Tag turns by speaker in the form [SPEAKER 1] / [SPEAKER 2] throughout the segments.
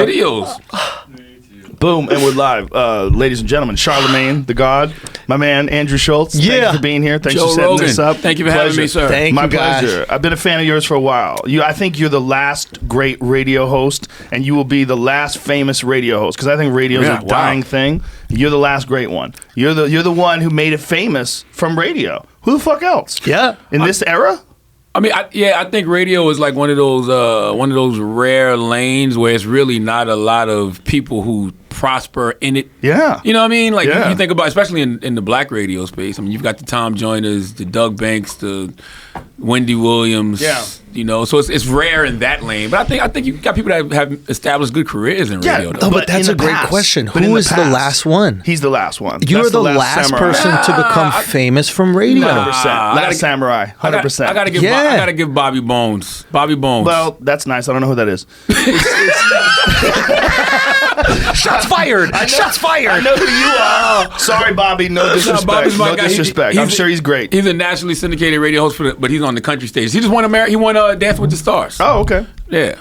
[SPEAKER 1] videos.
[SPEAKER 2] Boom, and we're live. Ladies and gentlemen, Charlamagne, the God, my man, Andrew Schulz. Thank you for being here. Thanks
[SPEAKER 1] Joe
[SPEAKER 2] for setting
[SPEAKER 1] Rogan.
[SPEAKER 2] this up.
[SPEAKER 1] Thank you for having me, sir.
[SPEAKER 3] Thank
[SPEAKER 2] my
[SPEAKER 3] you, guys.
[SPEAKER 2] pleasure. I've been a fan of yours for a while. I think you're the last great radio host, and you will be the last famous radio host, because I think radio is a dying thing. You're the last great one. You're the one who made it famous from radio. Who the fuck else?
[SPEAKER 3] Yeah.
[SPEAKER 2] In this era?
[SPEAKER 1] I mean, I think radio is like one of those rare lanes where it's really not a lot of people who prosper in it.
[SPEAKER 2] Yeah.
[SPEAKER 1] You know what I mean? Like you think about, especially in the black radio space. I mean, you've got the Tom Joyners, the Doug Banks, the Wendy Williams. Yeah. You know, so it's rare in that lane. But I think you've got people that have established good careers in radio.
[SPEAKER 3] Oh, but that's a great question. Who is the last one?
[SPEAKER 2] He's the last one.
[SPEAKER 3] You're the last person to become famous from radio.
[SPEAKER 2] 100%. Last samurai. 100%.
[SPEAKER 1] I gotta give Bobby Bones. Bobby Bones.
[SPEAKER 2] Well, that's nice. I don't know who that is.
[SPEAKER 3] Shots fired! Shots fired!
[SPEAKER 2] I know who you are. Sorry, Bobby. No disrespect. No disrespect. I'm sure he's great.
[SPEAKER 1] He's a nationally syndicated radio host, but he's on the country stage. He just won He won Dance with the Stars.
[SPEAKER 2] Oh, okay.
[SPEAKER 1] Yeah.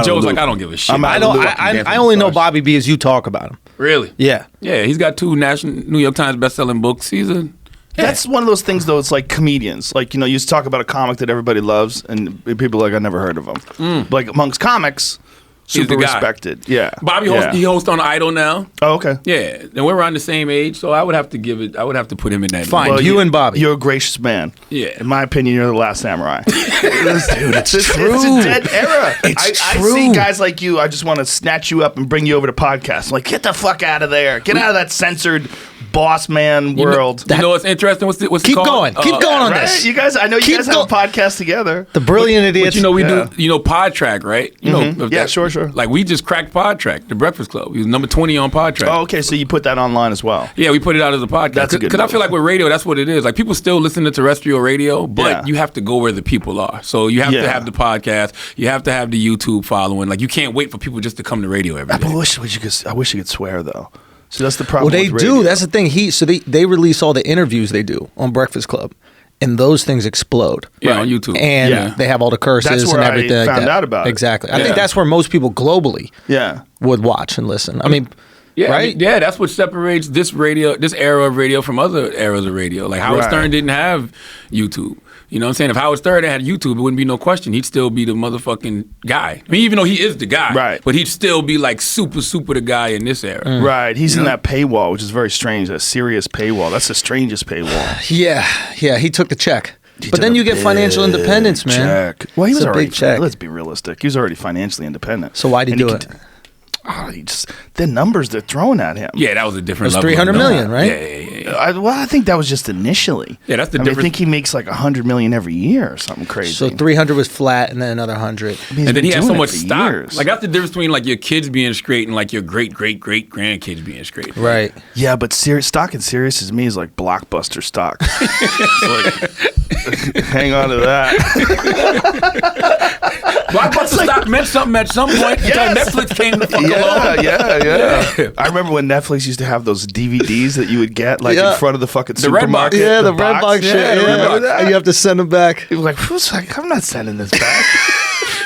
[SPEAKER 1] Joe's like, I don't give a shit.
[SPEAKER 3] I only know Bobby B as you talk about him.
[SPEAKER 1] Really?
[SPEAKER 3] Yeah.
[SPEAKER 1] Yeah. He's got 2 New York Times best-selling books.
[SPEAKER 2] That's one of those things, though. It's like comedians. Like, you used to talk about a comic that everybody loves, and people are like, I never heard of him. Like, amongst comics, super respected. Yeah.
[SPEAKER 1] Bobby hosts on Idol now.
[SPEAKER 2] Oh, okay.
[SPEAKER 1] Yeah. And we're around the same age, so I would have to put him in that.
[SPEAKER 3] Fine. Well, you and Bobby.
[SPEAKER 2] You're a gracious man.
[SPEAKER 1] Yeah.
[SPEAKER 2] In my opinion, you're the last samurai.
[SPEAKER 3] Dude, it's true.
[SPEAKER 2] It's a dead era.
[SPEAKER 3] I
[SPEAKER 2] see guys like you, I just want to snatch you up and bring you over to podcasts. I'm like, get the fuck out of there. Get out of that censored boss man world.
[SPEAKER 1] You know what's interesting? What's it
[SPEAKER 3] Keep
[SPEAKER 1] called?
[SPEAKER 3] Keep going on this.
[SPEAKER 2] You guys, I know you guys have a podcast together.
[SPEAKER 3] The Brilliant Idiots.
[SPEAKER 1] But we do, PodTrack, right? You know,
[SPEAKER 2] sure.
[SPEAKER 1] Like, we just cracked PodTrack, The Breakfast Club. He was number 20 on PodTrack.
[SPEAKER 2] Oh, okay, so you put that online as well.
[SPEAKER 1] Yeah, we put it out as a podcast.
[SPEAKER 2] That's a good
[SPEAKER 1] Because I feel like with radio, that's what it is. Like, people still listen to terrestrial radio, but you have to go where the people are. So you have to have the podcast. You have to have the YouTube following. Like, you can't wait for people just to come to radio every day.
[SPEAKER 2] I wish you could swear, though. So that's the problem.
[SPEAKER 3] Well, they do. That's the thing. They release all the interviews they do on Breakfast Club, and those things explode.
[SPEAKER 1] Yeah, on YouTube.
[SPEAKER 3] And they have all the curses
[SPEAKER 2] that's where
[SPEAKER 3] and everything.
[SPEAKER 2] I found
[SPEAKER 3] like that.
[SPEAKER 2] out about it.
[SPEAKER 3] Exactly. I think that's where most people globally would watch and listen. I mean, right?
[SPEAKER 1] That's what separates this era of radio from other eras of radio. Like, Howard Stern didn't have YouTube. You know what I'm saying? If Howard Stern had YouTube, it wouldn't be no question. He'd still be the motherfucking guy. I mean, even though he is the guy. Right. But he'd still be like super the guy in this era.
[SPEAKER 2] Right. He's in that paywall, which is very strange. That serious paywall. That's the strangest paywall.
[SPEAKER 3] Yeah. He took the check. But then you get financial independence, man.
[SPEAKER 2] Check. Well, he was already,
[SPEAKER 3] big check.
[SPEAKER 2] Let's be realistic. He was already financially independent.
[SPEAKER 3] So why'd he do it?
[SPEAKER 2] The numbers they're throwing at him.
[SPEAKER 1] Yeah, that was a different
[SPEAKER 3] level. It was $300 million, right?
[SPEAKER 1] Yeah.
[SPEAKER 2] I think that was just initially.
[SPEAKER 1] Yeah, that's the difference.
[SPEAKER 2] I think he makes like $100 million every year or something crazy.
[SPEAKER 3] So 300 was flat, and then another 100.
[SPEAKER 1] And then he had so much stock. Years. Like, that's the difference between like your kids being straight and like your great grandkids being straight.
[SPEAKER 3] Right.
[SPEAKER 2] Yeah, but stock in Sirius to me is like blockbuster stock. Like, hang on to that.
[SPEAKER 1] Blockbuster stock meant something at some point until Netflix came the fuck along.
[SPEAKER 2] Yeah. I remember when Netflix used to have those DVDs that you would get like in front of the fucking supermarket.
[SPEAKER 3] Yeah, the red box shit. Yeah. And you have to send them back.
[SPEAKER 2] He was like, I'm not sending this back.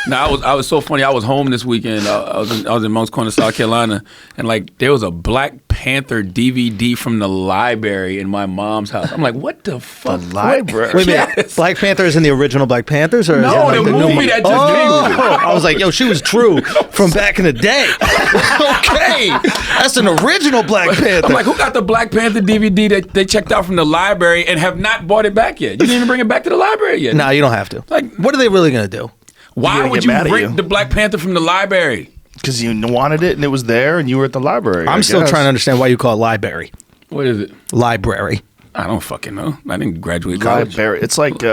[SPEAKER 1] No, I was so funny. I was home this weekend. I was in Moncks Corner, South Carolina, and like there was a Black Panther DVD from the library in my mom's house. I'm like, what the fuck?
[SPEAKER 2] The library?
[SPEAKER 3] Wait a minute. Black Panther is in the original Black Panthers, or
[SPEAKER 1] no?
[SPEAKER 3] Is
[SPEAKER 1] the movie that just came.
[SPEAKER 3] I was like, yo, she was true from back in the day. Okay, that's an original Black Panther.
[SPEAKER 1] I'm like, who got the Black Panther DVD that they checked out from the library and have not bought it back yet? You didn't even bring it back to the library yet.
[SPEAKER 3] No, you don't have to.
[SPEAKER 1] Like,
[SPEAKER 3] what are they really gonna do?
[SPEAKER 1] Why would you rent the Black Panther from the library?
[SPEAKER 2] Because you wanted it and it was there and you were at the library.
[SPEAKER 3] I'm still trying to understand why you call it library.
[SPEAKER 1] What is it?
[SPEAKER 3] Library.
[SPEAKER 1] I don't fucking know. I didn't graduate college.
[SPEAKER 2] Library. It's like...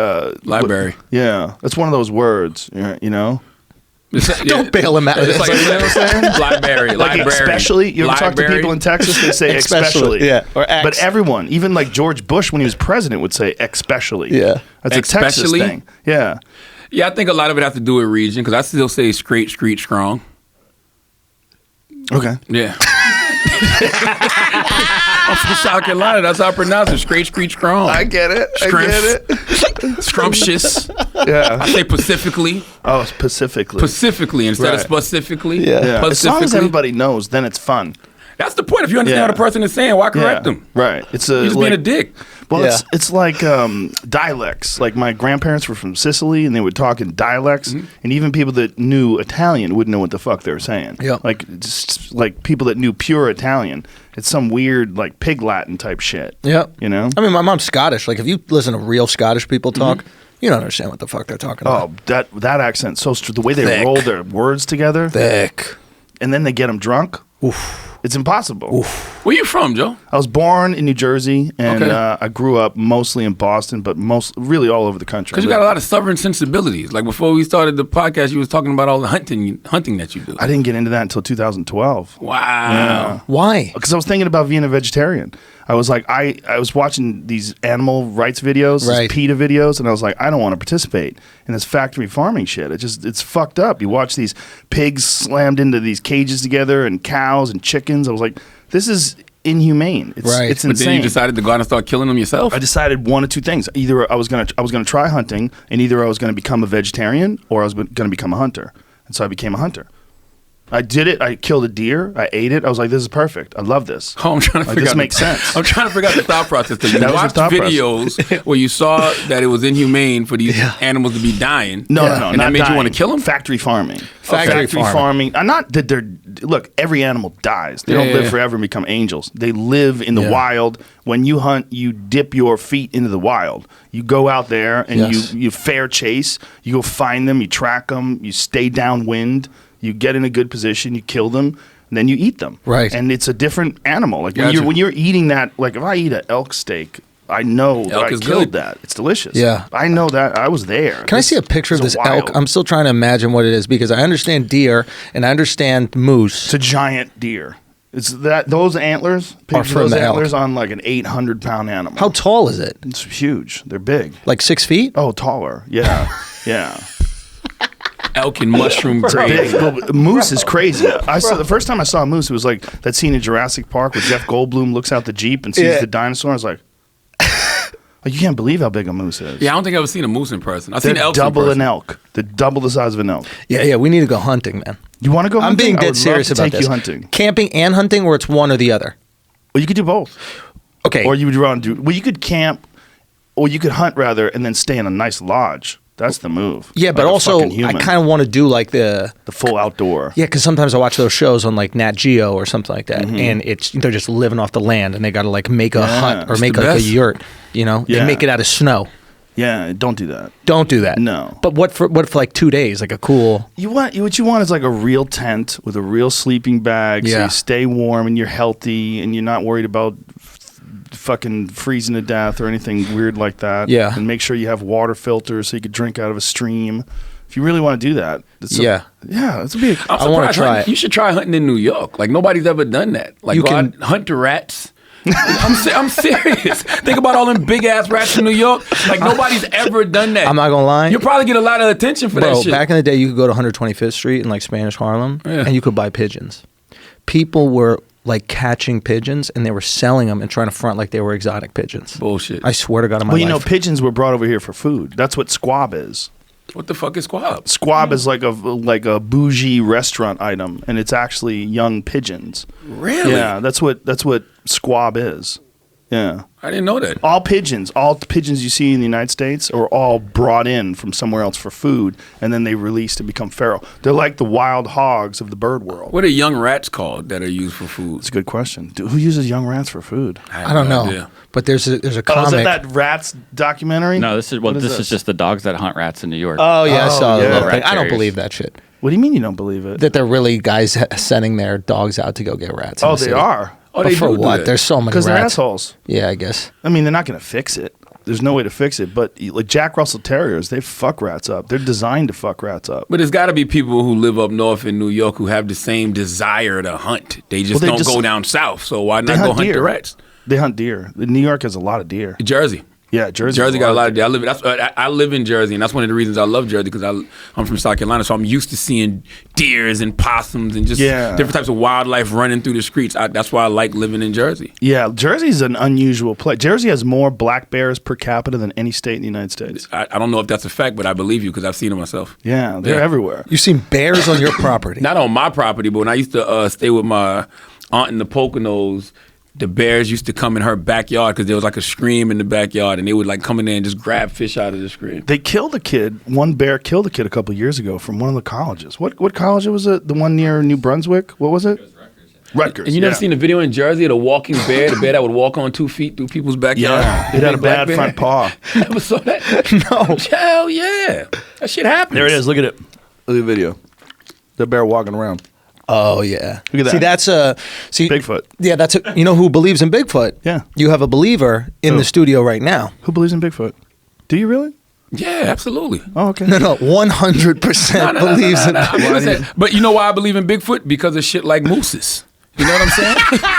[SPEAKER 1] library.
[SPEAKER 2] Yeah. It's one of those words, you know?
[SPEAKER 3] Don't bail him out.
[SPEAKER 1] It's like, you know what I'm saying? Library.
[SPEAKER 2] Like especially, you ever talk to people in Texas, they say especially.
[SPEAKER 3] Yeah. Or
[SPEAKER 2] but everyone, even like George Bush when he was president would say especially.
[SPEAKER 3] Yeah.
[SPEAKER 2] That's a Texas thing. Yeah.
[SPEAKER 1] Yeah, I think a lot of it has to do with region, because I still say straight, street, strong.
[SPEAKER 2] Okay.
[SPEAKER 1] Yeah. I'm from South Carolina. That's how I pronounce it. Straight, street, strong.
[SPEAKER 2] I get it.
[SPEAKER 1] Scrumptious.
[SPEAKER 2] Yeah.
[SPEAKER 1] I say pacifically.
[SPEAKER 2] Oh, specifically.
[SPEAKER 1] Pacifically instead of
[SPEAKER 2] Right.
[SPEAKER 1] specifically.
[SPEAKER 2] Yeah. As long as
[SPEAKER 1] Pacifically.
[SPEAKER 2] everybody knows, then it's fun.
[SPEAKER 1] That's the point. If you understand
[SPEAKER 2] Yeah.
[SPEAKER 1] what a person is saying, why correct
[SPEAKER 2] Yeah.
[SPEAKER 1] them?
[SPEAKER 2] Right. It's
[SPEAKER 1] You're just being a dick.
[SPEAKER 2] Well,
[SPEAKER 3] Yeah.
[SPEAKER 2] it's like dialects. Like my grandparents were from Sicily, and they would talk in dialects, and even people that knew Italian wouldn't know what the fuck they were saying.
[SPEAKER 3] Yeah.
[SPEAKER 2] Like just like people that knew pure Italian, it's some weird like pig Latin type shit.
[SPEAKER 3] Yeah.
[SPEAKER 2] You know.
[SPEAKER 3] I mean, my mom's Scottish. Like, if you listen to real Scottish people talk, you don't understand what the fuck they're talking about.
[SPEAKER 2] Oh, that accent so the way they
[SPEAKER 3] Thick.
[SPEAKER 2] roll their words together,
[SPEAKER 3] Thick.
[SPEAKER 2] and then they get them drunk.
[SPEAKER 3] Oof.
[SPEAKER 2] It's impossible.
[SPEAKER 1] Where you from, Joe?
[SPEAKER 2] I was born in New Jersey, and
[SPEAKER 1] Okay.
[SPEAKER 2] I grew up mostly in Boston, but really all over the country.
[SPEAKER 1] Because you got a lot of stubborn sensibilities. Like before we started the podcast, you was talking about all the hunting that you do.
[SPEAKER 2] I didn't get into that until 2012.
[SPEAKER 1] Wow.
[SPEAKER 3] Why?
[SPEAKER 2] Because I was thinking about being a vegetarian. I was like, I was watching these animal rights videos,
[SPEAKER 3] Right.
[SPEAKER 2] these PETA videos, and I was like, I don't want to participate in this factory farming shit. It's fucked up. You watch these pigs slammed into these cages together, and cows and chickens. I was like, this is inhumane. It's
[SPEAKER 3] Right.
[SPEAKER 2] it's
[SPEAKER 1] But
[SPEAKER 2] insane.
[SPEAKER 1] then you decided to go out and start killing them yourself?
[SPEAKER 2] I decided one of two things. Either I was gonna try hunting, and either I was gonna become a vegetarian, or I was gonna become a hunter. And so I became a hunter. I did it. I killed a deer. I ate it. I was like, this is perfect. I love this.
[SPEAKER 1] Oh, I'm trying to
[SPEAKER 2] Like,
[SPEAKER 1] figure
[SPEAKER 2] this
[SPEAKER 1] out.
[SPEAKER 2] makes sense.
[SPEAKER 1] I'm trying to figure out the thought process. That you
[SPEAKER 2] That was the
[SPEAKER 1] watched
[SPEAKER 2] thought process.
[SPEAKER 1] videos where you saw that it was inhumane for these animals to be dying.
[SPEAKER 2] No,
[SPEAKER 3] Yeah.
[SPEAKER 2] no, no.
[SPEAKER 1] And
[SPEAKER 2] not
[SPEAKER 1] that made you
[SPEAKER 2] dying.
[SPEAKER 1] want to kill them?
[SPEAKER 2] Factory farming.
[SPEAKER 3] Factory farming.
[SPEAKER 2] Not that they're. Look, every animal dies. They
[SPEAKER 1] Yeah,
[SPEAKER 2] don't live
[SPEAKER 1] yeah.
[SPEAKER 2] forever and become angels. They live in the
[SPEAKER 3] Yeah.
[SPEAKER 2] wild. When you hunt, you dip your feet into the wild. You go out there and
[SPEAKER 3] Yes.
[SPEAKER 2] you fair chase. You go find them. You track them. You stay downwind. You get in a good position. You kill them. And then you eat them.
[SPEAKER 3] Right.
[SPEAKER 2] And it's a different animal. Like
[SPEAKER 1] Gotcha.
[SPEAKER 2] when you're eating that. Like if I eat an elk steak, I know that I
[SPEAKER 1] is
[SPEAKER 2] killed
[SPEAKER 1] good.
[SPEAKER 2] that. It's delicious.
[SPEAKER 3] Yeah.
[SPEAKER 2] I know that. I was there.
[SPEAKER 3] Can I see a picture of
[SPEAKER 2] It's
[SPEAKER 3] this
[SPEAKER 2] wild.
[SPEAKER 3] elk? I'm still trying to imagine what it is because I understand deer and I understand moose.
[SPEAKER 2] It's a giant deer. It's that those antlers,
[SPEAKER 3] Are
[SPEAKER 2] picture
[SPEAKER 3] from
[SPEAKER 2] those
[SPEAKER 3] the elk.
[SPEAKER 2] antlers on like an 800-pound animal.
[SPEAKER 3] How tall is it?
[SPEAKER 2] It's huge. They're big.
[SPEAKER 3] Like 6 feet?
[SPEAKER 2] Oh, taller. Yeah, yeah.
[SPEAKER 1] Elk and mushroom
[SPEAKER 2] Big.
[SPEAKER 1] grave.
[SPEAKER 2] Well, moose is crazy. I saw the first time I saw a moose. It was like that scene in Jurassic Park where Jeff Goldblum looks out the Jeep and sees
[SPEAKER 3] Yeah.
[SPEAKER 2] the dinosaur. I was like, oh, you can't believe how big a moose is.
[SPEAKER 1] Yeah, I don't think I've ever seen a moose in person. I've
[SPEAKER 2] They're
[SPEAKER 1] seen elk
[SPEAKER 2] double
[SPEAKER 1] in
[SPEAKER 2] an
[SPEAKER 1] person.
[SPEAKER 2] elk. They're double the size of an elk.
[SPEAKER 3] Yeah, we need to go hunting, man.
[SPEAKER 2] You want to go
[SPEAKER 3] I'm
[SPEAKER 2] hunting?
[SPEAKER 3] being
[SPEAKER 2] I
[SPEAKER 3] dead
[SPEAKER 2] would love
[SPEAKER 3] serious
[SPEAKER 2] to
[SPEAKER 3] about
[SPEAKER 2] take
[SPEAKER 3] this.
[SPEAKER 2] you hunting.
[SPEAKER 3] Camping and hunting, or it's one or the other?
[SPEAKER 2] Well, you could do both.
[SPEAKER 3] Okay.
[SPEAKER 2] Or you would run do. Well, you could camp, or you could hunt rather, and then stay in a nice lodge. That's the move.
[SPEAKER 3] yeah, but
[SPEAKER 2] Like a
[SPEAKER 3] also
[SPEAKER 2] fucking
[SPEAKER 3] I
[SPEAKER 2] human.
[SPEAKER 3] kind of want to do like the
[SPEAKER 2] full outdoor.
[SPEAKER 3] yeah, because sometimes I watch those shows on like Nat Geo or something like that,
[SPEAKER 2] Mm-hmm.
[SPEAKER 3] and they're just living off the land, and they got to like make a hut or
[SPEAKER 1] it's
[SPEAKER 3] make
[SPEAKER 1] the
[SPEAKER 3] like a
[SPEAKER 1] best.
[SPEAKER 3] yurt. You know,
[SPEAKER 2] Yeah.
[SPEAKER 3] they make it out of snow.
[SPEAKER 2] Yeah, don't do that.
[SPEAKER 3] Don't do that.
[SPEAKER 2] No.
[SPEAKER 3] But what for like 2 days? Like a cool.
[SPEAKER 2] What you want is like a real tent with a real sleeping bag, so
[SPEAKER 3] Yeah.
[SPEAKER 2] you stay warm and you're healthy and you're not worried about fucking freezing to death or anything weird like that.
[SPEAKER 3] Yeah.
[SPEAKER 2] And make sure you have water filters so you could drink out of a stream. If you really want to do that,
[SPEAKER 3] Yeah.
[SPEAKER 2] it's a big.
[SPEAKER 1] I'm
[SPEAKER 3] I wanna
[SPEAKER 1] surprised.
[SPEAKER 3] try
[SPEAKER 1] Hunting-
[SPEAKER 3] it.
[SPEAKER 1] You should try hunting in New York. Like nobody's ever done that. Like
[SPEAKER 3] You
[SPEAKER 1] go
[SPEAKER 3] can-
[SPEAKER 1] out, hunt the rats. I'm serious. Think about all them big ass rats in New York. Like nobody's ever done that.
[SPEAKER 3] I'm not gonna lie.
[SPEAKER 1] You'll probably get a lot of attention for
[SPEAKER 3] Bro,
[SPEAKER 1] that shit.
[SPEAKER 3] back in the day, you could go to 125th Street in like Spanish Harlem,
[SPEAKER 1] Yeah.
[SPEAKER 3] and you could buy pigeons. People were like catching pigeons, and they were selling them and trying to front like they were exotic pigeons.
[SPEAKER 1] Bullshit.
[SPEAKER 3] I swear to God, in my
[SPEAKER 2] Well, you know,
[SPEAKER 3] life.
[SPEAKER 2] pigeons were brought over here for food. That's what squab is.
[SPEAKER 1] What the fuck is squab?
[SPEAKER 2] Squab is like a bougie restaurant item, and it's actually young pigeons.
[SPEAKER 1] Really?
[SPEAKER 2] Yeah, that's what squab is. Yeah.
[SPEAKER 1] I didn't know that.
[SPEAKER 2] All pigeons you see in the United States are all brought in from somewhere else for food, and then they released to become feral. They're like the wild hogs of the bird world.
[SPEAKER 1] What are young rats called that are used for food?
[SPEAKER 2] That's a good question. Who uses young rats for food?
[SPEAKER 3] I don't know,
[SPEAKER 1] idea.
[SPEAKER 3] but there's a
[SPEAKER 2] Oh, is
[SPEAKER 3] comic.
[SPEAKER 2] that Rats documentary?
[SPEAKER 4] No, this is
[SPEAKER 2] What
[SPEAKER 4] this is just the dogs that hunt rats in New York.
[SPEAKER 3] Oh yeah, I saw
[SPEAKER 2] yeah.
[SPEAKER 3] the little
[SPEAKER 4] Rat
[SPEAKER 3] thing. I don't
[SPEAKER 4] terriers.
[SPEAKER 3] believe that shit.
[SPEAKER 2] What do you mean you don't believe it?
[SPEAKER 3] That they're really guys sending their dogs out to go get rats. in
[SPEAKER 2] Oh,
[SPEAKER 3] the
[SPEAKER 2] they
[SPEAKER 3] city.
[SPEAKER 2] are.
[SPEAKER 1] Oh,
[SPEAKER 3] But
[SPEAKER 1] they
[SPEAKER 3] for
[SPEAKER 1] do
[SPEAKER 3] what?
[SPEAKER 1] that.
[SPEAKER 3] There's so many
[SPEAKER 2] Because they're
[SPEAKER 3] rats.
[SPEAKER 2] assholes.
[SPEAKER 3] Yeah, I guess.
[SPEAKER 2] I mean, they're not going to fix it. There's no way to fix it. But like Jack Russell Terriers, they fuck rats up. They're designed to fuck rats up.
[SPEAKER 1] But there's got to be people who live up north in New York who have the same desire to hunt. They just
[SPEAKER 2] Well, they
[SPEAKER 1] don't
[SPEAKER 2] just-
[SPEAKER 1] go down south. So why
[SPEAKER 2] They
[SPEAKER 1] not go hunt
[SPEAKER 2] deer.
[SPEAKER 1] the rats?
[SPEAKER 2] They hunt deer. New York has a lot of deer.
[SPEAKER 1] Jersey.
[SPEAKER 2] Yeah, Jersey.
[SPEAKER 1] Jersey got a lot of. I live in Jersey, and that's one of the reasons I love Jersey because I'm from South Carolina, so I'm used to seeing deers and possums and just different types of wildlife running through the streets. That's why I like living in Jersey.
[SPEAKER 2] Yeah, Jersey's an unusual place. Jersey has more black bears per capita than any state in the United States.
[SPEAKER 1] I don't know if that's a fact, but I believe you because I've seen them myself.
[SPEAKER 2] Yeah, they're everywhere.
[SPEAKER 3] You've seen bears on your property?
[SPEAKER 1] Not on my property, but when I used to stay with my aunt in the Poconos, the bears used to come in her backyard because there was like a stream in the backyard, and they would like come in there and just grab fish out of the stream.
[SPEAKER 2] They killed a kid. One bear killed a kid a couple of years ago from one of the colleges. What college was it? The one near New Brunswick? What was it? Rutgers.
[SPEAKER 1] And you never seen the video in Jersey of the walking bear, the bear that would walk on 2 feet through people's backyard?
[SPEAKER 2] Yeah, it had a bad front paw.
[SPEAKER 1] Never saw that?
[SPEAKER 3] No.
[SPEAKER 1] Hell yeah. That shit happens.
[SPEAKER 2] There it is. Look at it. Look at the video. The bear walking around.
[SPEAKER 3] Oh yeah.
[SPEAKER 2] Look at that.
[SPEAKER 3] See,
[SPEAKER 2] Bigfoot.
[SPEAKER 3] Yeah, you know who believes in Bigfoot?
[SPEAKER 2] Yeah.
[SPEAKER 3] You have a believer in the studio right now.
[SPEAKER 2] Who believes in Bigfoot? Do you really?
[SPEAKER 1] Yeah, absolutely.
[SPEAKER 2] Oh, okay.
[SPEAKER 3] No, 100% believes in
[SPEAKER 1] it. But you know why I believe in Bigfoot? Because of shit like mooses. You know what I'm saying?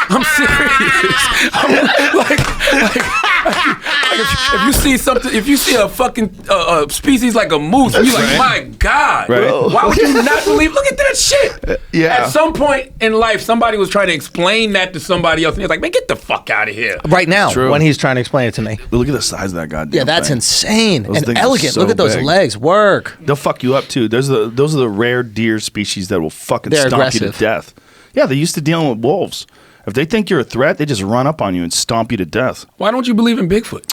[SPEAKER 1] I'm serious. If you see something, if you see a fucking species like a moose, you're like, my God, why would you not believe? Look at that shit.
[SPEAKER 2] Yeah.
[SPEAKER 1] At some point in life, somebody was trying to explain that to somebody else, and he's like, man, get the fuck out of here.
[SPEAKER 3] Right now,
[SPEAKER 2] True.
[SPEAKER 3] when he's trying to explain it to me.
[SPEAKER 2] But look at the size of that goddamn
[SPEAKER 3] Yeah, that's
[SPEAKER 2] thing.
[SPEAKER 3] insane
[SPEAKER 2] Those
[SPEAKER 3] and
[SPEAKER 2] things are
[SPEAKER 3] elegant.
[SPEAKER 2] so
[SPEAKER 3] Look at those
[SPEAKER 2] big.
[SPEAKER 3] legs. Work.
[SPEAKER 2] They'll fuck you up too. Those are the rare deer species that will fucking
[SPEAKER 3] They're
[SPEAKER 2] stomp you
[SPEAKER 3] aggressive.
[SPEAKER 2] to death. Yeah, they're used to dealing with wolves. If they think you're a threat, they just run up on you and stomp you to death.
[SPEAKER 1] Why don't you believe in Bigfoot?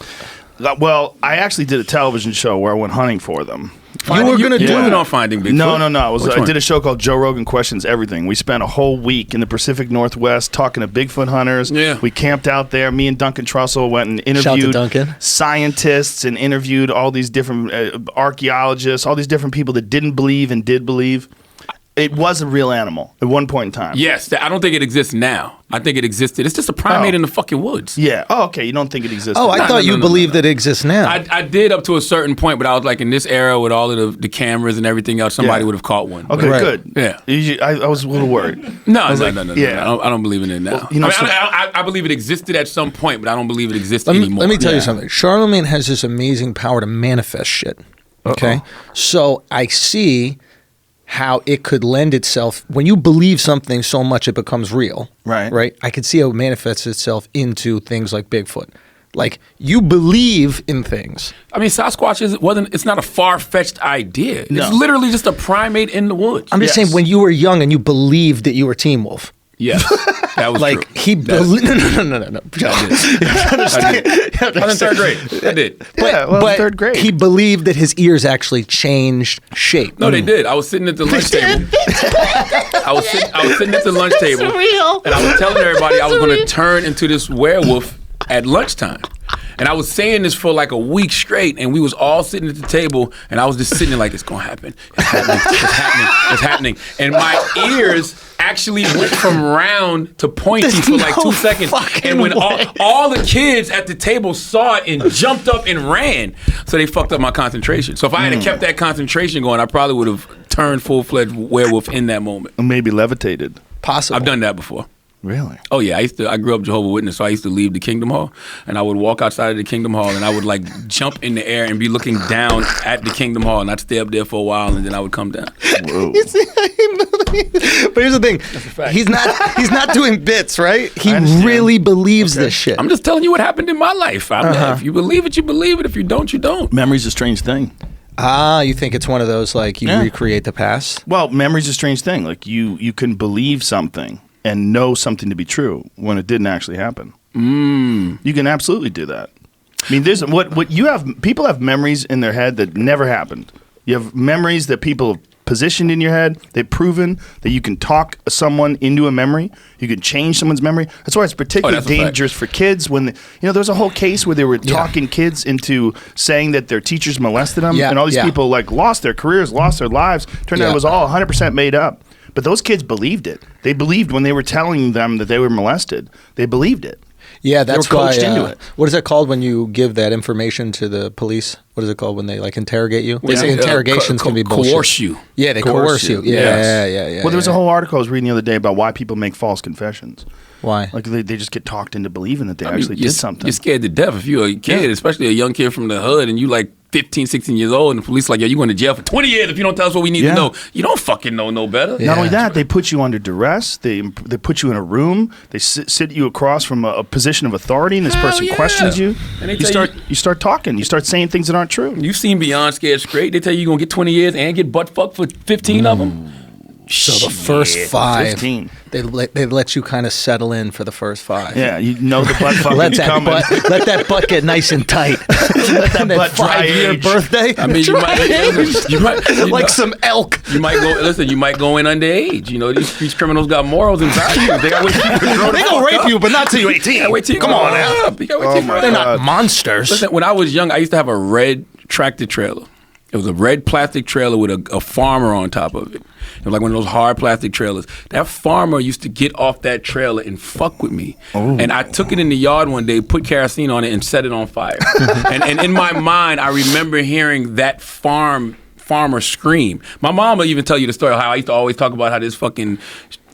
[SPEAKER 2] Well, I actually did a television show where I went hunting for them.
[SPEAKER 3] You were going to do
[SPEAKER 1] it
[SPEAKER 3] it
[SPEAKER 1] on Finding Bigfoot?
[SPEAKER 2] No. I
[SPEAKER 1] one?
[SPEAKER 2] did a show called Joe Rogan Questions Everything. We spent a whole week in the Pacific Northwest talking to Bigfoot hunters.
[SPEAKER 1] Yeah.
[SPEAKER 2] We camped out there. Me and Duncan Trussell went and
[SPEAKER 3] Shout to
[SPEAKER 2] interviewed
[SPEAKER 3] Duncan.
[SPEAKER 2] scientists and interviewed all these different archaeologists, all these different people that didn't believe and did believe. It was a real animal at one point in time.
[SPEAKER 1] Yes, I don't think it exists now. I think it existed. It's just a primate in the fucking woods.
[SPEAKER 2] Yeah. Oh, okay. You don't think it exists?
[SPEAKER 3] Oh, I thought you believed that it exists now.
[SPEAKER 1] I did up to a certain point, but I was like, in this era with all of the cameras and everything else, somebody would have caught one.
[SPEAKER 2] Okay,
[SPEAKER 3] Right.
[SPEAKER 2] good.
[SPEAKER 1] Yeah.
[SPEAKER 2] I was a little worried.
[SPEAKER 1] No.
[SPEAKER 2] yeah.
[SPEAKER 1] I don't believe in it now.
[SPEAKER 2] Well, you know,
[SPEAKER 1] I believe it existed at some point, but I don't believe it exists anymore.
[SPEAKER 3] Let me tell you something. Charlamagne has this amazing power to manifest shit. Okay? So I see how it could lend itself when you believe something so much it becomes real. Right. I could see how it manifests itself into things like Bigfoot. Like, you believe in things.
[SPEAKER 1] I mean, Sasquatch it's not a far-fetched idea.
[SPEAKER 2] No.
[SPEAKER 1] It's literally just a primate in the woods.
[SPEAKER 3] I'm just saying, when you were young and you believed that you were Teen Wolf.
[SPEAKER 1] Yes, that was
[SPEAKER 3] Like,
[SPEAKER 1] true.
[SPEAKER 3] he believed. No.
[SPEAKER 1] I was in third grade. I did.
[SPEAKER 3] But
[SPEAKER 2] third grade.
[SPEAKER 3] he believed that his ears actually changed shape.
[SPEAKER 1] No, they did. I was sitting at the lunch table. I was sitting at the lunch table, and I was telling everybody I was going to turn into this werewolf at lunchtime. And I was saying this for like a week straight, and we was all sitting at the table, and I was just sitting there like, it's gonna happen. It's happening. It's happening. It's happening. And my ears actually went from round to pointy for like 2 seconds. And when all the kids at the table saw it and jumped up and ran, so they fucked up my concentration. So if I had kept that concentration going, I probably would have turned full-fledged werewolf in that moment.
[SPEAKER 2] Maybe levitated.
[SPEAKER 3] Possible.
[SPEAKER 1] I've done that before.
[SPEAKER 2] Really?
[SPEAKER 1] Oh yeah, I grew up Jehovah's Witness, so I used to leave the Kingdom Hall, and I would walk outside of the Kingdom Hall, and I would like jump in the air and be looking down at the Kingdom Hall, and I'd stay up there for a while, and then I would come down.
[SPEAKER 2] Whoa.
[SPEAKER 3] But here's the thing: he's not doing bits, right? He really believes this shit.
[SPEAKER 1] I'm just telling you what happened in my life. If you believe it, you believe it. If you don't, you don't.
[SPEAKER 2] Memory's a strange thing.
[SPEAKER 3] You think it's one of those like you recreate the past?
[SPEAKER 2] Well, memory's a strange thing. Like you can believe something and know something to be true when it didn't actually happen. You can absolutely do that. I mean, there's what you have. People have memories in their head that never happened. You have memories that people have positioned in your head. They've proven that you can talk someone into a memory. You can change someone's memory. That's why it's particularly dangerous for kids when there's a whole case where they were talking kids into saying that their teachers molested them, and all these people like lost their careers, lost their lives. Turned out it was all 100% made up. But those kids believed it. They believed when they were telling them that they were molested. They believed it.
[SPEAKER 3] Yeah, that's
[SPEAKER 2] they were coached
[SPEAKER 3] why,
[SPEAKER 2] into it.
[SPEAKER 3] What is that called when you give that information to the police? What is it called when they like interrogate you? They say interrogations can be bullshit.
[SPEAKER 1] Coerce you.
[SPEAKER 3] Yeah, they coerce you. Yeah.
[SPEAKER 2] Well, there was a whole article I was reading the other day about why people make false confessions.
[SPEAKER 3] Why?
[SPEAKER 2] Like they just get talked into believing that they actually did something.
[SPEAKER 1] You're scared to death if you're a kid, especially a young kid from the hood, and you like 15, 16 years old, and the police like, yo, you going to jail for 20 years if you don't tell us what we need to know. You don't fucking know no better.
[SPEAKER 2] Not only that, they put you under duress. They put you in a room. They sit you across from a position of authority, and this person questions you. And you start talking. You start saying things that aren't true.
[SPEAKER 1] You've seen Beyond Scared Straight. They tell you you're going to get 20 years and get butt fucked for 15 of them.
[SPEAKER 3] So the first 5,
[SPEAKER 2] 15.
[SPEAKER 3] they let you kind of settle in for the first 5.
[SPEAKER 2] Yeah, you know the butt fucking's coming.
[SPEAKER 3] Let that butt get nice and tight.
[SPEAKER 2] Let that butt dry
[SPEAKER 3] 5-year
[SPEAKER 2] age.
[SPEAKER 3] birthday.
[SPEAKER 1] I mean, you might
[SPEAKER 3] like some elk.
[SPEAKER 1] You might go. Listen, you might go in underage. You know, these criminals got morals and values. They
[SPEAKER 2] gonna rape you, but not till you're 18.
[SPEAKER 1] Wait till you
[SPEAKER 2] come on now.
[SPEAKER 3] They're not monsters.
[SPEAKER 1] Listen, when I was young, I used to have a red tractor trailer. It was a red plastic trailer with a farmer on top of it. It was like one of those hard plastic trailers. That farmer used to get off that trailer and fuck with me. Ooh. And I took it in the yard one day, put kerosene on it, and set it on fire. and in my mind, I remember hearing that farmer scream. My mom will even tell you the story of how I used to always talk about how this fucking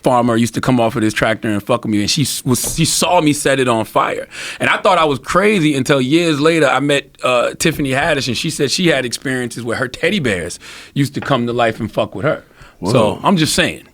[SPEAKER 1] farmer used to come off of his tractor and fuck with me, and she saw me set it on fire. And I thought I was crazy until years later I met Tiffany Haddish, and she said she had experiences where her teddy bears used to come to life and fuck with her. Whoa. So I'm just saying.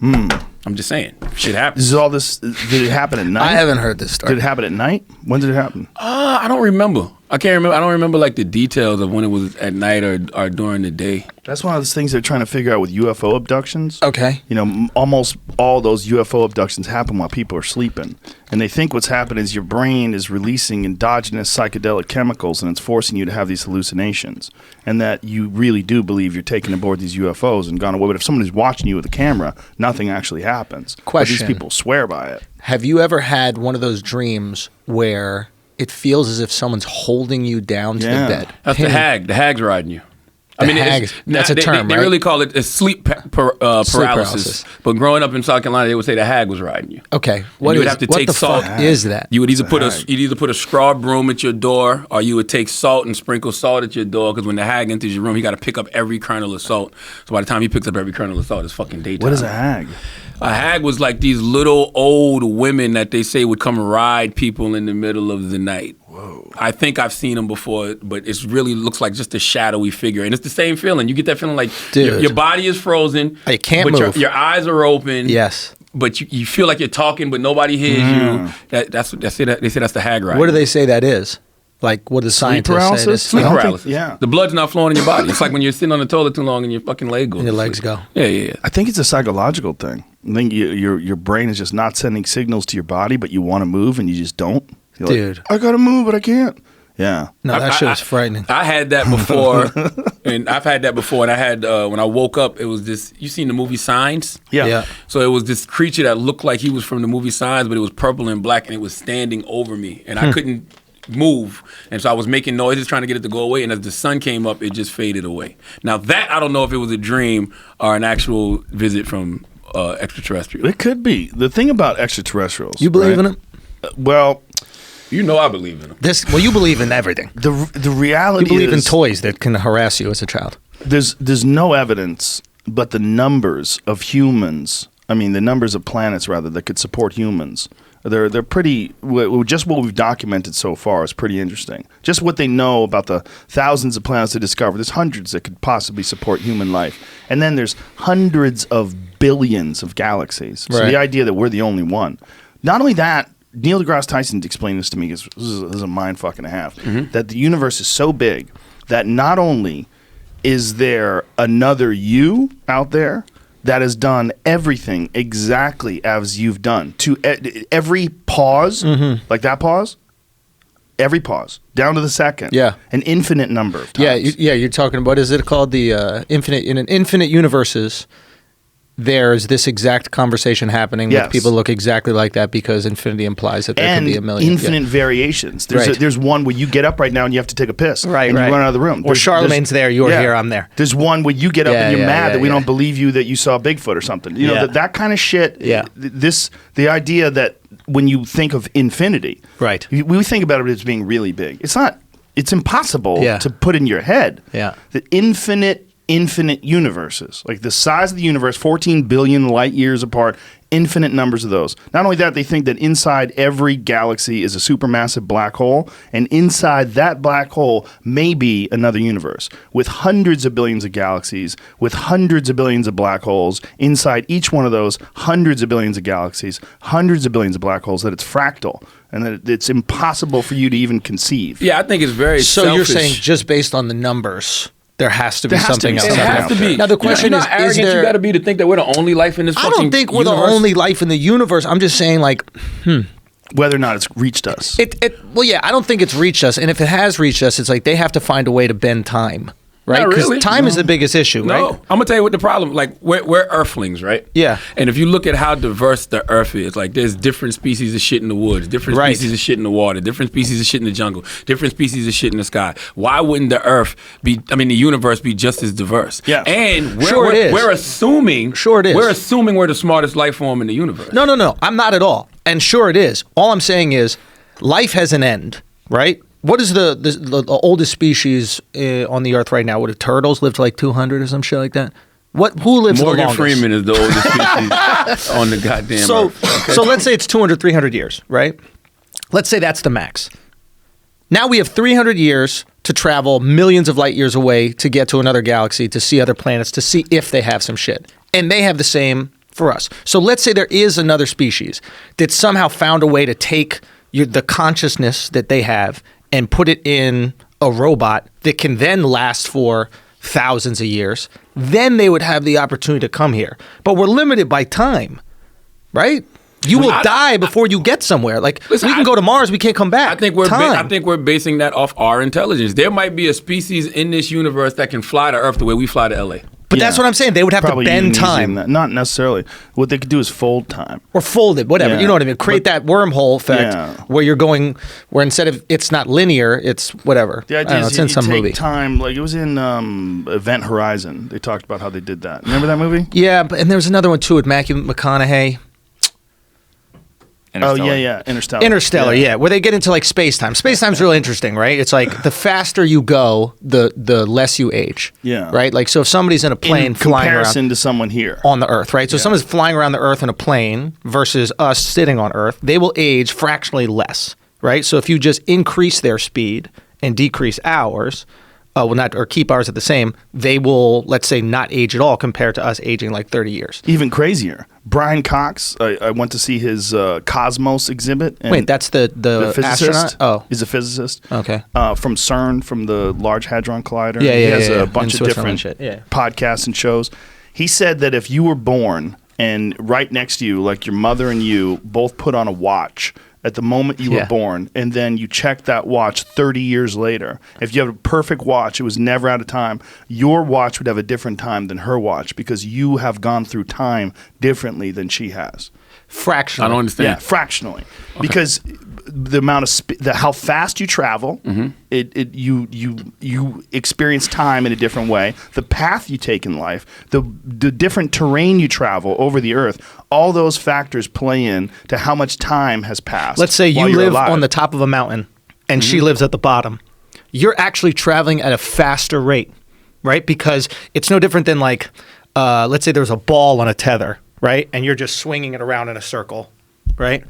[SPEAKER 1] I'm just saying. Shit happens.
[SPEAKER 2] Did it happen at night?
[SPEAKER 3] I haven't heard this story.
[SPEAKER 2] Did it happen at night? When did it happen?
[SPEAKER 1] I don't remember. I can't remember. I don't remember like the details of when it was at night or during the day.
[SPEAKER 2] That's one of those things they're trying to figure out with UFO abductions.
[SPEAKER 3] Okay.
[SPEAKER 2] You know, almost all those UFO abductions happen while people are sleeping. And they think what's happening is your brain is releasing endogenous psychedelic chemicals and it's forcing you to have these hallucinations. And that you really do believe you're taken aboard these UFOs and gone away. But if someone is watching you with a camera, nothing actually happens.
[SPEAKER 3] Question.
[SPEAKER 2] But these people swear by it.
[SPEAKER 3] Have you ever had one of those dreams where it feels as if somene's holding you down to the bed?
[SPEAKER 1] That's the hag. The hag's riding you.
[SPEAKER 3] That's a term,
[SPEAKER 1] They
[SPEAKER 3] right?
[SPEAKER 1] really call it a sleep paralysis. But growing up in South Carolina, they would say the hag was riding you.
[SPEAKER 3] Okay.
[SPEAKER 1] What the fuck
[SPEAKER 3] is that?
[SPEAKER 1] You would either put a straw broom at your door, or you would take salt and sprinkle salt at your door, because when the hag enters your room, he got to pick up every kernel of salt. So by the time he picks up every kernel of salt, it's fucking daytime.
[SPEAKER 2] What is a hag?
[SPEAKER 1] A hag was like these little old women that they say would come ride people in the middle of the night. Whoa. I think I've seen them before, but it really looks like just a shadowy figure. And it's the same feeling. You get that feeling like your body is frozen.
[SPEAKER 3] You can't
[SPEAKER 1] but
[SPEAKER 3] move.
[SPEAKER 1] Your eyes are open.
[SPEAKER 3] Yes.
[SPEAKER 1] But you feel like you're talking, but nobody hears you. They say that's the hag ride.
[SPEAKER 3] What do they say that is? Like, what does scientists say?
[SPEAKER 1] Sleep paralysis.
[SPEAKER 2] Yeah.
[SPEAKER 1] The blood's not flowing in your body. It's like when you're sitting on the toilet too long and your fucking leg goes.
[SPEAKER 3] Your legs go.
[SPEAKER 1] Yeah.
[SPEAKER 2] I think it's a psychological thing. I think your brain is just not sending signals to your body, but you want to move and you just don't. You're
[SPEAKER 3] Dude.
[SPEAKER 2] Like, I got to move, but I can't. Yeah.
[SPEAKER 3] No, that shit was frightening.
[SPEAKER 1] I had that before, and I've had that before. And I had, when I woke up, it was this, you seen the movie Signs?
[SPEAKER 2] Yeah.
[SPEAKER 1] So it was this creature that looked like he was from the movie Signs, but it was purple and black, and it was standing over me. And I couldn't move, and so I was making noises trying to get it to go away, and as the sun came up, it just faded away. Now that I don't know if it was a dream or an actual visit from extraterrestrial.
[SPEAKER 2] It could be. The thing about extraterrestrials,
[SPEAKER 3] you believe in them?
[SPEAKER 2] Well,
[SPEAKER 1] you know I believe in them.
[SPEAKER 3] You believe in everything.
[SPEAKER 2] The reality is,
[SPEAKER 3] you believe in toys that can harass you as a child. There's
[SPEAKER 2] no evidence, but the numbers of humans, I mean the numbers of planets rather, that could support humans, they're pretty, just what we've documented so far is pretty interesting. Just what they know about the thousands of planets they discovered, there's hundreds that could possibly support human life. And then there's hundreds of billions of galaxies. So the idea that we're the only one. Not only that, Neil deGrasse Tyson explained this to me, because this is a mind fucking and a half, that the universe is so big that not only is there another you out there that has done everything exactly as you've done, to every pause, like that pause, every pause, down to the second, an infinite number of times.
[SPEAKER 3] You're talking about, is it called the infinite, in an infinite universes, there's this exact conversation happening with people look exactly like that, because infinity implies that there could be a million.
[SPEAKER 2] Infinite variations. There's one where you get up right now and you have to take a piss. And you run out of the room.
[SPEAKER 3] Or Charlamagne's there, you're here, I'm there.
[SPEAKER 2] There's one where you get up and you're mad that we don't believe you that you saw Bigfoot or something. You know, that kind of shit.
[SPEAKER 3] Yeah.
[SPEAKER 2] The idea that when you think of infinity,
[SPEAKER 3] right?
[SPEAKER 2] We think about it as being really big. It's not. It's impossible to put in your head.
[SPEAKER 3] Yeah.
[SPEAKER 2] The infinite universes, like the size of the universe, 14 billion light years apart, infinite numbers of those. Not only that, they think that inside every galaxy is a supermassive black hole, and inside that black hole may be another universe with hundreds of billions of galaxies, with hundreds of billions of black holes. Inside each one of those, hundreds of billions of galaxies, hundreds of billions of black holes, that it's fractal and that it's impossible for you to even conceive.
[SPEAKER 1] Yeah, I think it's very
[SPEAKER 3] So
[SPEAKER 1] selfish.
[SPEAKER 3] you're saying just based on the numbers, there has to be something else.
[SPEAKER 1] It has to be.
[SPEAKER 3] Now the question is
[SPEAKER 1] arrogant
[SPEAKER 3] there?
[SPEAKER 1] You got to be to think that we're the only life in this.
[SPEAKER 3] I
[SPEAKER 1] fucking
[SPEAKER 3] don't think we're
[SPEAKER 1] universe.
[SPEAKER 3] the only life in the universe. I'm just saying, like,
[SPEAKER 2] Whether or not it's reached us.
[SPEAKER 3] Well, yeah, I don't think it's reached us. And if it has reached us, it's like they have to find a way to bend time, right?
[SPEAKER 1] Not really.
[SPEAKER 3] Time is the biggest issue,
[SPEAKER 1] No,
[SPEAKER 3] right?
[SPEAKER 1] I'm gonna tell you what the problem. Like we're Earthlings, right?
[SPEAKER 3] Yeah.
[SPEAKER 1] And if you look at how diverse the Earth is, like there's different species of shit in the woods, different
[SPEAKER 3] Right.
[SPEAKER 1] species of shit in the water, different species of shit in the jungle, different species of shit in the sky. Why wouldn't the Earth be? I mean, the universe be just as diverse?
[SPEAKER 2] Yeah.
[SPEAKER 1] And
[SPEAKER 3] Sure it is.
[SPEAKER 1] we're assuming.
[SPEAKER 3] Sure it is.
[SPEAKER 1] We're assuming we're the smartest life form in the universe.
[SPEAKER 3] No. I'm not at all. And sure it is. All I'm saying is life has an end, right? What is the oldest species on the earth right now? Would turtles live to like 200 or some shit like that? Who lives
[SPEAKER 1] Morgan
[SPEAKER 3] the longest?
[SPEAKER 1] Freeman is the oldest species on the goddamn Earth.
[SPEAKER 3] So let's say it's 200, 300 years, right? Let's say that's the max. Now we have 300 years to travel millions of light years away to get to another galaxy, to see other planets, to see if they have some shit. And they have the same for us. So let's say there is another species that somehow found a way to take the consciousness that they have and put it in a robot that can then last for thousands of years. Then they would have the opportunity to come here. But we're limited by time, right? You will die before you get somewhere. Like,
[SPEAKER 1] Listen,
[SPEAKER 3] we can go to Mars, we can't come back.
[SPEAKER 1] I think we're basing that off our intelligence. There might be a species in this universe that can fly to Earth the way we fly to LA.
[SPEAKER 3] But that's what I'm saying. They would have
[SPEAKER 2] Probably
[SPEAKER 3] to bend
[SPEAKER 2] even using
[SPEAKER 3] time.
[SPEAKER 2] that. Not necessarily. What they could do is fold time.
[SPEAKER 3] Or fold it, whatever.
[SPEAKER 2] Yeah.
[SPEAKER 3] You know what I mean? Create that wormhole effect where you're going, where instead of it's not linear, it's whatever.
[SPEAKER 2] The
[SPEAKER 3] I
[SPEAKER 2] idea
[SPEAKER 3] don't know,
[SPEAKER 2] is
[SPEAKER 3] it's in some
[SPEAKER 2] take
[SPEAKER 3] movie.
[SPEAKER 2] time, like it was in Event Horizon. They talked about how they did that. Remember that movie?
[SPEAKER 3] Yeah, and there was another one too with Matthew McConaughey.
[SPEAKER 4] Interstellar.
[SPEAKER 2] Oh, yeah.
[SPEAKER 3] Interstellar, yeah, where they get into like space-time. Space-time's really interesting, right? It's like the faster you go, the less you age.
[SPEAKER 2] Yeah.
[SPEAKER 3] Right? Like, so if somebody's in a plane
[SPEAKER 2] In
[SPEAKER 3] flying
[SPEAKER 2] comparison
[SPEAKER 3] around
[SPEAKER 2] to someone here.
[SPEAKER 3] on the Earth, right? So if someone's flying around the Earth in a plane versus us sitting on Earth, they will age fractionally less, right? So if you just increase their speed and decrease ours, or keep ours at the same, they will, let's say, not age at all compared to us aging like 30 years.
[SPEAKER 2] Even crazier. Brian Cox, I went to see his Cosmos exhibit. And
[SPEAKER 3] Wait, that's the
[SPEAKER 2] physicist.
[SPEAKER 3] astronaut? Oh.
[SPEAKER 2] He's a physicist.
[SPEAKER 3] Okay.
[SPEAKER 2] From CERN, from the Large Hadron Collider.
[SPEAKER 3] Yeah,
[SPEAKER 2] He has
[SPEAKER 3] yeah.
[SPEAKER 2] a bunch
[SPEAKER 3] In
[SPEAKER 2] of
[SPEAKER 3] Switzerland
[SPEAKER 2] different
[SPEAKER 3] and shit, yeah.
[SPEAKER 2] podcasts and shows. He said that if you were born and right next to you, like your mother and you, both put on a watch at the moment you were born, and then you check that watch 30 years later. If you have a perfect watch, it was never out of time, your watch would have a different time than her watch because you have gone through time differently than she has.
[SPEAKER 3] Fractionally.
[SPEAKER 1] I don't understand.
[SPEAKER 2] Yeah, fractionally. Because the amount of how fast you travel, you experience time in a different way. The path you take in life, the different terrain you travel over the earth, all those factors play in to how much time has passed.
[SPEAKER 3] Let's say you
[SPEAKER 2] while you're
[SPEAKER 3] live
[SPEAKER 2] alive.
[SPEAKER 3] on the top of a mountain and she lives at the bottom. You're actually traveling at a faster rate, right? Because it's no different than like, let's say there's a ball on a tether, right? And you're just swinging it around in a circle, right?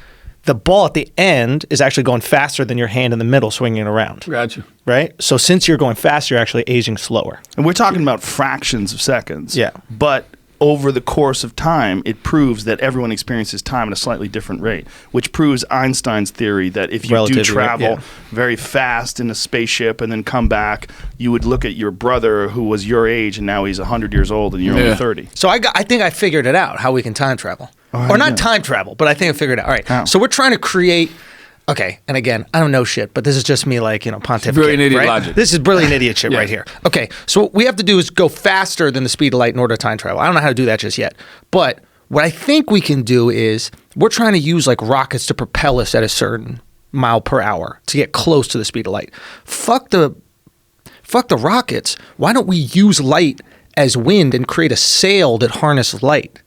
[SPEAKER 3] The ball at the end is actually going faster than your hand in the middle swinging it around.
[SPEAKER 1] Gotcha.
[SPEAKER 3] Right? So since you're going faster, you're actually aging slower.
[SPEAKER 2] And we're talking about fractions of seconds.
[SPEAKER 3] Yeah.
[SPEAKER 2] But over the course of time, it proves that everyone experiences time at a slightly different rate, which proves Einstein's theory that if you
[SPEAKER 3] Relativity,
[SPEAKER 2] do travel
[SPEAKER 3] yeah.
[SPEAKER 2] very fast in a spaceship and then come back, you would look at your brother who was your age and now he's 100 years old and you're only 30.
[SPEAKER 3] So I think I figured it out, how we can time travel.
[SPEAKER 2] Oh,
[SPEAKER 3] or not
[SPEAKER 2] yeah.
[SPEAKER 3] time travel, but I think I figured it out. All right.
[SPEAKER 2] How?
[SPEAKER 3] So we're trying to create... Okay, and again, I don't know shit, but this is just me like, pontificating.
[SPEAKER 1] Brilliant idiot
[SPEAKER 3] right?
[SPEAKER 1] logic.
[SPEAKER 3] This is brilliant idiot shit
[SPEAKER 1] Yeah.
[SPEAKER 3] right here. Okay, so what we have to do is go faster than the speed of light in order to time travel. I don't know how to do that just yet. But what I think we can do is we're trying to use like rockets to propel us at a certain mile per hour to get close to the speed of light. Fuck the rockets. Why don't we use light as wind and create a sail that harnesses light?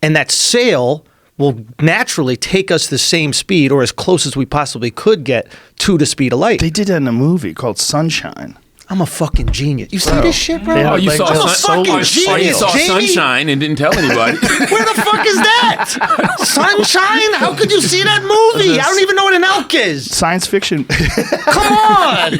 [SPEAKER 3] And that sail will naturally take us the same speed or as close as we possibly could get to the speed of light.
[SPEAKER 2] They did that in a movie called Sunshine.
[SPEAKER 3] I'm a fucking genius. You see this shit, bro?
[SPEAKER 2] Yeah,
[SPEAKER 1] Oh, you
[SPEAKER 2] like,
[SPEAKER 1] saw
[SPEAKER 2] just
[SPEAKER 3] fucking
[SPEAKER 2] solar
[SPEAKER 3] genius.
[SPEAKER 1] Oh, you saw
[SPEAKER 3] Jamie?
[SPEAKER 1] Sunshine and didn't tell anybody.
[SPEAKER 3] Where the fuck is that? Sunshine? How could you see that movie? I don't even know what an elk is.
[SPEAKER 2] Science fiction.
[SPEAKER 3] Come on.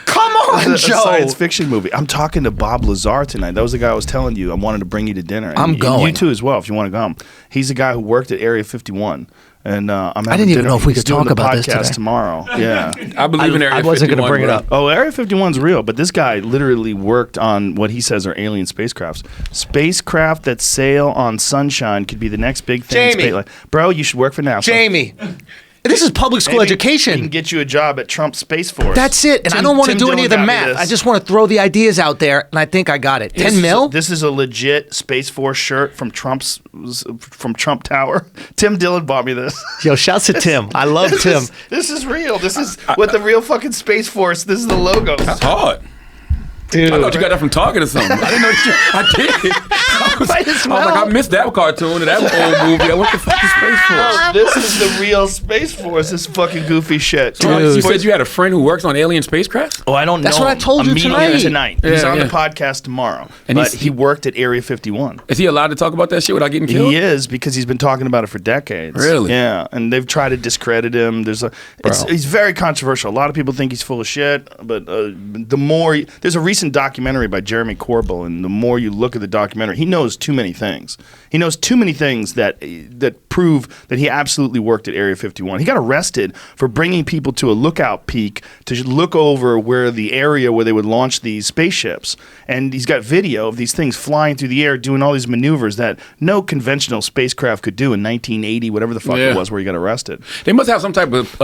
[SPEAKER 3] Come on,
[SPEAKER 2] A
[SPEAKER 3] Joe.
[SPEAKER 2] science fiction movie. I'm talking to Bob Lazar tonight. That was the guy I was telling you I wanted to bring you to dinner.
[SPEAKER 3] I'm
[SPEAKER 2] And
[SPEAKER 3] going.
[SPEAKER 2] You too as well if you want to come. He's the guy who worked at Area 51. And I'm having
[SPEAKER 3] didn't even
[SPEAKER 2] dinner.
[SPEAKER 3] know if we
[SPEAKER 2] He's
[SPEAKER 3] could
[SPEAKER 2] doing
[SPEAKER 3] talk
[SPEAKER 2] the
[SPEAKER 3] about this
[SPEAKER 2] podcast
[SPEAKER 3] today.
[SPEAKER 2] tomorrow. Yeah.
[SPEAKER 1] I believe in Area 51.
[SPEAKER 3] I wasn't going to bring it
[SPEAKER 1] bro.
[SPEAKER 3] up.
[SPEAKER 2] Oh, Area 51's real, but this guy literally worked on what he says are alien spacecrafts. Spacecraft that sail on sunshine could be the next big thing.
[SPEAKER 3] Jamie.
[SPEAKER 2] Bro, you should work for NASA.
[SPEAKER 3] Jamie, this is public school
[SPEAKER 2] Maybe
[SPEAKER 3] education.
[SPEAKER 2] We can get you a job at Trump Space Force.
[SPEAKER 3] That's it. And I
[SPEAKER 2] Tim-
[SPEAKER 3] don't want to
[SPEAKER 2] Tim
[SPEAKER 3] do any
[SPEAKER 2] Dillon
[SPEAKER 3] of the
[SPEAKER 2] got me
[SPEAKER 3] math.
[SPEAKER 2] this.
[SPEAKER 3] I just want to throw the ideas out there, and I think I got it. 10 mil?
[SPEAKER 2] This is a legit Space Force shirt from Trump Tower. Tim Dillon bought me this.
[SPEAKER 3] Yo, shouts to Tim. I love Tim.
[SPEAKER 2] This is real. This is what the real fucking Space Force. This is the logo.
[SPEAKER 1] That's hard.
[SPEAKER 3] Dude.
[SPEAKER 1] I thought you got that from Target or something. I didn't know that you. I did.
[SPEAKER 2] Might as
[SPEAKER 1] I was like, I missed that cartoon and that old movie. What the fuck is Space Force?
[SPEAKER 2] Oh, this is the real Space Force. This fucking goofy shit.
[SPEAKER 1] You said you had a friend who works on alien spacecraft?
[SPEAKER 2] Oh, I don't
[SPEAKER 3] That's
[SPEAKER 2] know.
[SPEAKER 3] what I told you
[SPEAKER 2] I'm meeting him tonight. He's
[SPEAKER 1] Yeah,
[SPEAKER 2] on
[SPEAKER 1] yeah.
[SPEAKER 2] the podcast tomorrow.
[SPEAKER 1] And
[SPEAKER 2] But
[SPEAKER 1] he's-
[SPEAKER 2] he worked at Area 51.
[SPEAKER 1] Is he allowed to talk about that shit without getting killed?
[SPEAKER 2] He is because he's been talking about it for decades.
[SPEAKER 1] Really?
[SPEAKER 2] Yeah, and they've tried to discredit him. He's very controversial. A lot of people think he's full of shit, but there's a recent documentary by Jeremy Corbell, and the more you look at the documentary, he knows too many things. He knows too many things that prove that he absolutely worked at Area 51. He got arrested for bringing people to a lookout peak to look over where the area where they would launch these spaceships, and he's got video of these things flying through the air doing all these maneuvers that no conventional spacecraft could do in 1980, whatever the fuck it was, where he got arrested.
[SPEAKER 1] They must have some type of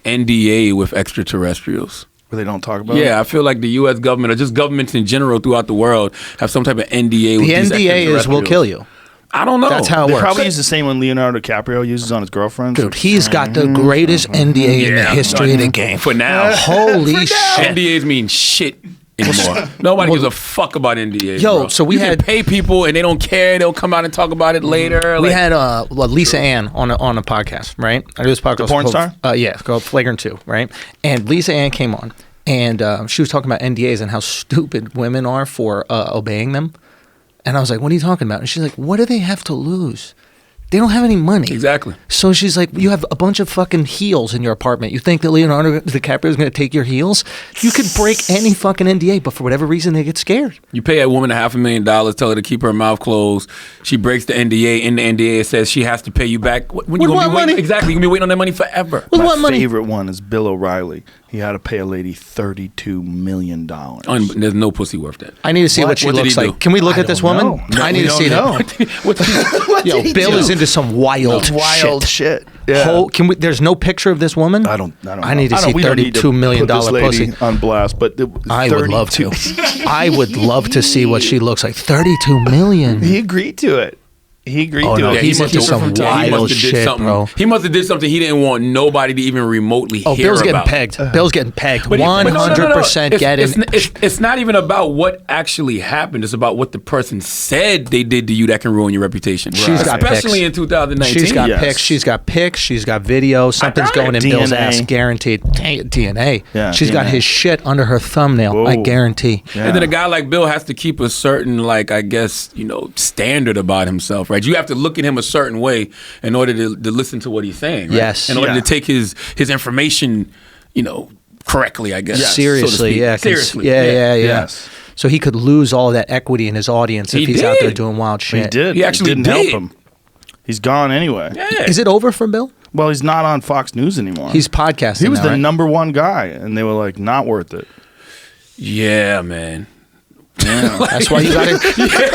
[SPEAKER 1] NDA with extraterrestrials.
[SPEAKER 2] Where they don't talk about it?
[SPEAKER 1] Yeah, I feel like the U.S. government or just governments in general throughout the world have some type of NDA with
[SPEAKER 3] The
[SPEAKER 1] these
[SPEAKER 3] NDA is we'll
[SPEAKER 1] extraterrestrials.
[SPEAKER 3] kill you.
[SPEAKER 1] I don't know.
[SPEAKER 3] That's how it
[SPEAKER 2] They
[SPEAKER 3] works.
[SPEAKER 2] probably use the same one Leonardo DiCaprio uses on his girlfriends.
[SPEAKER 3] Dude, he's got the greatest NDA in the history of the game.
[SPEAKER 1] For now.
[SPEAKER 3] Holy shit.
[SPEAKER 1] NDAs mean shit anymore. Nobody gives a fuck about NDAs.
[SPEAKER 3] Yo,
[SPEAKER 1] bro.
[SPEAKER 3] so we
[SPEAKER 1] you
[SPEAKER 3] had-
[SPEAKER 1] can pay people and they don't care. They'll come out and talk about it later.
[SPEAKER 3] We
[SPEAKER 1] like-
[SPEAKER 3] had Lisa Ann on a podcast, right? I do this podcast.
[SPEAKER 2] porn
[SPEAKER 3] called,
[SPEAKER 2] star?
[SPEAKER 3] Yeah, it's called Flagrant 2, right? And Lisa Ann came on, and she was talking about NDAs and how stupid women are for obeying them. And I was like, what are you talking about? And she's like, what do they have to lose? They don't have any money.
[SPEAKER 1] Exactly.
[SPEAKER 3] So she's like, you have a bunch of fucking heels in your apartment. You think that Leonardo DiCaprio is going to take your heels? You could break any fucking NDA, but for whatever reason, they get scared.
[SPEAKER 1] You pay a woman $500,000, tell her to keep her mouth closed. She breaks the NDA. In the NDA, it says she has to pay you back. When
[SPEAKER 3] With
[SPEAKER 1] you gonna
[SPEAKER 3] what
[SPEAKER 1] be waiting?
[SPEAKER 3] money?
[SPEAKER 1] Exactly. You're going to be waiting on that money forever.
[SPEAKER 3] With
[SPEAKER 2] My
[SPEAKER 3] what money?
[SPEAKER 2] favorite one is Bill O'Reilly. He had to pay a lady $32 million.
[SPEAKER 1] There's no pussy worth that.
[SPEAKER 3] I need to see what she
[SPEAKER 1] What did
[SPEAKER 3] looks
[SPEAKER 1] he do?
[SPEAKER 3] like. Can we look
[SPEAKER 2] I
[SPEAKER 3] at this
[SPEAKER 2] don't
[SPEAKER 3] woman?
[SPEAKER 2] know. No,
[SPEAKER 3] I need
[SPEAKER 2] we
[SPEAKER 3] to see
[SPEAKER 2] don't
[SPEAKER 3] that.
[SPEAKER 2] What
[SPEAKER 3] Yo,
[SPEAKER 2] did he
[SPEAKER 3] Bill
[SPEAKER 2] do?
[SPEAKER 3] is into some wild
[SPEAKER 2] shit. Yeah.
[SPEAKER 3] Can we? There's no picture of this woman.
[SPEAKER 2] I don't know.
[SPEAKER 3] I need to see
[SPEAKER 2] we don't need to
[SPEAKER 3] $32 million
[SPEAKER 2] put this lady
[SPEAKER 3] pussy.
[SPEAKER 2] on blast, but
[SPEAKER 3] I would love to. I would love to see what she looks like. 32 million.
[SPEAKER 2] He agreed to it. He agreed
[SPEAKER 3] Oh,
[SPEAKER 2] to
[SPEAKER 3] no,
[SPEAKER 2] it.
[SPEAKER 3] he's
[SPEAKER 2] He
[SPEAKER 3] into
[SPEAKER 2] must have
[SPEAKER 3] some
[SPEAKER 2] from time.
[SPEAKER 1] He
[SPEAKER 3] wild
[SPEAKER 1] must have did
[SPEAKER 3] shit,
[SPEAKER 1] something.
[SPEAKER 3] bro.
[SPEAKER 1] He must have did something he didn't want nobody to even remotely
[SPEAKER 3] Oh,
[SPEAKER 1] hear
[SPEAKER 3] Bill's getting
[SPEAKER 1] about.
[SPEAKER 3] pegged. Bill's getting pegged.
[SPEAKER 1] But
[SPEAKER 3] 100% getting.
[SPEAKER 1] It's not even about what actually happened. It's about what the person said they did to you that can ruin your reputation.
[SPEAKER 3] She's got
[SPEAKER 1] Especially
[SPEAKER 3] pics.
[SPEAKER 1] in 2019.
[SPEAKER 3] She's got
[SPEAKER 2] Yes.
[SPEAKER 3] pics. She's got pics. She's got video. Something's
[SPEAKER 2] got
[SPEAKER 3] going in
[SPEAKER 2] it.
[SPEAKER 3] Bill's
[SPEAKER 2] DNA.
[SPEAKER 3] ass, guaranteed. DNA.
[SPEAKER 2] Yeah,
[SPEAKER 3] She's got
[SPEAKER 2] DNA.
[SPEAKER 3] his shit under her thumbnail. I
[SPEAKER 2] Whoa.
[SPEAKER 3] guarantee.
[SPEAKER 1] And then a guy like Bill has to keep a certain, like, I guess, standard about himself, right? You have to look at him a certain way in order to listen to what he's saying, right?
[SPEAKER 3] Yes.
[SPEAKER 1] In order
[SPEAKER 2] Yeah.
[SPEAKER 1] to take his information, correctly, I guess.
[SPEAKER 2] Yes.
[SPEAKER 1] so to
[SPEAKER 3] Seriously,
[SPEAKER 1] speak.
[SPEAKER 3] yeah. 'cause-
[SPEAKER 1] Seriously.
[SPEAKER 3] Yeah.
[SPEAKER 2] Yes.
[SPEAKER 3] So he could lose all of that equity in his audience if
[SPEAKER 1] He
[SPEAKER 3] he's out there
[SPEAKER 1] did.
[SPEAKER 3] doing wild shit.
[SPEAKER 2] He did.
[SPEAKER 1] He actually
[SPEAKER 2] didn't
[SPEAKER 1] did.
[SPEAKER 2] help him. He's gone anyway.
[SPEAKER 1] Yeah.
[SPEAKER 3] Is it over for Bill?
[SPEAKER 2] Well, he's not on Fox News anymore.
[SPEAKER 3] He's podcasting.
[SPEAKER 2] He was
[SPEAKER 3] now,
[SPEAKER 2] the
[SPEAKER 3] right?
[SPEAKER 2] number one guy, and they were like, not worth it.
[SPEAKER 1] Yeah, man.
[SPEAKER 3] That's why you got it.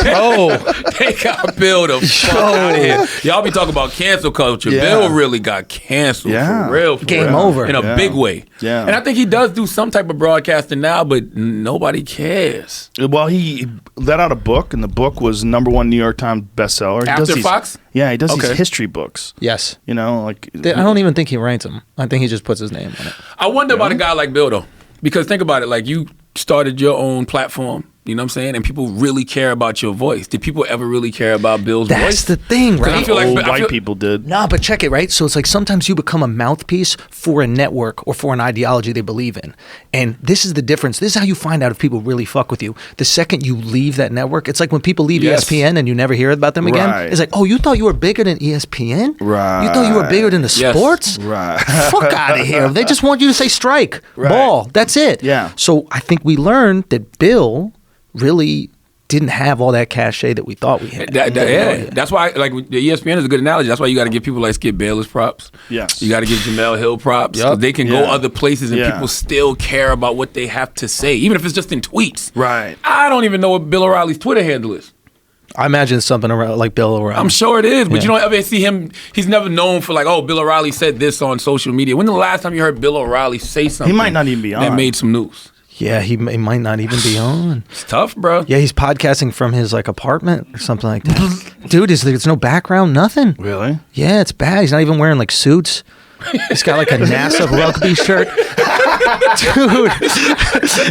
[SPEAKER 1] Oh, they got Bill the fuck out of here. Y'all be talking about cancel culture.
[SPEAKER 2] Yeah.
[SPEAKER 1] Bill really got canceled
[SPEAKER 2] Yeah.
[SPEAKER 1] for real.
[SPEAKER 3] Game
[SPEAKER 1] real.
[SPEAKER 3] over.
[SPEAKER 1] In a
[SPEAKER 2] Yeah.
[SPEAKER 1] big way.
[SPEAKER 2] Yeah.
[SPEAKER 1] And I think he does do some type of broadcasting now, but nobody cares.
[SPEAKER 2] Well, he let out a book, and the book was number one New York Times bestseller. He
[SPEAKER 1] After
[SPEAKER 2] does these-
[SPEAKER 1] Fox?
[SPEAKER 2] Yeah, he does
[SPEAKER 1] Okay.
[SPEAKER 2] these history books.
[SPEAKER 3] Yes.
[SPEAKER 2] I
[SPEAKER 3] I don't even think he writes them. I think he just puts his name on it.
[SPEAKER 1] I wonder about a guy like Bill, though. Because think about it. Like, you started your own platform. You know what I'm saying? And people really care about your voice. Did people ever really care about Bill's voice?
[SPEAKER 3] That's the thing, right?
[SPEAKER 1] I feel like
[SPEAKER 2] white people did.
[SPEAKER 3] No, but check it, right? So it's like sometimes you become a mouthpiece for a network or for an ideology they believe in. And this is the difference. This is how you find out if people really fuck with you. The second you leave that network, it's like when people leave ESPN and you never hear about them again.
[SPEAKER 2] Right.
[SPEAKER 3] It's like, oh, you thought you were bigger than ESPN?
[SPEAKER 2] Right.
[SPEAKER 3] You thought you were bigger than the sports?
[SPEAKER 2] Right.
[SPEAKER 3] Fuck out of here. They just want you to say strike,
[SPEAKER 2] Right.
[SPEAKER 3] ball. That's it.
[SPEAKER 2] Yeah.
[SPEAKER 3] So I think we learned that Bill really didn't have all that cachet that we thought we had.
[SPEAKER 1] That's why, like, the ESPN is a good analogy. That's why you got to give people like Skip Bayless props.
[SPEAKER 2] Yes.
[SPEAKER 1] You got to give Jamel Hill props. 'Cause they can go other places and people still care about what they have to say, even if it's just in tweets.
[SPEAKER 2] Right.
[SPEAKER 1] I don't even know what Bill O'Reilly's Twitter handle is.
[SPEAKER 3] I imagine it's something around like Bill O'Reilly.
[SPEAKER 1] I'm sure it is, but you don't ever see him. He's never known for like, oh, Bill O'Reilly said this on social media. When the last time you heard Bill O'Reilly say something?
[SPEAKER 2] He might not even be on.
[SPEAKER 1] That made some news.
[SPEAKER 3] Yeah, he might not even be on.
[SPEAKER 1] It's tough, bro.
[SPEAKER 3] Yeah, he's podcasting from his like apartment or something like that. Dude, there's no background, nothing.
[SPEAKER 2] Really?
[SPEAKER 3] Yeah, it's bad. He's not even wearing like suits. He's got like a NASA rugby shirt. Dude,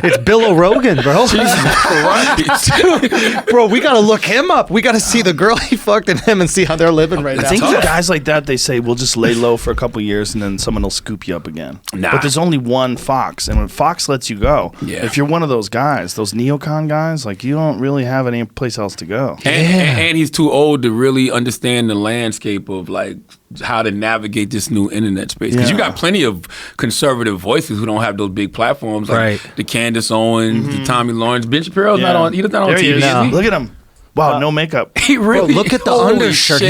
[SPEAKER 3] it's Bill Rogan, bro. Dude, bro, we gotta look him up. We gotta see the girl he fucked and him and see how they're living right now.
[SPEAKER 2] I think guys like that, they say, we'll just lay low for a couple years and then someone will scoop you up again.
[SPEAKER 1] Nah.
[SPEAKER 2] But there's only one Fox, and when Fox lets you go, if you're one of those guys, those neocon guys, like you don't really have any place else to go.
[SPEAKER 1] And he's too old to really understand the landscape of like how to navigate this new internet space. Because you got plenty of conservative voices who don't have those big platforms, like the Candace Owens, the Tommy Lawrence. Ben Shapiro's not on. He's not on TV.
[SPEAKER 2] Is he? Look at him. Wow, no makeup.
[SPEAKER 1] He really.
[SPEAKER 3] Bro, look at the undershirt.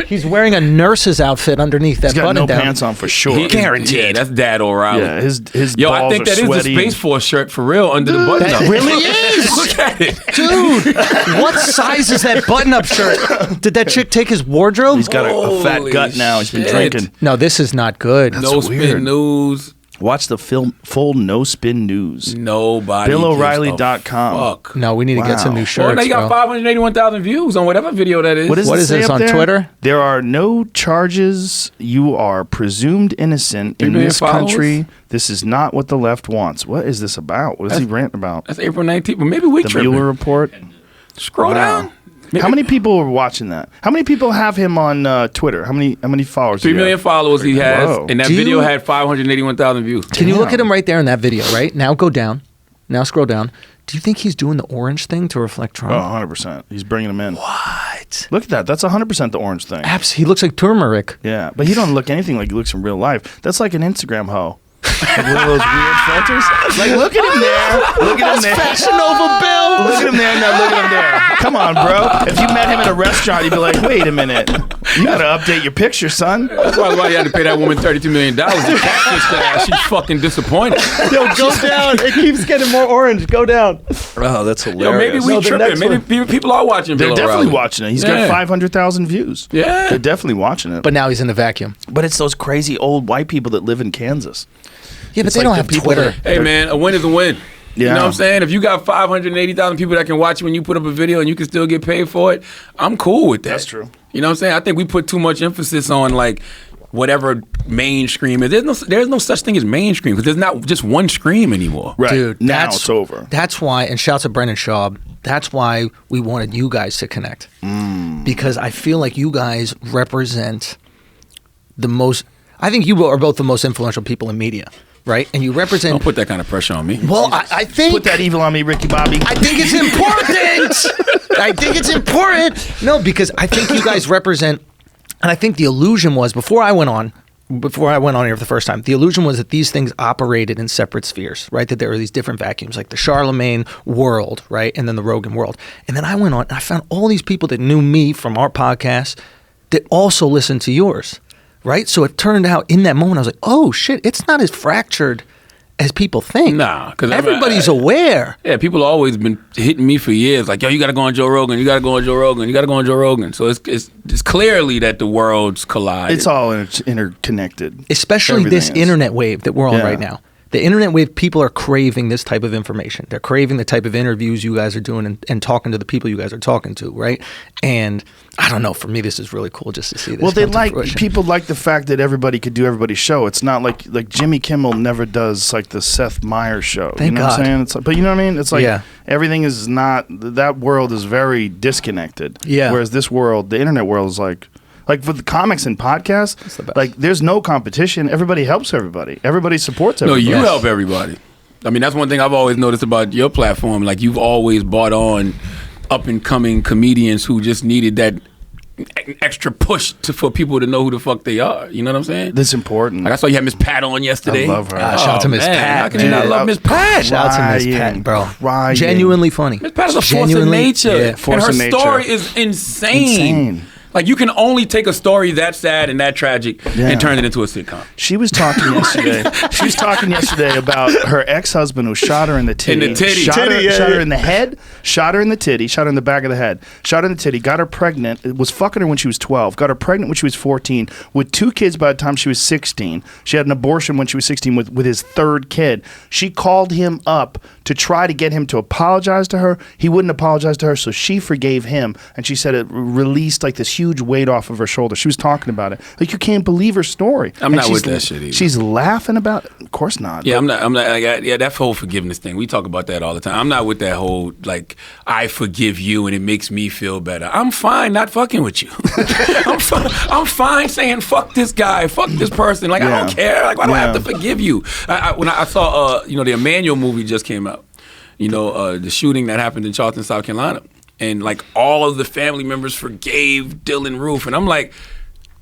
[SPEAKER 3] He's wearing a nurse's outfit underneath that
[SPEAKER 2] He's got
[SPEAKER 3] button
[SPEAKER 2] no
[SPEAKER 3] down.
[SPEAKER 2] pants on for sure.
[SPEAKER 3] Guaranteed.
[SPEAKER 1] Yeah, that's Dad O'Reilly.
[SPEAKER 2] Yeah, his
[SPEAKER 1] Yo,
[SPEAKER 2] balls
[SPEAKER 1] I think
[SPEAKER 2] are
[SPEAKER 1] that
[SPEAKER 2] sweaty.
[SPEAKER 1] is a Space Force shirt for real under the button up.
[SPEAKER 3] That really is.
[SPEAKER 1] Look at it.
[SPEAKER 3] Dude, what size is that button-up shirt? Did that chick take his wardrobe?
[SPEAKER 2] He's got a fat
[SPEAKER 1] Holy
[SPEAKER 2] gut now. He's been
[SPEAKER 1] shit.
[SPEAKER 2] drinking.
[SPEAKER 3] No, this is not good.
[SPEAKER 1] No spin news.
[SPEAKER 2] Watch the full No Spin News.
[SPEAKER 1] Nobody.
[SPEAKER 2] BillO'Reilly.com.
[SPEAKER 1] Fuck.
[SPEAKER 3] No, we need to get some new shirts.
[SPEAKER 1] Well, now you got 581,000 views on whatever video that is.
[SPEAKER 2] What is
[SPEAKER 3] this
[SPEAKER 2] up
[SPEAKER 3] on
[SPEAKER 2] there?
[SPEAKER 3] Twitter?
[SPEAKER 2] There are no charges. You are presumed innocent in this country. This is not what the left wants. What is this about? What is he ranting about?
[SPEAKER 1] That's April 19th. But maybe we
[SPEAKER 2] The
[SPEAKER 1] tripping.
[SPEAKER 2] Mueller report.
[SPEAKER 1] Scroll down. Maybe.
[SPEAKER 2] How many people were watching that? How many people have him on Twitter? How many followers?
[SPEAKER 1] 3 million followers he has,
[SPEAKER 2] Whoa.
[SPEAKER 1] and that video had 581,000 views.
[SPEAKER 3] Can you look at him right there in that video, right? Now go down. Now scroll down. Do you think he's doing the orange thing to reflect Trump?
[SPEAKER 2] Oh, 100%. He's bringing him in.
[SPEAKER 3] What?
[SPEAKER 2] Look at that. That's 100% the orange thing.
[SPEAKER 3] He looks like turmeric.
[SPEAKER 2] Yeah, but he don't look anything like he looks in real life. That's like an Instagram hoe. Like one of those weird filters. Like, look at him there. Look at him there.
[SPEAKER 3] Fashion Nova Bill.
[SPEAKER 2] Look at him there. Now look at him there. Come on, bro. If you met him in a restaurant, you'd be like, wait a minute. You got to update your picture, son.
[SPEAKER 1] That's probably why you had to pay that woman $32 million. She's fucking disappointed.
[SPEAKER 3] Yo, go down. It keeps getting more orange. Go down.
[SPEAKER 2] Oh, that's hilarious.
[SPEAKER 1] Yo, maybe we tripping. Maybe people are watching Bill
[SPEAKER 2] They're definitely
[SPEAKER 1] O'Reilly.
[SPEAKER 2] watching it. He's got 500,000 views.
[SPEAKER 1] Yeah.
[SPEAKER 2] They're definitely watching it.
[SPEAKER 3] But now he's in the vacuum.
[SPEAKER 2] But it's those crazy old white people that live in Kansas.
[SPEAKER 3] Yeah, but
[SPEAKER 2] It's
[SPEAKER 3] they
[SPEAKER 2] like
[SPEAKER 3] don't
[SPEAKER 2] the
[SPEAKER 3] have
[SPEAKER 2] people
[SPEAKER 3] Twitter.
[SPEAKER 1] Hey, man, a win is a win.
[SPEAKER 2] Yeah.
[SPEAKER 1] You know what I'm saying? If you got 580,000 people that can watch you when you put up a video and you can still get paid for it, I'm cool with that.
[SPEAKER 2] That's true.
[SPEAKER 1] You know what I'm saying? I think we put too much emphasis on like whatever mainstream is. There's no such thing as mainstream because there's not just one stream anymore.
[SPEAKER 2] Right.
[SPEAKER 3] Dude,
[SPEAKER 2] now it's over.
[SPEAKER 3] That's why, and shouts to Brendan Schaub, that's why we wanted you guys to connect. Because I feel like you guys represent the most, I think you are both the most influential people in media, right? And you represent.
[SPEAKER 1] Don't put that kind of pressure on me.
[SPEAKER 3] Well, I think.
[SPEAKER 2] Put that evil on me, Ricky Bobby.
[SPEAKER 3] I think it's important. I think it's important. No, because I think you guys represent, and I think the illusion was before I went on here for the first time, the illusion was that these things operated in separate spheres, right? That there were these different vacuums, like the Charlamagne world, right? And then the Rogan world. And then I went on and I found all these people that knew me from our podcast that also listened to yours, right? So it turned out in that moment, I was like, oh shit, it's not as fractured as people think.
[SPEAKER 1] Nah, because
[SPEAKER 3] everybody's aware.
[SPEAKER 1] Yeah, people have always been hitting me for years, like, yo, you got to go on Joe Rogan, you got to go on Joe Rogan, you got to go on Joe Rogan. So it's clearly that the worlds collide.
[SPEAKER 2] It's all interconnected.
[SPEAKER 3] Especially this internet wave that we're on right now. The internet wave, people are craving this type of information. They're craving the type of interviews you guys are doing and talking to the people you guys are talking to, right? And I don't know, for me, this is really cool just to see this.
[SPEAKER 2] Well, people like the fact that everybody could do everybody's show. It's not like Jimmy Kimmel never does like the Seth Meyers show.
[SPEAKER 3] Thank
[SPEAKER 2] you know
[SPEAKER 3] God.
[SPEAKER 2] what I'm saying? It's like, but you know what I mean? It's like everything is not, that world is very disconnected.
[SPEAKER 3] Yeah.
[SPEAKER 2] Whereas this world, the internet world is like for the comics and podcasts, like there's no competition. Everybody helps everybody. Everybody supports everybody.
[SPEAKER 1] No, you help everybody. I mean, that's one thing I've always noticed about your platform. Like, you've always brought on up-and-coming comedians who just needed that extra push for people to know who the fuck they are. You know what I'm saying?
[SPEAKER 2] That's important.
[SPEAKER 1] Like, I saw you had Miss Pat on yesterday.
[SPEAKER 2] I love her.
[SPEAKER 3] Shout out to Miss Pat.
[SPEAKER 1] How can you not love Miss Pat?
[SPEAKER 3] Shout out to Miss Pat, bro.
[SPEAKER 2] Crying.
[SPEAKER 3] Genuinely funny.
[SPEAKER 1] Miss Pat is a force of nature.
[SPEAKER 3] Yeah,
[SPEAKER 2] force
[SPEAKER 1] and her
[SPEAKER 2] of nature.
[SPEAKER 1] story is insane. Like, you can only take a story that sad and that tragic and turn it into a sitcom.
[SPEAKER 2] She was talking yesterday. About her ex-husband who shot her in the titty.
[SPEAKER 1] In the titty.
[SPEAKER 2] Shot her in the head, shot her in the titty, shot her in the back of the head, shot her in the titty, got her pregnant, was fucking her when she was 12, got her pregnant when she was 14, with 2 kids by the time she was 16. She had an abortion when she was 16 with his 3rd kid. She called him up to try to get him to apologize to her. He wouldn't apologize to her, so she forgave him, and she said it released like this huge weight off of her shoulder. She was talking about it. Like, you can't believe her story.
[SPEAKER 1] I'm not with that shit either.
[SPEAKER 2] She's laughing about it. Of course not.
[SPEAKER 1] Yeah, I'm not. That whole forgiveness thing. We talk about that all the time. I'm not with that whole, like, I forgive you and it makes me feel better. I'm fine not fucking with you. I'm fine saying fuck this guy, fuck this person. Like, I don't care. Like, why do I have to forgive you? When I saw, the Emmanuel movie just came out. The shooting that happened in Charleston, South Carolina. And, like, all of the family members forgave Dylan Roof. And I'm like,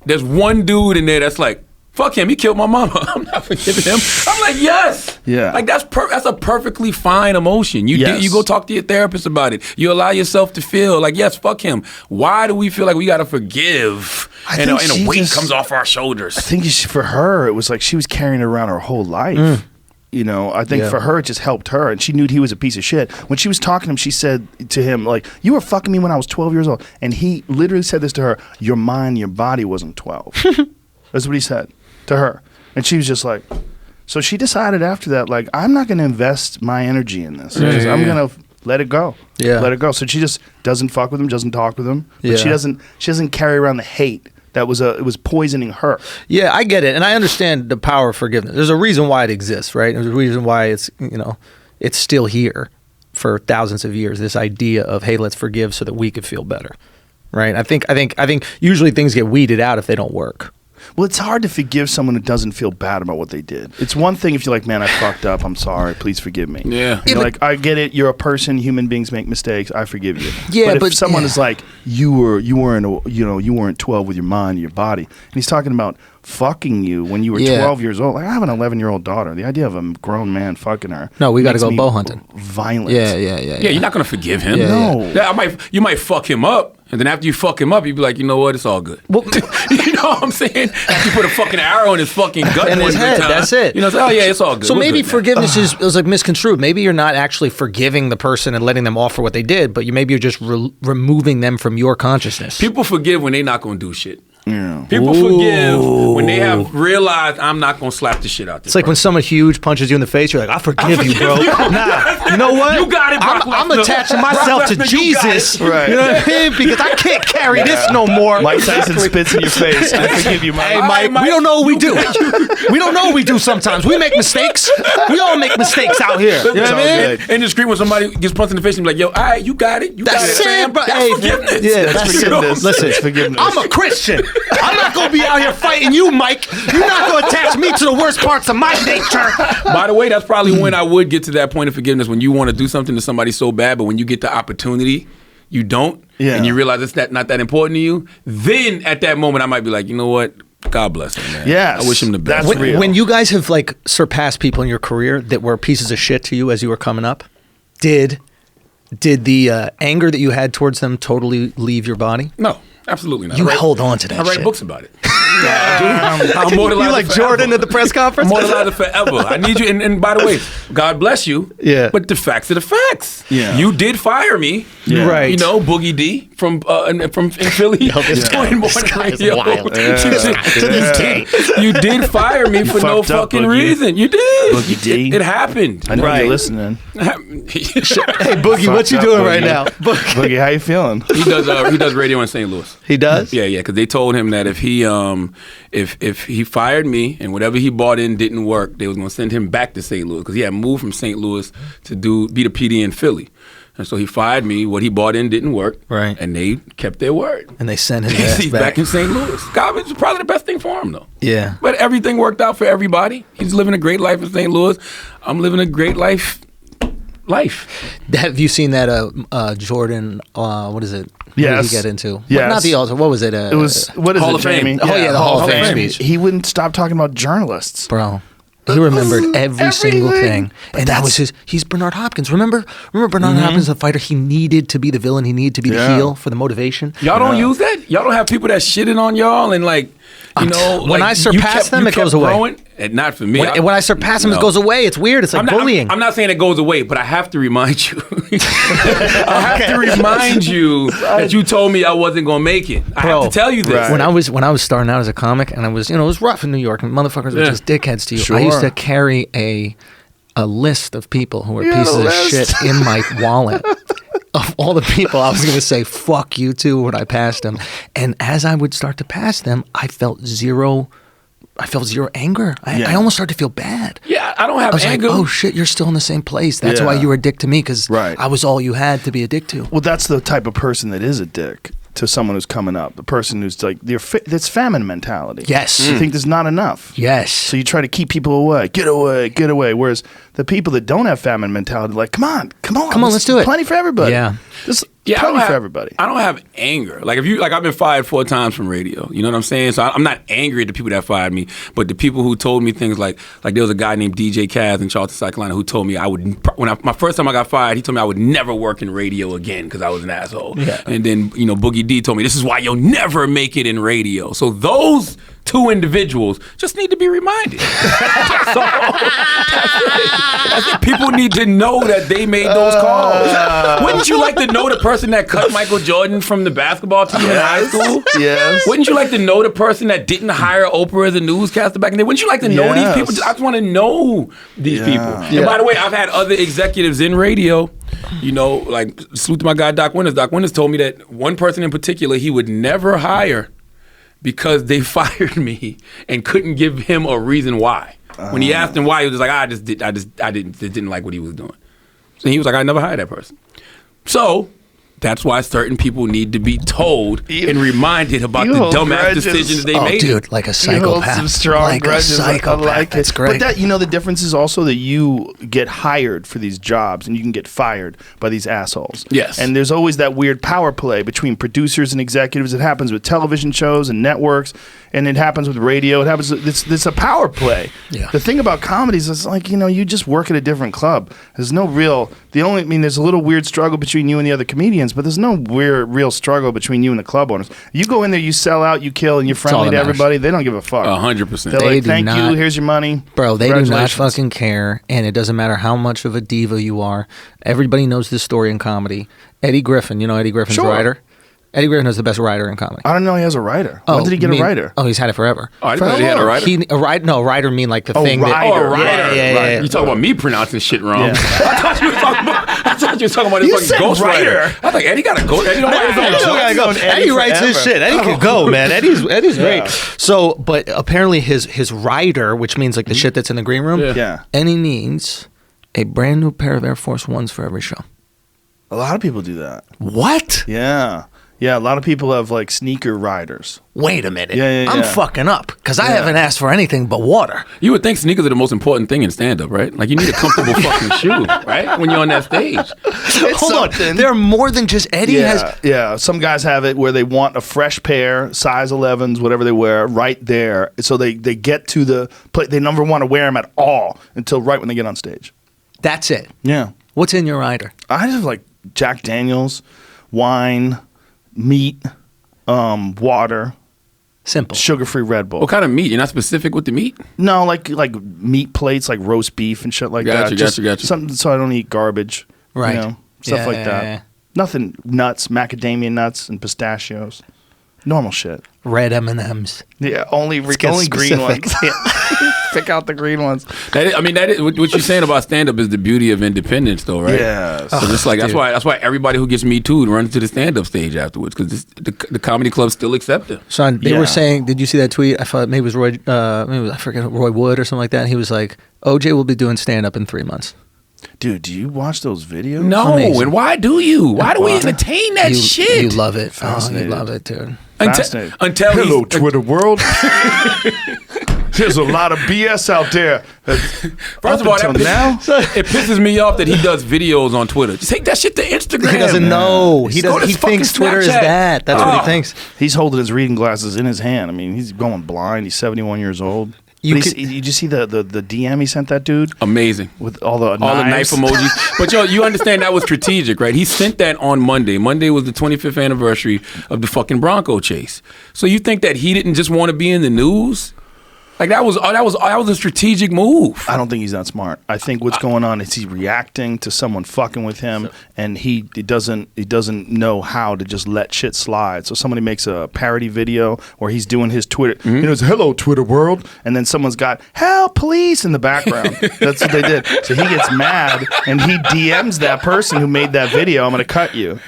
[SPEAKER 1] there's one dude in there that's like, fuck him, he killed my mama. I'm not forgiving him. I'm like, yes.
[SPEAKER 2] Yeah.
[SPEAKER 1] Like, that's a perfectly fine emotion. You go talk to your therapist about it. You allow yourself to feel like, yes, fuck him. Why do we feel like we got to forgive and a weight comes off our shoulders?
[SPEAKER 2] I think for her, it was like she was carrying it around her whole life. I think for her, it just helped her. And she knew he was a piece of shit. When she was talking to him, she said to him, like, you were fucking me when I was 12 years old. And he literally said this to her, your mind, your body wasn't 12. That's what he said to her. And she was just like, so she decided after that, like, I'm not going to invest my energy in this. I'm going to let it go. Yeah. Let it go. So she just doesn't fuck with him, doesn't talk with him. But she doesn't carry around the hate. It was poisoning her.
[SPEAKER 3] Yeah, I get it, and I understand the power of forgiveness. There's a reason why it exists, right? There's a reason why it's still here for thousands of years. This idea of, hey, let's forgive so that we could feel better, right? I think usually things get weeded out if they don't work.
[SPEAKER 2] Well, it's hard to forgive someone who doesn't feel bad about what they did. It's one thing if you're like, man, I fucked up. I'm sorry. Please forgive me.
[SPEAKER 1] Yeah.
[SPEAKER 2] Like, I get it. You're a person. Human beings make mistakes. I forgive you.
[SPEAKER 3] Yeah,
[SPEAKER 2] but if someone is like, you weren't 12 with your mind, your body, and he's talking about fucking you when you were 12 years old. Like, I have an 11-year-old daughter. The idea of a grown man fucking her.
[SPEAKER 3] No, we got to go bow hunting.
[SPEAKER 2] Violent.
[SPEAKER 3] Yeah.
[SPEAKER 1] You're not gonna forgive him.
[SPEAKER 3] Yeah,
[SPEAKER 1] no. You might fuck him up, and then after you fuck him up, you'd be like, you know what? It's all good. Well, you know what I'm saying? After you put a fucking arrow in his fucking gut
[SPEAKER 3] in his head.
[SPEAKER 1] Time,
[SPEAKER 3] that's it.
[SPEAKER 1] It's all good.
[SPEAKER 3] So maybe forgiveness is like misconstrued. Maybe you're not actually forgiving the person and letting them off for what they did, but you're just removing them from your consciousness.
[SPEAKER 1] People forgive when they're not gonna do shit.
[SPEAKER 2] Yeah.
[SPEAKER 1] People forgive when they have realized I'm not gonna slap the shit out this
[SPEAKER 3] It's like
[SPEAKER 1] person.
[SPEAKER 3] when someone huge punches you in the face, you're like, I forgive you, bro. Nah, you know what?
[SPEAKER 1] You got it, Brock
[SPEAKER 3] I'm
[SPEAKER 1] Lesnar.
[SPEAKER 3] attaching myself to
[SPEAKER 1] Brock Lesnar, you got
[SPEAKER 3] Jesus.
[SPEAKER 1] it.
[SPEAKER 2] Right.
[SPEAKER 3] You know what I mean? Because I can't carry this no more.
[SPEAKER 2] Mike Tyson spits in your face. I forgive you, Mike.
[SPEAKER 3] Hey, Mike, we don't know what we do. We don't know what we do sometimes. We make mistakes. We all make mistakes out here. You know what I mean?
[SPEAKER 1] In the street when somebody gets punched in the face and be like, yo, all right, you got it. You got it, Sam.
[SPEAKER 3] bro.
[SPEAKER 1] That's forgiveness.
[SPEAKER 3] Yeah,
[SPEAKER 2] That's
[SPEAKER 3] that's
[SPEAKER 2] forgiveness.
[SPEAKER 3] Listen,
[SPEAKER 2] It's forgiveness.
[SPEAKER 3] I'm a Christian. I'm not going to be out here fighting you, Mike. You're not going to attach me to the worst parts of my nature.
[SPEAKER 1] By the way, that's probably when I would get to that point of forgiveness, when you want to do something to somebody so bad, but when you get the opportunity, you don't, and you realize it's not that important to you, then at that moment I might be like, you know what? God bless him, man.
[SPEAKER 2] Yes,
[SPEAKER 1] I wish him the best.
[SPEAKER 2] that's real.
[SPEAKER 3] When you guys have like surpassed people in your career that were pieces of shit to you as you were coming up, did the anger that you had towards them totally leave your body?
[SPEAKER 1] No, absolutely not.
[SPEAKER 3] You hold on to that
[SPEAKER 1] I write
[SPEAKER 3] shit.
[SPEAKER 1] books about it. I'm
[SPEAKER 3] You like Jordan at the press conference?
[SPEAKER 1] Mortalized forever. I need you. And by the way, God bless you.
[SPEAKER 3] Yeah.
[SPEAKER 1] But the facts are the facts.
[SPEAKER 2] Yeah.
[SPEAKER 1] You did fire me.
[SPEAKER 2] Yeah.
[SPEAKER 3] Right.
[SPEAKER 1] You know, Boogie D from in Philly. Doing morning radio.
[SPEAKER 4] wild.
[SPEAKER 3] To this day.
[SPEAKER 1] You did fire me for no
[SPEAKER 2] fucked up,
[SPEAKER 1] fucking
[SPEAKER 2] Boogie.
[SPEAKER 1] reason. You did.
[SPEAKER 2] Boogie D.
[SPEAKER 1] It happened.
[SPEAKER 2] I know
[SPEAKER 3] Right.
[SPEAKER 2] you're listening.
[SPEAKER 3] Hey, Boogie, what you
[SPEAKER 2] Fucked up,
[SPEAKER 3] doing right
[SPEAKER 2] Boogie.
[SPEAKER 3] now?
[SPEAKER 2] Boogie, how you feeling?
[SPEAKER 1] He does radio in St. Louis.
[SPEAKER 3] He does?
[SPEAKER 1] Yeah, because they told him that if he fired me and whatever he bought in didn't work, they was gonna send him back to St. Louis because he had moved from St. Louis to be the PD in Philly. And so he fired me. What he bought in didn't work.
[SPEAKER 3] Right.
[SPEAKER 1] And they kept their word.
[SPEAKER 3] And they sent his
[SPEAKER 1] He's
[SPEAKER 3] ass
[SPEAKER 1] back in St. Louis. God, it's probably the best thing for him, though.
[SPEAKER 3] Yeah.
[SPEAKER 1] But everything worked out for everybody. He's living a great life in St. Louis. I'm living a great life.
[SPEAKER 3] Have you seen that Jordan, what is it? What
[SPEAKER 2] Yes.
[SPEAKER 3] did he get into?
[SPEAKER 2] Yes.
[SPEAKER 3] Not the altar. What was it?
[SPEAKER 2] It was, what is
[SPEAKER 1] Hall
[SPEAKER 2] it,
[SPEAKER 1] of Fame.
[SPEAKER 2] Jamie?
[SPEAKER 3] Oh, yeah, the Hall of Fame speech.
[SPEAKER 2] He wouldn't stop talking about journalists.
[SPEAKER 3] Bro. He remembered every single
[SPEAKER 2] Everything.
[SPEAKER 3] thing. And that was he's Bernard Hopkins. Remember Bernard Hopkins, the fighter? He needed to be the villain. He needed to be the
[SPEAKER 2] Yeah.
[SPEAKER 3] heel for the motivation.
[SPEAKER 1] Y'all don't use that? Y'all don't have people that shitting on y'all and like, you know.
[SPEAKER 3] When
[SPEAKER 1] like,
[SPEAKER 3] I surpass them,
[SPEAKER 1] you
[SPEAKER 3] it goes
[SPEAKER 1] kept
[SPEAKER 3] away.
[SPEAKER 1] growing? And not for me.
[SPEAKER 3] When I surpass him, it
[SPEAKER 1] No.
[SPEAKER 3] goes away. It's weird. It's like bullying.
[SPEAKER 1] I'm not saying it goes away, but I have to remind you. I have to remind you that you told me I wasn't gonna make it. I have to tell you this.
[SPEAKER 2] Right.
[SPEAKER 3] When I was starting out as a comic, and I was, it was rough in New York, and motherfuckers were
[SPEAKER 1] Yeah.
[SPEAKER 3] just dickheads to you.
[SPEAKER 2] Sure.
[SPEAKER 3] I used to carry a list of people who were
[SPEAKER 2] You had
[SPEAKER 3] pieces
[SPEAKER 2] a
[SPEAKER 3] of
[SPEAKER 2] list.
[SPEAKER 3] shit in my wallet. Of all the people I was going to say fuck you to when I passed them, and as I would start to pass them, I felt zero anger.
[SPEAKER 2] Yeah.
[SPEAKER 3] I almost started to feel bad.
[SPEAKER 1] Yeah, I don't have
[SPEAKER 3] I was
[SPEAKER 1] anger.
[SPEAKER 3] like, oh shit, you're still in the same place. That's why
[SPEAKER 2] Yeah.
[SPEAKER 3] you were a dick to me, because
[SPEAKER 2] Right.
[SPEAKER 3] I was all you had to be a dick to.
[SPEAKER 2] Well, that's the type of person that is a dick to someone who's coming up. The person who's like, that's famine mentality.
[SPEAKER 3] Yes.
[SPEAKER 2] You think there's not enough.
[SPEAKER 3] Yes.
[SPEAKER 2] So you try to keep people away. Get away, get away. Whereas the people that don't have famine mentality, like, come on.
[SPEAKER 3] Come on, let's do it.
[SPEAKER 2] Plenty for everybody.
[SPEAKER 3] Yeah.
[SPEAKER 2] There's
[SPEAKER 1] Yeah,
[SPEAKER 2] plenty for everybody.
[SPEAKER 1] I don't have anger. Like I've been fired 4 times from radio. You know what I'm saying? So I'm not angry at the people that fired me, but the people who told me things like there was a guy named DJ Kaz in Charleston, South Carolina, who told me my first time I got fired, he told me I would never work in radio again because I was an asshole.
[SPEAKER 3] Yeah.
[SPEAKER 1] And then Boogie D told me this is why you'll never make it in radio. So those 2 individuals just need to be reminded. That's all. That's it. People need to know that they made those calls. Wouldn't you like to know the person that cut Michael Jordan from the basketball team in high school?
[SPEAKER 2] Yes.
[SPEAKER 1] Wouldn't you like to know the person that didn't hire Oprah as a newscaster back in the day? Wouldn't you like to know these people? I just want to know these people. And by the way, I've had other executives in radio, like salute to my guy Doc Winters. Doc Winters told me that one person in particular he would never hire because they fired me and couldn't give him a reason why. When he asked him why, he was just like, I didn't like what he was doing. So he was like, I never hired that person. So that's why certain people need to be told and reminded about the dumbass
[SPEAKER 2] grudges.
[SPEAKER 1] decisions they
[SPEAKER 3] Oh,
[SPEAKER 1] made.
[SPEAKER 3] dude, like a
[SPEAKER 2] You hold
[SPEAKER 3] psychopath.
[SPEAKER 2] some strong
[SPEAKER 3] like
[SPEAKER 2] grudges.
[SPEAKER 3] a psychopath.
[SPEAKER 2] I like it.
[SPEAKER 3] That's great.
[SPEAKER 2] But the difference is also that you get hired for these jobs and you can get fired by these assholes.
[SPEAKER 1] Yes.
[SPEAKER 2] And there's always that weird power play between producers and executives. It happens with television shows and networks, and it happens with radio. It happens. It's a power play.
[SPEAKER 3] Yeah.
[SPEAKER 2] The thing about comedies is like you just work at a different club. There's no real. There's a little weird struggle between you and the other comedians, but there's no real struggle between you and the club owners. You go in there, you sell out, you kill, and you're friendly
[SPEAKER 3] all
[SPEAKER 2] to
[SPEAKER 3] that matters.
[SPEAKER 2] everybody. They don't give a fuck.
[SPEAKER 1] 100%.
[SPEAKER 2] They're
[SPEAKER 3] They
[SPEAKER 2] like,
[SPEAKER 3] do
[SPEAKER 2] thank you,
[SPEAKER 3] not-
[SPEAKER 2] here's your money.
[SPEAKER 3] Bro, they do not
[SPEAKER 2] Congratulations.
[SPEAKER 3] fucking care, and it doesn't matter how much of a diva you are. Everybody knows this story in comedy. Eddie Griffin, Eddie Griffin's
[SPEAKER 2] Sure.
[SPEAKER 3] writer? Eddie Griffin is the best writer in comedy.
[SPEAKER 2] I don't know he has a writer. When did he get a writer?
[SPEAKER 3] Oh, he's had it forever.
[SPEAKER 1] Oh, I didn't know he had a writer.
[SPEAKER 3] No, writer mean like the thing that.
[SPEAKER 2] writer.
[SPEAKER 1] Oh, a writer.
[SPEAKER 3] Yeah.
[SPEAKER 1] You talking about me pronouncing shit wrong?
[SPEAKER 2] Yeah.
[SPEAKER 1] I thought you were talking about this
[SPEAKER 2] You
[SPEAKER 1] fucking
[SPEAKER 2] said
[SPEAKER 1] ghostwriter.
[SPEAKER 2] writer.
[SPEAKER 1] I was like, Eddie got a ghost. Eddie don't write his own jokes.
[SPEAKER 3] Eddie writes his shit. Eddie can go, man. Eddie's great. So, but apparently his writer, which means like the shit that's in the green room,
[SPEAKER 2] Yeah.
[SPEAKER 3] and he needs a brand new pair of Air Force Ones for every show.
[SPEAKER 2] A lot of people do that.
[SPEAKER 3] What?
[SPEAKER 2] Yeah. Yeah, a lot of people have like sneaker riders.
[SPEAKER 3] Wait a minute.
[SPEAKER 2] Yeah.
[SPEAKER 3] I'm fucking up because I haven't asked for anything but water.
[SPEAKER 1] You would think sneakers are the most important thing in stand-up, right? Like you need a comfortable fucking shoe, right? When you're on that stage.
[SPEAKER 3] Hold on. There are more than just Eddie has.
[SPEAKER 2] Yeah. Some guys have it where they want a fresh pair, size 11s, whatever they wear, right there. So they get to the play. They never want to wear them at all until right when they get on stage.
[SPEAKER 3] That's it.
[SPEAKER 2] Yeah.
[SPEAKER 3] What's in your rider?
[SPEAKER 2] I just like Jack Daniels, wine, meat, water,
[SPEAKER 3] Simple.
[SPEAKER 2] Sugar-free Red Bull.
[SPEAKER 1] What kind of meat? You're not specific with the meat?
[SPEAKER 2] No, like meat plates, like roast beef and shit like that.
[SPEAKER 1] Gotcha.
[SPEAKER 2] Something so I don't eat garbage.
[SPEAKER 3] Right.
[SPEAKER 2] You know, stuff like that.
[SPEAKER 3] Yeah.
[SPEAKER 2] Nothing nuts, macadamia nuts and pistachios. Normal shit.
[SPEAKER 3] Red M&Ms.
[SPEAKER 2] Yeah, only green
[SPEAKER 3] specific.
[SPEAKER 2] ones. Pick out the green ones.
[SPEAKER 1] That is what you're saying about stand-up is the beauty of independence, though, right?
[SPEAKER 2] Yeah.
[SPEAKER 1] So just like that's why everybody who gets Me Too runs to the stand-up stage afterwards because the comedy clubs still accept it.
[SPEAKER 3] Son, they were saying, did you see that tweet? I thought maybe it was Roy, I forget, Roy Wood or something like that. He was like, OJ will be doing stand-up in 3 months.
[SPEAKER 2] Dude, do you watch those videos?
[SPEAKER 1] No,
[SPEAKER 3] Amazing.
[SPEAKER 1] and why do you? Why do we entertain that shit?
[SPEAKER 3] You love it.
[SPEAKER 2] Fascinated.
[SPEAKER 3] You love it, dude.
[SPEAKER 1] Until
[SPEAKER 2] Hello, Twitter world. There's a lot of BS out there.
[SPEAKER 1] First of all, it pisses me off that he does videos on Twitter. Just take that shit to Instagram.
[SPEAKER 3] He doesn't know. He thinks Twitter is
[SPEAKER 1] Snapchat.
[SPEAKER 3] that. That's what he thinks.
[SPEAKER 2] He's holding his reading glasses in his hand. I mean, he's going blind. He's 71 years old. You just see the DM he sent that dude?
[SPEAKER 1] Amazing.
[SPEAKER 2] With all the
[SPEAKER 1] knife emojis. But you understand that was strategic, right? He sent that on Monday. Monday was the 25th anniversary of the fucking Bronco chase. So you think that he didn't just want to be in the news? Like that was a strategic move.
[SPEAKER 2] I don't think he's that smart. I think what's going on is he's reacting to someone fucking with him, and he doesn't know how to just let shit slide. So somebody makes a parody video where he's doing his Twitter. He goes, "Hello, Twitter world," and then someone's got "Help, police" in the background. That's what they did. So he gets mad and he DMs that person who made that video. "I'm going to cut you."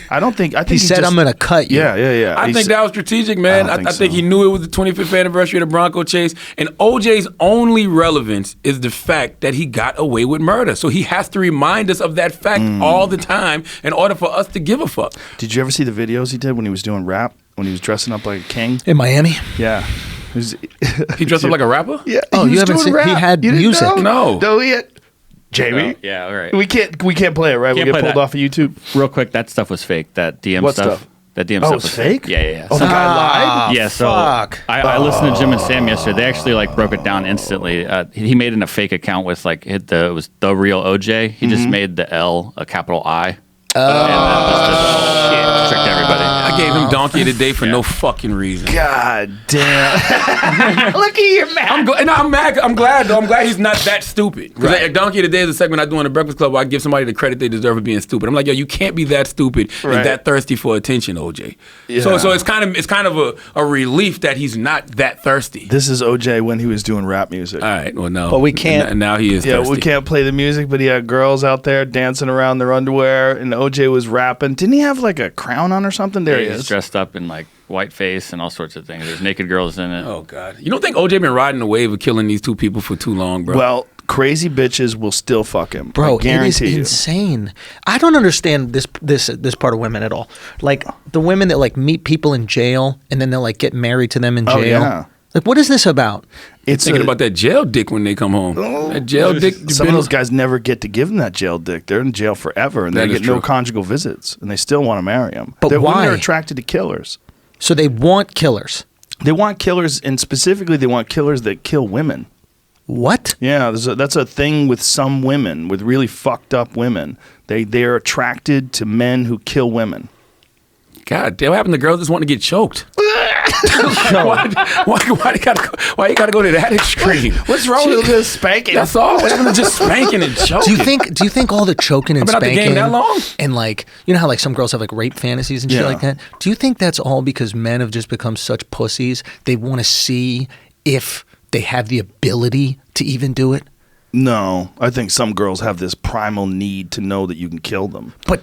[SPEAKER 2] I think
[SPEAKER 3] he said, "I'm going to cut you."
[SPEAKER 2] Yeah.
[SPEAKER 1] I think that was strategic, man. I think he knew it was the 25th anniversary of the Bronco chase. And OJ's only relevance is the fact that he got away with murder. So he has to remind us of that fact all the time in order for us to give a fuck.
[SPEAKER 2] Did you ever see the videos he did when he was doing rap? When he was dressing up like a king?
[SPEAKER 3] In Miami?
[SPEAKER 2] Yeah.
[SPEAKER 1] He dressed up like a rapper?
[SPEAKER 2] Yeah.
[SPEAKER 3] Oh, you haven't seen? He had music.
[SPEAKER 1] No.
[SPEAKER 2] No, he had... Jamie?
[SPEAKER 4] Yeah, all right.
[SPEAKER 2] We can't play it, right? We get pulled off of YouTube.
[SPEAKER 4] Real quick, that stuff was fake. That DM stuff. That DM stuff was
[SPEAKER 2] fake?
[SPEAKER 4] Yeah.
[SPEAKER 2] Oh, the guy lied?
[SPEAKER 4] Yeah, so
[SPEAKER 3] fuck.
[SPEAKER 4] I listened to Jim and Sam yesterday. They actually like broke it down instantly. He made it a fake account with like it was the real OJ. He just made the L a capital I. And that was tricked everybody.
[SPEAKER 1] I gave him Donkey of the Day for no fucking reason.
[SPEAKER 2] God damn. Look at your man.
[SPEAKER 1] I'm mad. I'm glad though. I'm glad he's not that stupid. Because like, Donkey of the Day is a segment I do on the Breakfast Club where I give somebody the credit they deserve for being stupid. I'm like, yo, you can't be that stupid and that thirsty for attention, OJ. Yeah. So it's kind of a relief that he's not that thirsty.
[SPEAKER 2] This is OJ when he was doing rap music.
[SPEAKER 1] All right, well no.
[SPEAKER 3] But we can't.
[SPEAKER 1] And now he is thirsty.
[SPEAKER 2] We can't play the music, but he had girls out there dancing around their underwear, and OJ was rapping. Didn't he have like a crown on or something? There he is.
[SPEAKER 4] Dressed up in like white face and all sorts of things. There's naked girls in it.
[SPEAKER 1] Oh God! You don't think OJ been riding the wave of killing these two people for too long, bro?
[SPEAKER 2] Well, crazy bitches will still fuck him,
[SPEAKER 3] bro.
[SPEAKER 2] I guarantee
[SPEAKER 3] it is
[SPEAKER 2] you.
[SPEAKER 3] insane. I don't understand this part of women at all. Like the women that like meet people in jail and then they'll like get married to them in jail.
[SPEAKER 2] Oh, yeah.
[SPEAKER 3] Like what is this about?
[SPEAKER 1] It's thinking about that jail dick when they come home. That jail dick.
[SPEAKER 2] Some of those guys never get to give them that jail dick. They're in jail forever, and they get no conjugal visits, and they still want to marry him.
[SPEAKER 3] But why?
[SPEAKER 2] They're attracted to killers.
[SPEAKER 3] So they want killers.
[SPEAKER 2] They want killers, and specifically, they want killers that kill women.
[SPEAKER 3] What?
[SPEAKER 2] Yeah, that's a thing with some women, with really fucked up women. They're attracted to men who kill women.
[SPEAKER 1] God damn, what happened to girls just want to get choked? Why you gotta go to that extreme?
[SPEAKER 2] What's wrong with this spanking?
[SPEAKER 1] That's all. What happened to just spanking and choking?
[SPEAKER 3] Do you think all the choking and
[SPEAKER 1] I've been out the
[SPEAKER 3] spanking
[SPEAKER 1] game that long?
[SPEAKER 3] and like you know how like some girls have like rape fantasies and shit like that? Do you think that's all because men have just become such pussies? They want to see if they have the ability to even do it?
[SPEAKER 2] No, I think some girls have this primal need to know that you can kill them.
[SPEAKER 3] But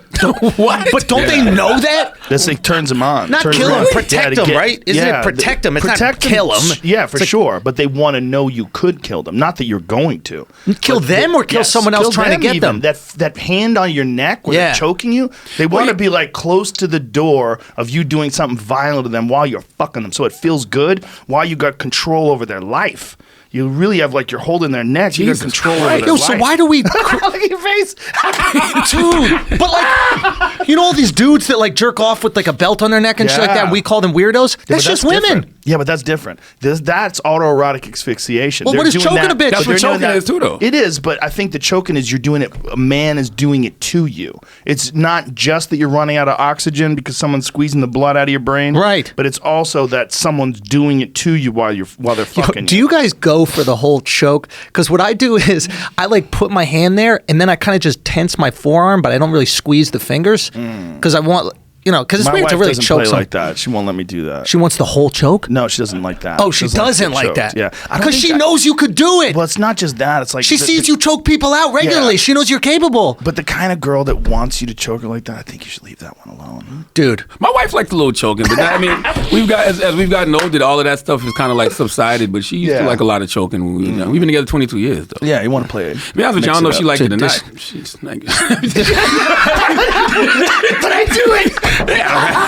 [SPEAKER 3] what? But don't they know that?
[SPEAKER 2] This like turns them on.
[SPEAKER 3] Not kill them, protect them, right? Isn't it protect them? It's not kill them.
[SPEAKER 2] Yeah, for sure. But they want to know you could kill them, not that you're going to.
[SPEAKER 3] Kill them or kill someone else trying to get them.
[SPEAKER 2] That hand on your neck where they're choking you, they want to be like close to the door of you doing something violent to them while you're fucking them, so it feels good while you got control over their life. You really have like you're holding their neck.
[SPEAKER 1] Jesus
[SPEAKER 2] you got control over their life.
[SPEAKER 3] So why do we
[SPEAKER 2] look at your face,
[SPEAKER 3] dude? But like, you know all these dudes that like jerk off with like a belt on their neck and shit like that. We call them weirdos. That's just women.
[SPEAKER 2] Yeah, but that's different. That's autoerotic asphyxiation.
[SPEAKER 3] Well, what is choking a bitch?
[SPEAKER 1] That's what choking is too, though.
[SPEAKER 2] It is, but I think the choking is you're doing it. A man is doing it to you. It's not just that you're running out of oxygen because someone's squeezing the blood out of your brain,
[SPEAKER 3] right?
[SPEAKER 2] But it's also that someone's doing it to you while they're fucking.
[SPEAKER 3] Do you guys go for the whole choke? Because what I do is I like put my hand there and then I kind of just tense my forearm, but I don't really squeeze the fingers because I want. Because it's weird to really choke
[SPEAKER 2] play like that. She won't let me do that.
[SPEAKER 3] She wants the whole choke?
[SPEAKER 2] No, she doesn't like that.
[SPEAKER 3] Oh, she doesn't like that.
[SPEAKER 2] Yeah.
[SPEAKER 3] Because she knows you could do it.
[SPEAKER 2] Well, it's not just that. It's like
[SPEAKER 3] she sees you choke people out regularly. Yeah. She knows you're capable.
[SPEAKER 2] But the kind of girl that wants you to choke her like that, I think you should leave that one alone.
[SPEAKER 3] Dude.
[SPEAKER 1] My wife likes a little choking, but I mean, as we've gotten older, all of that stuff has kind of like subsided, but she used to like a lot of choking when we, we've been together 22 years, though.
[SPEAKER 2] Yeah, you want to play it.
[SPEAKER 1] To be honest with you, I don't know if she liked it or not. She's like... But
[SPEAKER 3] I do it!
[SPEAKER 1] Yeah.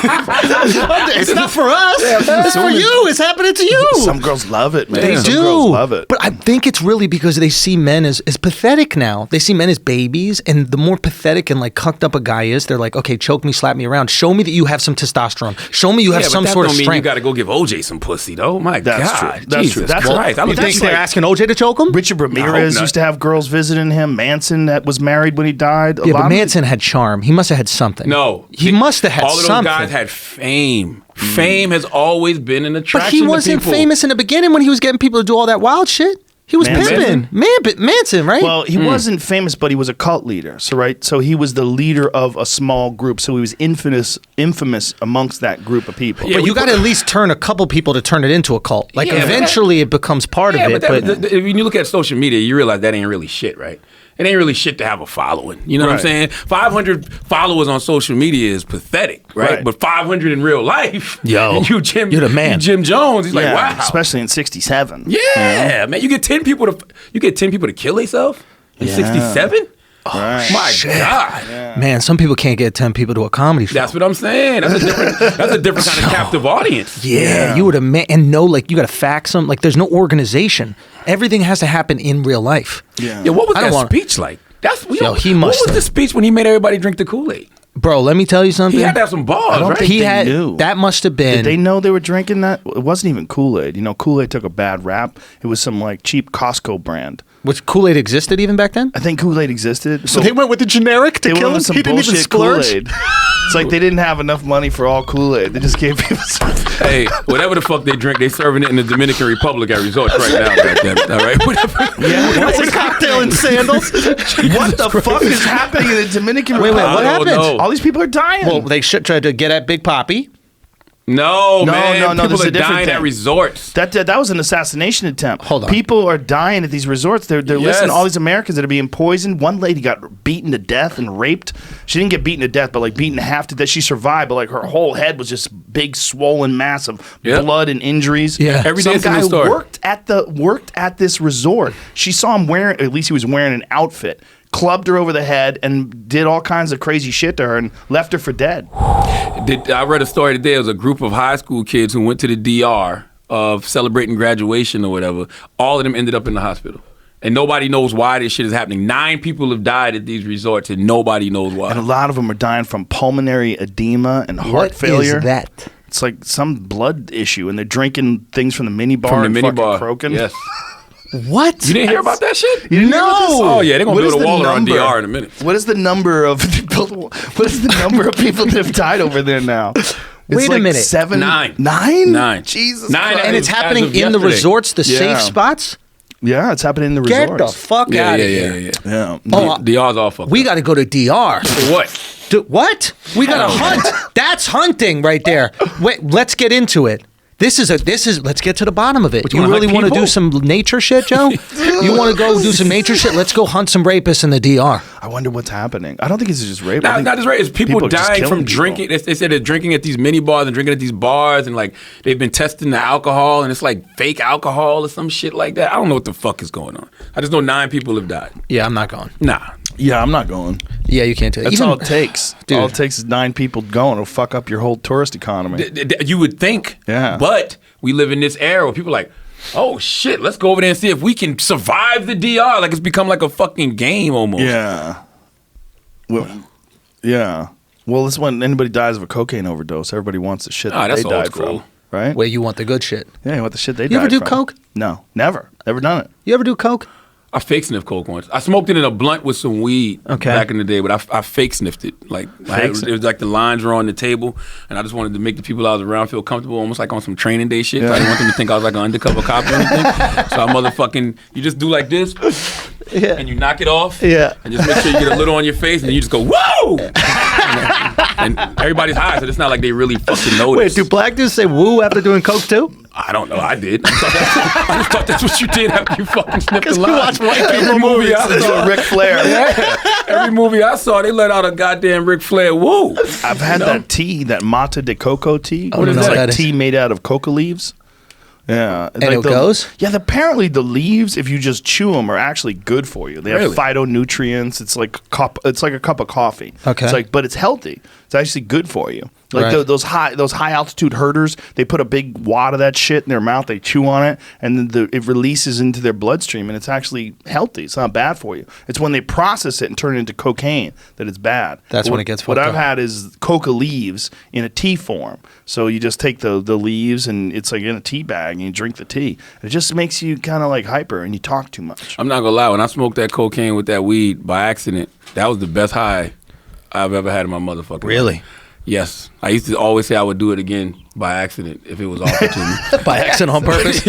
[SPEAKER 3] It's not for us. It's for you. It's happening to you.
[SPEAKER 2] Some girls love it, man.
[SPEAKER 3] They do.
[SPEAKER 2] Some girls love it.
[SPEAKER 3] But I think it's really because they see men as pathetic now. They see men as babies, and the more pathetic and like cucked up a guy is, they're like, okay, choke me, slap me around. Show me that you have some testosterone. Show me you have some sort of strength.
[SPEAKER 1] You got to go give OJ some pussy, though. My
[SPEAKER 2] That's
[SPEAKER 1] God.
[SPEAKER 2] True. That's
[SPEAKER 1] Jesus
[SPEAKER 2] true. That's
[SPEAKER 1] Christ.
[SPEAKER 3] You think they're asking OJ to choke him?
[SPEAKER 2] Richard Ramirez used to have girls visiting him. Manson that was married when he died.
[SPEAKER 3] Yeah, but Manson had charm. He must have had something.
[SPEAKER 1] No.
[SPEAKER 3] He must have had something.
[SPEAKER 1] All of those guys had fame. Fame has always been an attraction to people.
[SPEAKER 3] But he wasn't famous in the beginning when he was getting people to do all that wild shit. He was pimping. Manson, right?
[SPEAKER 2] Well, he wasn't famous, but he was a cult leader. So he was the leader of a small group. So he was infamous amongst that group of people.
[SPEAKER 3] Yeah, but you got to at least turn a couple people to turn it into a cult. Like eventually it becomes part of it.
[SPEAKER 1] But when you look at social media, you realize that ain't really shit, right? It ain't really shit to have a following. You know what I'm saying? 500 followers on social media is pathetic, right? But 500 in real life,
[SPEAKER 3] you're the man.
[SPEAKER 1] You Jim Jones. He's like, wow.
[SPEAKER 2] Especially in 67.
[SPEAKER 1] Yeah, man. You get 10 people to kill themselves in 67? Oh, my God.
[SPEAKER 3] Yeah. Man, some people can't get 10 people to a comedy show.
[SPEAKER 1] That's what I'm saying. That's a different kind of captive audience.
[SPEAKER 3] Yeah, you would have and know, like, you got to fax them. Like, there's no organization. Everything has to happen in real life.
[SPEAKER 1] Yeah, what was that speech like? What was the speech when he made everybody drink the Kool-Aid?
[SPEAKER 3] Bro, let me tell you something.
[SPEAKER 1] He had to have some balls,
[SPEAKER 2] I don't think they knew.
[SPEAKER 3] That must have been.
[SPEAKER 2] Did they know they were drinking that? It wasn't even Kool-Aid. You know, Kool-Aid took a bad rap. It was some like cheap Costco brand.
[SPEAKER 3] Which Kool-Aid existed even back then?
[SPEAKER 2] I think Kool-Aid existed.
[SPEAKER 3] So they went with the generic to kill him?
[SPEAKER 2] He didn't even splurge? Kool-Aid. It's like they didn't have enough money for all Kool-Aid. They just gave people some.
[SPEAKER 1] Hey, whatever the fuck they drink, they serving it in the Dominican Republic at resorts right now. Back then, all right? Whatever.
[SPEAKER 3] Yeah, what's a cocktail in sandals?
[SPEAKER 2] What the fuck is happening in the Dominican Republic?
[SPEAKER 3] Wait, what happened?
[SPEAKER 2] All these people are dying.
[SPEAKER 3] Well, they should try to get at Big Papi.
[SPEAKER 1] No, man. People are dying at resorts.
[SPEAKER 2] That was an assassination attempt.
[SPEAKER 3] Hold on.
[SPEAKER 2] People are dying at these resorts. They're listening to all these Americans that are being poisoned. One lady got beaten to death and raped. She didn't get beaten to death, but like beaten half to death. She survived, but like her whole head was just big, swollen mass of blood and injuries.
[SPEAKER 3] Yeah,
[SPEAKER 1] every day.
[SPEAKER 2] Some guy worked at this resort. She saw him wearing. At least he was wearing an outfit. Clubbed her over the head and did all kinds of crazy shit to her and left her for dead.
[SPEAKER 1] I read a story today. It was a group of high school kids who went to the DR of celebrating graduation or whatever. All of them ended up in the hospital. And nobody knows why this shit is happening. 9 people have died at these resorts and nobody knows why.
[SPEAKER 2] And a lot of them are dying from pulmonary edema and heart failure.
[SPEAKER 3] What is that?
[SPEAKER 2] It's like some blood issue and they're drinking things from the mini bar
[SPEAKER 1] from the
[SPEAKER 2] and
[SPEAKER 1] mini
[SPEAKER 2] fucking
[SPEAKER 1] bar.
[SPEAKER 2] croaking.
[SPEAKER 1] Yes.
[SPEAKER 3] What?
[SPEAKER 1] You didn't hear about that shit?
[SPEAKER 2] You didn't hear about this?
[SPEAKER 1] Oh yeah, they're gonna build a wall around DR in a minute.
[SPEAKER 2] What is the number of people that have died over there now?
[SPEAKER 3] Wait a minute.
[SPEAKER 2] 7,
[SPEAKER 1] 9.
[SPEAKER 2] 9? Jesus
[SPEAKER 1] 9,
[SPEAKER 2] Christ.
[SPEAKER 3] And it's happening in the resorts, the safe spots?
[SPEAKER 2] Yeah, it's happening in the resorts.
[SPEAKER 3] Get the fuck out of here.
[SPEAKER 2] Yeah.
[SPEAKER 3] Oh,
[SPEAKER 1] DR's all fucked
[SPEAKER 3] we
[SPEAKER 1] up.
[SPEAKER 3] got to go to DR.
[SPEAKER 1] For what?
[SPEAKER 3] What? We got to hunt. That's hunting right there. Wait, let's get into it. This is let's get to the bottom of it. You really want to do some nature shit, Joe? You want to go do some nature shit? Let's go hunt some rapists in the DR.
[SPEAKER 2] I wonder what's happening. I don't think it's just rape.
[SPEAKER 1] Not just rape. It's people dying from drinking. They said they're drinking at these mini bars and drinking at these bars and like they've been testing the alcohol and it's like fake alcohol or some shit like that. I don't know what the fuck is going on. I just know 9 people have died.
[SPEAKER 3] Yeah, I'm not going.
[SPEAKER 1] Nah.
[SPEAKER 2] Yeah, I'm not going.
[SPEAKER 3] Yeah, you can't take it.
[SPEAKER 2] That's all it takes. Dude. All it takes is 9 people going. It'll fuck up your whole tourist economy.
[SPEAKER 1] You would think.
[SPEAKER 2] Yeah.
[SPEAKER 1] But we live in this era where people are like, oh shit, let's go over there and see if we can survive the DR. Like it's become like a fucking game almost.
[SPEAKER 2] Yeah. Well, yeah. Well, it's when anybody dies of a cocaine overdose. Everybody wants the shit that they died from. right?
[SPEAKER 3] Where you want the good shit.
[SPEAKER 2] Yeah, you want the shit they.
[SPEAKER 3] You ever do
[SPEAKER 2] from.
[SPEAKER 3] coke?
[SPEAKER 2] No, never done it.
[SPEAKER 3] You ever do coke?
[SPEAKER 1] I fake sniffed coke once. I smoked it in a blunt with some weed back in the day, but I fake sniffed it. Like it was like the lines were on the table, and I just wanted to make the people I was around feel comfortable, almost like on some training day shit. Yeah. I didn't want them to think I was like an undercover cop or anything. So I motherfucking, you just do like this, and you knock it off, and just make sure you get a little on your face, and then you just go, whoa! and everybody's high, so it's not like they really fucking notice.
[SPEAKER 3] Wait, do black dudes say woo after doing coke too?
[SPEAKER 1] I don't know. I did. I just thought that's what you did after you fucking sniffed the line.
[SPEAKER 3] You watch white
[SPEAKER 1] Every movie I saw,
[SPEAKER 2] Ric Flair.
[SPEAKER 1] Every movie I saw, they let out a goddamn Ric Flair woo.
[SPEAKER 2] I've had that tea, that mata de coco tea.
[SPEAKER 3] What is
[SPEAKER 2] It's
[SPEAKER 3] that?
[SPEAKER 2] like tea made out of coca leaves. Yeah,
[SPEAKER 3] and it goes.
[SPEAKER 2] Yeah, apparently the leaves, if you just chew them, are actually good for you. They have phytonutrients. It's like a cup of coffee.
[SPEAKER 3] Okay,
[SPEAKER 2] it's like, but it's healthy. It's actually good for you. Like those high altitude herders, they put a big wad of that shit in their mouth. They chew on it, and then it releases into their bloodstream, and it's actually healthy. It's not bad for you. It's when they process it and turn it into cocaine that it's bad.
[SPEAKER 3] That's when it gets fucked
[SPEAKER 2] What I've
[SPEAKER 3] up.
[SPEAKER 2] had is coca leaves in a tea form. So you just take the leaves, and it's like in a tea bag, and you drink the tea. It just makes you kind of like hyper, and you talk too much.
[SPEAKER 1] I'm not gonna lie. When I smoked that cocaine with that weed by accident, that was the best high I've ever had in my motherfucking life. Yes. I used to always say I would do it again by accident if it was offered to me.
[SPEAKER 3] By accident on purpose?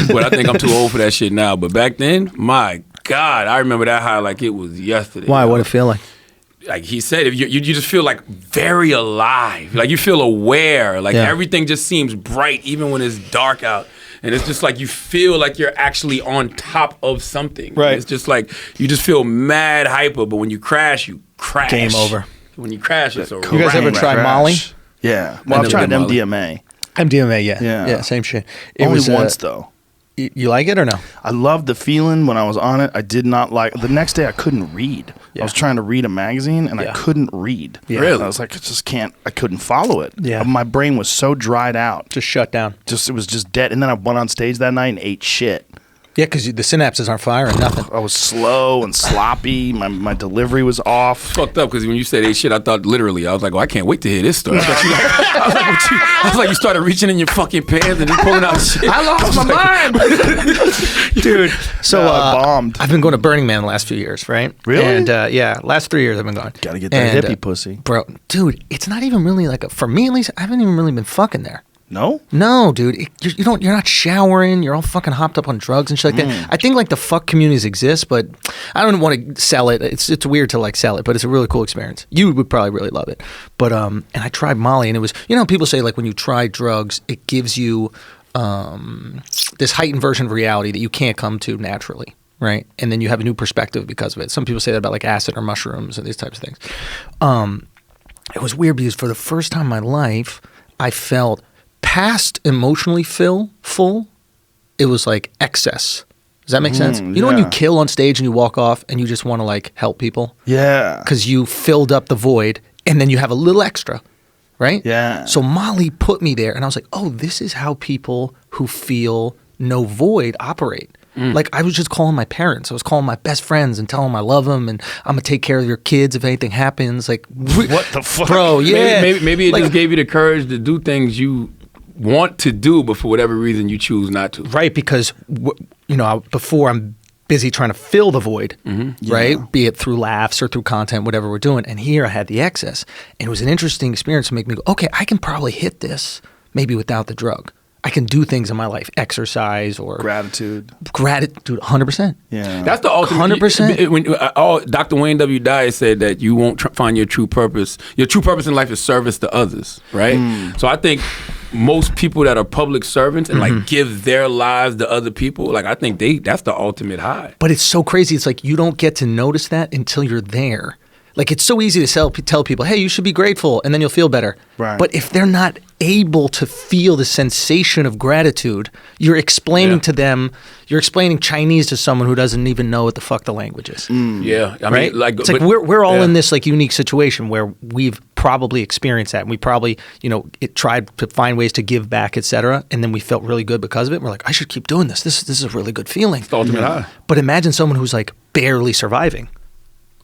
[SPEAKER 1] but I think I'm too old for that shit now. But back then, my God, I remember that high like it was yesterday.
[SPEAKER 3] Why? What did it feel like?
[SPEAKER 1] Like he said, if you just feel like very alive. Like you feel aware. Like everything just seems bright even when it's dark out. And it's just like you feel like you're actually on top of something.
[SPEAKER 2] Right.
[SPEAKER 1] It's just like you just feel mad hyper, but when you crash, you crash.
[SPEAKER 3] Game over.
[SPEAKER 1] When you crash, it's over.
[SPEAKER 3] You guys ever tried Molly?
[SPEAKER 2] Yeah. Well, I've tried MDMA.
[SPEAKER 3] MDMA, yeah, same shit. It
[SPEAKER 2] Only
[SPEAKER 3] was,
[SPEAKER 2] once though.
[SPEAKER 3] You like it or no?
[SPEAKER 2] I loved the feeling when I was on it. I did not like the next day. I couldn't read. I was trying to read a magazine and I couldn't read.
[SPEAKER 3] Yeah.
[SPEAKER 1] Really?
[SPEAKER 2] I was like, I just can't. I couldn't follow it.
[SPEAKER 3] Yeah.
[SPEAKER 2] My brain was so dried out.
[SPEAKER 3] Just shut down.
[SPEAKER 2] It was just dead. And then I went on stage that night and ate shit.
[SPEAKER 3] Yeah, because the synapses aren't firing, nothing.
[SPEAKER 2] I was slow and sloppy. My delivery was off.
[SPEAKER 1] Fucked up because when you said shit, I thought literally. I was like, oh, I can't wait to hear this story. I was like, you started reaching in your fucking pants and just pulling out shit.
[SPEAKER 3] I lost my mind, dude. So
[SPEAKER 2] I bombed.
[SPEAKER 3] I've been going to Burning Man the last few years, right?
[SPEAKER 2] Really?
[SPEAKER 3] And last 3 years I've been going.
[SPEAKER 2] Gotta get that hippie pussy,
[SPEAKER 3] bro. Dude, it's not even really like for me at least. I haven't even really been fucking there.
[SPEAKER 2] No,
[SPEAKER 3] dude. You're not showering. You're all fucking hopped up on drugs and shit like that. I think like the fuck communities exist, but I don't want to sell it. It's weird to like sell it, but it's a really cool experience. You would probably really love it. But and I tried Molly, and it was people say like when you try drugs, it gives you this heightened version of reality that you can't come to naturally, right? And then you have a new perspective because of it. Some people say that about like acid or mushrooms and these types of things. It was weird because for the first time in my life, I felt past emotionally full, it was like excess. Does that make sense? You know when you kill on stage and you walk off and you just want to like help people?
[SPEAKER 2] Yeah.
[SPEAKER 3] Because you filled up the void and then you have a little extra, right?
[SPEAKER 2] Yeah.
[SPEAKER 3] So Molly put me there and I was like, oh, this is how people who feel no void operate. Like I was just calling my parents. I was calling my best friends and telling them I love them and I'm gonna take care of your kids if anything happens. Like
[SPEAKER 2] what the fuck,
[SPEAKER 3] bro? Yeah.
[SPEAKER 1] Maybe it just gave you the courage to do things you want to do, but for whatever reason you choose not to.
[SPEAKER 3] Right, because before I'm busy trying to fill the void, right? Be it through laughs or through content, whatever we're doing. And here I had the excess, and it was an interesting experience to make me go, okay, I can probably hit this maybe without the drug. I can do things in my life, exercise or
[SPEAKER 2] gratitude,
[SPEAKER 3] 100%.
[SPEAKER 2] Yeah,
[SPEAKER 1] that's the ultimate.
[SPEAKER 3] 100%.
[SPEAKER 1] When Dr. Wayne W. Dyer said that you won't find your true purpose. Your true purpose in life is service to others, right? So I think most people that are public servants and like give their lives to other people, like I think that's the ultimate high.
[SPEAKER 3] But it's so crazy. It's like you don't get to notice that until you're there. Like it's so easy to tell people, hey, you should be grateful, and then you'll feel better.
[SPEAKER 2] Right.
[SPEAKER 3] But if they're not able to feel the sensation of gratitude, you're explaining to them, you're explaining Chinese to someone who doesn't even know what the fuck the language is.
[SPEAKER 1] Yeah, I
[SPEAKER 3] right?
[SPEAKER 1] mean,
[SPEAKER 3] it's like we're all in this like unique situation where we've probably experienced that, and we probably tried to find ways to give back, etc. And then we felt really good because of it. We're like, I should keep doing this. This is a really good feeling.
[SPEAKER 1] It's the ultimate high.
[SPEAKER 3] But imagine someone who's like barely surviving.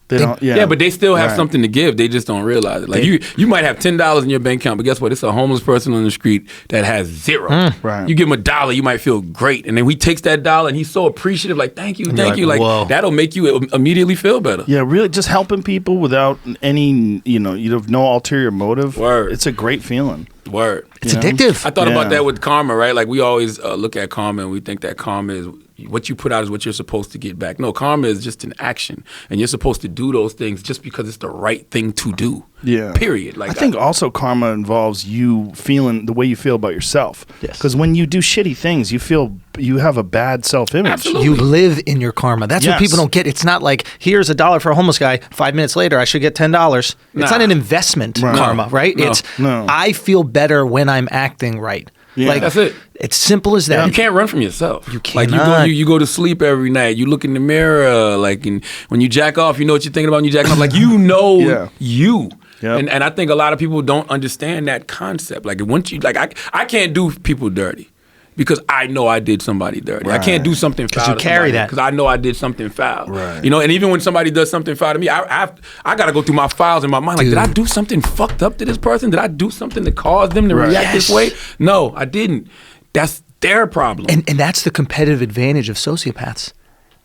[SPEAKER 2] They don't. Yeah,
[SPEAKER 1] Yeah, but they still have something to give. They just don't realize it. Like you might have $10 in your bank account, but guess what? It's a homeless person on the street that has zero.
[SPEAKER 2] Right.
[SPEAKER 1] You give him $1, you might feel great, and then he takes that $1 and he's so appreciative. Like, thank you. Like
[SPEAKER 3] whoa.
[SPEAKER 1] that'll make you immediately feel better.
[SPEAKER 2] Yeah, really, just helping people without any, you have no ulterior motive.
[SPEAKER 1] Word.
[SPEAKER 2] It's a great feeling.
[SPEAKER 1] Word.
[SPEAKER 3] It's addictive.
[SPEAKER 1] I thought about that with karma, right? Like we always look at karma and we think that karma is what you put out is what you're supposed to get back. No, karma is just an action, and you're supposed to do those things just because it's the right thing to do.
[SPEAKER 2] Yeah.
[SPEAKER 1] Period. Like
[SPEAKER 2] I think also karma involves you feeling the way you feel about yourself.
[SPEAKER 3] Yes.
[SPEAKER 2] Because when you do shitty things, you have a bad self-image.
[SPEAKER 1] Absolutely.
[SPEAKER 3] You live in your karma. That's what people don't get. It's not like, here's $1 for a homeless guy. 5 minutes later, I should get $10. It's not an investment karma, right?
[SPEAKER 1] No.
[SPEAKER 3] It's
[SPEAKER 2] No.
[SPEAKER 3] I feel better when I'm acting right.
[SPEAKER 2] Yeah.
[SPEAKER 3] Like,
[SPEAKER 1] That's it.
[SPEAKER 3] It's simple as that.
[SPEAKER 1] You can't run from yourself.
[SPEAKER 3] You
[SPEAKER 1] Like
[SPEAKER 3] cannot.
[SPEAKER 1] you go to sleep every night. You look in the mirror. Like when you jack off, you know what you're thinking about when you jack off. Like you know you.
[SPEAKER 2] Yep.
[SPEAKER 1] And I think a lot of people don't understand that concept. Like once you I can't do people dirty. Because I know I did somebody dirty. I can't do something foul.
[SPEAKER 3] you carry that.
[SPEAKER 1] Because I know I did something foul.
[SPEAKER 2] Right.
[SPEAKER 1] You know, and even when somebody does something foul to me, I got to go through my files in my mind. Like,
[SPEAKER 3] Dude.
[SPEAKER 1] did I do something fucked up to this person? Did I do something to cause them to react this way? No, I didn't. That's their problem.
[SPEAKER 3] And that's the competitive advantage of sociopaths,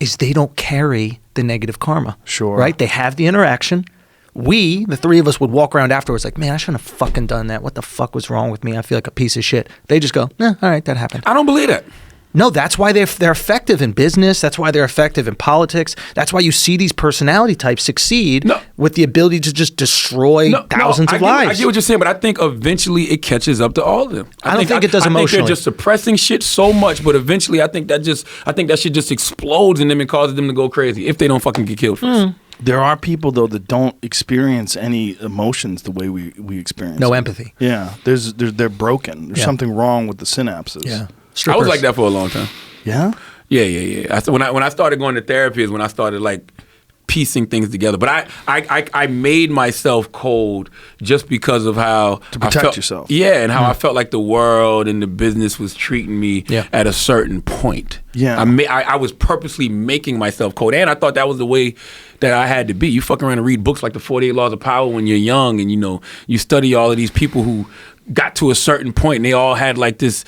[SPEAKER 3] is they don't carry the negative karma.
[SPEAKER 2] Sure.
[SPEAKER 3] Right? They have the interaction. We, the three of us, would walk around afterwards like, man, I shouldn't have fucking done that. What the fuck was wrong with me? I feel like a piece of shit. They just go, all right, that happened.
[SPEAKER 1] I don't believe that.
[SPEAKER 3] No, that's why they're effective in business. That's why they're effective in politics. That's why you see these personality types succeed with the ability to just destroy thousands of lives.
[SPEAKER 1] I get what you're saying, but I think eventually it catches up to all of them.
[SPEAKER 3] I don't think it does
[SPEAKER 1] I think
[SPEAKER 3] emotionally.
[SPEAKER 1] they're just suppressing shit so much, but eventually I think that shit just explodes in them and causes them to go crazy if they don't fucking get killed first.
[SPEAKER 2] There are people though that don't experience any emotions the way we experience.
[SPEAKER 3] No
[SPEAKER 2] them.
[SPEAKER 3] empathy.
[SPEAKER 2] Yeah, they're broken. There's something wrong with the synapses.
[SPEAKER 3] Yeah.
[SPEAKER 1] I was like that for a long time.
[SPEAKER 2] Yeah.
[SPEAKER 1] Yeah. When I started going to therapy is when I started like piecing things together. But I made myself cold just because of how
[SPEAKER 2] to protect yourself.
[SPEAKER 1] Yeah, and how I felt like the world and the business was treating me at a certain point.
[SPEAKER 2] Yeah.
[SPEAKER 1] I was purposely making myself cold, and I thought that was the way that I had to be. You fuck around and read books like the 48 Laws of Power when you're young, and you study all of these people who got to a certain point and they all had like this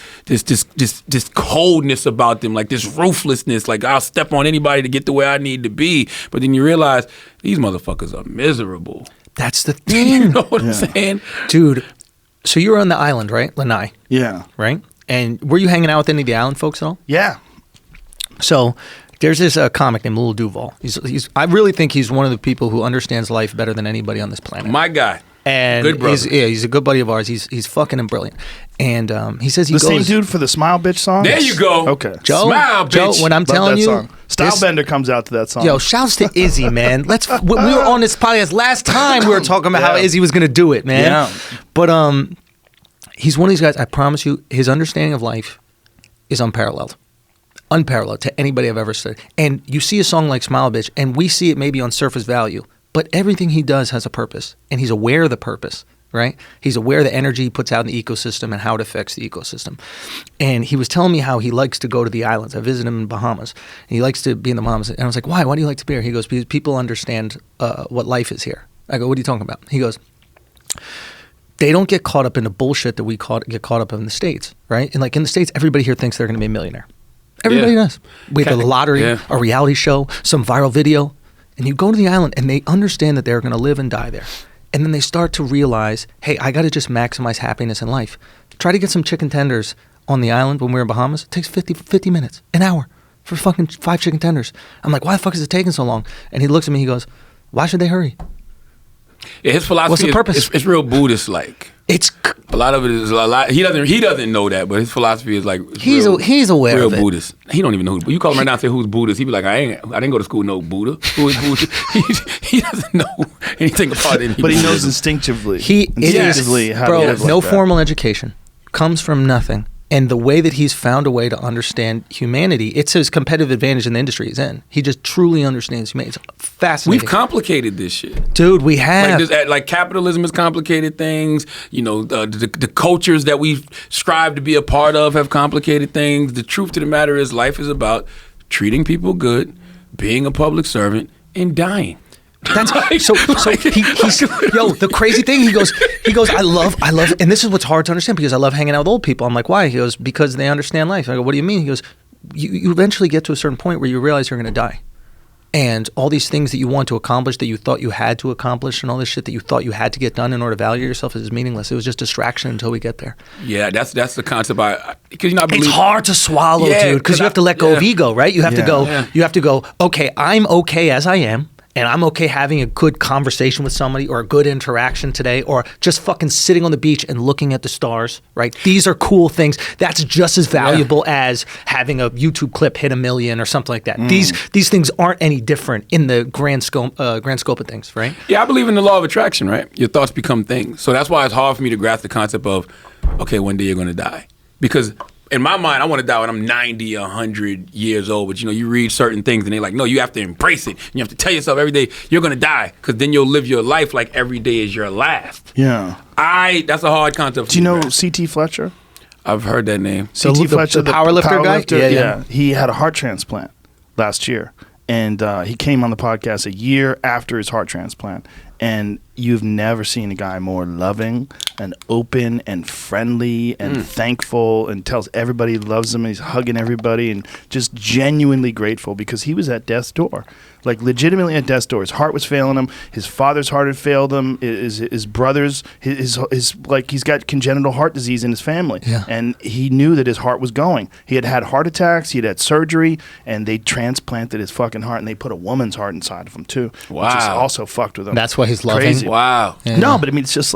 [SPEAKER 1] coldness about them, like this ruthlessness, like I'll step on anybody to get to where I need to be. But then you realize these motherfuckers are miserable.
[SPEAKER 3] That's the thing.
[SPEAKER 1] You know what I'm saying?
[SPEAKER 3] Dude, so you were on the island, right? Lanai.
[SPEAKER 2] Yeah.
[SPEAKER 3] Right? And were you hanging out with any of the island folks at all?
[SPEAKER 2] Yeah.
[SPEAKER 3] So there's this comic named Lil Duval. I really think he's one of the people who understands life better than anybody on this planet.
[SPEAKER 1] My guy.
[SPEAKER 3] And
[SPEAKER 1] good brother.
[SPEAKER 3] He's a good buddy of ours. He's fucking and brilliant. And he says he
[SPEAKER 2] the
[SPEAKER 3] goes...
[SPEAKER 2] same dude for the Smile Bitch song?
[SPEAKER 1] There you go.
[SPEAKER 2] Okay.
[SPEAKER 3] Joe,
[SPEAKER 1] Smile Bitch.
[SPEAKER 3] Joe, when I'm
[SPEAKER 2] Love
[SPEAKER 3] telling
[SPEAKER 2] that
[SPEAKER 3] you...
[SPEAKER 2] song. Stylebender comes out to that song.
[SPEAKER 3] Yo, shouts to Izzy, man. We were on this podcast last time. We were talking about how Izzy was going to do it, man.
[SPEAKER 2] Yeah.
[SPEAKER 3] But he's one of these guys, I promise you, his understanding of life is unparalleled. Unparalleled to anybody I've ever studied. And you see a song like Smile Bitch, and we see it maybe on surface value, but everything he does has a purpose, and he's aware of the purpose. Right? He's aware of the energy he puts out in the ecosystem and how it affects the ecosystem. And he was telling me how he likes to go to the islands. I visited him in Bahamas. And he likes to be in the Bahamas. And I was like, why? Why do you like to be here? He goes, because people understand what life is here. I go, what are you talking about? He goes, they don't get caught up in the bullshit that we get caught up in the States, right? And like in the States, everybody here thinks they're going to be a millionaire. Everybody does. We have a lottery, a reality show, some viral video. And you go to the island and they understand that they're going to live and die there. And then they start to realize, hey, I got to just maximize happiness in life. Try to get some chicken tenders on the island when we were in Bahamas. It takes 50 minutes, an hour for fucking 5 chicken tenders. I'm like, why the fuck is it taking so long? And he looks at me, he goes, why should they hurry?
[SPEAKER 1] Yeah, his philosophy
[SPEAKER 3] What's the purpose?
[SPEAKER 1] It's real Buddhist-like. A lot of it is a lot. He doesn't know that, but his philosophy is like
[SPEAKER 3] he's aware
[SPEAKER 1] real
[SPEAKER 3] of it.
[SPEAKER 1] Buddhist. He don't even know who. You call him right now and say who's Buddhist. He be like, I didn't go to school no Buddha. Who is Buddha? he doesn't know anything about it.
[SPEAKER 2] But he knows instinctively.
[SPEAKER 3] How to live no formal education, comes from nothing. And the way that he's found a way to understand humanity, it's his competitive advantage in the industry he's in. He just truly understands humanity. It's fascinating.
[SPEAKER 1] We've complicated this shit.
[SPEAKER 3] Dude, we have.
[SPEAKER 1] Like capitalism has complicated things. The cultures that we strive to be a part of have complicated things. The truth to the matter is life is about treating people good, being a public servant, and dying.
[SPEAKER 3] That's so he's the crazy thing, he goes, I love, and this is what's hard to understand, because I love hanging out with old people. I'm like, why? He goes, because they understand life. I go, what do you mean? He goes, you eventually get to a certain point where you realize you're going to die. And all these things that you want to accomplish, that you thought you had to accomplish, and all this shit that you thought you had to get done in order to value yourself, is meaningless. It was just distraction until we get there.
[SPEAKER 1] Yeah, that's the concept. Because you know, I believe
[SPEAKER 3] it's hard to swallow, dude, because you have to let go of ego, right? You have to go. You have to go. Okay, I'm okay as I am. And I'm okay having a good conversation with somebody, or a good interaction today, or just fucking sitting on the beach and looking at the stars, right? These are cool things. That's just as valuable as having a YouTube clip hit 1 million or something like that. These things aren't any different in the grand scope of things, right?
[SPEAKER 1] Yeah, I believe in the law of attraction, right? Your thoughts become things. So that's why it's hard for me to grasp the concept of, okay, one day you're going to die. Because in my mind, I want to die when I'm 90, 100 years old. But, you know, you read certain things and they're like, no, you have to embrace it. You have to tell yourself every day you're going to die, because then you'll live your life like every day is your last.
[SPEAKER 2] Yeah.
[SPEAKER 1] That's a hard concept.
[SPEAKER 2] Do you know C.T. Fletcher?
[SPEAKER 1] I've heard that name.
[SPEAKER 2] C.T. Fletcher,
[SPEAKER 3] the powerlifter guy?
[SPEAKER 2] Yeah. He had a heart transplant last year. And he came on the podcast a year after his heart transplant. And you've never seen a guy more loving and open and friendly and thankful, and tells everybody he loves them, and he's hugging everybody and just genuinely grateful, because he was at death's door. Like, legitimately at death's door. His heart was failing him. His father's heart had failed him. His brother's, his like, he's got congenital heart disease in his family.
[SPEAKER 3] Yeah.
[SPEAKER 2] And he knew that his heart was going. He had heart attacks. He had surgery, and they transplanted his fucking heart, and they put a woman's heart inside of him too.
[SPEAKER 1] Wow.
[SPEAKER 2] Which is also fucked with him.
[SPEAKER 3] That's why he's loving.
[SPEAKER 2] Crazy.
[SPEAKER 1] Wow.
[SPEAKER 3] Yeah.
[SPEAKER 2] No, but I mean, it's just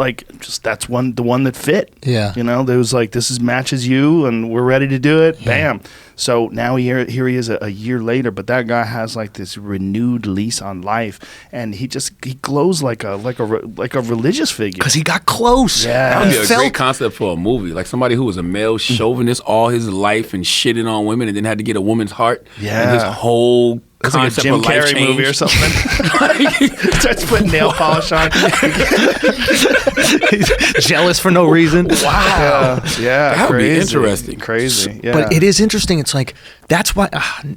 [SPEAKER 2] that's the one that fit.
[SPEAKER 3] Yeah.
[SPEAKER 2] You know, there was like, this matches you, and we're ready to do it. Yeah. Bam. So now here he is a year later, but that guy has like this renewed lease on life, and he glows like a religious figure,
[SPEAKER 3] because he got close.
[SPEAKER 1] Yeah, that would be a great concept for a movie. Like somebody who was a male chauvinist all his life and shitting on women, and then had to get a woman's heart.
[SPEAKER 2] Yeah,
[SPEAKER 1] and his whole
[SPEAKER 2] it's like a Jim Carrey movie or something. Starts putting nail polish on.
[SPEAKER 3] He's jealous for no reason.
[SPEAKER 2] Wow. Yeah.
[SPEAKER 1] That would be
[SPEAKER 2] crazy.
[SPEAKER 1] interesting.
[SPEAKER 2] Crazy. Yeah.
[SPEAKER 3] But it is interesting. It's like, that's why,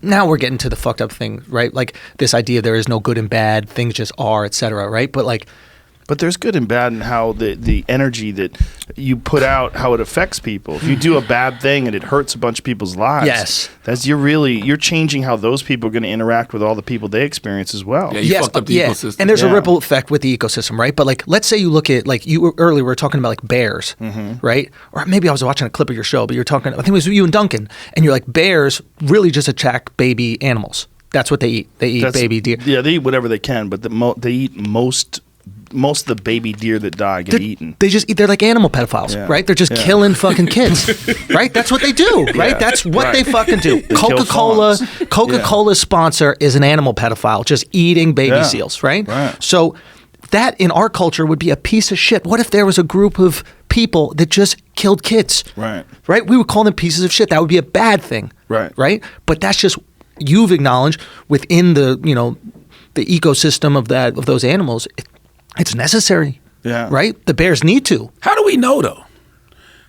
[SPEAKER 3] now we're getting to the fucked up thing, right? Like this idea there is no good and bad, things just are, etc. Right? But
[SPEAKER 2] there's good and bad in how the energy that you put out, how it affects people. If you do a bad thing and it hurts a bunch of people's lives,
[SPEAKER 3] yes,
[SPEAKER 2] you're changing how those people are going to interact with all the people they experience as well.
[SPEAKER 1] Yeah, you fucked up the ecosystem.
[SPEAKER 3] And there's a ripple effect with the ecosystem, right? But like, let's say you look at, like, you earlier were talking about like bears, right? Or maybe I was watching a clip of your show, but you're talking, I think it was you and Duncan, and you're like, bears really just attack baby animals. That's what they eat. They eat baby deer.
[SPEAKER 2] Yeah, they eat whatever they can, but they eat most of the baby deer that die get eaten.
[SPEAKER 3] They just eat. They're like animal pedophiles, right? They're just killing fucking kids, right? That's what they do, right? That's what they fucking do. Coca-Cola's sponsor is an animal pedophile, just eating baby seals, right? So that in our culture would be a piece of shit. What if there was a group of people that just killed kids? Right? We would call them pieces of shit. That would be a bad thing, right? But that's just, you've acknowledged within the the ecosystem of those animals. It's necessary, right? The bears need to.
[SPEAKER 1] How do we know, though?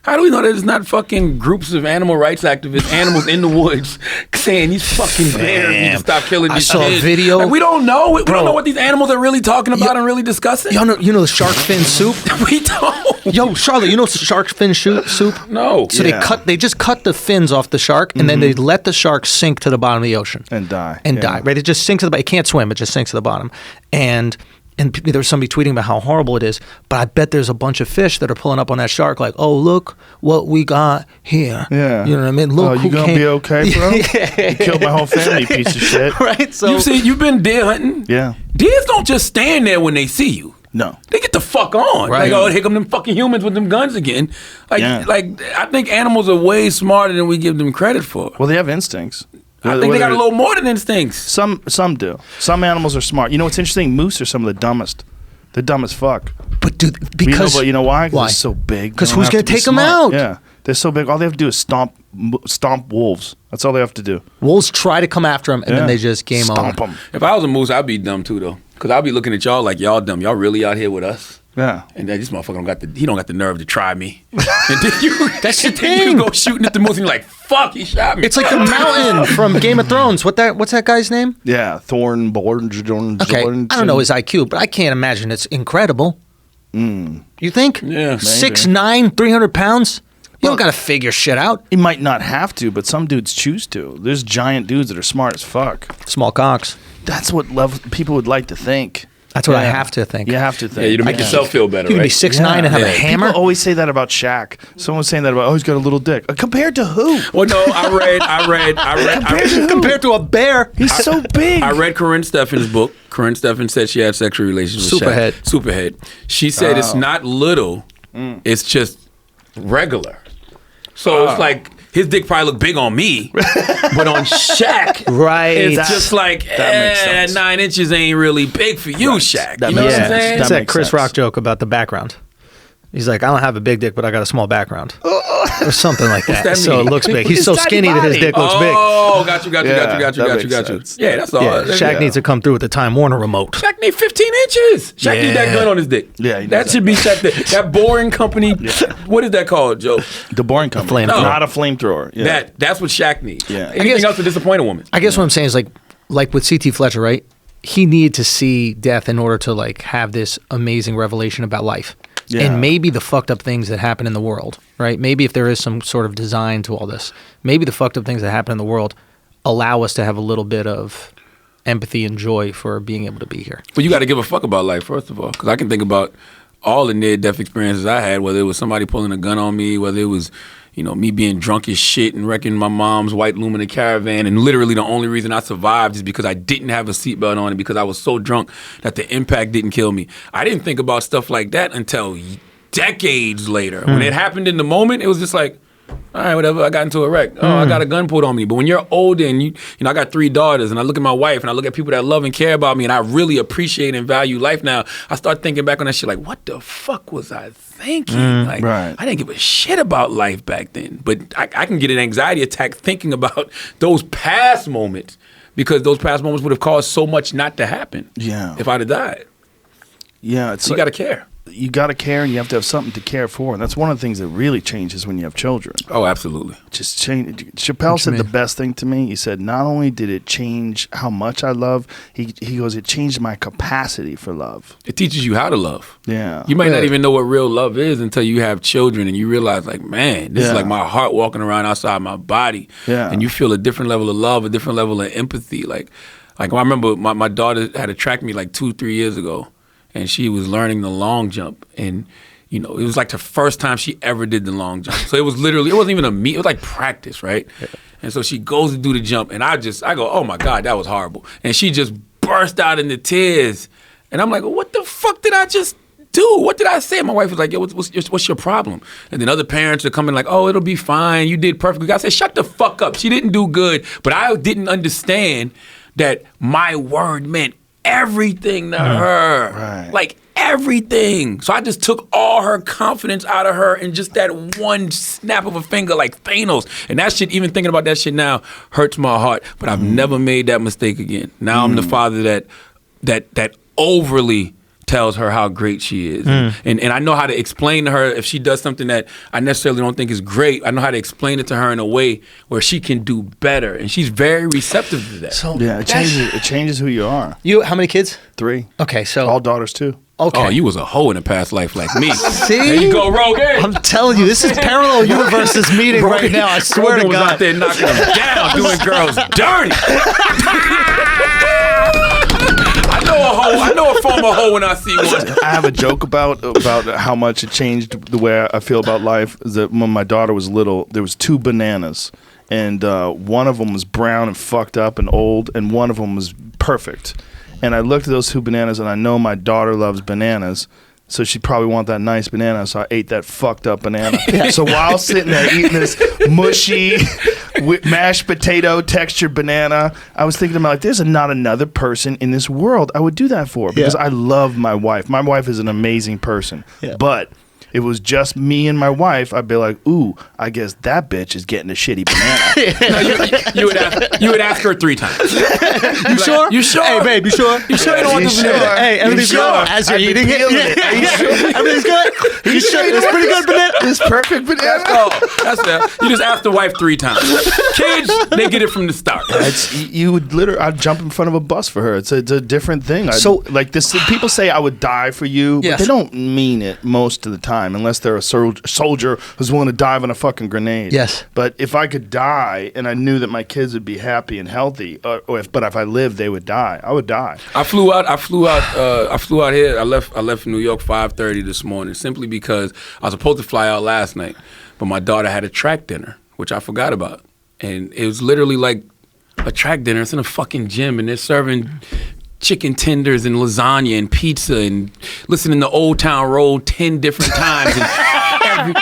[SPEAKER 1] How do we know that it's not fucking groups of animal rights activists, animals in the woods, saying these fucking bears need to stop killing these kids?
[SPEAKER 3] I saw a video.
[SPEAKER 1] Like, we don't know. We don't know what these animals are really talking about and really discussing.
[SPEAKER 3] You know the shark fin soup?
[SPEAKER 1] We don't.
[SPEAKER 3] Yo, Charlotte, you know shark fin soup?
[SPEAKER 1] No.
[SPEAKER 3] So they just cut the fins off the shark, and then they let the shark sink to the bottom of the ocean.
[SPEAKER 2] And die.
[SPEAKER 3] Right? It just sinks to the bottom. It can't swim. It just sinks to the bottom. And there was somebody tweeting about how horrible it is, but I bet there's a bunch of fish that are pulling up on that shark like, oh, look what we got here. Yeah. You know what I mean? Look,
[SPEAKER 2] you going to be okay, bro? You killed my whole family, piece of shit.
[SPEAKER 3] Right? So
[SPEAKER 1] you've been deer hunting?
[SPEAKER 2] Yeah.
[SPEAKER 1] Deers don't just stand there when they see you.
[SPEAKER 2] No.
[SPEAKER 1] They get the fuck on.
[SPEAKER 3] Right.
[SPEAKER 1] Like, oh, here come them fucking humans with them guns again. Like, I think animals are way smarter than we give them credit for.
[SPEAKER 2] Well, they have instincts.
[SPEAKER 1] I think they got a little more than instincts.
[SPEAKER 2] Some do. Some animals are smart. You know what's interesting? Moose are some of the dumbest. They're dumb as fuck.
[SPEAKER 3] But because
[SPEAKER 2] you know why? Because they're so big.
[SPEAKER 3] Because who's going to take them out?
[SPEAKER 2] Yeah, they're so big. All they have to do is stomp wolves. That's all they have to do.
[SPEAKER 3] Wolves try to come after them, and then they just game over.
[SPEAKER 2] Stomp them.
[SPEAKER 1] If I was a moose, I'd be dumb too, though. Because I'd be looking at y'all like y'all dumb. Y'all really out here with us?
[SPEAKER 2] Yeah.
[SPEAKER 1] And then this motherfucker don't got the nerve to try me. And then
[SPEAKER 3] That's the
[SPEAKER 1] then
[SPEAKER 3] thing.
[SPEAKER 1] you go shooting at the moose and you're like, fuck, he shot me.
[SPEAKER 3] It's like the mountain from Game of Thrones. What's that guy's name?
[SPEAKER 2] Yeah, Thornborn.
[SPEAKER 3] Okay, I don't know his IQ, but I can't imagine it's incredible. You think?
[SPEAKER 1] Yeah,
[SPEAKER 3] 6'9", 300 pounds? You don't got to figure shit out.
[SPEAKER 2] He might not have to, but some dudes choose to. There's giant dudes that are smart as fuck.
[SPEAKER 3] Small cocks.
[SPEAKER 2] That's what people would like to think.
[SPEAKER 3] That's what I have to think.
[SPEAKER 2] You have to think.
[SPEAKER 1] Yeah, you to make yourself feel better,
[SPEAKER 3] You can
[SPEAKER 1] right?
[SPEAKER 3] be 6'9" and have a hammer.
[SPEAKER 2] People always say that about Shaq. Someone was saying that about, he's got a little dick. Compared to who?
[SPEAKER 1] Well, no, I read.
[SPEAKER 3] Compared to a bear.
[SPEAKER 2] He's so big.
[SPEAKER 1] I read Corinne Steffen's book. Corinne Steffen said she had sexual relations with
[SPEAKER 3] Superhead.
[SPEAKER 1] Shaq. Superhead. She said it's not little, it's just regular. So it's like his dick probably look big on me, but on Shaq,
[SPEAKER 3] Right.
[SPEAKER 1] it's just like,
[SPEAKER 2] makes sense.
[SPEAKER 1] 9 inches ain't really big for you, Shaq.
[SPEAKER 2] That
[SPEAKER 1] You know
[SPEAKER 2] makes
[SPEAKER 1] what I'm
[SPEAKER 2] sense.
[SPEAKER 1] saying?
[SPEAKER 3] It's
[SPEAKER 2] That
[SPEAKER 3] that
[SPEAKER 2] makes
[SPEAKER 3] Chris
[SPEAKER 2] sense.
[SPEAKER 3] Rock joke about the background. He's like, I don't have a big dick, but I got a small background. Or something like that.
[SPEAKER 1] that
[SPEAKER 3] So
[SPEAKER 1] mean?
[SPEAKER 3] it looks big. He's
[SPEAKER 2] His
[SPEAKER 3] so
[SPEAKER 2] tiny
[SPEAKER 3] skinny that his
[SPEAKER 2] body.
[SPEAKER 3] dick looks big.
[SPEAKER 1] Oh, got you.
[SPEAKER 2] that makes sense.
[SPEAKER 1] Yeah, that's all.
[SPEAKER 3] Yeah, Shaq needs to come through with the Time Warner remote.
[SPEAKER 1] Shaq need 15 inches. Shaq need that
[SPEAKER 3] Yeah.
[SPEAKER 1] gun on his dick.
[SPEAKER 2] Yeah, he
[SPEAKER 1] that
[SPEAKER 2] needs
[SPEAKER 1] should be Shaq. That boring company. What is that called, Joe?
[SPEAKER 2] The boring company.
[SPEAKER 3] flamethrower.
[SPEAKER 2] Not a flamethrower. Yeah.
[SPEAKER 1] That's what Shaq needs.
[SPEAKER 2] Yeah.
[SPEAKER 1] Anything else to disappoint a woman?
[SPEAKER 3] I guess what I'm saying is like with C.T. Fletcher, right? He needed to see death in order to like have this amazing revelation about life.
[SPEAKER 2] Yeah.
[SPEAKER 3] And maybe the fucked up things that happen in the world, right? Maybe if there is some sort of design to all this, maybe the fucked up things that happen in the world allow us to have a little bit of empathy and joy for being able to be here.
[SPEAKER 1] But you got to give a fuck about life, first of all. Because I can think about all the near-death experiences I had, whether it was somebody pulling a gun on me, whether it was, me being drunk as shit and wrecking my mom's white Lumina Caravan, and literally the only reason I survived is because I didn't have a seatbelt on and because I was so drunk that the impact didn't kill me. I didn't think about stuff like that until decades later. When it happened in the moment, it was just like, all right, whatever, I got into a wreck. Oh, I got a gun pulled on me. But when you're older and I got 3 daughters and I look at my wife and I look at people that love and care about me and I really appreciate and value life now, I start thinking back on that shit like, what the fuck was I thinking?
[SPEAKER 2] right.
[SPEAKER 1] I didn't give a shit about life back then. But I can get an anxiety attack thinking about those past moments because those past moments would have caused so much not to happen.
[SPEAKER 2] Yeah.
[SPEAKER 1] If I'd have died.
[SPEAKER 2] Yeah. It's
[SPEAKER 1] So you got to care.
[SPEAKER 2] you got to care, and you have to have something to care for. And that's one of the things that really changes when you have children.
[SPEAKER 1] Oh, absolutely.
[SPEAKER 2] Just change. Chappelle said the best thing to me. He said, not only did it change how much I love, he goes, it changed my capacity for love.
[SPEAKER 1] It teaches you how to love.
[SPEAKER 2] Yeah.
[SPEAKER 1] You might not even know what real love is until you have children and you realize, like, man, this is like my heart walking around outside my body.
[SPEAKER 2] Yeah.
[SPEAKER 1] And you feel a different level of love, a different level of empathy. Like I remember my daughter had to track me like 2-3 years ago, and she was learning the long jump. And, you know, it was like the first time she ever did the long jump. So it was literally, it wasn't even a meet, it was like practice, right? Yeah. And so she goes to do the jump, and I go, oh my God, that was horrible. And she just burst out into tears. And I'm like, what the fuck did I just do? What did I say? My wife was like, yo, what's your problem? And then other parents are coming like, oh, it'll be fine. You did perfectly. I said, shut the fuck up. She didn't do good. But I didn't understand that my word meant everything to her.
[SPEAKER 2] Right.
[SPEAKER 1] Like everything. So I just took all her confidence out of her in just that one snap of a finger, like Thanos. And that shit, even thinking about that shit now, hurts my heart. But I've never made that mistake again. Now I'm the father that overly tells her how great she is. And I know how to explain to her if she does something that I necessarily don't think is great. I know how to explain it to her in a way where she can do better. And she's very receptive to that.
[SPEAKER 3] So
[SPEAKER 2] Yeah, it changes who you are.
[SPEAKER 3] you, how many kids?
[SPEAKER 2] 3.
[SPEAKER 3] Okay, so
[SPEAKER 2] All daughters too.
[SPEAKER 3] okay.
[SPEAKER 1] Oh, you was a hoe in a past life like me.
[SPEAKER 3] See?
[SPEAKER 1] There you go, Rogan.
[SPEAKER 3] I'm telling you, this is parallel universes meeting right now. I swear
[SPEAKER 1] Rogan
[SPEAKER 3] to
[SPEAKER 1] was
[SPEAKER 3] God.
[SPEAKER 1] out there knocking them down, doing girls dirty. I know a former hoe when I see one.
[SPEAKER 2] I have a joke about how much it changed the way I feel about life. Is that when my daughter was little, there was 2 bananas, and one of them was brown and fucked up and old, and one of them was perfect. And I looked at those 2 bananas, and I know my daughter loves bananas, so she probably want that nice banana. So I ate that fucked up banana. So while sitting there eating this mushy mashed potato textured banana, I was thinking about, like, there's not another person in this world I would do that for, because I love my wife. My wife is an amazing person, but If it was just me and my wife, I'd be like, ooh, I guess that bitch is getting a shitty banana.
[SPEAKER 1] No, you would ask her 3 times.
[SPEAKER 3] You sure?
[SPEAKER 1] You sure?
[SPEAKER 3] Hey, babe, you sure?
[SPEAKER 1] You sure you don't want this banana?
[SPEAKER 3] Hey, everything's
[SPEAKER 2] sure?
[SPEAKER 3] good as you're eating it.
[SPEAKER 2] Are you sure?
[SPEAKER 3] Everything's good. You sure? It's pretty good banana.
[SPEAKER 2] This perfect banana.
[SPEAKER 1] That's it. You just ask the wife 3 times. Kids, they get it from the start.
[SPEAKER 2] You would literally, I'd jump in front of a bus for her. It's a different thing.
[SPEAKER 3] So,
[SPEAKER 2] like this, people say I would die for you,
[SPEAKER 3] Yes.
[SPEAKER 2] but they don't mean it most of the time, unless they're a soldier who's willing to dive on a fucking grenade.
[SPEAKER 3] Yes.
[SPEAKER 2] But if I could die and I knew that my kids would be happy and healthy, but if I lived, they would die. I would die.
[SPEAKER 1] I flew out here. I left New York 5:30 this morning simply because I was supposed to fly out last night, but my daughter had a track dinner, which I forgot about, and it was literally like a track dinner. It's in a fucking gym, and they're serving chicken tenders and lasagna and pizza and listening to Old Town Road 10 different times. And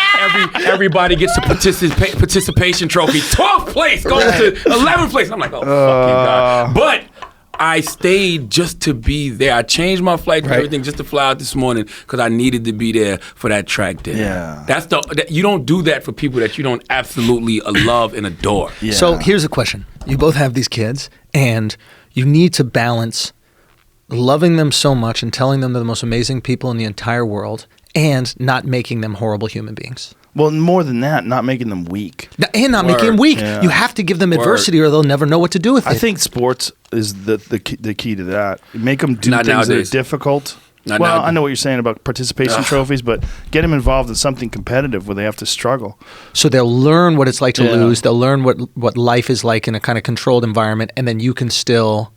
[SPEAKER 1] everybody gets a participation trophy. 12th place goes to 11th place. I'm like, oh, fucking God. But I stayed just to be there. I changed my flight and everything just to fly out this morning because I needed to be there for that track dinner.
[SPEAKER 2] Yeah.
[SPEAKER 1] You don't do that for people that you don't absolutely love and adore.
[SPEAKER 2] Yeah.
[SPEAKER 3] So here's a question. You both have these kids, and you need to balance loving them so much and telling them they're the most amazing people in the entire world and not making them horrible human beings.
[SPEAKER 2] Well, more than that, not making them weak.
[SPEAKER 3] And not making them weak.
[SPEAKER 2] Yeah.
[SPEAKER 3] You have to give them adversity or they'll never know what to do with it.
[SPEAKER 2] I think sports is the key to that. Make them do
[SPEAKER 1] Not
[SPEAKER 2] things
[SPEAKER 1] nowadays.
[SPEAKER 2] that are difficult.
[SPEAKER 1] Not
[SPEAKER 2] Well,
[SPEAKER 1] nowadays.
[SPEAKER 2] I know what you're saying about participation trophies, but get them involved in something competitive where they have to struggle.
[SPEAKER 3] So they'll learn what it's like to
[SPEAKER 2] Yeah.
[SPEAKER 3] lose. They'll learn what life is like in a kind of controlled environment, and then you can still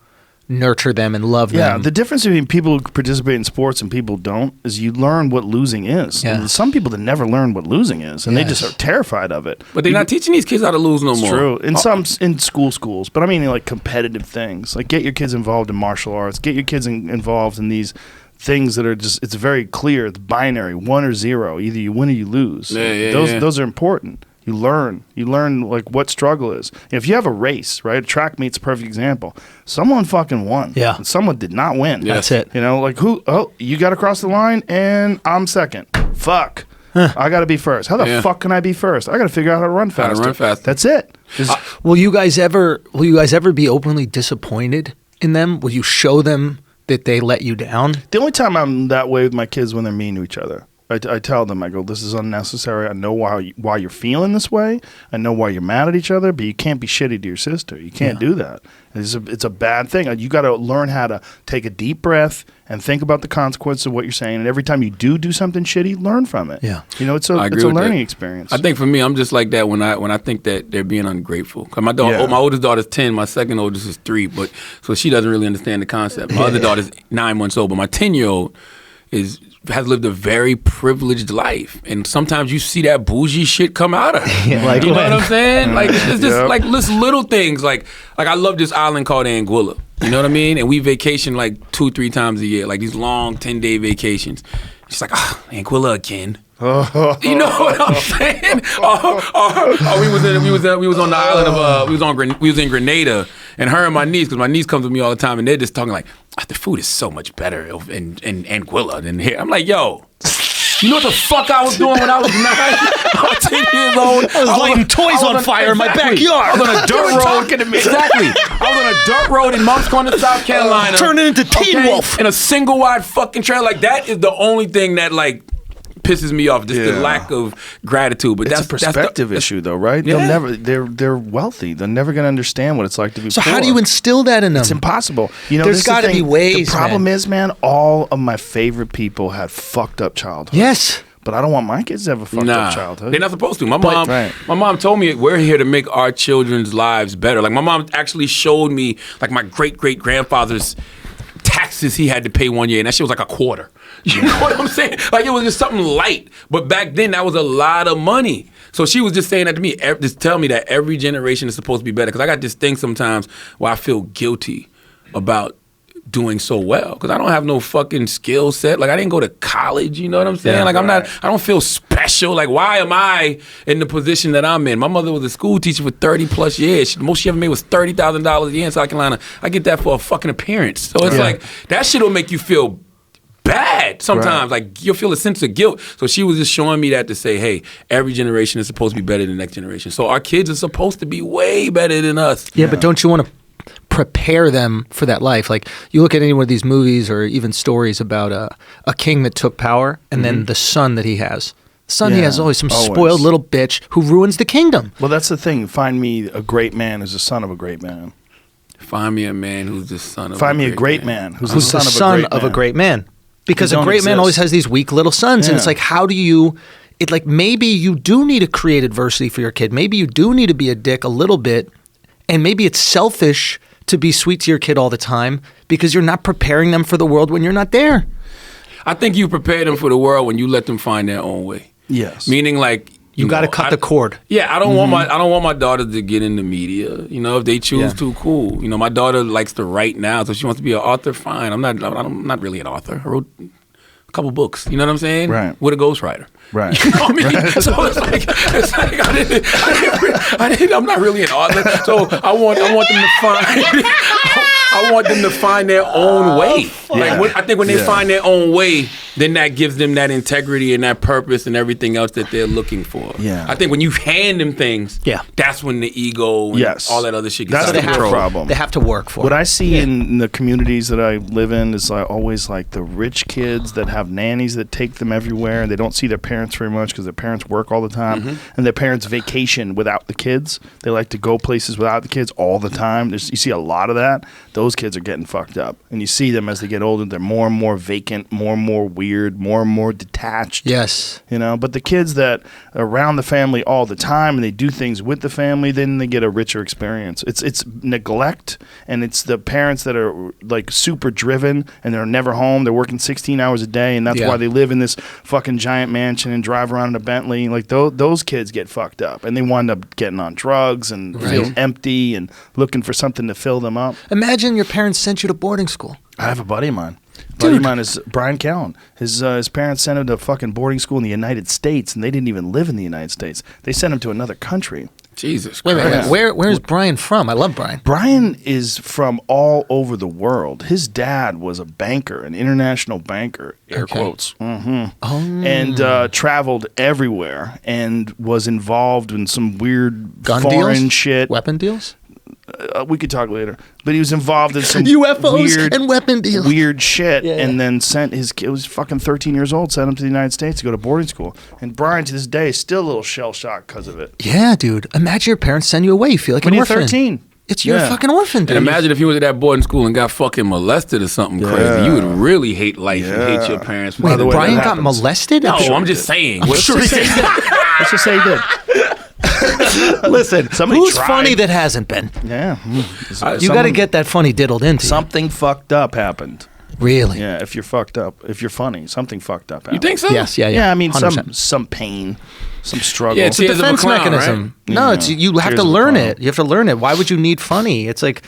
[SPEAKER 3] nurture them and love
[SPEAKER 2] Yeah,
[SPEAKER 3] them.
[SPEAKER 2] the difference between people who participate in sports and people don't is you learn what losing is.
[SPEAKER 3] Yeah.
[SPEAKER 2] And some people that never learn what losing is, and they just
[SPEAKER 3] Yes.
[SPEAKER 2] are terrified of it.
[SPEAKER 1] But they're not teaching these kids how to lose no more.
[SPEAKER 2] True. In schools, but I mean like competitive things. Like get your kids involved in martial arts. Get your kids involved in these things that are just, it's very clear. It's binary, 1 or 0. Either you win or you lose. Those are important. You learn like what struggle is. If you have a race, right? Track meet's a perfect example. Someone fucking won.
[SPEAKER 3] Yeah.
[SPEAKER 2] And someone did not win.
[SPEAKER 3] That's it.
[SPEAKER 2] You know, like who? Oh, you got across the line and I'm second. Fuck. I got to be first. How the fuck can I be first? I got to figure out how to run faster. That's it.
[SPEAKER 3] Will you guys ever be openly disappointed in them? Will you show them that they let you down?
[SPEAKER 2] The only time I'm that way with my kids when they're mean to each other. I tell them, I go, this is unnecessary. I know why you're feeling this way. I know why you're mad at each other, but you can't be shitty to your sister. You can't do that. It's a bad thing. You got to learn how to take a deep breath and think about the consequences of what you're saying. And every time you do something shitty, learn from it.
[SPEAKER 3] Yeah.
[SPEAKER 2] You know, it's a learning experience.
[SPEAKER 1] I think for me, I'm just like that when I think that they're being ungrateful. 'Cause my oldest daughter's 10, my second oldest is 3, so she doesn't really understand the concept. My other daughter's 9 months old, but my 10-year-old has lived a very privileged life, and sometimes you see that bougie shit come out of her.
[SPEAKER 3] Like
[SPEAKER 1] you know
[SPEAKER 3] when?
[SPEAKER 1] what I'm saying? Like it's just like little things. Like I love this island called Anguilla. You know what I mean? And we vacation like 2-3 times a year, like these long 10-day vacations. She's like, Anguilla again. You know what I'm saying? We was on the island of we was in Grenada, and her and my niece, because my niece comes with me all the time, and they're just talking like, the food is so much better in Anguilla than here. I'm like, yo, you know what the fuck I was doing when I was 9? I was 10 years old.
[SPEAKER 3] I was lighting toys on fire in my backyard.
[SPEAKER 1] I was on a dirt road. Talking to me. Exactly. I was on a dirt road in Moncks Corner, South Carolina.
[SPEAKER 3] Turning into Teen Wolf.
[SPEAKER 1] In a single wide fucking trailer. Like that is the only thing that like pisses me off, just the lack of gratitude. But
[SPEAKER 2] it's
[SPEAKER 1] that's
[SPEAKER 2] a perspective issue, though, right?
[SPEAKER 1] Yeah.
[SPEAKER 2] They're wealthy. They're never going to understand what it's like to be
[SPEAKER 3] So
[SPEAKER 2] poor.
[SPEAKER 3] how do you instill that in them?
[SPEAKER 2] It's impossible. You know,
[SPEAKER 3] There's got to be ways.
[SPEAKER 2] The problem is, man, all of my favorite people had fucked up childhoods.
[SPEAKER 3] Yes.
[SPEAKER 2] But I don't want my kids to have a fucked up childhood.
[SPEAKER 1] They're not supposed to. My mom told me we're here to make our children's lives better. Like my mom actually showed me like my great-great-grandfather's taxes he had to pay one year, and that shit was like a quarter. You know what I'm saying? Like it was just something light. But back then that was a lot of money. So she was just saying that to me, just tell me that every generation is supposed to be better. Because I got this thing sometimes where I feel guilty about doing so well because I don't have no fucking skill set. Like I didn't go to college, you know what I'm saying?
[SPEAKER 2] Yeah,
[SPEAKER 1] like
[SPEAKER 2] right.
[SPEAKER 1] I don't feel special. Like why am I in the position that I'm in? My mother was a school teacher for 30 plus years. The most she ever made was $30,000 a year in South Carolina. I get that for a fucking appearance. So it's like that shit will make you feel bad sometimes. Like you'll feel a sense of guilt. So she was just showing me that to say, hey, every generation is supposed to be better than the next generation. So our kids are supposed to be way better than us.
[SPEAKER 3] Yeah, but don't you want to prepare them for that life? Like you look at any one of these movies or even stories about a king that took power and then the son that he has. The son he has is always some spoiled little bitch who ruins the kingdom.
[SPEAKER 2] Well, that's the thing. Find me a great man who's the son of a great man.
[SPEAKER 1] Find me a man who's the son of
[SPEAKER 2] Find me a great man who's the son
[SPEAKER 3] of a great man. Because a great man always has these weak little sons. And it's like, how do you... It like maybe you do need to create adversity for your kid. Maybe you do need to be a dick a little bit. And maybe it's selfish to be sweet to your kid all the time because you're not preparing them for the world when you're not there.
[SPEAKER 1] I think you prepare them for the world when you let them find their own way.
[SPEAKER 2] Yes.
[SPEAKER 1] Meaning like
[SPEAKER 3] you got to cut the cord.
[SPEAKER 1] Yeah, I don't want my daughter to get in the media. You know, if they choose to, cool. You know, my daughter likes to write now, so she wants to be an author. Fine. I'm not really an author. I wrote a couple books. You know what I'm saying?
[SPEAKER 2] Right.
[SPEAKER 1] With a ghostwriter.
[SPEAKER 2] Right.
[SPEAKER 1] You know what I mean? Right. So it's like I'm not really an author. So I want them to find. I want them to find their own way. Like I think when they find their own way, then that gives them that integrity and that purpose and everything else that they're looking for.
[SPEAKER 2] Yeah.
[SPEAKER 1] I think when you hand them things, that's when the ego and all that other shit gets
[SPEAKER 2] out of control. Problem.
[SPEAKER 3] They have to work for it.
[SPEAKER 2] What I see in the communities that I live in is always like the rich kids that have nannies that take them everywhere and they don't see their parents very much because their parents work all the time and their parents vacation without the kids. They like to go places without the kids all the time. You see a lot of that. Those kids are getting fucked up. And you see them as they get older, they're more and more vacant, more and more weird, more and more detached.
[SPEAKER 3] Yes.
[SPEAKER 2] You know, but the kids that are around the family all the time and they do things with the family, then they get a richer experience. It's neglect, and it's the parents that are like super driven and they're never home. They're working 16 hours a day, and that's why they live in this fucking giant mansion and drive around in a Bentley. Like those kids get fucked up, and they wind up getting on drugs and feel empty and looking for something to fill them up.
[SPEAKER 3] Imagine your parents sent you to boarding school.
[SPEAKER 2] I have a buddy of mine. Buddy of mine is Brian Callen. His parents sent him to fucking boarding school in the United States, and they didn't even live in the United States. They sent him to another country.
[SPEAKER 1] Jesus Christ.
[SPEAKER 3] Wait. Where's Brian from? I love Brian.
[SPEAKER 2] Brian is from all over the world. His dad was a banker, an international banker, air quotes. Oh. And traveled everywhere and was involved in some weird foreign shit.
[SPEAKER 3] Weapon deals?
[SPEAKER 2] We could talk later. But he was involved in some
[SPEAKER 3] UFOs and weapon deals.
[SPEAKER 2] Weird shit. And then sent his kid, was fucking 13 years old, sent him to the United States to go to boarding school. And Brian, to this day, is still a little shell-shocked because of it.
[SPEAKER 3] Yeah, dude. Imagine your parents send you away. You feel like an orphan.
[SPEAKER 2] When you're 13.
[SPEAKER 3] You're a fucking orphan, dude.
[SPEAKER 1] And imagine if you went to that boarding school and got fucking molested or something crazy. You would really hate life and hate your parents.
[SPEAKER 3] Wait, Brian got molested?
[SPEAKER 1] No, I'm just saying.
[SPEAKER 2] Let's just say he did.
[SPEAKER 3] Listen, who's
[SPEAKER 2] tried.
[SPEAKER 3] funny that hasn't been?
[SPEAKER 2] Yeah.
[SPEAKER 3] You got to get that funny diddled into
[SPEAKER 2] something fucked up happened.
[SPEAKER 3] Really?
[SPEAKER 2] Yeah, if you're fucked up, if you're funny, something fucked up happened.
[SPEAKER 1] You think so?
[SPEAKER 3] Yes, yeah.
[SPEAKER 2] Yeah, I mean,
[SPEAKER 3] 100%.
[SPEAKER 2] some pain, some struggle.
[SPEAKER 1] Yeah,
[SPEAKER 3] It's a defense mechanism.
[SPEAKER 1] Right?
[SPEAKER 3] No, you have to learn it. You have to learn it. Why would you need funny? It's like...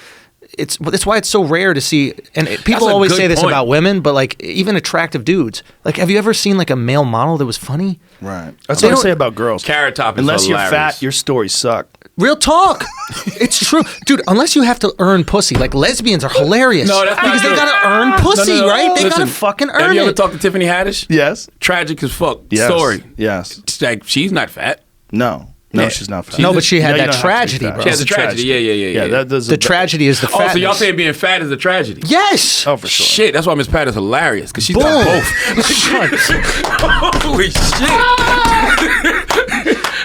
[SPEAKER 3] That's why it's so rare to see, and people always say this about women, but like even attractive dudes. Like, have you ever seen like a male model that was funny?
[SPEAKER 2] Right. That's what I say about girls.
[SPEAKER 1] Carrot Top is
[SPEAKER 2] Unless
[SPEAKER 1] hilarious.
[SPEAKER 2] you're fat, your stories suck.
[SPEAKER 3] Real talk. It's true, dude. Unless you have to earn pussy, like lesbians are hilarious.
[SPEAKER 1] No, that's not
[SPEAKER 3] because
[SPEAKER 1] true.
[SPEAKER 3] they gotta earn pussy, right? They gotta fucking earn it.
[SPEAKER 1] Have you ever talked to Tiffany Haddish?
[SPEAKER 2] Yes.
[SPEAKER 1] Tragic as fuck.
[SPEAKER 2] Yes.
[SPEAKER 1] Story.
[SPEAKER 2] Yes.
[SPEAKER 1] It's like she's not fat.
[SPEAKER 2] No, she's not fat.
[SPEAKER 3] No, but she had that
[SPEAKER 2] don't
[SPEAKER 3] tragedy,
[SPEAKER 2] have to be
[SPEAKER 3] bro.
[SPEAKER 2] fat.
[SPEAKER 1] She has a tragedy. Yeah.
[SPEAKER 3] The tragedy is the fatness.
[SPEAKER 1] Oh, so y'all saying being fat is a tragedy?
[SPEAKER 3] Yes.
[SPEAKER 2] Oh, for sure.
[SPEAKER 1] Shit, that's why Miss Pat is hilarious because she's done both. Holy shit.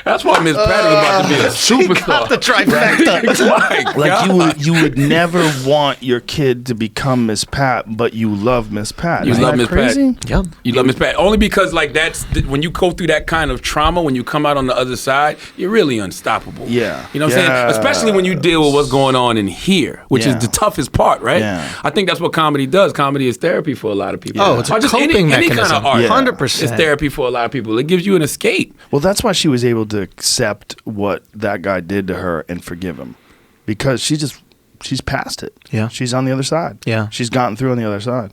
[SPEAKER 1] That's why Miss Pat is about to be a superstar.
[SPEAKER 3] The trifecta.
[SPEAKER 2] Like you would never want your kid to become Miss Pat, but you love Miss Pat.
[SPEAKER 1] You love Miss Pat.
[SPEAKER 3] Yep.
[SPEAKER 1] You love Miss Pat only because like that's when you go through that kind of trauma. When you come out on the other side, you're really unstoppable.
[SPEAKER 2] Yeah.
[SPEAKER 1] You know what I'm saying? Especially when you deal with what's going on in here, which is the toughest part, right?
[SPEAKER 2] Yeah.
[SPEAKER 1] I think that's what comedy does. Comedy is therapy for a lot of people.
[SPEAKER 3] Oh, it's a coping
[SPEAKER 1] any kind of art.
[SPEAKER 3] 100%.
[SPEAKER 1] It's therapy for a lot of people. It gives you an escape.
[SPEAKER 2] Well, that's why she was able to accept what that guy did to her and forgive him, because she's past it.
[SPEAKER 3] Yeah.
[SPEAKER 2] She's on the other side.
[SPEAKER 3] Yeah.
[SPEAKER 2] She's gotten through on the other side.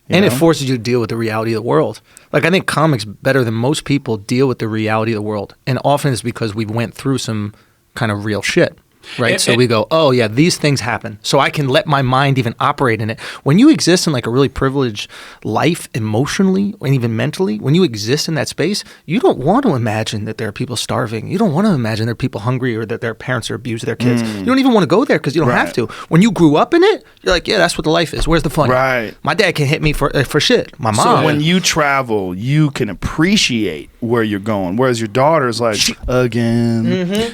[SPEAKER 3] And it forces you to deal with the reality of the world. Like, I think comics, better than most people, deal with the reality of the world. And often it's because we went through some kind of real shit. right? So we go, oh yeah, these things happen. So I can let my mind even operate in it. When you exist in like a really privileged life emotionally and even mentally, when you exist in that space, you don't want to imagine that there are people starving. You don't want to imagine there are people hungry or that their parents are abused their kids. You don't even want to go there because you don't have to. When you grew up in it, you're like, yeah, that's what the life is. Where's the fun?
[SPEAKER 2] Right.
[SPEAKER 3] My dad can hit me for shit. My mom.
[SPEAKER 2] So when you travel, you can appreciate where you're going. Whereas your daughter's like, again,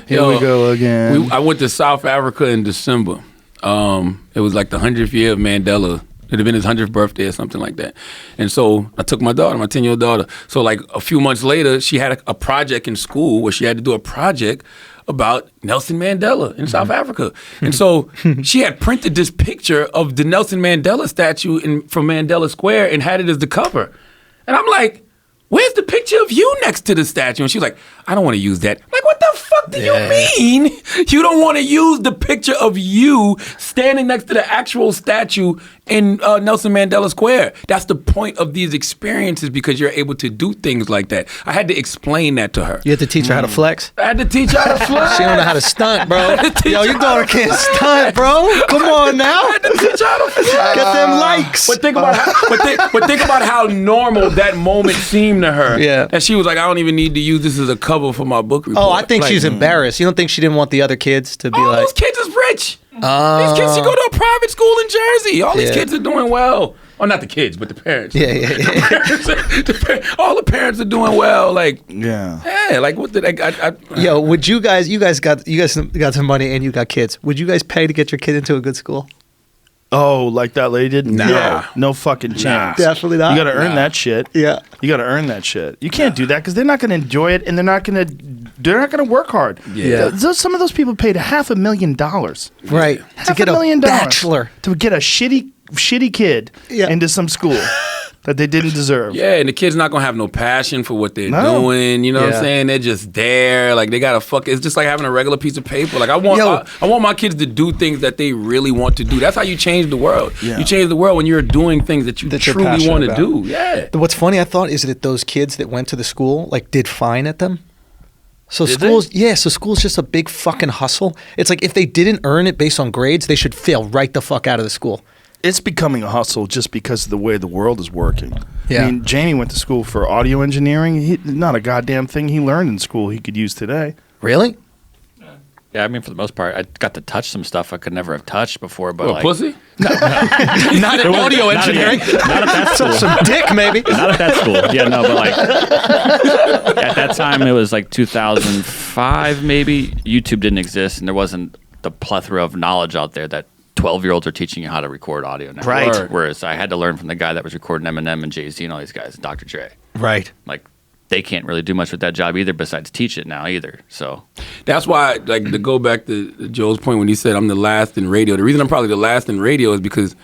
[SPEAKER 2] here we go again.
[SPEAKER 1] I went to South Africa in December. It was like the 100th year of Mandela. It had been his 100th birthday or something like that. And so I took my daughter, my 10-year-old daughter. So like a few months later, she had a project in school where she had to do a project about Nelson Mandela in South Africa. And so she had printed this picture of the Nelson Mandela statue from Mandela Square and had it as the cover. And I'm like, where's the picture of you next to the statue? And she was like, I don't want to use that. I'm like, what the fuck do you mean? You don't want to use the picture of you standing next to the actual statue in Nelson Mandela Square. That's the point of these experiences, because you're able to do things like that. I had to explain that to her.
[SPEAKER 3] You had to teach her how to flex?
[SPEAKER 1] I had to teach her how to flex.
[SPEAKER 3] She don't know how to stunt, bro. Yo, your daughter can't stunt, bro. Come on now.
[SPEAKER 1] I had to teach her how to flex.
[SPEAKER 3] Get them likes.
[SPEAKER 1] But think about how normal that moment seemed to her.
[SPEAKER 3] Yeah.
[SPEAKER 1] And she was like, I don't even need to use this as a cover for my book report.
[SPEAKER 3] Oh, I think she's embarrassed. You don't think she didn't want the other kids to be like...
[SPEAKER 1] those kids is rich. These kids, she go to a private school in Jersey. All these kids are doing well. Oh, not the kids, but the parents.
[SPEAKER 3] Yeah.
[SPEAKER 1] All the parents are doing well. Like, like what did I
[SPEAKER 3] Yo, would you guys got some money and you got kids. Would you guys pay to get your kid into a good school?
[SPEAKER 2] Oh, like that lady did?
[SPEAKER 1] Nah.
[SPEAKER 2] No fucking chance.
[SPEAKER 3] Definitely not.
[SPEAKER 2] You got to earn that shit.
[SPEAKER 3] Yeah.
[SPEAKER 2] You got to earn that shit. You can't do that because they're not going to enjoy it, and they're not going to work hard.
[SPEAKER 1] Yeah.
[SPEAKER 2] Some of those people paid $500,000.
[SPEAKER 3] Right. To get a bachelor.
[SPEAKER 2] To get a shitty kid into some school that they didn't deserve.
[SPEAKER 1] Yeah, and the kid's not gonna have no passion for what they're doing. You know what I'm saying? They're just there. Like they gotta fuck. It's just like having a regular piece of paper. Like I want my kids to do things that they really want to do. That's how you change the world. Yeah. You change the world when you're doing things that you truly want to do. Yeah.
[SPEAKER 3] What's funny, I thought, is that those kids that went to the school like did fine at them. So school's just a big fucking hustle. It's like if they didn't earn it based on grades, they should fail right the fuck out of the school.
[SPEAKER 2] It's becoming a hustle just because of the way the world is working.
[SPEAKER 3] Yeah.
[SPEAKER 2] I mean, Jamie went to school for audio engineering. Not a goddamn thing he learned in school he could use today.
[SPEAKER 3] Really?
[SPEAKER 4] Yeah, I mean, for the most part, I got to touch some stuff I could never have touched before. But like,
[SPEAKER 1] pussy?
[SPEAKER 3] Not in audio engineering.
[SPEAKER 4] Not at that school.
[SPEAKER 3] Some dick, maybe.
[SPEAKER 4] Not at that school. Yeah, no, but like at that time, it was like 2005, maybe. YouTube didn't exist, and there wasn't the plethora of knowledge out there that 12-year-olds are teaching you how to record audio now.
[SPEAKER 3] Right.
[SPEAKER 4] Whereas I had to learn from the guy that was recording Eminem and Jay-Z and all these guys, Dr. Dre.
[SPEAKER 3] Right.
[SPEAKER 4] Like, they can't really do much with that job either besides teach it now either. So
[SPEAKER 1] that's why, like, to go back to Joe's point when he said I'm the last in radio, the reason I'm probably the last in radio is because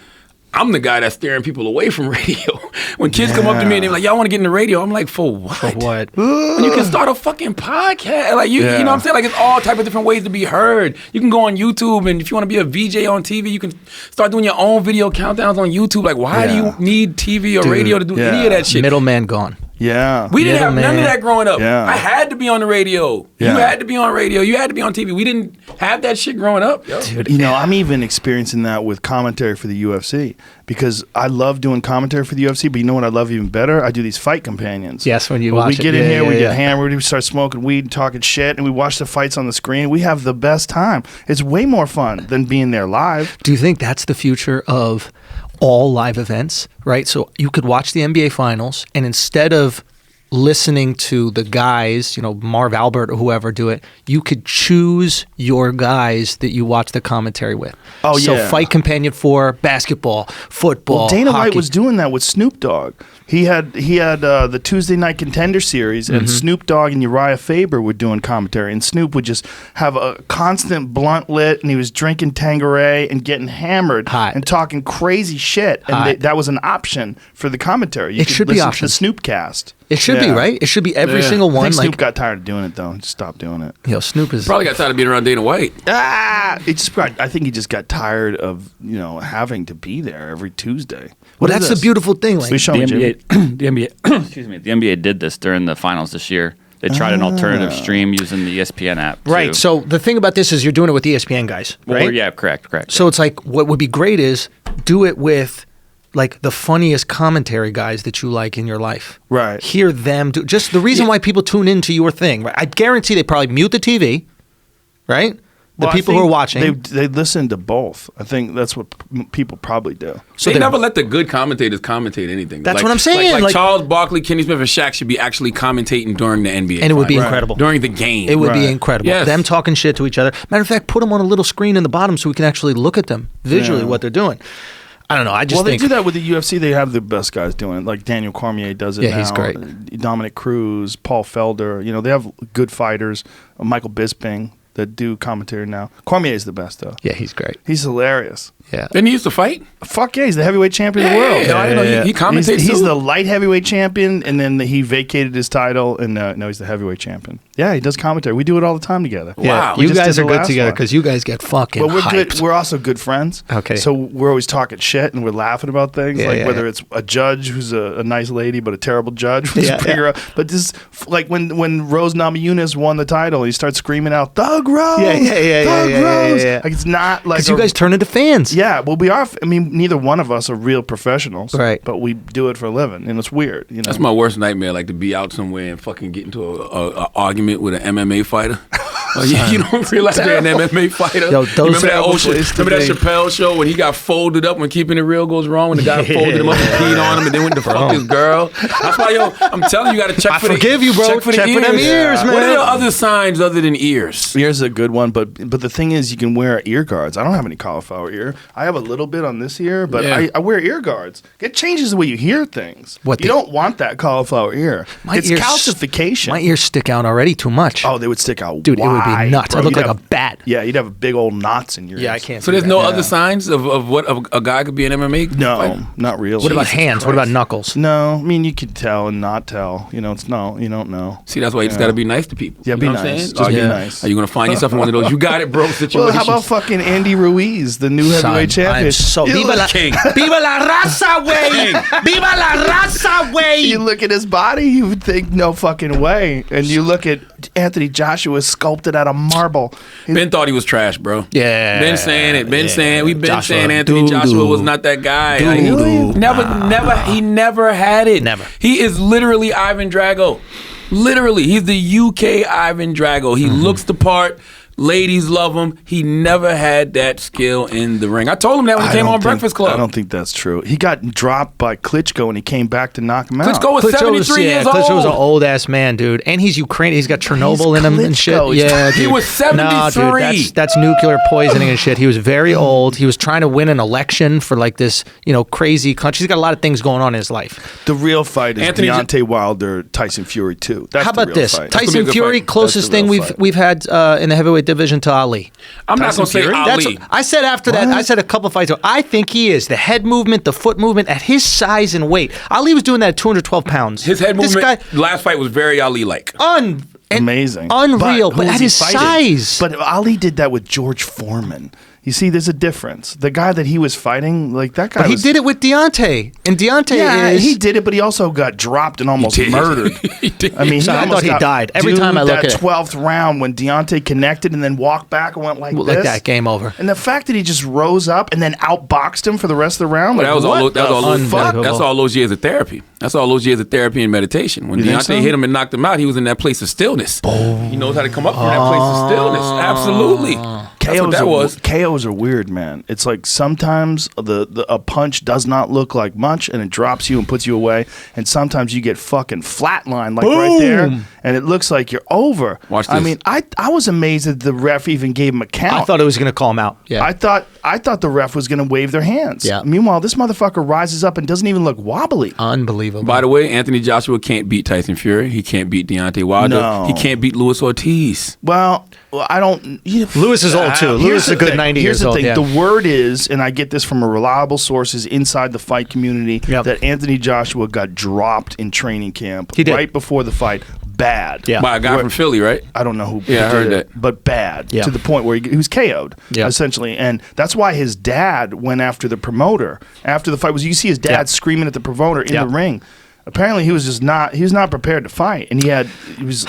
[SPEAKER 1] I'm the guy that's steering people away from radio. When kids come up to me and they're like, y'all want to get into radio? I'm like, for what?
[SPEAKER 3] For what?
[SPEAKER 1] When you can start a fucking podcast. Like, you know what I'm saying? Like, it's all type of different ways to be heard. You can go on YouTube, and if you want to be a VJ on TV, you can start doing your own video countdowns on YouTube. Like, why do you need TV or radio to do any of that shit?
[SPEAKER 3] Middleman gone.
[SPEAKER 2] Yeah.
[SPEAKER 1] We didn't have none of that growing up.
[SPEAKER 2] Yeah.
[SPEAKER 1] I had to be on the radio.
[SPEAKER 2] Yeah.
[SPEAKER 1] You had to be on radio. You had to be on TV. We didn't have that shit growing up. Yo.
[SPEAKER 3] Dude,
[SPEAKER 2] you know, I'm even experiencing that with commentary for the UFC because I love doing commentary for the UFC, but you know what I love even better? I do these fight companions.
[SPEAKER 3] Yes, when you watch
[SPEAKER 2] we
[SPEAKER 3] it.
[SPEAKER 2] get in here, we get hammered, we start smoking weed and talking shit, and we watch the fights on the screen. We have the best time. It's way more fun than being there live.
[SPEAKER 3] Do you think that's the future of all live events, right? So you could watch the NBA Finals, and instead of listening to the guys, you know, Marv Albert or whoever do it, you could choose your guys that you watch the commentary with.
[SPEAKER 2] Oh,
[SPEAKER 3] so
[SPEAKER 2] yeah.
[SPEAKER 3] Fight Companion for basketball, football,
[SPEAKER 2] Well, Dana
[SPEAKER 3] hockey.
[SPEAKER 2] White was doing that with Snoop Dogg. He had the Tuesday Night Contender Series, and Snoop Dogg and Uriah Faber were doing commentary, and Snoop would just have a constant blunt lit, and he was drinking Tanqueray and getting hammered and talking crazy shit, and that was an option for the commentary. You
[SPEAKER 3] It
[SPEAKER 2] could
[SPEAKER 3] should be
[SPEAKER 2] listen
[SPEAKER 3] options.
[SPEAKER 2] to Snoopcast.
[SPEAKER 3] It should be, right? It should be every single
[SPEAKER 2] I
[SPEAKER 3] one.
[SPEAKER 2] think Snoop
[SPEAKER 3] Like,
[SPEAKER 2] got tired of doing it, though. Just stopped doing it.
[SPEAKER 3] yo, Snoop is
[SPEAKER 1] Probably got tired of being around Dana White.
[SPEAKER 2] I think he just got tired of, you know, having to be there every Tuesday.
[SPEAKER 3] Well, that's the beautiful thing. Like,
[SPEAKER 2] Please show
[SPEAKER 4] the
[SPEAKER 2] me, Jimmy.
[SPEAKER 4] NBA, excuse me, the NBA did this during the finals this year. They tried an alternative stream using the ESPN app.
[SPEAKER 3] Right.
[SPEAKER 4] too.
[SPEAKER 3] So the thing about this is you're doing it with ESPN guys, right?
[SPEAKER 4] Well, yeah, correct.
[SPEAKER 3] So it's like what would be great is do it with like the funniest commentary guys that you like in your life.
[SPEAKER 2] Right.
[SPEAKER 3] Hear them do just the reason why people tune into your thing. Right? I guarantee they probably mute the TV, right? The people who are watching.
[SPEAKER 2] They listen to both. I think that's what people probably do.
[SPEAKER 1] So they never let the good commentators commentate anything.
[SPEAKER 3] That's what I'm saying.
[SPEAKER 1] Like Charles Barkley, Kenny Smith, and Shaq should be actually commentating during the NBA.
[SPEAKER 3] And it would be
[SPEAKER 1] finals.
[SPEAKER 3] incredible.
[SPEAKER 1] During the game.
[SPEAKER 3] It would be incredible.
[SPEAKER 1] Yes.
[SPEAKER 3] Them talking shit to each other. Matter of fact, put them on a little screen in the bottom so we can actually look at them visually what they're doing. I don't know. I just think
[SPEAKER 2] they do that with the UFC. They have the best guys doing it. Like Daniel Cormier does it now.
[SPEAKER 3] Yeah, he's great.
[SPEAKER 2] Dominic Cruz, Paul Felder. They have good fighters. Michael Bisping that do commentary now. Cormier is the best though.
[SPEAKER 3] Yeah, he's great.
[SPEAKER 2] He's hilarious.
[SPEAKER 3] Yeah.
[SPEAKER 1] Didn't he used to fight?
[SPEAKER 2] Fuck yeah, he's the heavyweight champion of the world.
[SPEAKER 1] I didn't know he commentates
[SPEAKER 2] He's
[SPEAKER 1] too.
[SPEAKER 2] the light heavyweight champion, and then he vacated his title, and now he's the heavyweight champion. Yeah, he does commentary. We do it all the time together.
[SPEAKER 3] Yeah,
[SPEAKER 2] We
[SPEAKER 3] you
[SPEAKER 2] just
[SPEAKER 3] guys
[SPEAKER 2] did
[SPEAKER 3] are
[SPEAKER 2] the
[SPEAKER 3] good
[SPEAKER 2] last
[SPEAKER 3] together
[SPEAKER 2] one.
[SPEAKER 3] because you guys get fucking
[SPEAKER 2] But we're
[SPEAKER 3] hyped.
[SPEAKER 2] good. We're also good friends.
[SPEAKER 3] Okay.
[SPEAKER 2] So we're always talking shit and we're laughing about things,
[SPEAKER 3] Yeah,
[SPEAKER 2] like
[SPEAKER 3] yeah,
[SPEAKER 2] whether
[SPEAKER 3] yeah.
[SPEAKER 2] it's a judge who's a nice lady but a terrible judge. We just bring her up. But this, like when Rose Namajunas won the title, he starts screaming out, "Thug Rose! Thug Rose!"
[SPEAKER 3] Yeah.
[SPEAKER 2] Like it's not like
[SPEAKER 3] Because you guys turn into fans.
[SPEAKER 2] Yeah, well, we are. I mean, neither one of us are real professionals,
[SPEAKER 3] Right.
[SPEAKER 2] But we do it for a living, and it's weird.
[SPEAKER 1] That's my worst nightmare, like to be out somewhere and fucking get into a argument with an MMA fighter. You don't realize they're an MMA fighter.
[SPEAKER 3] Yo, those
[SPEAKER 1] remember
[SPEAKER 3] terrible
[SPEAKER 1] that Chappelle show when he got folded up when Keeping It Real goes wrong, when the guy folded him up and peed on him and then went to fuck his girl? That's why, I'm telling you, you got to check for
[SPEAKER 3] forgive you, bro.
[SPEAKER 1] Check for
[SPEAKER 3] Check for them ears, man.
[SPEAKER 1] What are the other signs other than ears?
[SPEAKER 2] Ears are a good one, but the thing is, you can wear ear guards. I don't have any cauliflower ear. I have a little bit on this ear, but
[SPEAKER 1] Yeah.
[SPEAKER 2] I wear ear guards. It changes the way you hear things. You don't want that cauliflower ear. It's calcification.
[SPEAKER 3] My ears stick out already too much.
[SPEAKER 2] Oh, they would stick out
[SPEAKER 3] Dude, it would be
[SPEAKER 2] wide,
[SPEAKER 3] nuts.
[SPEAKER 2] bro.
[SPEAKER 3] I'd look
[SPEAKER 2] You'd
[SPEAKER 3] like a bat.
[SPEAKER 2] Yeah, you'd have big old knots in your ears.
[SPEAKER 3] Yeah, I can't.
[SPEAKER 1] So
[SPEAKER 3] do
[SPEAKER 1] there's
[SPEAKER 3] that.
[SPEAKER 1] no other signs of what a guy could be an MMA fighter?
[SPEAKER 2] No, not really.
[SPEAKER 3] What about hands? What about knuckles?
[SPEAKER 2] No, I mean you could tell and not tell. You don't know.
[SPEAKER 1] See, that's why you just got to be nice to people.
[SPEAKER 2] Yeah,
[SPEAKER 1] You
[SPEAKER 2] be
[SPEAKER 1] know what I'm
[SPEAKER 2] nice.
[SPEAKER 1] saying?
[SPEAKER 2] Just be
[SPEAKER 1] you-
[SPEAKER 2] nice.
[SPEAKER 1] Are you going to find yourself in one of those you got it, bro situations?
[SPEAKER 2] Well, how about fucking Andy Ruiz, the new heavyweight champion?
[SPEAKER 3] I'm so
[SPEAKER 2] You
[SPEAKER 3] Viva
[SPEAKER 2] look-
[SPEAKER 3] la
[SPEAKER 1] king.
[SPEAKER 3] Viva la raza, way! Viva la raza, way!
[SPEAKER 2] You look at his body, you would think no fucking way. And you look at Anthony Joshua sculpted out of marble.
[SPEAKER 1] Ben thought he was trash, bro.
[SPEAKER 3] Yeah.
[SPEAKER 1] Been saying it. Been saying we've been
[SPEAKER 3] Joshua,
[SPEAKER 1] saying Anthony
[SPEAKER 3] doo-doo.
[SPEAKER 1] Joshua was not that guy.
[SPEAKER 3] Doo-doo.
[SPEAKER 1] He never had it.
[SPEAKER 3] Never.
[SPEAKER 1] He is literally Ivan Drago. Literally, he's the UK Ivan Drago. He looks the part. Ladies love him. He never had that skill in the ring. I told him that when he came on Breakfast Club.
[SPEAKER 2] I don't think that's true. He got dropped by Klitschko and he came back to knock him out.
[SPEAKER 1] Klitschko was 73 years old.
[SPEAKER 3] Klitschko was an old ass man, dude, and he's Ukrainian. He's got Chernobyl in him and shit.
[SPEAKER 2] Klitschko.
[SPEAKER 3] Yeah,
[SPEAKER 1] He
[SPEAKER 3] dude.
[SPEAKER 1] was 73.
[SPEAKER 3] No, dude, that's nuclear poisoning and shit. He was very old. He was trying to win an election for like this, crazy country. He's got a lot of things going on in his life.
[SPEAKER 2] The real fight is
[SPEAKER 1] Anthony
[SPEAKER 2] Deontay Wilder, Tyson Fury 2. That's
[SPEAKER 3] How
[SPEAKER 2] the
[SPEAKER 3] about
[SPEAKER 2] real
[SPEAKER 3] this?
[SPEAKER 2] fight.
[SPEAKER 1] gonna be a
[SPEAKER 3] Tyson
[SPEAKER 1] good
[SPEAKER 3] Fury,
[SPEAKER 1] fight.
[SPEAKER 3] closest
[SPEAKER 2] That's the
[SPEAKER 3] thing
[SPEAKER 2] real
[SPEAKER 3] we've had in the heavyweight division to Ali.
[SPEAKER 1] I'm not going to say
[SPEAKER 2] Fury?
[SPEAKER 1] Ali.
[SPEAKER 3] I said after that. I said a couple fights ago. I think he is the head movement, the foot movement at his size and weight. Ali was doing that at 212 pounds.
[SPEAKER 1] His head
[SPEAKER 3] This
[SPEAKER 1] movement,
[SPEAKER 3] guy,
[SPEAKER 1] last fight was very Ali-like.
[SPEAKER 2] Amazing.
[SPEAKER 3] unreal, but
[SPEAKER 2] who
[SPEAKER 3] at
[SPEAKER 2] is he
[SPEAKER 3] his
[SPEAKER 2] fighting?
[SPEAKER 3] size.
[SPEAKER 2] But Ali did that with George Foreman. You see, there's a difference. The guy that he was fighting, like that guy
[SPEAKER 3] But he did it with Deontay, and Deontay is.
[SPEAKER 2] he did it, but he also got dropped and almost
[SPEAKER 1] did.
[SPEAKER 2] murdered.
[SPEAKER 1] He did.
[SPEAKER 2] I mean,
[SPEAKER 3] So I
[SPEAKER 2] almost
[SPEAKER 3] thought he
[SPEAKER 2] got-
[SPEAKER 3] died. Every
[SPEAKER 2] Dude,
[SPEAKER 3] time I look
[SPEAKER 2] that
[SPEAKER 3] at it.
[SPEAKER 2] 12th round when Deontay connected and then walked back and went like
[SPEAKER 3] Like
[SPEAKER 2] this.
[SPEAKER 3] that, game over.
[SPEAKER 2] And the fact that he just rose up and then outboxed him for the rest of the round, like,
[SPEAKER 1] That was all.
[SPEAKER 2] what
[SPEAKER 1] That was all.
[SPEAKER 2] the
[SPEAKER 1] Those,
[SPEAKER 2] fuck?
[SPEAKER 3] Unbelievable.
[SPEAKER 1] that's all those years of therapy. That's all those years of therapy and meditation. When
[SPEAKER 2] You think
[SPEAKER 1] Deontay
[SPEAKER 2] so?
[SPEAKER 1] hit him and knocked him out, he was in that place of stillness. He knows how to come up from that place of stillness. Absolutely. That's what that was.
[SPEAKER 2] KOs are weird, man. It's like sometimes a punch does not look like much and it drops you and puts you away, and sometimes you get fucking flatlined like right there, and it looks like you're over.
[SPEAKER 1] Watch
[SPEAKER 2] I
[SPEAKER 1] this.
[SPEAKER 2] mean, I was amazed that the ref even gave him a count.
[SPEAKER 3] I thought it was going to call him out. Yeah.
[SPEAKER 2] I thought the ref was going to wave their hands.
[SPEAKER 3] Yeah.
[SPEAKER 2] Meanwhile, this motherfucker rises up and doesn't even look wobbly.
[SPEAKER 3] Unbelievable.
[SPEAKER 1] By the way, Anthony Joshua can't beat Tyson Fury. He can't beat Deontay Wilder.
[SPEAKER 2] No.
[SPEAKER 1] He can't beat Luis Ortiz.
[SPEAKER 2] Well, I don't.
[SPEAKER 3] Lewis is old, too.
[SPEAKER 2] Here's
[SPEAKER 3] Lewis is
[SPEAKER 2] the
[SPEAKER 3] a good
[SPEAKER 2] thing.
[SPEAKER 3] 90
[SPEAKER 2] Here's
[SPEAKER 3] years old,
[SPEAKER 2] the thing.
[SPEAKER 3] yeah.
[SPEAKER 2] The word is, and I get this from reliable sources inside the fight community,
[SPEAKER 3] Yep.
[SPEAKER 2] that Anthony Joshua got dropped in training camp
[SPEAKER 3] He did.
[SPEAKER 2] right before the fight. Bad.
[SPEAKER 3] Yeah.
[SPEAKER 1] By a guy from Philly, right?
[SPEAKER 2] I don't know who.
[SPEAKER 1] Yeah, I
[SPEAKER 2] who
[SPEAKER 1] heard
[SPEAKER 2] did it,
[SPEAKER 1] that.
[SPEAKER 2] but bad
[SPEAKER 3] Yeah.
[SPEAKER 2] to the point where he was KO'd,
[SPEAKER 3] Yeah.
[SPEAKER 2] essentially, and that's why his dad went after the promoter after the fight. Was you see his dad
[SPEAKER 3] Yeah.
[SPEAKER 2] screaming at the promoter in
[SPEAKER 3] Yeah.
[SPEAKER 2] the ring? apparently he was not prepared to fight, and he was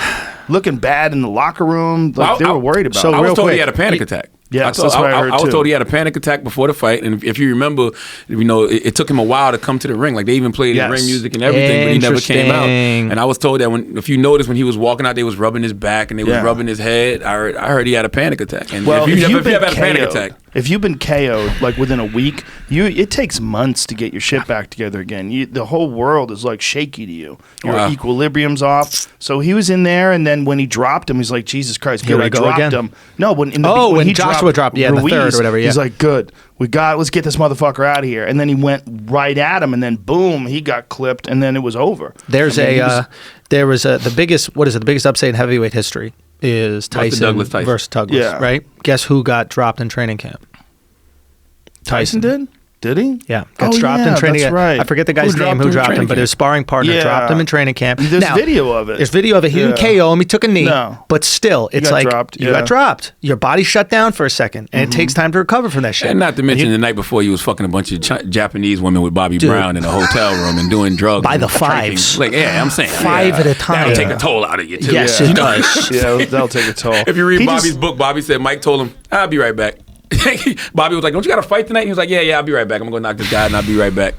[SPEAKER 2] looking bad in the locker room. Like they were worried about.
[SPEAKER 1] I was told he had a panic attack.
[SPEAKER 2] Yeah, that's what I heard
[SPEAKER 1] I was
[SPEAKER 2] too.
[SPEAKER 1] told he had a panic attack before the fight, and if you remember, it took him a while to come to the ring. Like they even played his ring music and everything, but he never came out. And I was told that if you notice when he was walking out, they was rubbing his back and they was rubbing his head. I heard he had a panic attack. And
[SPEAKER 2] well,
[SPEAKER 1] if you've ever had a panic attack,
[SPEAKER 2] if you've been KO'd like within a week, it takes months to get your shit back together again. The whole world is like shaky to you. Your equilibrium's off. So he was in there, and then when he dropped him, he's like, Jesus Christ, good, I dropped him. No, when he
[SPEAKER 3] Joshua dropped the third or whatever,
[SPEAKER 2] he's like, good, let's get this motherfucker out of here. And then he went right at him, and then boom, he got clipped, and then it was over.
[SPEAKER 3] The biggest upset in heavyweight history is Tyson versus Douglas, right? Guess who got dropped in training camp?
[SPEAKER 2] Tyson did? Did he?
[SPEAKER 3] Yeah, got dropped in training camp. Right. I forget the guy's name who dropped him, but his sparring partner dropped him in training camp.
[SPEAKER 2] There's video of it.
[SPEAKER 3] There's video of it. He didn't KO him. He took a knee. No. But still, it's like you got dropped. Your body shut down for a second, and it takes time to recover from that shit.
[SPEAKER 1] And not to mention the night before, he was fucking a bunch of Japanese women with Bobby Brown in a hotel room and doing drugs
[SPEAKER 3] by the fives.
[SPEAKER 1] Like, I'm saying
[SPEAKER 3] 5 at a time.
[SPEAKER 1] That'll take a toll out of you too.
[SPEAKER 3] Yes, it does.
[SPEAKER 2] Yeah, that'll take a toll.
[SPEAKER 1] If you read Bobby's book, Bobby said Mike told him, "I'll be right back." Bobby was like, "Don't you got to fight tonight?" He was like, "Yeah, I'll be right back. I'm gonna go knock this guy and I'll be right back."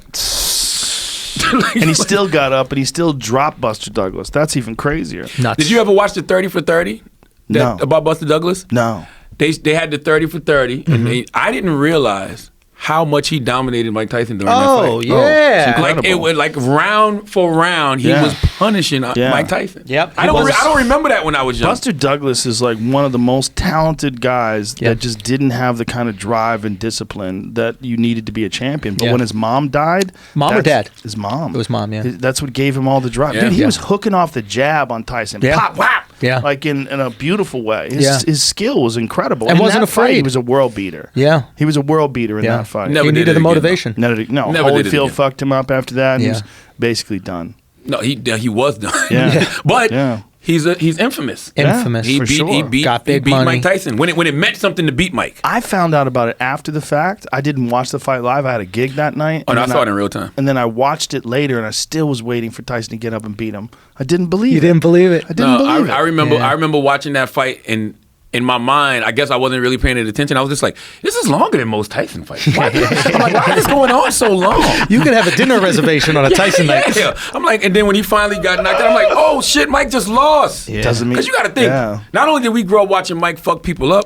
[SPEAKER 2] And he still got up and he still dropped Buster Douglas. That's even crazier.
[SPEAKER 3] Nuts.
[SPEAKER 1] Did you ever watch the 30 for 30?
[SPEAKER 2] No.
[SPEAKER 1] About Buster Douglas?
[SPEAKER 2] No.
[SPEAKER 1] They had the 30 for 30, and I didn't realize how much he dominated Mike Tyson during that fight.
[SPEAKER 3] Oh yeah,
[SPEAKER 1] like it was like round for round, he was punishing Mike Tyson.
[SPEAKER 3] Yep.
[SPEAKER 1] I don't remember that when I was young.
[SPEAKER 2] Buster Douglas is like one of the most talented guys that just didn't have the kind of drive and discipline that you needed to be a champion. But when his mom died,
[SPEAKER 3] or dad?
[SPEAKER 2] His mom.
[SPEAKER 3] It was mom. Yeah,
[SPEAKER 2] that's what gave him all the drive.
[SPEAKER 1] Yeah.
[SPEAKER 2] Dude, he was hooking off the jab on Tyson.
[SPEAKER 3] Yeah.
[SPEAKER 2] Pop, whap.
[SPEAKER 3] Yeah,
[SPEAKER 2] like in a beautiful way. His skill was incredible.
[SPEAKER 3] And wasn't afraid.
[SPEAKER 2] He was a world beater.
[SPEAKER 3] Yeah,
[SPEAKER 2] he was a world beater in that fight.
[SPEAKER 3] He needed the motivation.
[SPEAKER 2] No, Holyfield fucked him up after that. And he was basically done.
[SPEAKER 1] No, he was done.
[SPEAKER 2] Yeah,
[SPEAKER 1] but he's infamous.
[SPEAKER 3] Infamous.
[SPEAKER 1] He
[SPEAKER 3] for sure.
[SPEAKER 1] He beat Mike Tyson when it meant something to beat Mike.
[SPEAKER 2] I found out about it after the fact. I didn't watch the fight live. I had a gig that night.
[SPEAKER 1] Oh, no, I saw it in real time.
[SPEAKER 2] And then I watched it later, and I still was waiting for Tyson to get up and beat him. I didn't believe it.
[SPEAKER 3] You didn't believe it?
[SPEAKER 2] I didn't believe it.
[SPEAKER 1] I remember watching that fight, and in my mind, I guess I wasn't really paying attention. I was just like, this is longer than most Tyson fights. I'm like, why is this going on so long?
[SPEAKER 3] You could have a dinner reservation on a Tyson night.
[SPEAKER 1] Yeah. I'm like, and then when he finally got knocked out, I'm like, oh shit, Mike just lost.
[SPEAKER 2] Yeah. Doesn't mean,
[SPEAKER 1] because you got to think, not only did we grow up watching Mike fuck people up,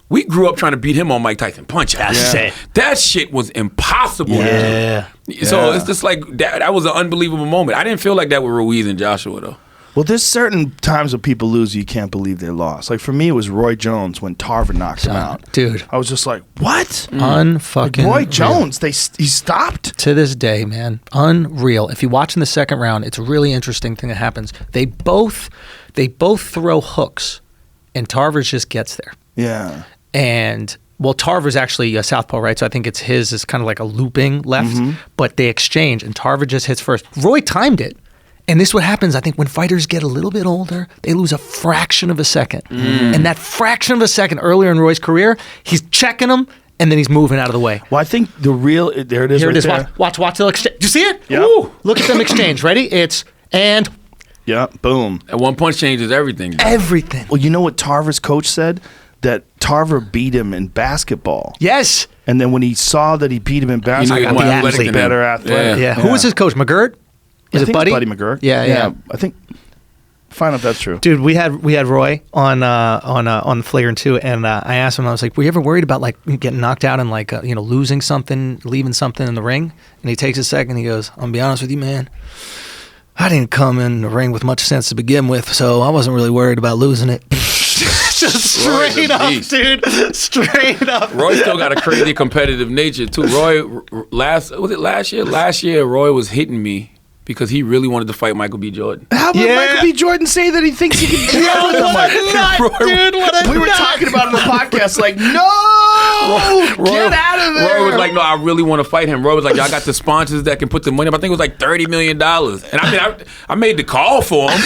[SPEAKER 1] we grew up trying to beat him on Mike Tyson punch out.
[SPEAKER 3] That's it.
[SPEAKER 1] That shit was impossible.
[SPEAKER 3] Yeah.
[SPEAKER 1] So it's just like that was an unbelievable moment. I didn't feel like that with Ruiz and Joshua though.
[SPEAKER 2] Well, there's certain times when people lose, you can't believe they lost. Like for me, it was Roy Jones when Tarver knocked him out.
[SPEAKER 3] Dude,
[SPEAKER 2] I was just like, what?
[SPEAKER 3] Unfucking
[SPEAKER 2] like Roy Jones. He stopped.
[SPEAKER 3] To this day, man, unreal. If you watch in the second round, it's a really interesting thing that happens. They both throw hooks, and Tarver's just gets there.
[SPEAKER 2] Yeah.
[SPEAKER 3] And well, Tarver's actually a southpaw, right? So I think it's kind of like a looping left, but they exchange, and Tarver just hits first. Roy timed it. And this is what happens, I think, when fighters get a little bit older, they lose a fraction of a second. And that fraction of a second earlier in Roy's career, he's checking them, and then he's moving out of the way.
[SPEAKER 2] Well, I think there it is.
[SPEAKER 3] Here
[SPEAKER 2] right
[SPEAKER 3] it is.
[SPEAKER 2] there.
[SPEAKER 3] Watch the exchange. Do you see it?
[SPEAKER 2] Yeah.
[SPEAKER 3] Ooh, look at them exchange. Ready?
[SPEAKER 2] Yeah, boom.
[SPEAKER 1] And one punch changes everything.
[SPEAKER 3] Everything.
[SPEAKER 2] Well, you know what Tarver's coach said? That Tarver beat him in basketball.
[SPEAKER 3] Yes.
[SPEAKER 2] And then when he saw that he beat him in basketball, he was better athlete.
[SPEAKER 3] Yeah. Who was his coach? McGirt?
[SPEAKER 2] I think it's Buddy McGirt.
[SPEAKER 3] Yeah.
[SPEAKER 2] I think. Find out if that's true.
[SPEAKER 3] Dude, we had Roy on Flagrant 2, and I asked him. I was like, "Were you ever worried about like getting knocked out and like losing something, leaving something in the ring?" And he takes a second. He goes, "I'll be honest with you, man. I didn't come in the ring with much sense to begin with, so I wasn't really worried about losing it." Just straight up, dude. Straight up.
[SPEAKER 1] Roy still got a crazy competitive nature too. Roy, last year? Last year, Roy was hitting me because he really wanted to fight Michael B. Jordan.
[SPEAKER 2] How about Michael B. Jordan say that he thinks he can do it?
[SPEAKER 3] Dude, what a
[SPEAKER 2] We were talking about it on the podcast, like, no! Get out of there.
[SPEAKER 1] Roy was like, no, I really want to fight him. Roy was like, y'all got the sponsors that can put the money up. I think it was like $30 million. And I mean, I made the call for him,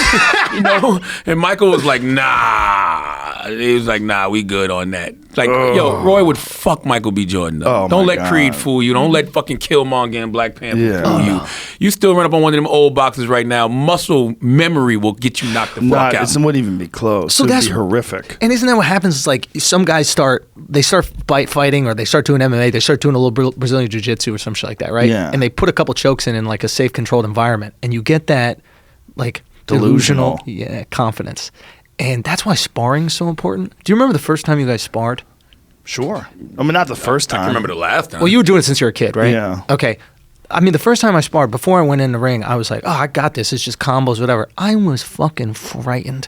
[SPEAKER 1] you know. And Michael was like, nah. He was like, nah, we good on that. Like, yo, Roy would fuck Michael B. Jordan up. Don't let Creed fool you. Don't let fucking Killmonger and Black Panther fool you. You still run up on one of them old boxes right now. Muscle memory will get you knocked the fuck out.
[SPEAKER 2] It wouldn't even be close. So that's horrific.
[SPEAKER 3] And isn't that what happens? It's like some guys start fighting, or they start doing MMA. They start doing a little Brazilian jiu-jitsu or some shit like that, right?
[SPEAKER 2] Yeah.
[SPEAKER 3] And they put a couple chokes in like a safe, controlled environment, and you get that like delusional confidence. And that's why sparring is so important. Do you remember the first time you guys sparred?
[SPEAKER 2] Sure. I mean, not the first time.
[SPEAKER 1] I can remember the last time.
[SPEAKER 3] Well, you were doing it since you were a kid, right?
[SPEAKER 2] Yeah.
[SPEAKER 3] Okay. I mean, the first time I sparred, before I went in the ring, I was like, oh, I got this. It's just combos, whatever. I was fucking frightened.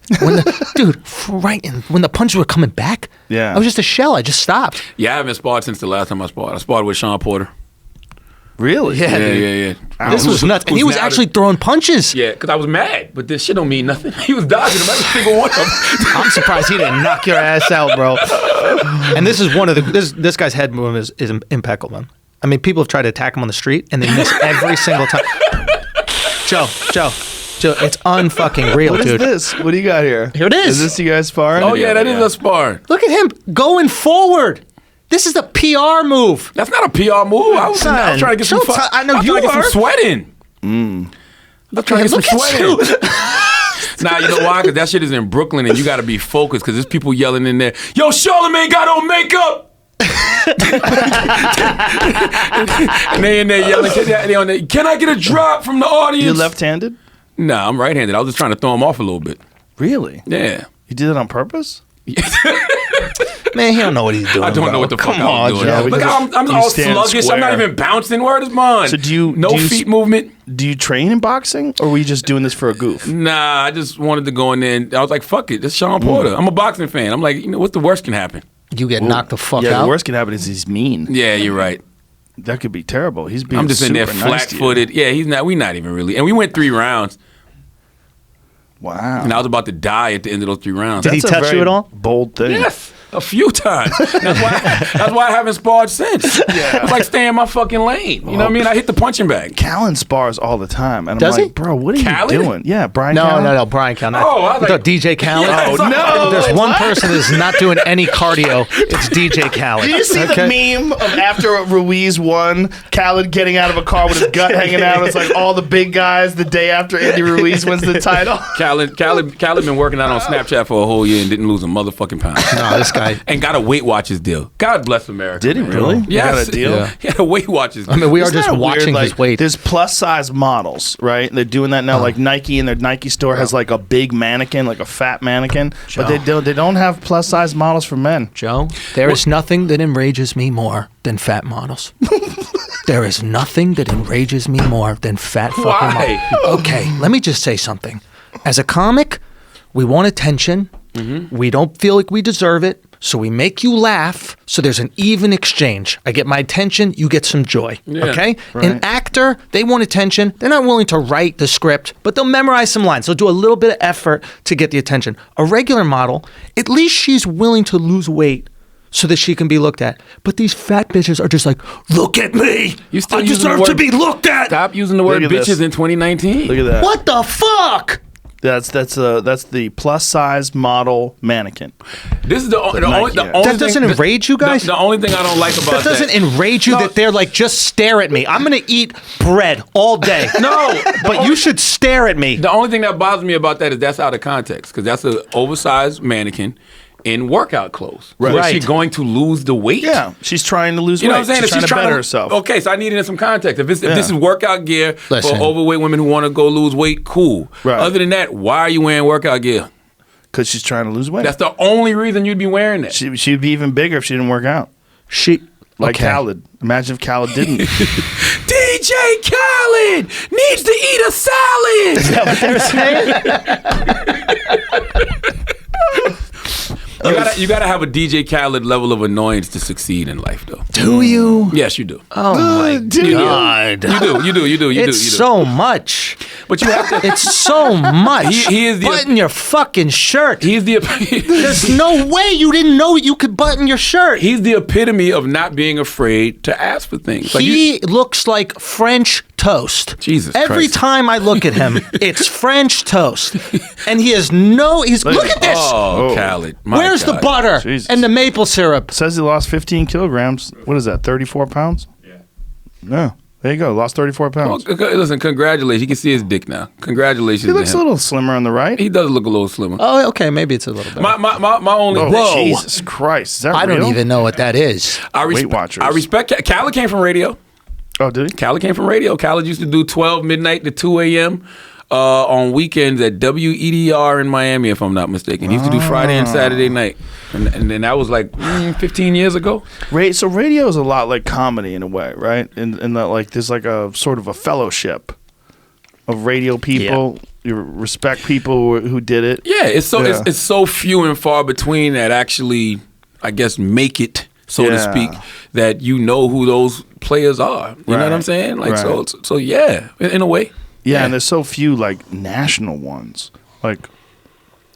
[SPEAKER 3] Frightened. When the punches were coming back, I was just a shell. I just stopped.
[SPEAKER 1] Yeah, I haven't sparred since the last time I sparred. I sparred with Sean Porter.
[SPEAKER 2] Really?
[SPEAKER 1] Yeah.
[SPEAKER 3] This was nuts. And he was actually throwing punches.
[SPEAKER 1] Yeah, because I was mad, but this shit don't mean nothing. He was dodging them every single one of them.
[SPEAKER 3] I'm surprised he didn't knock your ass out, bro. And this is one of this guy's head movement is impeccable, man. I mean, people have tried to attack him on the street, and they miss every single time. Joe, it's unfucking real, dude.
[SPEAKER 2] What is this? What do you got here?
[SPEAKER 3] Here it is.
[SPEAKER 2] Is this you guys sparring?
[SPEAKER 1] Oh, yeah, that is a spar.
[SPEAKER 3] Look at him going forward. This is the PR move.
[SPEAKER 1] That's not a PR move. I was trying to get some fun.
[SPEAKER 3] I know you
[SPEAKER 1] trying to
[SPEAKER 3] are.
[SPEAKER 1] get some sweat in. I'm trying to get some sweat in. Nah, you know why? Because that shit is in Brooklyn, and you got to be focused, because there's people yelling in there, yo, Charlamagne got on makeup. And they in there yelling, can I get a drop from the audience?
[SPEAKER 2] You're left-handed?
[SPEAKER 1] Nah, I'm right-handed. I was just trying to throw him off a little bit.
[SPEAKER 2] Really?
[SPEAKER 1] Yeah.
[SPEAKER 2] You did it on purpose?
[SPEAKER 3] Man, he don't know what he's doing.
[SPEAKER 1] I don't know what the fuck I'm doing.
[SPEAKER 2] Joe,
[SPEAKER 1] Look, I'm all sluggish.
[SPEAKER 2] square.
[SPEAKER 1] I'm not even bouncing. Word is mine.
[SPEAKER 2] So
[SPEAKER 1] no feet movement.
[SPEAKER 2] Do you train in boxing, or were you just doing this for a goof?
[SPEAKER 1] Nah, I just wanted to go in there, and I was like, fuck it. This is Sean Porter. I'm a boxing fan. I'm like, you know, what's the worst can happen?
[SPEAKER 3] You get knocked the fuck out.
[SPEAKER 2] Yeah, the worst can happen is he's mean.
[SPEAKER 1] Yeah, you're right.
[SPEAKER 2] That could be terrible. He's being
[SPEAKER 1] I'm just in there
[SPEAKER 2] super nice
[SPEAKER 1] flat-footed. Yeah, he's not. We not even really. And we went 3 rounds.
[SPEAKER 2] Wow.
[SPEAKER 1] And I was about to die at the end of those 3 rounds.
[SPEAKER 3] Did he touch you at all?
[SPEAKER 2] Bold thing.
[SPEAKER 1] Yes. A few times. That's why I haven't sparred since. It's like staying in my fucking lane. You know what I mean? I hit the punching bag.
[SPEAKER 2] Callan spars all the time. And
[SPEAKER 3] Does
[SPEAKER 2] I'm like,
[SPEAKER 3] he?
[SPEAKER 2] bro, what are
[SPEAKER 1] Khaled?
[SPEAKER 2] you doing? Yeah, Brian
[SPEAKER 3] No,
[SPEAKER 2] Callen.
[SPEAKER 3] Brian Callen.
[SPEAKER 1] Oh, I was like,
[SPEAKER 3] DJ Khaled.
[SPEAKER 1] Yes,
[SPEAKER 2] Oh, no.
[SPEAKER 3] There's one person that's not doing any cardio. It's DJ Khaled.
[SPEAKER 2] Did you see the meme of after Ruiz won, Khaled getting out of a car with his gut hanging out? It's like all the big guys the day after Andy Ruiz wins the title.
[SPEAKER 1] Khaled been working out on Snapchat for a whole year and didn't lose a motherfucking pound.
[SPEAKER 3] No, this guy.
[SPEAKER 1] And got a Weight Watchers deal. God bless America.
[SPEAKER 2] Did he
[SPEAKER 1] man.
[SPEAKER 2] really?
[SPEAKER 1] Yes.
[SPEAKER 2] He got a deal?
[SPEAKER 3] Yeah.
[SPEAKER 1] He had a Weight Watchers deal.
[SPEAKER 3] I mean, we are
[SPEAKER 2] Isn't
[SPEAKER 3] just
[SPEAKER 2] that
[SPEAKER 3] watching
[SPEAKER 2] weird?
[SPEAKER 3] his weight.
[SPEAKER 2] There's plus size models, right? They're doing that now. Like Nike and their Nike store has like a big mannequin, like a fat mannequin. But they don't have plus size models for men.
[SPEAKER 3] Joe, there is nothing that enrages me more than fat models. There is nothing that enrages me more than fat fucking
[SPEAKER 1] Why?
[SPEAKER 3] models. Okay, let me just say something. As a comic, we want attention. Mm-hmm. We don't feel like we deserve it. So we make you laugh, so there's an even exchange. I get my attention, you get some joy, okay?
[SPEAKER 2] Right.
[SPEAKER 3] An actor, they want attention. They're not willing to write the script, but they'll memorize some lines. They'll do a little bit of effort to get the attention. A regular model, at least she's willing to lose weight so that she can be looked at. But these fat bitches are just like, look at me. I deserve to be looked at.
[SPEAKER 1] Stop using the word bitches in 2019.
[SPEAKER 2] Look at that.
[SPEAKER 3] What the fuck?
[SPEAKER 2] That's the plus size model mannequin.
[SPEAKER 1] This is the only
[SPEAKER 3] That doesn't enrage you guys?
[SPEAKER 1] The only thing I don't like about
[SPEAKER 3] that doesn't enrage you that they're like, just stare at me. I'm going to eat bread all day.
[SPEAKER 1] No.
[SPEAKER 3] But you should stare at me.
[SPEAKER 1] The only thing that bothers me about that is that's out of context, because that's an oversized mannequin in workout clothes.
[SPEAKER 2] Right.
[SPEAKER 1] So is she going to lose the weight?
[SPEAKER 2] Yeah, she's trying to lose weight.
[SPEAKER 1] You know what I'm saying?
[SPEAKER 2] She's trying to better herself.
[SPEAKER 1] Okay, so I need it in some context. If this is workout gear for overweight women who want to go lose weight, cool.
[SPEAKER 2] Right.
[SPEAKER 1] Other than that, why are you wearing workout gear?
[SPEAKER 2] Because she's trying to lose weight.
[SPEAKER 1] That's the only reason you'd be wearing that.
[SPEAKER 2] She'd be even bigger if she didn't work out. Like Khaled. Imagine if Khaled didn't.
[SPEAKER 1] DJ Khaled needs to eat a salad.
[SPEAKER 3] Is that what they're saying?
[SPEAKER 1] You gotta have a DJ Khaled level of annoyance to succeed in life, though.
[SPEAKER 3] Do you?
[SPEAKER 1] Yes, you do.
[SPEAKER 3] Oh my God!
[SPEAKER 1] You do.
[SPEAKER 3] It's so much.
[SPEAKER 1] But you have to.
[SPEAKER 3] It's so much.
[SPEAKER 1] He is the
[SPEAKER 3] button your fucking shirt.
[SPEAKER 1] He's the.
[SPEAKER 3] There's no way you didn't know you could button your shirt.
[SPEAKER 1] He's the epitome of not being afraid to ask for things.
[SPEAKER 3] He looks like French toast.
[SPEAKER 1] Jesus
[SPEAKER 3] Every
[SPEAKER 1] Christ.
[SPEAKER 3] time I look at him, it's French toast, and he has look at this.
[SPEAKER 1] Oh, Khaled.
[SPEAKER 3] Where's the butter
[SPEAKER 2] Jesus.
[SPEAKER 3] and the maple syrup?
[SPEAKER 2] Says he lost 15 kilograms. What is that? 34 pounds? Yeah. There you go. Lost 34 pounds.
[SPEAKER 1] Well, listen, congratulations. You can see his dick now. Congratulations.
[SPEAKER 2] He looks
[SPEAKER 1] to
[SPEAKER 2] a
[SPEAKER 1] him.
[SPEAKER 2] little slimmer on the right.
[SPEAKER 1] He does look a little slimmer.
[SPEAKER 3] Oh, okay, maybe it's a little bit.
[SPEAKER 1] My only.
[SPEAKER 2] Oh, Jesus Christ. Is that
[SPEAKER 3] I
[SPEAKER 2] real?
[SPEAKER 3] don't even know what that is.
[SPEAKER 2] Weight Watchers.
[SPEAKER 1] I respect. Khaled came from radio.
[SPEAKER 2] Oh, did he?
[SPEAKER 1] Khaled came from radio. Khaled used to do 12 midnight to 2 a.m. On weekends at WEDR in Miami, if I'm not mistaken. He used to do Friday and Saturday night. And then that was like 15 years ago.
[SPEAKER 2] So radio is a lot like comedy in a way, right? In that, like, there's like a sort of a fellowship of radio people. You respect people who did it.
[SPEAKER 1] Yeah, it's so few and far between that actually, I guess, make it, so to speak, that you know who those players are. You know what I'm saying? Like so yeah, in a way.
[SPEAKER 2] Yeah, and there's so few like national ones. Like,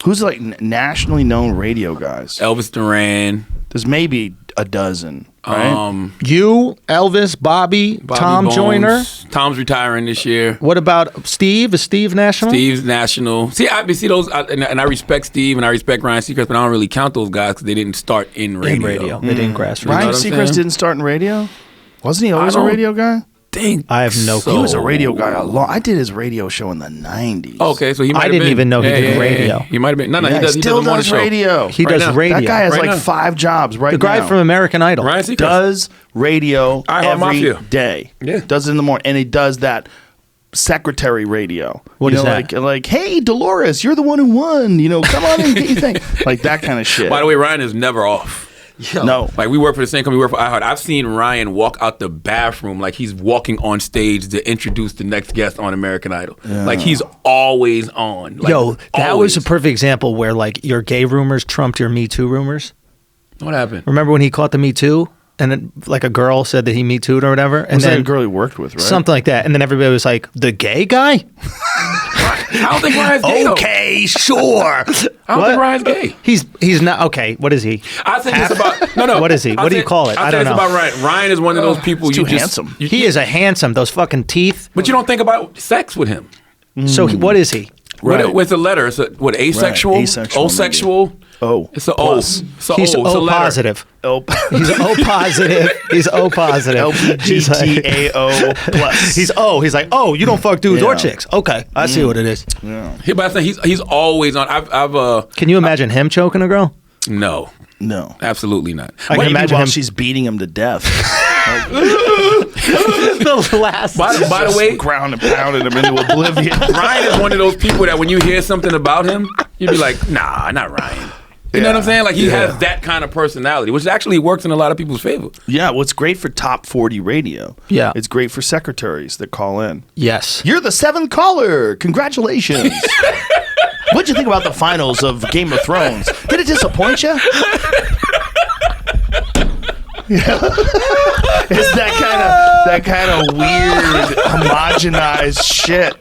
[SPEAKER 2] who's like nationally known radio guys?
[SPEAKER 1] Elvis Duran.
[SPEAKER 2] There's maybe a dozen. Right?
[SPEAKER 3] You, Elvis, Bobby Tom
[SPEAKER 1] Bones.
[SPEAKER 3] Joyner.
[SPEAKER 1] Tom's retiring this year.
[SPEAKER 3] What about Steve? Is Steve national?
[SPEAKER 1] Steve's national. See those, and I respect Steve and I respect Ryan Seacrest, but I don't really count those guys because they didn't start in radio.
[SPEAKER 3] They didn't grassroots.
[SPEAKER 2] Ryan
[SPEAKER 1] what I'm
[SPEAKER 2] Seacrest
[SPEAKER 1] saying?
[SPEAKER 2] didn't start in radio? Wasn't he always a radio guy?
[SPEAKER 3] I have no clue.
[SPEAKER 2] He was a radio guy a lot. I did his radio show in the 90s.
[SPEAKER 1] Okay, so he might
[SPEAKER 3] I
[SPEAKER 1] have
[SPEAKER 3] didn't
[SPEAKER 1] been.
[SPEAKER 3] even know he did radio.
[SPEAKER 1] He might have been. No,
[SPEAKER 2] Yeah,
[SPEAKER 1] he does. He
[SPEAKER 2] still
[SPEAKER 1] does a morning
[SPEAKER 2] does
[SPEAKER 1] show.
[SPEAKER 2] radio.
[SPEAKER 3] He
[SPEAKER 1] Right
[SPEAKER 3] does
[SPEAKER 1] now.
[SPEAKER 3] radio.
[SPEAKER 2] That guy has
[SPEAKER 1] Right
[SPEAKER 2] like
[SPEAKER 1] now.
[SPEAKER 2] 5 jobs right
[SPEAKER 3] The guy
[SPEAKER 2] now.
[SPEAKER 3] from American Idol.
[SPEAKER 1] Ryan Seacrest.
[SPEAKER 2] Does radio
[SPEAKER 1] I Heart
[SPEAKER 2] every
[SPEAKER 1] Mafia.
[SPEAKER 2] day.
[SPEAKER 1] Yeah.
[SPEAKER 2] Does it in the morning. And he does that secretary radio.
[SPEAKER 3] What
[SPEAKER 2] you
[SPEAKER 3] is
[SPEAKER 2] know,
[SPEAKER 3] that?
[SPEAKER 2] Like, hey, Dolores, you're the one who won. You know, come on and get your thing. Like that kind of shit.
[SPEAKER 1] By the way, Ryan is never off.
[SPEAKER 2] No.
[SPEAKER 1] Like we work for the same company. We work for iHeart. I've seen Ryan walk out the bathroom like he's walking on stage to introduce the next guest on American Idol. Like he's always on. Like,
[SPEAKER 3] Yo, that
[SPEAKER 1] always.
[SPEAKER 3] was a perfect example where like your gay rumors trumped your Me Too rumors.
[SPEAKER 1] What happened?
[SPEAKER 3] Remember when he caught the Me Too? And then like a girl said that he Me Too'd or whatever? And
[SPEAKER 2] Was that
[SPEAKER 3] then
[SPEAKER 2] a girl he worked with, right?
[SPEAKER 3] something like that. And then everybody was like, the gay guy?
[SPEAKER 1] I don't think Ryan's gay. though.
[SPEAKER 3] Okay, sure.
[SPEAKER 1] I don't think Ryan's gay.
[SPEAKER 3] He's not okay. What is he?
[SPEAKER 1] I think it's about no.
[SPEAKER 3] What is he? What do you call it? I don't
[SPEAKER 1] it's
[SPEAKER 3] know.
[SPEAKER 1] about Ryan. Ryan is one of those people
[SPEAKER 2] He's
[SPEAKER 1] you
[SPEAKER 2] too
[SPEAKER 1] just
[SPEAKER 2] handsome.
[SPEAKER 3] He is a handsome. Those fucking teeth.
[SPEAKER 1] but you don't think about sex with him.
[SPEAKER 3] So what is he?
[SPEAKER 2] Right.
[SPEAKER 1] What's a letter? It's asexual,
[SPEAKER 2] Right. Asexual,
[SPEAKER 1] O-sexual.
[SPEAKER 2] Oh.
[SPEAKER 1] It's a
[SPEAKER 2] Plus.
[SPEAKER 1] O. It's a
[SPEAKER 3] He's
[SPEAKER 1] O. It's a
[SPEAKER 3] O
[SPEAKER 1] letter.
[SPEAKER 3] positive.
[SPEAKER 2] Oh.
[SPEAKER 3] He's O positive. He's O positive. He's like-
[SPEAKER 2] LGBTAO plus.
[SPEAKER 3] He's like, oh, you don't fuck dudes or
[SPEAKER 2] Yeah.
[SPEAKER 3] chicks. Okay, I see what it is.
[SPEAKER 1] But I think he's always on. I've
[SPEAKER 3] Can you imagine him choking a girl?
[SPEAKER 1] no,
[SPEAKER 2] No.
[SPEAKER 1] absolutely not.
[SPEAKER 3] I can
[SPEAKER 2] Maybe
[SPEAKER 3] imagine
[SPEAKER 2] while
[SPEAKER 3] him.
[SPEAKER 2] she's beating him to death.
[SPEAKER 3] The last.
[SPEAKER 1] By the way,
[SPEAKER 2] Ground and pounding him into oblivion.
[SPEAKER 1] Ryan is one of those people that when you hear something about him, you'd be like, nah, not Ryan. You know what I'm saying? Like he has that kind of personality, which actually works in a lot of people's favor.
[SPEAKER 2] Yeah, well, it's great for top 40 radio.
[SPEAKER 3] Yeah.
[SPEAKER 2] It's great for secretaries that call in.
[SPEAKER 3] Yes.
[SPEAKER 2] You're the 7th caller. Congratulations. What'd you think about the finals of Game of Thrones? Did it disappoint you? It's that kind of weird, homogenized shit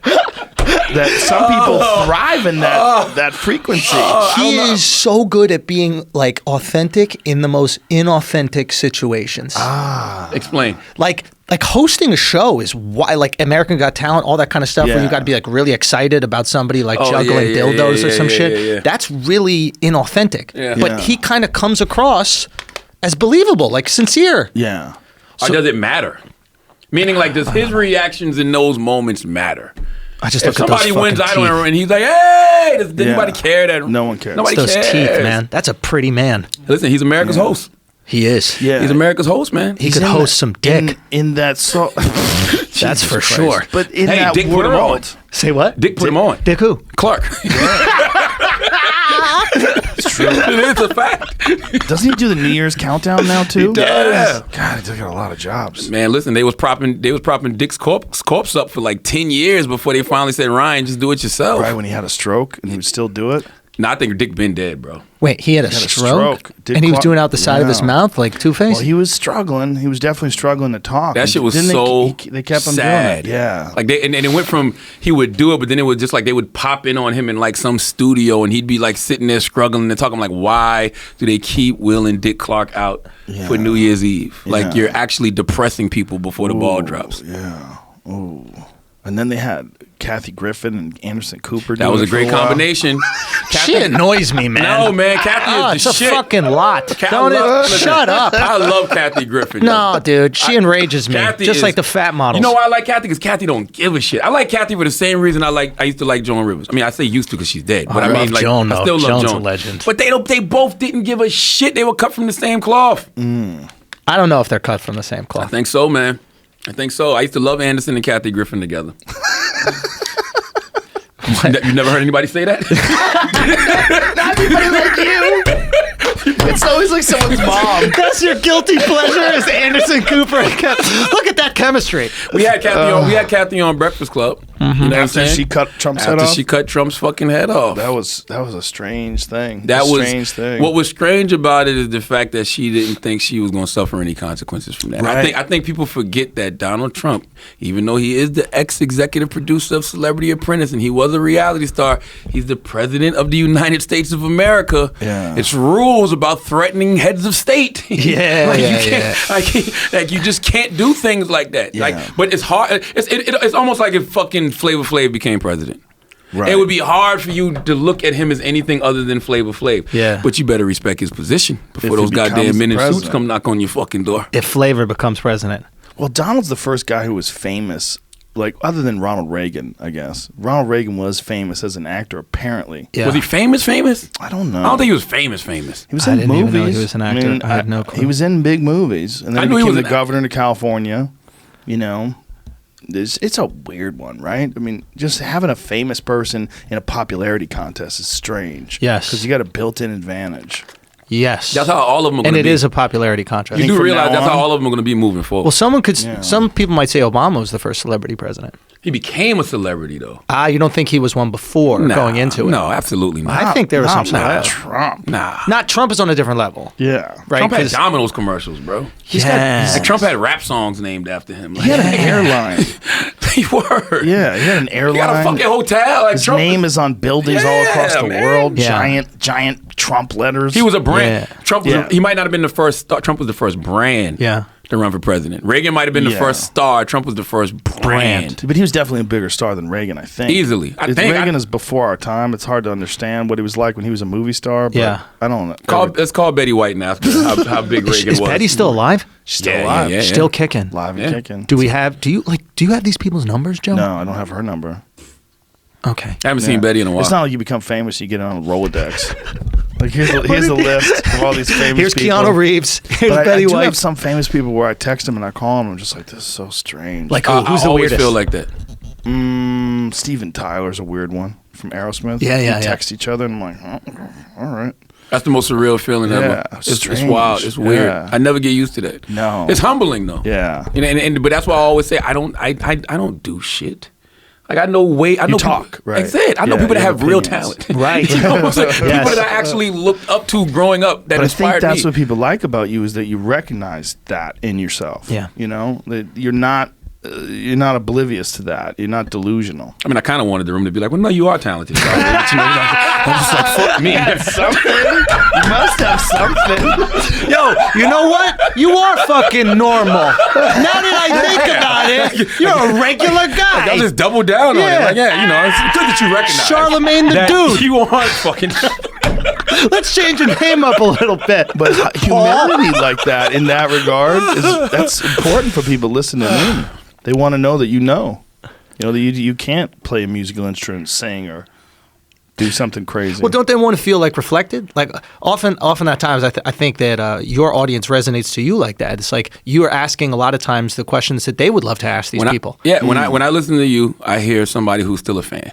[SPEAKER 2] that some people thrive in that frequency.
[SPEAKER 3] He is so good at being like authentic in the most inauthentic situations.
[SPEAKER 1] Explain.
[SPEAKER 3] Like hosting a show is why, like American Got Talent, all that kind of stuff, where you
[SPEAKER 2] Yeah.
[SPEAKER 3] got to be like really excited about somebody like
[SPEAKER 1] Oh,
[SPEAKER 3] juggling
[SPEAKER 1] yeah,
[SPEAKER 3] dildos or some
[SPEAKER 1] yeah,
[SPEAKER 3] shit.
[SPEAKER 1] yeah.
[SPEAKER 3] That's really inauthentic.
[SPEAKER 1] Yeah.
[SPEAKER 3] But
[SPEAKER 2] Yeah.
[SPEAKER 3] he kind of comes across as believable, like sincere.
[SPEAKER 2] Yeah.
[SPEAKER 1] Or does it matter? Meaning, like, does his reactions in those moments matter?
[SPEAKER 3] I just
[SPEAKER 1] If
[SPEAKER 3] look at those
[SPEAKER 1] somebody wins,
[SPEAKER 3] fucking
[SPEAKER 1] I don't,
[SPEAKER 3] teeth.
[SPEAKER 1] and he's like, "Hey," does anybody care that?
[SPEAKER 2] No one cares.
[SPEAKER 1] Nobody
[SPEAKER 3] Those
[SPEAKER 1] cares.
[SPEAKER 3] teeth, man. That's a pretty man.
[SPEAKER 1] Listen, he's America's host.
[SPEAKER 3] He is.
[SPEAKER 2] Yeah.
[SPEAKER 1] He's America's host, man.
[SPEAKER 3] He could host some dick.
[SPEAKER 2] In that so
[SPEAKER 3] That's for sure.
[SPEAKER 2] But in
[SPEAKER 1] Hey,
[SPEAKER 2] that
[SPEAKER 1] Dick put him on.
[SPEAKER 2] world,
[SPEAKER 3] Say what?
[SPEAKER 1] Dick put him on.
[SPEAKER 3] Dick who?
[SPEAKER 1] Clark. It's true. It is a fact.
[SPEAKER 2] doesn't he do the New Year's countdown now too?
[SPEAKER 1] He does.
[SPEAKER 2] God, he took out a lot of jobs.
[SPEAKER 1] Man, listen, they was propping Dick's corpse up for like 10 years before they finally said, Ryan, just do it yourself.
[SPEAKER 2] Right when he had a stroke and he would still do it.
[SPEAKER 1] No, I think Dick been dead, bro.
[SPEAKER 3] Wait, he had a stroke?
[SPEAKER 2] Dick
[SPEAKER 3] And he was doing out the side of his mouth like Two-Face?
[SPEAKER 2] Well, he was struggling. He was definitely struggling to talk.
[SPEAKER 1] That shit was
[SPEAKER 2] they kept him
[SPEAKER 1] sad.
[SPEAKER 2] doing it. Yeah.
[SPEAKER 1] Like and it went from he would do it, but then it was just like they would pop in on him in like some studio and he'd be like sitting there struggling and talking like, why do they keep wheeling Dick Clark out for New Year's Eve? Like you're actually depressing people before the ball drops.
[SPEAKER 2] Yeah. Ooh. And then they had Kathy Griffin and Anderson Cooper.
[SPEAKER 1] That was a great combination.
[SPEAKER 3] She annoys me, man.
[SPEAKER 1] No, man, Kathy is the
[SPEAKER 3] it's
[SPEAKER 1] shit.
[SPEAKER 3] a fucking lot. Shut up.
[SPEAKER 1] I love Kathy Griffin.
[SPEAKER 3] No, dude, she enrages me.
[SPEAKER 1] Kathy
[SPEAKER 3] Just
[SPEAKER 1] is-
[SPEAKER 3] like the fat models.
[SPEAKER 1] You know why I like Kathy? Because Kathy don't give a shit. I like Kathy for the same reason I used to like Joan Rivers. I mean, I say used to because she's dead, but
[SPEAKER 3] I
[SPEAKER 1] I mean,
[SPEAKER 3] love
[SPEAKER 1] like,
[SPEAKER 3] Joan,
[SPEAKER 1] I
[SPEAKER 3] though.
[SPEAKER 1] still love
[SPEAKER 3] Joan's
[SPEAKER 1] Joan.
[SPEAKER 3] a legend.
[SPEAKER 1] But they both didn't give a shit. They were cut from the same cloth.
[SPEAKER 3] I don't know if they're cut from the same
[SPEAKER 1] I
[SPEAKER 3] cloth.
[SPEAKER 1] think so, man. I think so. I used to love Anderson and Kathy Griffin together. You never heard anybody say that?
[SPEAKER 2] Not anybody like you. It's always like someone's mom.
[SPEAKER 3] That's your guilty pleasure is Anderson Cooper. Look at that chemistry.
[SPEAKER 1] We had Kathy on Breakfast Club. You know what I'm
[SPEAKER 2] After
[SPEAKER 1] saying?
[SPEAKER 2] she cut Trump's head
[SPEAKER 1] After
[SPEAKER 2] off.
[SPEAKER 1] she cut Trump's fucking head off.
[SPEAKER 2] That was a strange thing.
[SPEAKER 1] Strange
[SPEAKER 2] thing.
[SPEAKER 1] What was strange about it is the fact that she didn't think she was going to suffer any consequences from that.
[SPEAKER 2] Right.
[SPEAKER 1] I think people forget that Donald Trump, even though he is the ex-executive producer of Celebrity Apprentice and he was a reality star, he's the president of the United States of America.
[SPEAKER 2] Yeah.
[SPEAKER 1] It's rules about threatening heads of state.
[SPEAKER 3] Yeah,
[SPEAKER 1] like
[SPEAKER 3] yeah,
[SPEAKER 1] you can't, like you just can't do things like that.
[SPEAKER 2] Yeah.
[SPEAKER 1] Like, but it's hard. It's almost like if fucking Flavor Flav became president.
[SPEAKER 2] Right.
[SPEAKER 1] It would be hard for you to look at him as anything other than Flavor Flav.
[SPEAKER 3] Yeah.
[SPEAKER 1] But you better respect his position before
[SPEAKER 2] If he
[SPEAKER 1] those goddamn
[SPEAKER 2] becomes
[SPEAKER 1] men in suits
[SPEAKER 2] president.
[SPEAKER 1] come knock on your fucking door.
[SPEAKER 3] If Flavor becomes president.
[SPEAKER 2] Well, Donald's the first guy who was famous, like other than Ronald Reagan, I guess. Ronald Reagan was famous as an actor, apparently.
[SPEAKER 3] Yeah.
[SPEAKER 1] Was he famous?
[SPEAKER 2] I don't know.
[SPEAKER 1] I don't think he was famous.
[SPEAKER 2] He was
[SPEAKER 3] I
[SPEAKER 2] in
[SPEAKER 3] didn't even
[SPEAKER 2] movies.
[SPEAKER 3] know he was an actor. I had no clue.
[SPEAKER 2] He was in big movies, and then
[SPEAKER 1] I
[SPEAKER 2] he
[SPEAKER 1] knew he
[SPEAKER 2] became
[SPEAKER 1] was
[SPEAKER 2] the
[SPEAKER 1] an
[SPEAKER 2] governor of California. You know, it's a weird one, right? I mean, just having a famous person in a popularity contest is strange.
[SPEAKER 3] Yes.
[SPEAKER 2] because you got a built-in advantage.
[SPEAKER 3] Yes.
[SPEAKER 1] That's how all of them are going
[SPEAKER 3] And
[SPEAKER 1] to
[SPEAKER 3] it
[SPEAKER 1] be.
[SPEAKER 3] is a popularity contest.
[SPEAKER 1] You do
[SPEAKER 2] from
[SPEAKER 1] realize
[SPEAKER 2] now
[SPEAKER 1] that's how
[SPEAKER 2] on-
[SPEAKER 1] all of them are going to be moving forward.
[SPEAKER 3] Well, some people might say Obama was the first celebrity president.
[SPEAKER 1] He became a celebrity, though.
[SPEAKER 3] You don't think he was one before going into it?
[SPEAKER 1] No, absolutely not.
[SPEAKER 3] I think there was some
[SPEAKER 2] Not
[SPEAKER 3] celeb.
[SPEAKER 2] Trump.
[SPEAKER 1] Nah.
[SPEAKER 3] Not Trump is on a different level.
[SPEAKER 2] Yeah,
[SPEAKER 3] Right?
[SPEAKER 1] Trump had
[SPEAKER 3] 'Cause-
[SPEAKER 1] Domino's commercials, bro.
[SPEAKER 3] Yes.
[SPEAKER 1] Like, Trump had rap songs named after him.
[SPEAKER 2] he had an airline.
[SPEAKER 1] He were.
[SPEAKER 2] Yeah, he had an airline.
[SPEAKER 1] He got a fucking hotel. Like
[SPEAKER 2] His
[SPEAKER 1] Trump
[SPEAKER 2] name is on buildings all across
[SPEAKER 1] Yeah,
[SPEAKER 2] the
[SPEAKER 1] man.
[SPEAKER 2] world.
[SPEAKER 3] Yeah.
[SPEAKER 2] Giant Trump letters.
[SPEAKER 1] He was a brand.
[SPEAKER 3] Yeah.
[SPEAKER 1] Trump was
[SPEAKER 2] Yeah.
[SPEAKER 1] he might not have been the first star. Trump was the first brand to run for president. Reagan might have been the
[SPEAKER 2] Yeah.
[SPEAKER 1] first star. Trump was the first brand.
[SPEAKER 2] But he was definitely a bigger star than Reagan, I think.
[SPEAKER 1] Easily.
[SPEAKER 2] Reagan is before our time. It's hard to understand what he was like when he was a movie star. But
[SPEAKER 3] Yeah.
[SPEAKER 2] I don't know.
[SPEAKER 1] Let's call Betty White and ask her how big Reagan
[SPEAKER 3] Is
[SPEAKER 1] was.
[SPEAKER 3] Betty still alive?
[SPEAKER 2] She's still
[SPEAKER 1] Yeah,
[SPEAKER 2] alive.
[SPEAKER 1] yeah, yeah.
[SPEAKER 3] Still kicking.
[SPEAKER 2] Live and
[SPEAKER 1] Yeah.
[SPEAKER 2] kicking.
[SPEAKER 3] Do you have these people's numbers, Joe?
[SPEAKER 2] No, I don't have her number.
[SPEAKER 3] Okay.
[SPEAKER 1] I haven't seen Betty in a while.
[SPEAKER 2] It's not like you become famous, you get on a Rolodex. Like here's a list of all these famous
[SPEAKER 3] Here's
[SPEAKER 2] people.
[SPEAKER 3] Keanu Reeves. Here's
[SPEAKER 2] But I
[SPEAKER 3] Betty
[SPEAKER 2] do
[SPEAKER 3] White.
[SPEAKER 2] have some famous people where I text them and I call them. I'm just like, this is so strange.
[SPEAKER 3] Like
[SPEAKER 1] I
[SPEAKER 3] who's the
[SPEAKER 1] always
[SPEAKER 3] weirdest?
[SPEAKER 1] feel like that.
[SPEAKER 2] Steven Tyler's a weird one from Aerosmith.
[SPEAKER 3] Yeah, yeah,
[SPEAKER 2] We
[SPEAKER 3] yeah.
[SPEAKER 2] text each other and I'm like, oh, all right.
[SPEAKER 1] That's the most surreal feeling
[SPEAKER 2] Yeah,
[SPEAKER 1] ever. It's
[SPEAKER 2] strange.
[SPEAKER 1] wild. It's weird.
[SPEAKER 2] Yeah.
[SPEAKER 1] I never get used to that.
[SPEAKER 2] No.
[SPEAKER 1] It's humbling though.
[SPEAKER 2] Yeah.
[SPEAKER 1] But that's why I always say I don't do shit. Like I know I know
[SPEAKER 2] talk,
[SPEAKER 1] people,
[SPEAKER 2] right.
[SPEAKER 1] Like I said, I know
[SPEAKER 2] Yeah,
[SPEAKER 1] people that
[SPEAKER 2] you
[SPEAKER 1] have
[SPEAKER 2] have
[SPEAKER 1] real
[SPEAKER 2] opinions.
[SPEAKER 1] talent.
[SPEAKER 3] Right.
[SPEAKER 1] You know what I'm saying?
[SPEAKER 3] Yes.
[SPEAKER 1] People that I actually looked up to growing up that
[SPEAKER 2] But I think
[SPEAKER 1] inspired
[SPEAKER 2] that's
[SPEAKER 1] me.
[SPEAKER 2] what people like about you is that you recognize that in yourself.
[SPEAKER 3] Yeah.
[SPEAKER 2] You know, that you're not oblivious to that. You're not delusional.
[SPEAKER 1] I mean, I kind of wanted the room to be like, well, no, you are talented. But, you know, I'm just like, fuck me.
[SPEAKER 2] Something. You must have something.
[SPEAKER 3] Yo, you know what? You are fucking normal. Now that I think about it, you're a regular guy.
[SPEAKER 1] I'll just double down on it. Like, yeah, you know, it's good that you recognize
[SPEAKER 3] Charlamagne the
[SPEAKER 1] that
[SPEAKER 3] dude.
[SPEAKER 1] You aren't fucking.
[SPEAKER 3] Let's change your name up a little bit.
[SPEAKER 2] But humility like that, in that regard, that's important for people listening in. They want to know that you know. You know, that you can't play a musical instrument, sing, or do something crazy.
[SPEAKER 3] Well, don't they want to feel like reflected? Like often at times, I think that your audience resonates to you like that. It's like you are asking a lot of times the questions that they would love to ask these people.
[SPEAKER 1] When I listen to you, I hear somebody who's still a fan.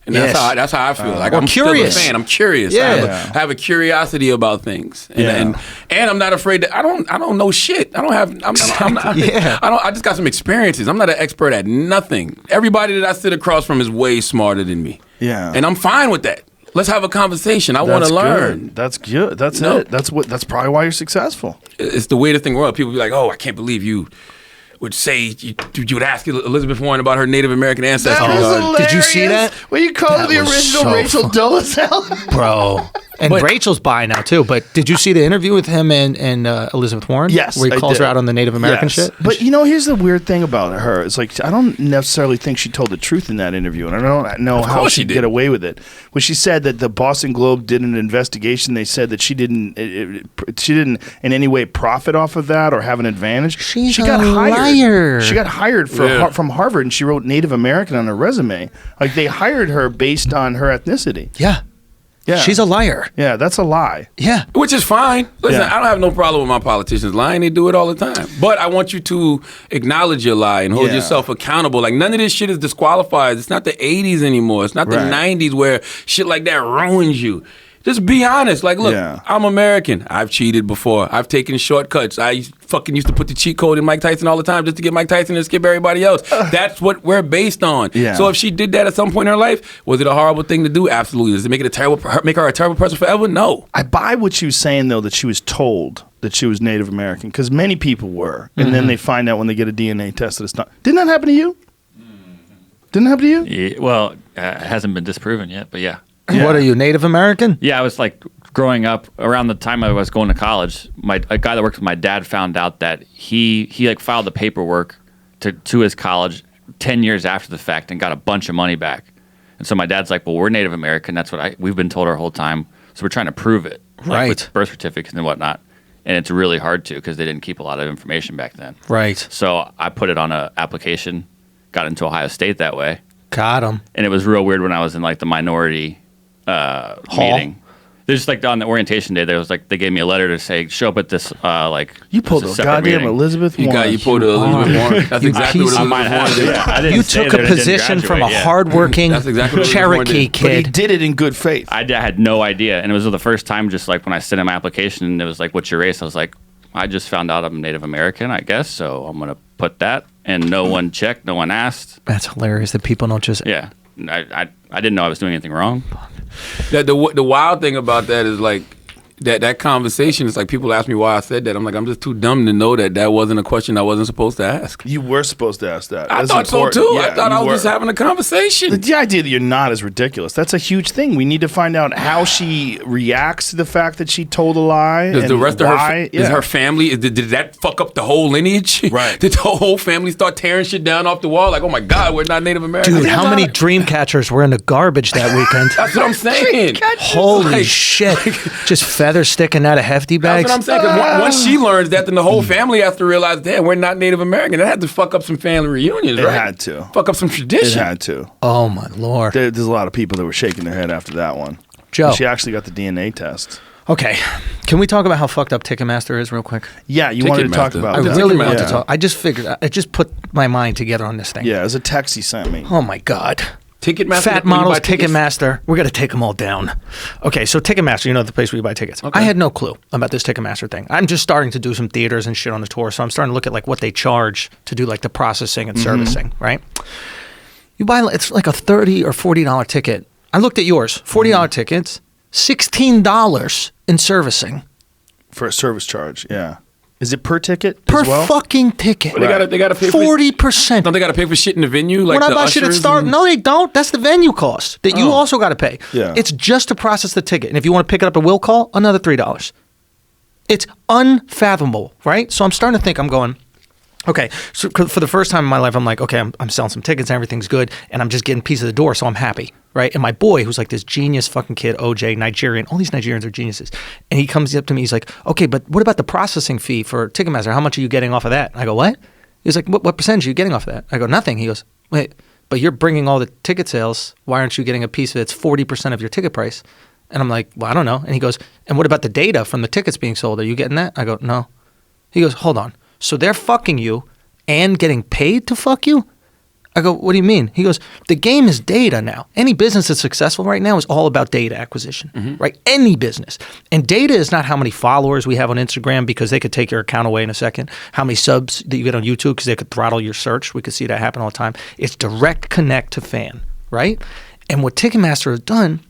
[SPEAKER 1] And
[SPEAKER 3] Yes.
[SPEAKER 1] that's how I feel. Like
[SPEAKER 3] Or
[SPEAKER 1] I'm
[SPEAKER 3] curious.
[SPEAKER 1] still a fan. I'm curious.
[SPEAKER 3] Yeah.
[SPEAKER 1] I have a curiosity about things, and I'm not afraid that I don't know shit. I don't have. I'm not,
[SPEAKER 3] Yeah.
[SPEAKER 1] I just got some experiences. I'm not an expert at nothing. Everybody that I sit across from is way smarter than me.
[SPEAKER 2] Yeah.
[SPEAKER 1] And I'm fine with that. Let's have a conversation. I want to learn.
[SPEAKER 2] Good. That's good. That's it. That's probably why you're successful.
[SPEAKER 1] It's the weirdest thing in the world. People be like, "Oh, I can't believe you would say you would ask Elizabeth Warren about her Native American ancestry."
[SPEAKER 2] That was hilarious.
[SPEAKER 3] Did you see that?
[SPEAKER 2] When you called her the
[SPEAKER 3] was
[SPEAKER 2] original
[SPEAKER 3] so
[SPEAKER 2] Rachel
[SPEAKER 3] fun.
[SPEAKER 2] Dolezal?
[SPEAKER 3] Bro. And Rachel's bi now too. But did you see the interview with him and Elizabeth Warren?
[SPEAKER 2] Yes,
[SPEAKER 3] where he calls her out on the Native American shit.
[SPEAKER 2] But here's the weird thing about her. It's like I don't necessarily think she told the truth in that interview, and I don't know how she get away with it. When she said that the Boston Globe did an investigation, they said that she didn't in any way profit off of that or have an advantage.
[SPEAKER 3] She
[SPEAKER 2] got hired.
[SPEAKER 3] liar.
[SPEAKER 2] She got hired from Harvard, and she wrote Native American on her resume. Like they hired her based on her ethnicity.
[SPEAKER 3] Yeah.
[SPEAKER 2] Yeah,
[SPEAKER 3] She's a liar.
[SPEAKER 2] Yeah, that's a lie.
[SPEAKER 3] Yeah.
[SPEAKER 1] Which is fine. Listen,
[SPEAKER 2] Yeah.
[SPEAKER 1] I don't have no problem with my politicians lying. They do it all the time. But I want you to acknowledge your lie and hold yourself accountable. Like, none of this shit is disqualified. It's not the 80s anymore. It's not the 90s where shit like that ruins you. Just be honest. Like, look, I'm American. I've cheated before. I've taken shortcuts. I fucking used to put the cheat code in Mike Tyson all the time just to get Mike Tyson and skip everybody else. That's what we're based on. Yeah. So if she did that at some point in her life, was it a horrible thing to do? Absolutely. Does it make her a terrible person forever? No.
[SPEAKER 2] I buy what she was saying, though, that she was told that she was Native American, because many people were. And then they find out when they get a DNA test that it's not. Didn't that happen to you? Didn't it happen to you?
[SPEAKER 4] Yeah, well, it hasn't been disproven yet, but yeah.
[SPEAKER 3] What are you, Native American?
[SPEAKER 4] Yeah, I was like growing up around the time I was going to college. A guy that worked with my dad found out that he like filed the paperwork to his college 10 years after the fact and got a bunch of money back. And so my dad's like, "Well, we're Native American. That's what we've been told our whole time. So we're trying to prove it, like with birth certificates and whatnot." And it's really hard to because they didn't keep a lot of information back then.
[SPEAKER 3] Right.
[SPEAKER 4] So I put it on an application, got into Ohio State that way.
[SPEAKER 3] Got him.
[SPEAKER 4] And it was real weird when I was in like the minority meeting. There's just like on the orientation day, there was like they gave me a letter to say show up at this
[SPEAKER 2] You pulled a goddamn Elizabeth Warren.
[SPEAKER 1] You pulled a Elizabeth Warren. That's exactly what Elizabeth Warren did.
[SPEAKER 3] You took a position from a hardworking Cherokee kid.
[SPEAKER 2] But he did it in good faith.
[SPEAKER 4] I had no idea, and it was the first time. Just like when I sent in my application, and it was like, "What's your race?" I was like, "I just found out I'm Native American, I guess, so I'm gonna put that." And no one checked, no one asked.
[SPEAKER 3] That's hilarious that people don't just.
[SPEAKER 4] Yeah, I didn't know I was doing anything wrong.
[SPEAKER 1] The wild thing about that is like that conversation is like people ask me why I said that. I'm like, I'm just too dumb to know that wasn't a question I wasn't supposed to ask.
[SPEAKER 2] You were supposed to ask that.
[SPEAKER 1] I thought so too. I thought I was just having a conversation.
[SPEAKER 2] The idea that you're not is ridiculous. That's a huge thing. We need to find out how she reacts to the fact that she told a lie.
[SPEAKER 1] Does
[SPEAKER 2] and
[SPEAKER 1] the rest
[SPEAKER 2] why.
[SPEAKER 1] of her family, did that fuck up the whole lineage?
[SPEAKER 2] Right.
[SPEAKER 1] Did the whole family start tearing shit down off the wall? Like, oh my God, we're not Native American.
[SPEAKER 3] Dude, how many dream catchers were in the garbage that weekend?
[SPEAKER 1] That's what I'm saying.
[SPEAKER 3] Holy shit. Just feathers sticking out of hefty bags.
[SPEAKER 1] That's what I'm saying. 'Cause once she learns that, then the whole family has to realize, damn, we're not Native American. It had to fuck up some family reunions, right?
[SPEAKER 2] It had to.
[SPEAKER 1] Fuck up some tradition.
[SPEAKER 2] It had to.
[SPEAKER 3] Oh, my Lord.
[SPEAKER 2] There's a lot of people that were shaking their head after that one.
[SPEAKER 3] Joe.
[SPEAKER 2] She actually got the DNA test.
[SPEAKER 3] Okay. Can we talk about how fucked up Ticketmaster is real quick?
[SPEAKER 2] Yeah, you wanted to talk
[SPEAKER 1] Ticketmaster.
[SPEAKER 2] about
[SPEAKER 3] I
[SPEAKER 2] that.
[SPEAKER 3] really want to talk. I just figured, I just put my mind together on this thing.
[SPEAKER 2] Yeah, it was a text he sent me.
[SPEAKER 3] Oh, my God.
[SPEAKER 1] Ticketmaster.
[SPEAKER 3] Fat models, Ticketmaster. We're going to take them all down. Okay, so Ticketmaster, you know the place where you buy tickets. Okay. I had no clue about this Ticketmaster thing. I'm just starting to do some theaters and shit on the tour, so I'm starting to look at like what they charge to do like the processing and servicing, right? You buy, it's like a $30 or $40 ticket. I looked at yours, $40 tickets, $16 in servicing.
[SPEAKER 2] For a service charge, yeah. Is it per ticket
[SPEAKER 3] Per
[SPEAKER 2] as well?
[SPEAKER 3] fucking ticket.
[SPEAKER 1] Well, they gotta pay
[SPEAKER 3] 40%.
[SPEAKER 1] Don't they gotta pay for shit in the venue? Like
[SPEAKER 3] When I
[SPEAKER 1] the
[SPEAKER 3] buy shit at
[SPEAKER 1] ushers
[SPEAKER 3] Star,
[SPEAKER 1] and-
[SPEAKER 3] no, they don't. That's the venue cost that you also got to pay.
[SPEAKER 2] Yeah.
[SPEAKER 3] It's just to process the ticket, and if you want to pick it up at will call, another $3. It's unfathomable, right? So I'm starting to think. I'm going. Okay, so for the first time in my life, I'm like, okay, I'm selling some tickets, and everything's good, and I'm just getting a piece of the door, so I'm happy, right? And my boy, who's like this genius fucking kid, OJ, Nigerian, all these Nigerians are geniuses, and he comes up to me, he's like, okay, but what about the processing fee for Ticketmaster? How much are you getting off of that? I go, what? He's like, what percentage are you getting off of that? I go, nothing. He goes, wait, but you're bringing all the ticket sales. Why aren't you getting a piece of it? It's 40% of your ticket price. And I'm like, well, I don't know. And he goes, and what about the data from the tickets being sold? Are you getting that? I go, no. He goes, hold on. So they're fucking you and getting paid to fuck you? I go, what do you mean? He goes, the game is data now. Any business that's successful right now is all about data acquisition, right? Any business. And data is not how many followers we have on Instagram because they could take your account away in a second. How many subs that you get on YouTube because they could throttle your search. We could see that happen all the time. It's direct connect to fan, right? And what Ticketmaster has done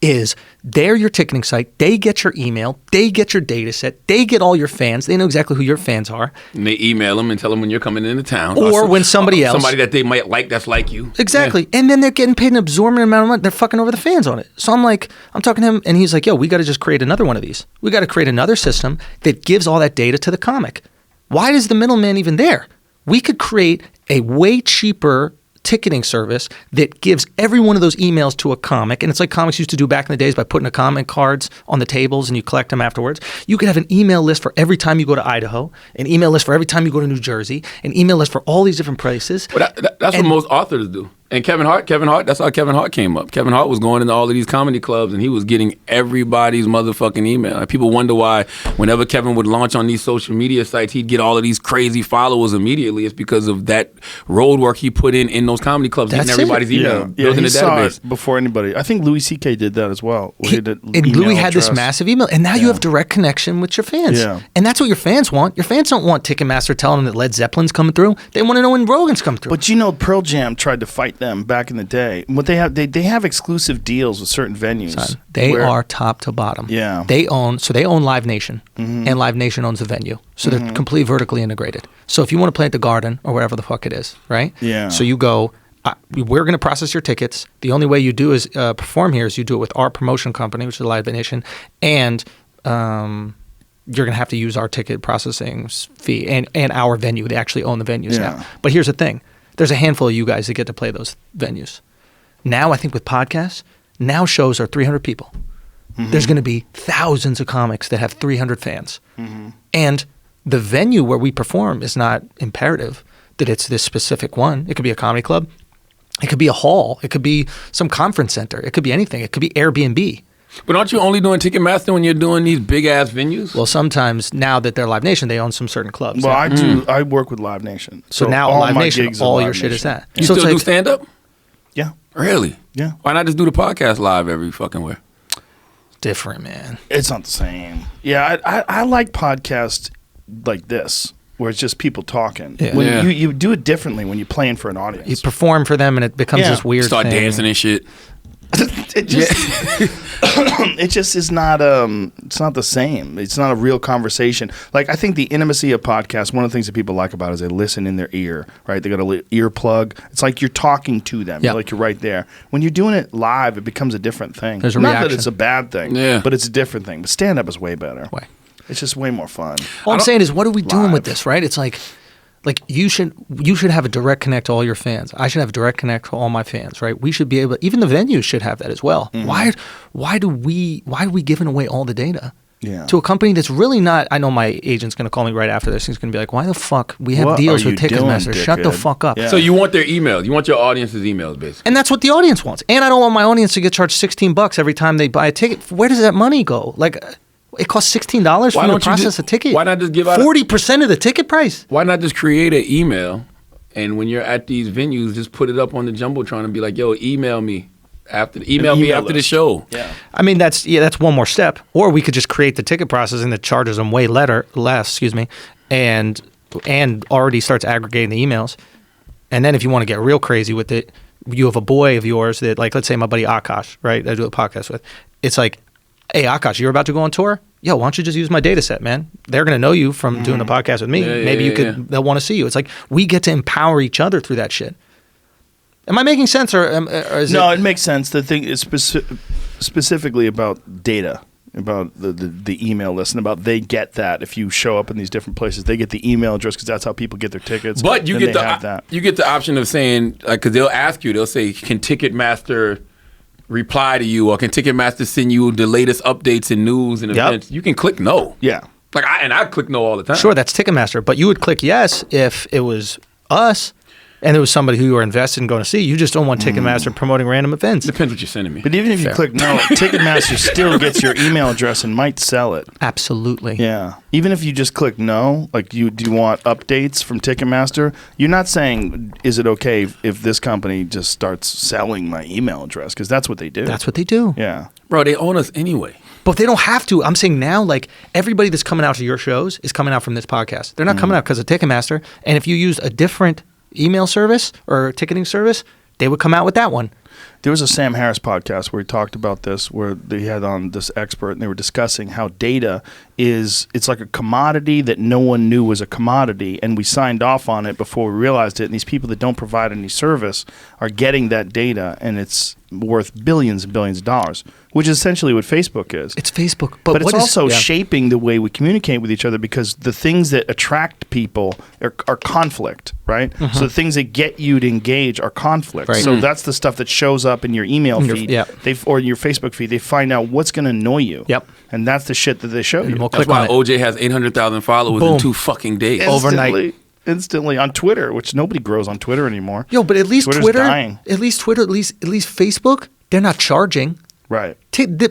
[SPEAKER 3] is they're your ticketing site. They get your email. They get your data set. They get all your fans. They know exactly who your fans are.
[SPEAKER 1] And they email them and tell them when you're coming into town.
[SPEAKER 3] Or when somebody else.
[SPEAKER 1] Somebody that they might like that's like you.
[SPEAKER 3] Exactly. Yeah. And then they're getting paid an absorbent amount of money. They're fucking over the fans on it. So I'm talking to him, and he's like, yo, we got to just create another one of these. We got to create another system that gives all that data to the comic. Why is the middleman even there? We could create a way cheaper ticketing service that gives every one of those emails to a comic, and it's like comics used to do back in the days by putting the comic cards on the tables and you collect them afterwards. You could have an email list for every time you go to Idaho, an email list for every time you go to New Jersey, an email list for all these different places.
[SPEAKER 1] Well, that's what most authors do. And Kevin Hart, that's how Kevin Hart came up. Kevin Hart was going into all of these comedy clubs and he was getting everybody's motherfucking email. And people wonder why whenever Kevin would launch on these social media sites, he'd get all of these crazy followers immediately. It's because of that road work he put in those comedy clubs, getting everybody's email, building a database.
[SPEAKER 2] Before anybody. I think Louis C.K. did that as well.
[SPEAKER 3] And Louis had this massive email. And now you have direct connection with your fans. Yeah. And that's what your fans want. Your fans don't want Ticketmaster telling them that Led Zeppelin's coming through. They want to know when Rogan's coming through.
[SPEAKER 2] But Pearl Jam tried to fight them back in the day. What they have exclusive deals with certain venues.
[SPEAKER 3] Son, they are top to bottom.
[SPEAKER 2] Yeah.
[SPEAKER 3] They own Live Nation, and Live Nation owns the venue. So they're completely vertically integrated. So if you want to play at the Garden or wherever the fuck it is, right?
[SPEAKER 2] Yeah.
[SPEAKER 3] So you go, we're going to process your tickets. The only way you do is perform here is you do it with our promotion company, which is Live Nation, and you're going to have to use our ticket processing fee and our venue. They actually own the venues now. But here's the thing. There's a handful of you guys that get to play those venues. Now, I think with podcasts, now shows are 300 people. There's going to be thousands of comics that have 300 fans. And the venue where we perform is not imperative that it's this specific one. It could be a comedy club. It could be a hall. It could be some conference center. It could be anything. It could be Airbnb.
[SPEAKER 1] But aren't you only doing Ticketmaster when you're doing these big-ass venues?
[SPEAKER 3] Well, sometimes, now that they're Live Nation, they own some certain clubs.
[SPEAKER 2] Well, I do. I work with Live Nation.
[SPEAKER 3] So now Live Nation, all your shit is that.
[SPEAKER 1] You still do stand-up?
[SPEAKER 2] Yeah.
[SPEAKER 1] Really?
[SPEAKER 2] Yeah.
[SPEAKER 1] Why not just do the podcast live every fucking where?
[SPEAKER 3] Different, man.
[SPEAKER 2] It's not the same. Yeah, I like podcasts like this, where it's just people talking. Yeah. You do it differently when you're playing for an audience.
[SPEAKER 3] You perform for them, and it becomes this weird
[SPEAKER 1] Start
[SPEAKER 3] thing.
[SPEAKER 1] dancing and shit.
[SPEAKER 2] It just it just is not it's not the same. It's not a real conversation. Like, I think the intimacy of podcasts, one of the things that people like about it is they listen in their ear, right? They got a ear plug. It's like you're talking to them. Yep. Like you're right there. When you're doing it live, it becomes a different thing.
[SPEAKER 3] There's a
[SPEAKER 2] not
[SPEAKER 3] reaction.
[SPEAKER 2] that it's a bad thing, but it's a different thing. But stand up is way better.
[SPEAKER 3] Why?
[SPEAKER 2] It's just way more fun.
[SPEAKER 3] All I'm saying is, what are we doing with this, right? It's like you should have a direct connect to all your fans. I should have a direct connect to all my fans, right? We should be able. Even the venues should have that as well. Why are we giving away all the data?
[SPEAKER 2] Yeah.
[SPEAKER 3] To a company that's really not. I know my agent's going to call me right after this. He's going to be like, "Why the fuck we have deals with Ticketmaster? Shut the fuck up."
[SPEAKER 2] Yeah.
[SPEAKER 1] So you want their emails? You want your audience's emails, basically?
[SPEAKER 3] And that's what the audience wants. And I don't want my audience to get charged $16 every time they buy a ticket. Where does that money go? Like, it costs $16 for you to process a ticket.
[SPEAKER 1] Why not just give out
[SPEAKER 3] 40% of the ticket price?
[SPEAKER 1] Why not just create an email, and when you're at these venues, just put it up on the jumbotron and be like, "Yo, email me after the show."
[SPEAKER 2] Yeah.
[SPEAKER 3] I mean, that's one more step. Or we could just create the ticket processing that charges them way less, and already starts aggregating the emails. And then if you want to get real crazy with it, you have a boy of yours that, like, let's say my buddy Akash, right? I do a podcast with. It's like, hey, Akash, you're about to go on tour? Yo, why don't you just use my data set, man? They're going to know you from doing a podcast with me. Maybe they'll want to see you. It's like we get to empower each other through that shit. Am I making sense, or is
[SPEAKER 2] No, it makes sense. The thing is specifically about data, about the email list, and about they get that if you show up in these different places, they get the email address because that's how people get their tickets.
[SPEAKER 1] But you get the option of saying, because they'll ask you, they'll say, can Ticketmaster reply to you, or can Ticketmaster send you the latest updates and news and events? You can click no.
[SPEAKER 2] Yeah.
[SPEAKER 1] Like I click no all the time.
[SPEAKER 3] Sure, that's Ticketmaster, but you would click yes if it was us and it was somebody who you were invested in going to see. You just don't want Ticketmaster promoting random events.
[SPEAKER 1] Depends what you're sending me.
[SPEAKER 2] But even if you click no, Ticketmaster still gets your email address and might sell it.
[SPEAKER 3] Absolutely.
[SPEAKER 2] Yeah. Even if you just click no, like do you want updates from Ticketmaster? You're not saying, is it okay if this company just starts selling my email address? Because that's what they do.
[SPEAKER 3] That's what they do.
[SPEAKER 2] Yeah.
[SPEAKER 1] Bro, they own us anyway.
[SPEAKER 3] But they don't have to. I'm saying now, like, everybody that's coming out to your shows is coming out from this podcast. They're not coming out because of Ticketmaster. And if you used a different email service or ticketing service, they would come out with that one.
[SPEAKER 2] There was a Sam Harris podcast where he talked about this, where they had on this expert, and they were discussing how data it's like a commodity that no one knew was a commodity, and we signed off on it before we realized it, and these people that don't provide any service are getting that data, and it's worth billions and billions of dollars, which is essentially what Facebook is.
[SPEAKER 3] It's Facebook.
[SPEAKER 2] But it's also shaping the way we communicate with each other, because the things that attract people are conflict, right?
[SPEAKER 3] Mm-hmm.
[SPEAKER 2] So the things that get you to engage are conflict.
[SPEAKER 3] Right.
[SPEAKER 2] So that's the stuff that shows up in your email feed or your Facebook feed. They find out what's going to annoy you.
[SPEAKER 3] Yep.
[SPEAKER 2] And that's the shit that they show you.
[SPEAKER 1] That's why OJ has 800,000 followers in 2 fucking days.
[SPEAKER 3] Overnight.
[SPEAKER 2] Instantly on Twitter, which nobody grows on Twitter anymore.
[SPEAKER 3] Yo, but at least
[SPEAKER 2] Twitter's dying.
[SPEAKER 3] At least Facebook, they're not charging.
[SPEAKER 2] Right.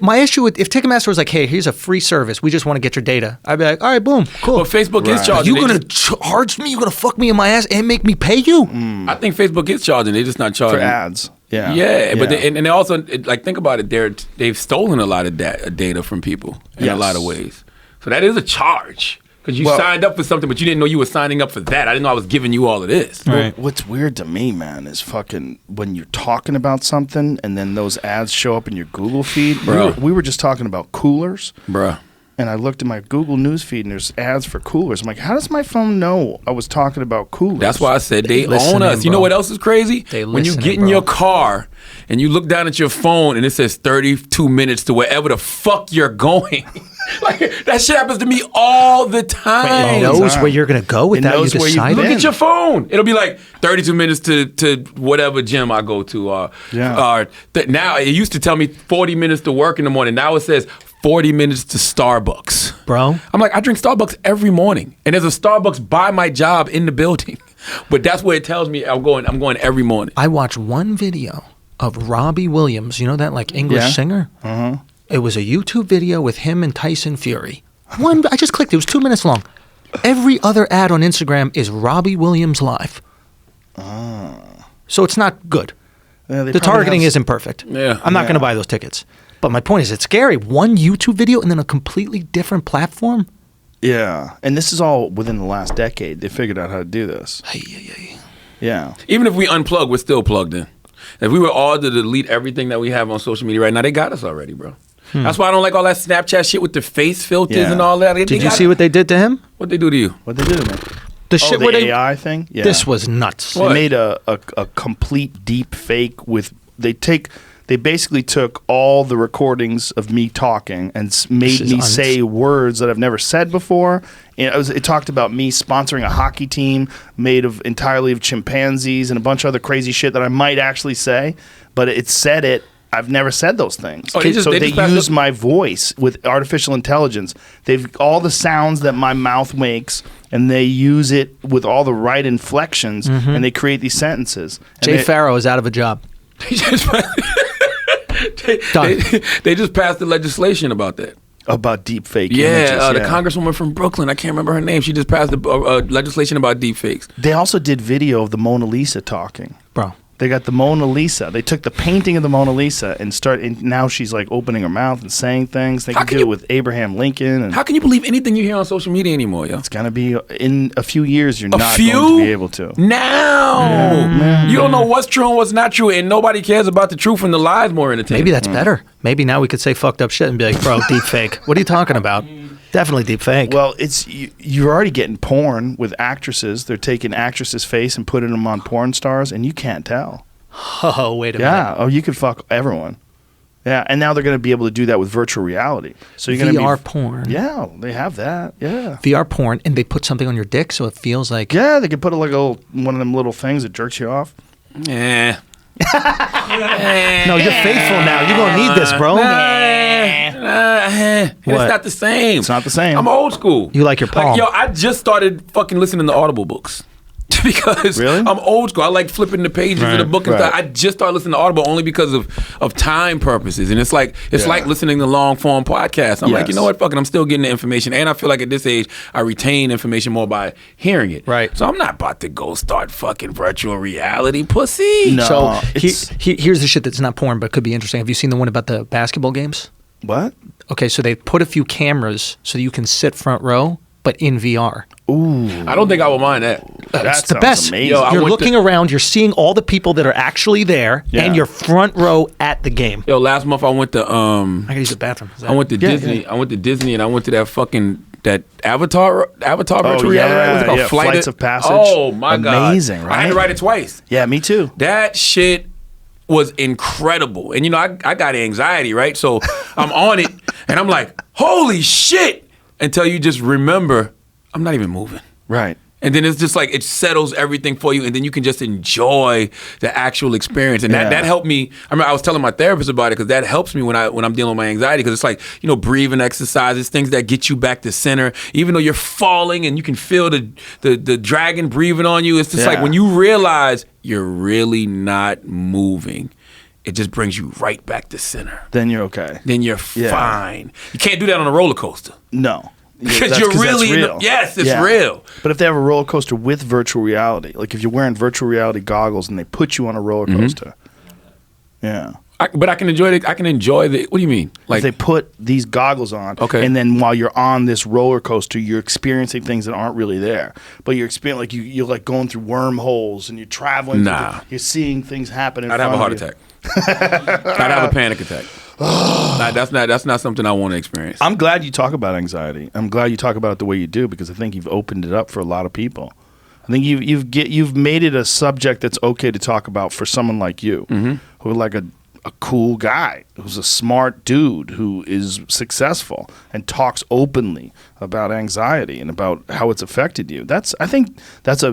[SPEAKER 3] My issue with if Ticketmaster was like, hey, here's a free service, we just want to get your data, I'd be like, all right, boom, cool.
[SPEAKER 1] But Facebook is charging.
[SPEAKER 3] You gonna charge me? You gonna fuck me in my ass and make me pay you?
[SPEAKER 1] I think Facebook is charging. They're just not charging
[SPEAKER 2] for ads. Yeah.
[SPEAKER 1] Yeah, but they also think about it. They've stolen a lot of data from people in a lot of ways. So that is a charge. Because you signed up for something, but you didn't know you were signing up for that. I didn't know I was giving you all of this.
[SPEAKER 2] Right. What's weird to me, man, is fucking when you're talking about something and then those ads show up in your Google feed.
[SPEAKER 1] Bro.
[SPEAKER 2] We were just talking about coolers.
[SPEAKER 1] Bruh.
[SPEAKER 2] And I looked at my Google News feed and there's ads for coolers. I'm like, how does my phone know I was talking about coolers?
[SPEAKER 1] That's why I said they own us. You know what else is crazy? When you get in your car and you look down at your phone and it says 32 minutes to wherever the fuck you're going. Like, that shit happens to me all the time.
[SPEAKER 3] It knows where you're going to go without you deciding.
[SPEAKER 1] Look at your phone. It'll be like 32 minutes to whatever gym I go to. Now, it used to tell me 40 minutes to work in the morning. Now it says 40 minutes to Starbucks.
[SPEAKER 3] Bro.
[SPEAKER 1] I'm like, I drink Starbucks every morning. And there's a Starbucks by my job in the building. But that's where it tells me I'm going every morning.
[SPEAKER 3] I watched one video of Robbie Williams. You know that like English singer?
[SPEAKER 2] Uh-huh.
[SPEAKER 3] It was a YouTube video with him and Tyson Fury. I just clicked. It was 2 minutes long. Every other ad on Instagram is Robbie Williams live. So it's not good.
[SPEAKER 2] Yeah,
[SPEAKER 3] the targeting isn't perfect.
[SPEAKER 1] Yeah.
[SPEAKER 3] I'm not going to buy those tickets. But my point is, it's scary. One YouTube video and then a completely different platform.
[SPEAKER 2] Yeah. And this is all within the last decade. They figured out how to do this. Yeah.
[SPEAKER 1] Even if we unplug, we're still plugged in. If we were all to delete everything that we have on social media right now, they got us already, bro. That's why I don't like all that Snapchat shit with the face filters and all that.
[SPEAKER 3] Did you see what they did to him?
[SPEAKER 1] What'd they do to you?
[SPEAKER 2] What'd they do to me?
[SPEAKER 3] The shit where they
[SPEAKER 2] AI thing? Yeah.
[SPEAKER 3] This was nuts.
[SPEAKER 2] They made a complete deep fake with they basically took all the recordings of me talking and made me say words that I've never said before. And it talked about me sponsoring a hockey team made entirely of chimpanzees and a bunch of other crazy shit that I might actually say, but it said it. I've never said those things.
[SPEAKER 1] Oh,
[SPEAKER 2] they use my voice with artificial intelligence. They've all the sounds that my mouth makes, and they use it with all the right inflections, and they create these sentences.
[SPEAKER 3] Jay Farrow is out of a job.
[SPEAKER 1] They just passed the legislation about that.
[SPEAKER 2] About deepfake
[SPEAKER 1] images.
[SPEAKER 2] Yeah,
[SPEAKER 1] the congresswoman from Brooklyn, I can't remember her name. She just passed the legislation about deepfakes.
[SPEAKER 2] They also did video of the Mona Lisa talking.
[SPEAKER 3] Bro.
[SPEAKER 2] They got the Mona Lisa. They took the painting of the Mona Lisa and now she's like opening her mouth and saying things. They can do it with Abraham Lincoln. And
[SPEAKER 1] how can you believe anything you hear on social media anymore, yo?
[SPEAKER 2] It's gonna be in a few years. You're not going to be able to.
[SPEAKER 1] Now, you don't know what's true and what's not true, and nobody cares about the truth and the lies more entertaining.
[SPEAKER 3] Maybe that's better. Maybe now we could say fucked up shit and be like, bro, deep fake. What are you talking about? Definitely deep fake.
[SPEAKER 2] Well, you're already getting porn with actresses. They're taking actresses' face and putting them on porn stars, and you can't tell.
[SPEAKER 3] Oh, wait a minute.
[SPEAKER 2] Yeah. Oh, you could fuck everyone. Yeah. And now they're going to be able to do that with virtual reality. So you're going to
[SPEAKER 3] VR porn.
[SPEAKER 2] Yeah, they have that. Yeah.
[SPEAKER 3] VR porn, and they put something on your dick so it feels like.
[SPEAKER 2] Yeah, they could put one of them little things that jerks you off.
[SPEAKER 1] Yeah.
[SPEAKER 3] No, you're faithful now. You're going to need this, bro.
[SPEAKER 1] It's not the same.
[SPEAKER 2] It's not the same.
[SPEAKER 1] I'm old school.
[SPEAKER 3] You like your palm.
[SPEAKER 1] Like, yo, I just started fucking listening to Audible books. Because I'm old school. I like flipping the pages of the book and stuff. I just started listening to Audible only because of time purposes. And it's like listening to long form podcasts. I'm like, you know what? Fuck it. I'm still getting the information. And I feel like at this age, I retain information more by hearing it.
[SPEAKER 3] Right.
[SPEAKER 1] So I'm not about to go start fucking virtual reality, pussy.
[SPEAKER 3] No. So here's the shit that's not porn, but could be interesting. Have you seen the one about the basketball games?
[SPEAKER 2] What?
[SPEAKER 3] Okay, so they put a few cameras so you can sit front row but in VR.
[SPEAKER 2] Ooh.
[SPEAKER 1] I don't think I would mind that.
[SPEAKER 3] It's the
[SPEAKER 2] sounds
[SPEAKER 3] best.
[SPEAKER 2] amazing.
[SPEAKER 1] Yo,
[SPEAKER 3] You're looking around, you're seeing all the people that are actually there, and you're front row at the game.
[SPEAKER 1] Yo, last month I went to
[SPEAKER 3] I gotta use the bathroom.
[SPEAKER 1] I went to Disney. I went to Disney and I went to that Avatar virtual reality. What's it called?
[SPEAKER 2] Flights of Passage.
[SPEAKER 1] Oh my god,
[SPEAKER 2] amazing! Right?
[SPEAKER 1] I had to write it twice.
[SPEAKER 2] Yeah, me too.
[SPEAKER 1] That shit was incredible. And I got anxiety, right? So I'm on it and I'm like, holy shit! Until you just remember, I'm not even moving.
[SPEAKER 2] Right.
[SPEAKER 1] And then it's just like it settles everything for you, and then you can just enjoy the actual experience. And that helped me. I remember I was telling my therapist about it because that helps me when I'm dealing with my anxiety, because it's like, breathing exercises, things that get you back to center. Even though you're falling and you can feel the dragon breathing on you, it's just like when you realize you're really not moving, it just brings you right back to center.
[SPEAKER 2] Then you're okay.
[SPEAKER 1] Then you're fine. You can't do that on a roller coaster.
[SPEAKER 2] No.
[SPEAKER 1] Because you're really
[SPEAKER 2] real.
[SPEAKER 1] Yes, it's real.
[SPEAKER 2] But if they have a roller coaster with virtual reality, like if you're wearing virtual reality goggles and they put you on a roller coaster,
[SPEAKER 1] but I can enjoy it. I can enjoy the. What do you mean?
[SPEAKER 2] Like if they put these goggles on, and then while you're on this roller coaster, you're experiencing things that aren't really there. But you're experiencing, like you're like going through wormholes and you're traveling. You're seeing things happen.
[SPEAKER 1] I'd have a heart attack. I'd have a panic attack. That's not something I want to experience.
[SPEAKER 2] I'm glad you talk about anxiety. I'm glad you talk about it the way you do, because I think you've opened it up for a lot of people. I think you've made it a subject that's okay to talk about for someone like you, who are like a cool guy, who's a smart dude, who is successful and talks openly about anxiety and about how it's affected you. I think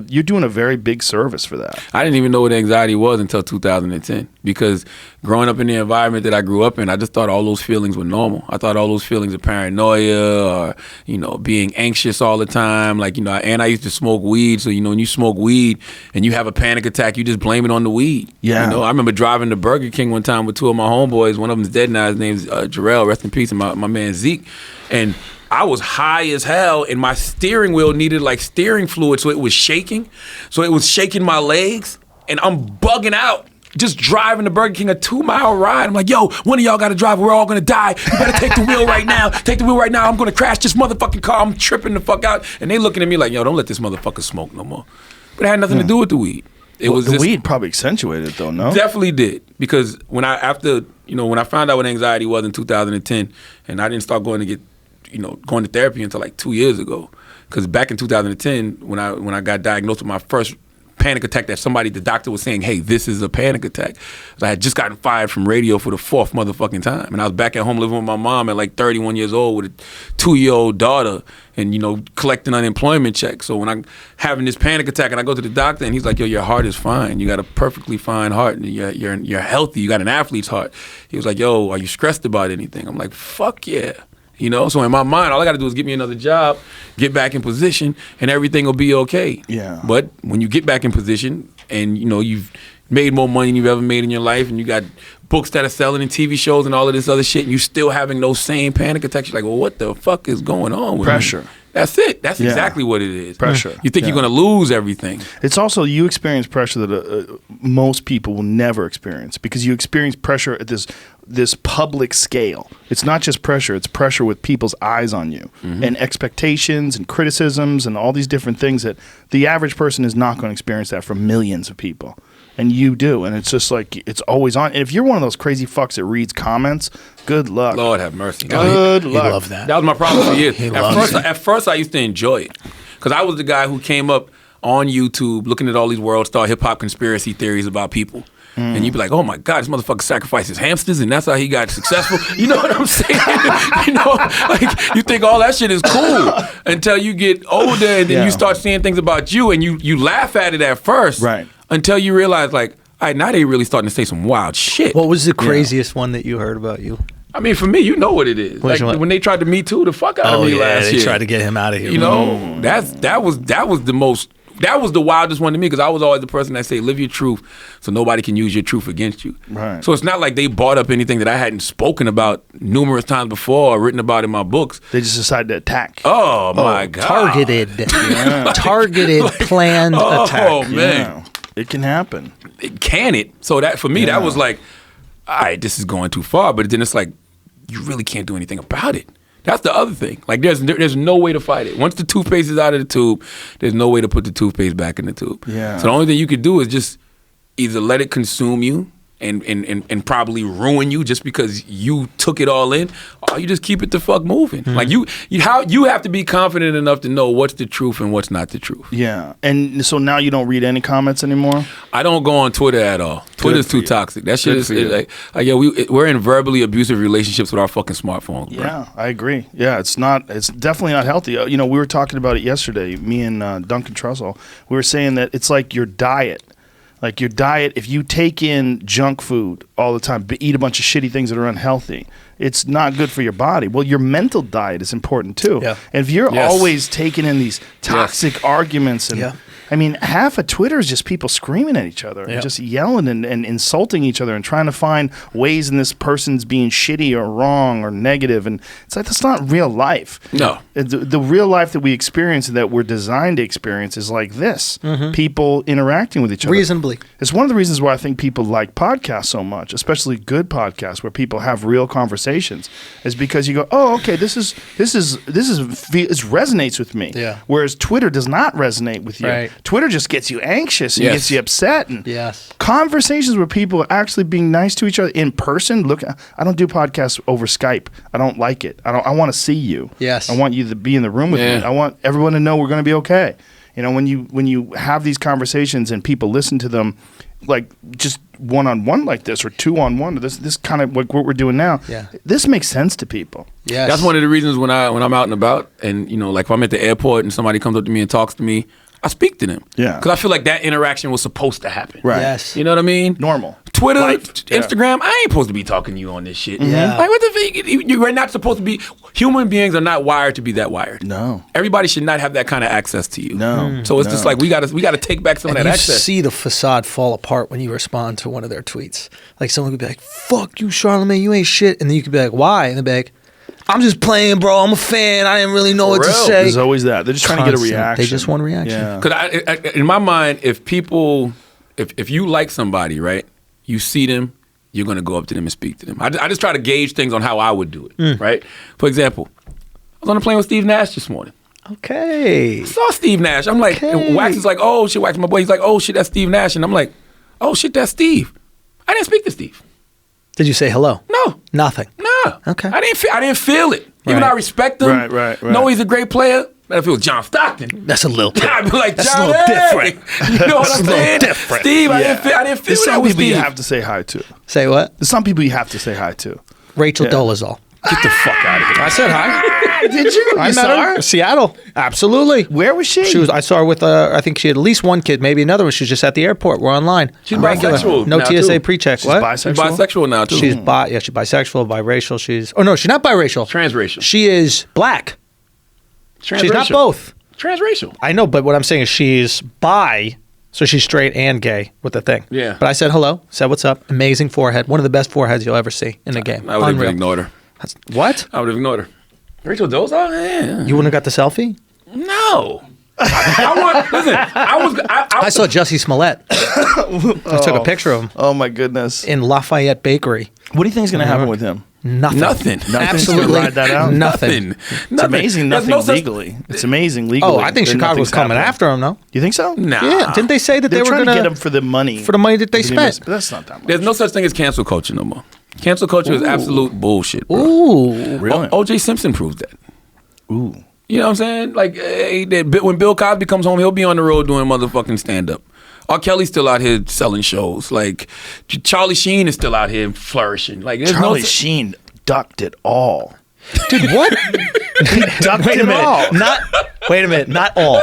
[SPEAKER 2] you're doing a very big service for that.
[SPEAKER 1] I didn't even know what anxiety was until 2010, because growing up in the environment that I grew up in, I just thought all those feelings were normal. I thought all those feelings of paranoia or, being anxious all the time. Like, and I used to smoke weed. So, when you smoke weed and you have a panic attack, you just blame it on the weed.
[SPEAKER 2] Yeah.
[SPEAKER 1] I remember driving to Burger King one time with two of my homeboys. One of them's dead now. His name's Jarrell, rest in peace, and my man Zeke. And I was high as hell, and my steering wheel needed like steering fluid, so it was shaking. So it was shaking my legs, and I'm bugging out. Just driving to Burger King, a 2-mile ride. I'm like, yo, one of y'all got to drive. We're all going to die. You better take the wheel right now. Take the wheel right now. I'm going to crash this motherfucking car. I'm tripping the fuck out. And they looking at me like, yo, don't let this motherfucker smoke no more. But it had nothing to do with the weed. It was
[SPEAKER 2] the weed probably accentuated it, though, no?
[SPEAKER 1] Definitely did. Because when I found out what anxiety was in 2010, and I didn't start going to therapy until like 2 years ago. Because back in 2010, when I got diagnosed with my first panic attack, the doctor was saying, hey, this is a panic attack. I had just gotten fired from radio for the 4th motherfucking time. And I was back at home living with my mom at like 31 years old with a 2-year-old daughter and, collecting unemployment checks. So when I'm having this panic attack and I go to the doctor and he's like, yo, your heart is fine. You got a perfectly fine heart. You're healthy. You got an athlete's heart. He was like, yo, are you stressed about anything? I'm like, fuck yeah. So in my mind, all I got to do is get me another job, get back in position, and everything will be okay.
[SPEAKER 2] Yeah.
[SPEAKER 1] But when you get back in position and, you've made more money than you've ever made in your life, and you got books that are selling and TV shows and all of this other shit, and you still having those same panic attacks, you're like, well, what the fuck is going on with
[SPEAKER 2] Pressure.
[SPEAKER 1] me? That's it. That's exactly what it is.
[SPEAKER 2] Pressure.
[SPEAKER 1] You think you're going to lose everything.
[SPEAKER 2] It's also, you experience pressure that most people will never experience, because you experience pressure at this public scale. It's not just pressure, it's pressure with people's eyes on you, and expectations and criticisms and all these different things that the average person is not going to experience that from millions of people. And you do, and it's just like, it's always on. And if you're one of those crazy fucks that reads comments, good luck.
[SPEAKER 1] Lord have mercy.
[SPEAKER 2] Good luck.
[SPEAKER 3] He loved that.
[SPEAKER 1] That was my problem for years.
[SPEAKER 3] At
[SPEAKER 1] At first, I used to enjoy it, because I was the guy who came up on YouTube looking at all these world star hip hop conspiracy theories about people. And you'd be like, oh my God, this motherfucker sacrifices hamsters and that's how he got successful. You know what I'm saying? Like you think all that shit is cool until you get older and then you start seeing things about you and you laugh at it at first.
[SPEAKER 2] Right.
[SPEAKER 1] Until you realize like, all right, now they really starting to say some wild shit.
[SPEAKER 3] What was the craziest one that you heard about you?
[SPEAKER 1] I mean, for me, you know what it is.
[SPEAKER 3] Which
[SPEAKER 1] like
[SPEAKER 3] one?
[SPEAKER 1] when they tried to Me Too the fuck out of me last year.
[SPEAKER 3] They tried to get him out of here.
[SPEAKER 1] That was the most. That was the wildest one to me, because I was always the person that say, live your truth so nobody can use your truth against you.
[SPEAKER 2] Right.
[SPEAKER 1] So it's not like they brought up anything that I hadn't spoken about numerous times before or written about in my books.
[SPEAKER 2] They just decided to attack.
[SPEAKER 1] Oh, my God.
[SPEAKER 3] Targeted. Targeted, planned attack.
[SPEAKER 1] Oh, man.
[SPEAKER 2] Yeah. It can happen.
[SPEAKER 1] Can it? So that for me, that was like, all right, this is going too far. But then it's like, you really can't do anything about it. That's the other thing. Like there's no way to fight it. Once the toothpaste is out of the tube, there's no way to put the toothpaste back in the tube.
[SPEAKER 2] Yeah.
[SPEAKER 1] So the only thing you could do is just either let it consume you and probably ruin you just because you took it all in, or you just keep it the fuck moving. Like you have to be confident enough to know what's the truth and what's not the truth.
[SPEAKER 2] Yeah. And so now you don't read any comments anymore?
[SPEAKER 1] I don't go on Twitter at all. Twitter's too toxic. That shit is like we're in verbally abusive relationships with our fucking smartphones. Bro.
[SPEAKER 2] Yeah, I agree. Yeah, it's definitely not healthy. You know, we were talking about it yesterday, me and Duncan Trussell. We were saying that it's like your diet. Like your diet, if you take in junk food all the time, eat a bunch of shitty things that are unhealthy, it's not good for your body. Well, your mental diet is important too.
[SPEAKER 3] Yeah.
[SPEAKER 2] And if you're always taking in these toxic arguments and I mean, half of Twitter is just people screaming at each other and just yelling and insulting each other and trying to find ways in this person's being shitty or wrong or negative. And it's like, that's not real life.
[SPEAKER 1] No.
[SPEAKER 2] The real life that we experience and that we're designed to experience is like this. People interacting with each other.
[SPEAKER 3] Reasonably.
[SPEAKER 2] It's one of the reasons why I think people like podcasts so much, especially good podcasts where people have real conversations, is because you go, oh, okay, this resonates with me.
[SPEAKER 3] Yeah.
[SPEAKER 2] Whereas Twitter does not resonate with you.
[SPEAKER 3] Right.
[SPEAKER 2] Twitter just gets you anxious and gets you upset. And conversations where people are actually being nice to each other in person. Look, I don't do podcasts over Skype. I don't like it. I want to see you.
[SPEAKER 3] Yes.
[SPEAKER 2] I want you to be in the room with me. I want everyone to know we're going to be okay. You know, when you have these conversations and people listen to them, like just one-on-one like this or two-on-one, this kind of like what we're doing now. Yeah. This makes sense to people.
[SPEAKER 3] Yes.
[SPEAKER 1] That's one of the reasons when I'm out and about, and you know, like if I'm at the airport and somebody comes up to me and talks to me, I speak to them. Yeah. Because I feel like that interaction was supposed to happen.
[SPEAKER 2] Right.
[SPEAKER 3] Yes.
[SPEAKER 1] You know what I mean?
[SPEAKER 2] Normal.
[SPEAKER 1] Twitter, Instagram, I ain't supposed to be talking to you on this shit.
[SPEAKER 3] Yeah.
[SPEAKER 1] Like, what the fuck? You're not supposed to be. Human beings are not wired to be that wired.
[SPEAKER 2] No.
[SPEAKER 1] Everybody should not have that kind of access to you.
[SPEAKER 2] No.
[SPEAKER 1] So it's just like we gotta take back some of that access.
[SPEAKER 3] You see the facade fall apart when you respond to one of their tweets. Like someone could be like, "Fuck you, Charlamagne, you ain't shit," and then you could be like, "Why?" And they'd be like, I'm just playing, bro. I'm a fan. I didn't really know what to say.
[SPEAKER 2] There's always that. They're just trying to get a reaction.
[SPEAKER 3] They just want a reaction.
[SPEAKER 2] Yeah.
[SPEAKER 1] Because in my mind, if you like somebody, right, you see them, you're going to go up to them and speak to them. I just try to gauge things on how I would do it, right? For example, I was on the plane with Steve Nash this morning.
[SPEAKER 3] Okay.
[SPEAKER 1] I saw Steve Nash. I'm like, and Wax is like, oh, shit, Wax, my boy. He's like, oh, shit, that's Steve Nash. And I'm like, oh, shit, that's Steve. I didn't speak to Steve.
[SPEAKER 3] Did you say hello?
[SPEAKER 1] No.
[SPEAKER 3] Nothing.
[SPEAKER 1] No.
[SPEAKER 3] Okay.
[SPEAKER 1] I didn't feel it. Even though I respect him.
[SPEAKER 2] Right.
[SPEAKER 1] Know he's a great player. But if it was John Stockton,
[SPEAKER 3] that's a little
[SPEAKER 1] I'd be like,
[SPEAKER 3] that's
[SPEAKER 1] John,
[SPEAKER 3] a little different.
[SPEAKER 1] You know what I'm saying?
[SPEAKER 3] Different.
[SPEAKER 1] Steve, I didn't feel
[SPEAKER 2] There's
[SPEAKER 1] that
[SPEAKER 2] some
[SPEAKER 1] with
[SPEAKER 2] people
[SPEAKER 1] Steve.
[SPEAKER 2] you have to say hi to.
[SPEAKER 3] Say what?
[SPEAKER 2] There's some people you have to say hi to.
[SPEAKER 3] Rachel Dolezal.
[SPEAKER 1] Get the fuck out of here.
[SPEAKER 3] I said hi.
[SPEAKER 2] Did you?
[SPEAKER 3] I met her. Seattle. Absolutely.
[SPEAKER 2] Where was she?
[SPEAKER 3] I saw her with, I think she had at least one kid, maybe another one. She's just at the airport. We're online.
[SPEAKER 1] She's bisexual.
[SPEAKER 3] No
[SPEAKER 1] now,
[SPEAKER 3] TSA
[SPEAKER 1] too.
[SPEAKER 3] pre-check.
[SPEAKER 2] She's
[SPEAKER 3] what?
[SPEAKER 2] bisexual?
[SPEAKER 1] She's bisexual now, too.
[SPEAKER 3] She's bisexual, biracial. She's not biracial.
[SPEAKER 1] Transracial.
[SPEAKER 3] She is black. She's not both.
[SPEAKER 1] Transracial.
[SPEAKER 3] I know, but what I'm saying is she's bi, so she's straight and gay with the thing.
[SPEAKER 1] Yeah.
[SPEAKER 3] But I said hello, said what's up. Amazing forehead. One of the best foreheads you'll ever see in the game.
[SPEAKER 1] I would have ignored her.
[SPEAKER 3] What?
[SPEAKER 1] I would have ignored her. Rachel Dolezal? Yeah.
[SPEAKER 3] You wouldn't have got the selfie?
[SPEAKER 1] No. I
[SPEAKER 3] saw Jussie Smollett. I took a picture of him.
[SPEAKER 2] Oh, my goodness.
[SPEAKER 3] In Lafayette Bakery.
[SPEAKER 2] What do you think is going to happen with him?
[SPEAKER 3] Nothing.
[SPEAKER 2] Absolutely. Ride that out?
[SPEAKER 3] Nothing.
[SPEAKER 2] It's amazing legally. It's amazing legally.
[SPEAKER 3] Oh, I think Chicago was coming after him, no?
[SPEAKER 2] You think so?
[SPEAKER 1] Nah.
[SPEAKER 3] Yeah. Didn't they say that they were
[SPEAKER 2] trying
[SPEAKER 3] going
[SPEAKER 2] to get him for the money?
[SPEAKER 3] For the money that they spent.
[SPEAKER 2] But that's not that much.
[SPEAKER 1] There's no such thing as cancel culture no more. Cancel culture is absolute bullshit, bro.
[SPEAKER 3] Ooh.
[SPEAKER 2] Really?
[SPEAKER 1] O.J. Simpson proved that.
[SPEAKER 2] Ooh.
[SPEAKER 1] You know what I'm saying? Like, when Bill Cosby comes home, he'll be on the road doing motherfucking stand-up. R. Kelly's still out here selling shows. Like, Charlie Sheen is still out here flourishing. Like,
[SPEAKER 2] Charlie Sheen ducked it all.
[SPEAKER 3] Dude, what?
[SPEAKER 2] He ducked it all.
[SPEAKER 3] Wait a minute. Not all.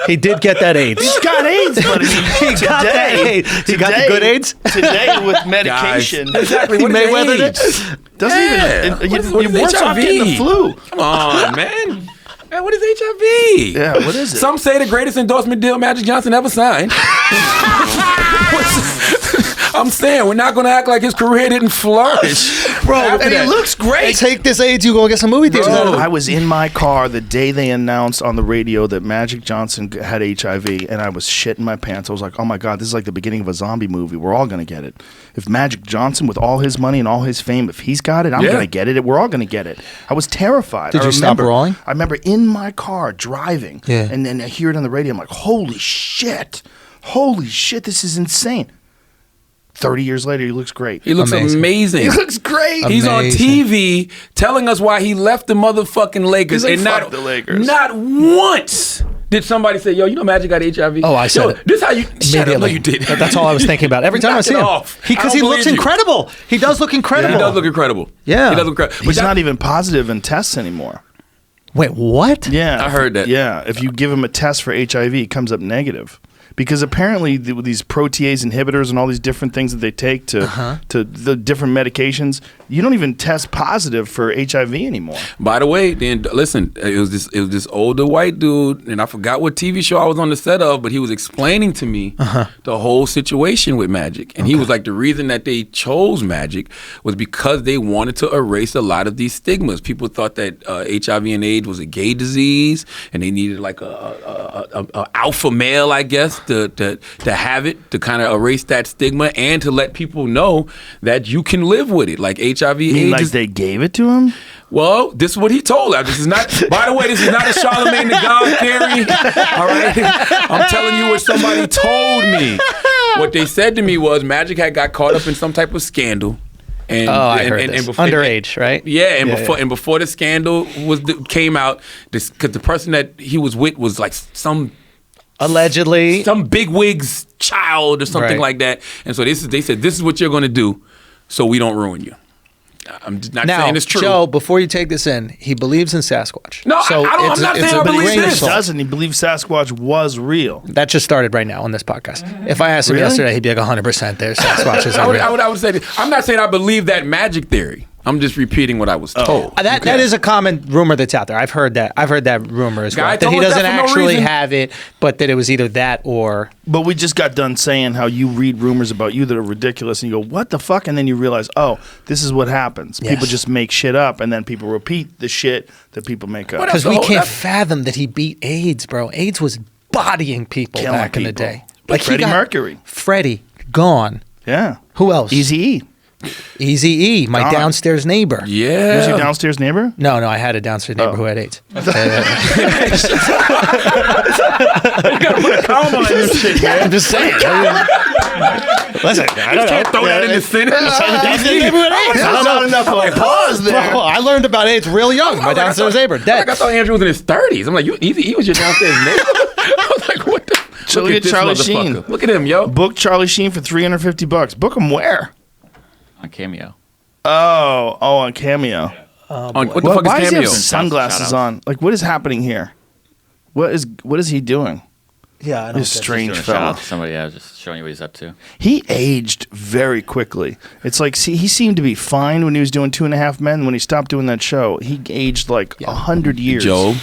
[SPEAKER 3] He did get that AIDS.
[SPEAKER 2] He's got AIDS, but he got that AIDS.
[SPEAKER 3] He got the good AIDS?
[SPEAKER 2] Today with medication.
[SPEAKER 1] Guys, exactly. What
[SPEAKER 3] Mayweather
[SPEAKER 1] is
[SPEAKER 2] Doesn't even. You're worse off getting the flu.
[SPEAKER 1] Come on, man. Man, what is HIV?
[SPEAKER 2] Yeah, what is it?
[SPEAKER 1] Some say the greatest endorsement deal Magic Johnson ever signed. I'm saying we're not gonna act like his career didn't flourish,
[SPEAKER 2] bro. And he looks great.
[SPEAKER 3] Take this AIDS, you go get some movie theaters.
[SPEAKER 2] I was in my car the day they announced on the radio that Magic Johnson had HIV, and I was shitting my pants. I was like, oh my God, this is like the beginning of a zombie movie. We're all going to get it. If Magic Johnson, with all his money and all his fame, if he's got it, I'm going to get it. We're all going to get it. I was terrified.
[SPEAKER 3] Did you stop rolling?
[SPEAKER 2] I remember in my car driving, and then I hear it on the radio. I'm like, holy shit, this is insane. 30 years later, he looks great.
[SPEAKER 1] He looks amazing.
[SPEAKER 2] He looks great.
[SPEAKER 1] He's on TV telling us why he left the motherfucking Lakers.
[SPEAKER 2] He's like,
[SPEAKER 1] and
[SPEAKER 2] fuck the Lakers.
[SPEAKER 1] Not once did somebody say, yo, you know Magic got HIV?
[SPEAKER 3] Oh, I said it.
[SPEAKER 1] This how you... Shut up. No, you did.
[SPEAKER 3] That's all I was thinking about. Every time I see him. Because he looks incredible. He does look incredible.
[SPEAKER 1] He does look incredible.
[SPEAKER 3] Yeah.
[SPEAKER 1] He does look incredible.
[SPEAKER 2] He's not even positive in tests anymore.
[SPEAKER 3] Wait, what?
[SPEAKER 2] Yeah.
[SPEAKER 1] I heard that.
[SPEAKER 2] Yeah. If you give him a test for HIV, it comes up negative. Because apparently these protease inhibitors and all these different things that they take to the different medications, you don't even test positive for HIV anymore.
[SPEAKER 1] By the way, then listen, it was this older white dude, and I forgot what TV show I was on the set of, but he was explaining to me the whole situation with Magic, and he was like, the reason that they chose Magic was because they wanted to erase a lot of these stigmas. People thought that HIV and AIDS was a gay disease, and they needed like a alpha male, I guess, to have it, to kind of erase that stigma and to let people know that you can live with it. Like HIV, AIDS.
[SPEAKER 2] Like they gave it to him?
[SPEAKER 1] Well, this is what he told us. This is not, by the way, this is not a Charlamagne the God theory. All right? I'm telling you what somebody told me. What they said to me was Magic had got caught up in some type of scandal. And,
[SPEAKER 3] I heard this. Underage, right?
[SPEAKER 1] Yeah, and before the scandal came out, because the person that he was with was like
[SPEAKER 3] allegedly
[SPEAKER 1] some bigwig's child or something like that. And so they said, this is what you're going to do so we don't ruin you. I'm not saying it's true.
[SPEAKER 3] Joe, before you take this in, he believes in Sasquatch.
[SPEAKER 1] No, I'm not saying I believe this.
[SPEAKER 2] He doesn't. He believes Sasquatch was real.
[SPEAKER 3] That just started right now on this podcast. If I asked him yesterday, he'd be like 100% there. Sasquatch is real.
[SPEAKER 1] I would say this. I'm not saying I believe that magic theory. I'm just repeating what I was told.
[SPEAKER 3] That is a common rumor that's out there. I've heard that rumor as well. That he doesn't actually have it, but that it was either that or...
[SPEAKER 2] But we just got done saying how you read rumors about you that are ridiculous and you go, what the fuck? And then you realize, oh, this is what happens. Yes. People just make shit up and then people repeat the shit that people make up.
[SPEAKER 3] Because we can't fathom that he beat AIDS, bro. AIDS was bodying people back in the day.
[SPEAKER 2] Like Freddie Mercury.
[SPEAKER 3] Freddie, gone.
[SPEAKER 2] Yeah.
[SPEAKER 3] Who else?
[SPEAKER 2] Eazy-E.
[SPEAKER 3] Eazy-E, my downstairs neighbor.
[SPEAKER 1] Yeah.
[SPEAKER 2] Was your downstairs neighbor?
[SPEAKER 3] No, I had a downstairs neighbor who had AIDS.
[SPEAKER 2] You gotta put a comma on this shit, man.
[SPEAKER 3] I'm just saying. Listen, I don't
[SPEAKER 1] can't throw that in the sentence.
[SPEAKER 2] That's not enough of a pause there.
[SPEAKER 3] Bro, I learned about AIDS real young. My downstairs neighbor, dead.
[SPEAKER 1] I thought Andrew was in his 30s. I'm like, he was your downstairs neighbor? I was like, what the?
[SPEAKER 2] So look at Charlie Sheen.
[SPEAKER 1] Look at him, yo.
[SPEAKER 2] Book Charlie Sheen for $350. Book him where?
[SPEAKER 4] On Cameo.
[SPEAKER 2] Oh, on Cameo.
[SPEAKER 1] What the fuck is Cameo?
[SPEAKER 2] Why does he have sunglasses on? Like, what is happening here? What is he doing?
[SPEAKER 3] Yeah, I don't.
[SPEAKER 2] This strange fellow.
[SPEAKER 4] Somebody, just showing you what he's up to.
[SPEAKER 2] He aged very quickly. It's like, he seemed to be fine when he was doing 2.5 Men. When he stopped doing that show, he aged like 100 years.
[SPEAKER 1] Joe,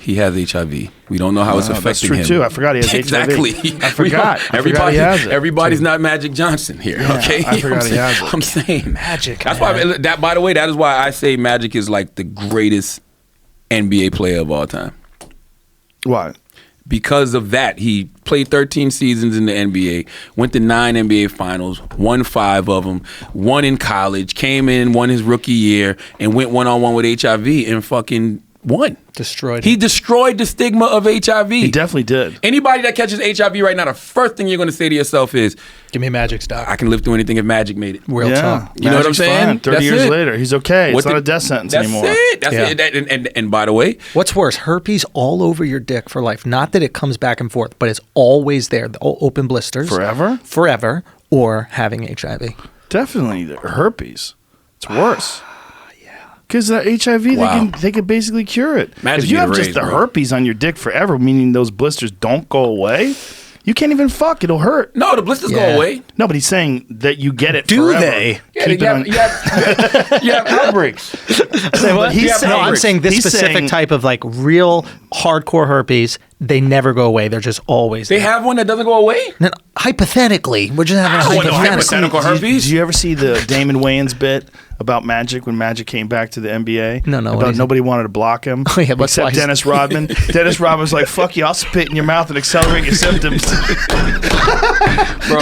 [SPEAKER 1] he has HIV. We don't know how it's affecting him.
[SPEAKER 2] That's true too. I forgot he has
[SPEAKER 1] exactly.
[SPEAKER 2] HIV. I forgot.
[SPEAKER 1] Everybody
[SPEAKER 2] has it.
[SPEAKER 1] Everybody's not Magic Johnson here.
[SPEAKER 2] Yeah,
[SPEAKER 1] okay,
[SPEAKER 2] I forgot he has it.
[SPEAKER 1] I'm saying
[SPEAKER 3] Magic.
[SPEAKER 1] That's why. By the way, that is why I say Magic is like the greatest NBA player of all time.
[SPEAKER 2] Why?
[SPEAKER 1] Because of that, he played 13 seasons in the NBA, went to 9 NBA finals, won 5 of them, won in college, came in, won his rookie year, and went one-on-one with HIV and fucking won. He destroyed the stigma of HIV.
[SPEAKER 2] He definitely did.
[SPEAKER 1] Anybody that catches HIV right now, the first thing you're going to say to yourself is,
[SPEAKER 3] give me Magic's doc.
[SPEAKER 1] I can live through anything if Magic made it.
[SPEAKER 3] Real talk.
[SPEAKER 1] You know what I'm saying?
[SPEAKER 2] Fine. 30 years later, he's okay. It's not a death sentence anymore.
[SPEAKER 1] That's it. And by the way,
[SPEAKER 3] what's worse, herpes all over your dick for life. Not that it comes back and forth, but it's always there. The open blisters. Forever. Or having HIV.
[SPEAKER 2] Definitely herpes. It's worse. Because HIV, they can basically cure it.
[SPEAKER 1] Magic
[SPEAKER 2] if you have just the herpes on your dick forever, meaning those blisters don't go away, you can't even fuck. It'll hurt.
[SPEAKER 1] No, the blisters go away.
[SPEAKER 2] No, but he's saying that you get it
[SPEAKER 3] Do
[SPEAKER 2] forever.
[SPEAKER 3] they?
[SPEAKER 1] Yeah, you have outbreaks.
[SPEAKER 3] Say what? I'm saying this specific type of like real hardcore herpes they never go away. They're just always
[SPEAKER 1] They
[SPEAKER 3] there.
[SPEAKER 1] have one that doesn't go away?
[SPEAKER 3] No, hypothetically, we're just having a
[SPEAKER 1] I want no
[SPEAKER 3] hypothetical.
[SPEAKER 1] hypothetical herpes.
[SPEAKER 2] Did you ever see the Damon Wayans bit about Magic when Magic came back to the NBA?
[SPEAKER 3] No, what
[SPEAKER 2] About
[SPEAKER 3] is it?
[SPEAKER 2] nobody wanted to block him.
[SPEAKER 3] Oh, yeah, what's
[SPEAKER 2] except
[SPEAKER 3] why he's-
[SPEAKER 2] Dennis Rodman. Dennis Rodman's like, "Fuck you! I'll spit in your mouth and accelerate your symptoms."
[SPEAKER 1] Bro.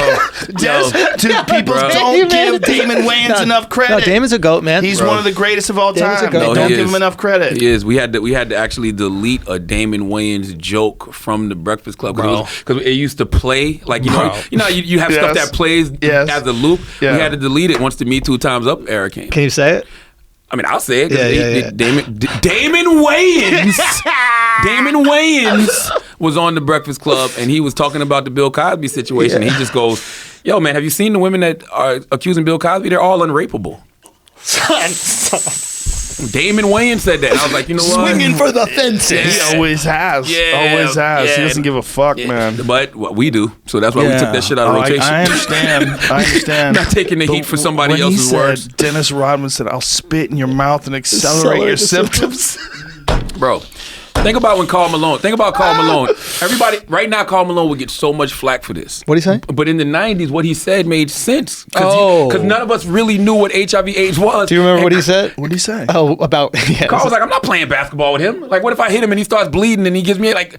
[SPEAKER 2] Dude, people
[SPEAKER 1] Bro.
[SPEAKER 2] don't give Damon Wayans enough credit.
[SPEAKER 3] No, Damon's a goat, man.
[SPEAKER 2] He's one of the greatest of all
[SPEAKER 3] Damon's a
[SPEAKER 2] time.
[SPEAKER 3] goat.
[SPEAKER 2] They
[SPEAKER 3] No,
[SPEAKER 2] don't
[SPEAKER 1] he
[SPEAKER 2] give
[SPEAKER 1] is.
[SPEAKER 2] him enough credit.
[SPEAKER 1] He is. We had to actually delete a Damon Wayans joke from the Breakfast Club because it used to play like you have stuff
[SPEAKER 2] Yes.
[SPEAKER 1] that plays
[SPEAKER 2] Yes.
[SPEAKER 1] as a loop.
[SPEAKER 2] Yeah.
[SPEAKER 1] We had to delete it once the Me Too Times Up era came.
[SPEAKER 3] Can you say it?
[SPEAKER 1] I mean, I'll say it. 'Cause
[SPEAKER 3] Yeah.
[SPEAKER 1] Damon Wayans. Damon Wayans was on the Breakfast Club and he was talking about the Bill Cosby situation.
[SPEAKER 3] Yeah.
[SPEAKER 1] He just goes, "Yo, man, have you seen the women that are accusing Bill Cosby? They're all unrapeable." Damon Wayans said that. I was like, you know what?
[SPEAKER 3] Swinging for the fences.
[SPEAKER 2] He always has.
[SPEAKER 1] Yeah,
[SPEAKER 2] Always has. He
[SPEAKER 1] yeah.
[SPEAKER 2] doesn't give a fuck,
[SPEAKER 1] Yeah,
[SPEAKER 2] man.
[SPEAKER 1] But we do. So that's why we took that shit out of rotation.
[SPEAKER 2] I understand. I understand.
[SPEAKER 1] Not taking the heat for somebody
[SPEAKER 2] when
[SPEAKER 1] else's
[SPEAKER 2] he
[SPEAKER 1] words.
[SPEAKER 2] said, Dennis Rodman said, "I'll spit in your mouth and accelerate your symptoms."
[SPEAKER 1] Bro, think about when Karl Malone. Think about Karl Malone. Everybody, right now, Karl Malone would get so much flack for this.
[SPEAKER 3] What'd he say?
[SPEAKER 1] But in the 90s, what he said made sense.
[SPEAKER 3] Oh.
[SPEAKER 1] Because none of us really knew what HIV/AIDS was.
[SPEAKER 3] Do you remember what he said?
[SPEAKER 2] What did he say?
[SPEAKER 3] Oh, about
[SPEAKER 1] Carl was like, I'm not playing basketball with him. Like, what if I hit him and he starts bleeding and he gives me like...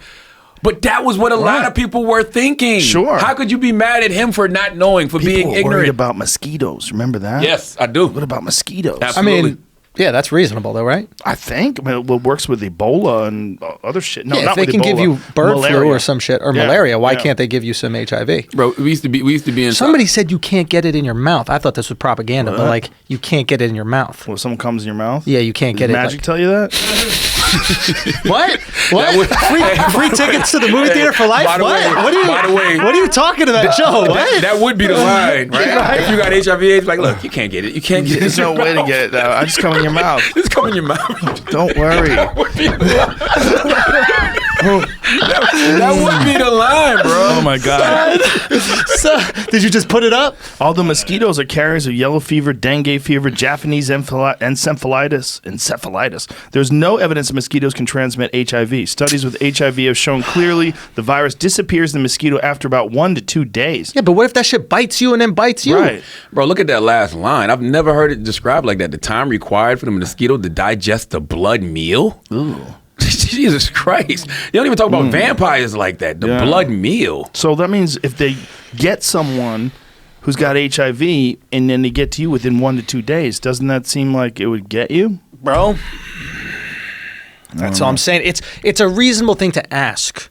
[SPEAKER 1] But that was what a lot of people were thinking.
[SPEAKER 2] Sure.
[SPEAKER 1] How could you be mad at him for not knowing, for
[SPEAKER 2] People
[SPEAKER 1] being
[SPEAKER 2] were
[SPEAKER 1] ignorant?
[SPEAKER 2] worried about mosquitoes. Remember that?
[SPEAKER 1] Yes, I do.
[SPEAKER 2] What about mosquitoes?
[SPEAKER 3] I
[SPEAKER 1] Absolutely.
[SPEAKER 3] mean, yeah, that's reasonable though, right?
[SPEAKER 2] I think. I mean, it works with Ebola and other shit. No,
[SPEAKER 3] Yeah, if
[SPEAKER 2] not
[SPEAKER 3] they
[SPEAKER 2] with
[SPEAKER 3] can
[SPEAKER 2] Ebola.
[SPEAKER 3] give you bird
[SPEAKER 2] Malaria.
[SPEAKER 3] flu or some shit or
[SPEAKER 2] Yeah,
[SPEAKER 3] malaria, why
[SPEAKER 2] yeah.
[SPEAKER 3] can't they give you some HIV?
[SPEAKER 1] Bro, we used to be in...
[SPEAKER 3] Somebody said you can't get it in your mouth. I thought this was propaganda, but like you can't get it in your mouth.
[SPEAKER 2] Well, someone comes in your mouth?
[SPEAKER 3] Yeah, you can't
[SPEAKER 2] Did
[SPEAKER 3] get it.
[SPEAKER 2] Magic
[SPEAKER 3] like-
[SPEAKER 2] tell you that?
[SPEAKER 3] What? What? Free tickets to the movie theater for life?
[SPEAKER 1] By the
[SPEAKER 3] What?
[SPEAKER 1] way-
[SPEAKER 3] What are you?
[SPEAKER 1] by the way-
[SPEAKER 3] what are you talking about, Joe? What?
[SPEAKER 1] That would be the line, right? If you got HIV/AIDS, like, look, you can't get it. You can't get it.
[SPEAKER 2] There's no way to get it, though. I just come in your mouth.
[SPEAKER 1] It's coming in your mouth.
[SPEAKER 2] Don't worry.
[SPEAKER 1] That would be the line. That would be the line, bro.
[SPEAKER 2] Oh, my God.
[SPEAKER 3] So, did you just put it up?
[SPEAKER 2] All the mosquitoes are carriers of yellow fever, dengue fever, Japanese encephalitis. There's no evidence that mosquitoes can transmit HIV. Studies with HIV have shown clearly the virus disappears in the mosquito after about 1 to 2 days.
[SPEAKER 3] Yeah, but what if that shit bites you and then bites you?
[SPEAKER 2] Right.
[SPEAKER 1] Bro, look at that last line. I've never heard it described like that. The time required for the mosquito to digest the blood meal. Ooh. Jesus Christ. You don't even talk about vampires like that. The blood meal.
[SPEAKER 2] So that means if they get someone who's got HIV and then they get to you within 1 to 2 days, doesn't that seem like it would get you?
[SPEAKER 3] Bro. That's all I'm saying. It's a reasonable thing to ask.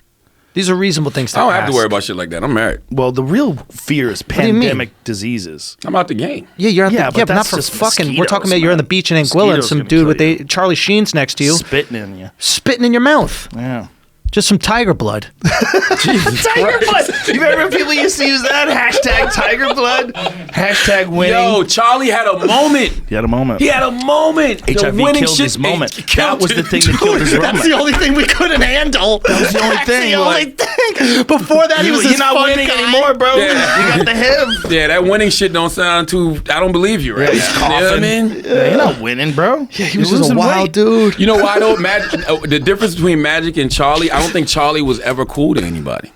[SPEAKER 3] These are reasonable things to
[SPEAKER 1] I
[SPEAKER 3] ask.
[SPEAKER 1] don't have to worry about shit like that. I'm married.
[SPEAKER 2] Well, the real fear is
[SPEAKER 3] do you mean?
[SPEAKER 2] pandemic diseases.
[SPEAKER 1] I'm out the game.
[SPEAKER 3] Yeah, you're at
[SPEAKER 2] Yeah,
[SPEAKER 3] the,
[SPEAKER 2] but
[SPEAKER 3] but not
[SPEAKER 2] that's
[SPEAKER 3] for
[SPEAKER 2] just
[SPEAKER 3] fucking. We're talking
[SPEAKER 2] mosquitoes,
[SPEAKER 3] about you're in the
[SPEAKER 2] man.
[SPEAKER 3] beach in Anguilla and
[SPEAKER 2] Mosquitoes
[SPEAKER 3] some
[SPEAKER 2] gonna
[SPEAKER 3] dude with
[SPEAKER 2] kill you.
[SPEAKER 3] Charlie Sheen's next to you,
[SPEAKER 2] Spitting in you.
[SPEAKER 3] spitting in your mouth.
[SPEAKER 2] Yeah.
[SPEAKER 3] Just some tiger blood.
[SPEAKER 2] Tiger blood. You remember people used to use that? Hashtag tiger blood. Hashtag winning.
[SPEAKER 1] Yo, Charlie had a moment.
[SPEAKER 2] He had a moment.
[SPEAKER 1] He had a moment. The
[SPEAKER 2] HIV
[SPEAKER 1] winning
[SPEAKER 2] killed
[SPEAKER 1] shit-
[SPEAKER 2] his moment.
[SPEAKER 1] it killed
[SPEAKER 2] That was the
[SPEAKER 1] it.
[SPEAKER 2] thing that killed his moment.
[SPEAKER 3] That's the only thing we couldn't handle. That
[SPEAKER 2] was the only thing,
[SPEAKER 3] The only
[SPEAKER 2] like-
[SPEAKER 3] thing. Before that, he was
[SPEAKER 2] You're
[SPEAKER 3] this
[SPEAKER 2] not
[SPEAKER 3] fun
[SPEAKER 2] winning
[SPEAKER 3] guy.
[SPEAKER 2] anymore, bro.
[SPEAKER 1] Yeah.
[SPEAKER 2] You got the HIV.
[SPEAKER 1] Yeah, that winning shit don't sound too... I don't believe you, right?
[SPEAKER 2] He's
[SPEAKER 1] You know what I
[SPEAKER 2] coughing.
[SPEAKER 1] mean?
[SPEAKER 2] Yeah, you're not winning, bro.
[SPEAKER 3] Yeah, he was just a wild dude.
[SPEAKER 1] You know why though? The difference between Magic and Charlie, I don't think Charlie was ever cool to anybody.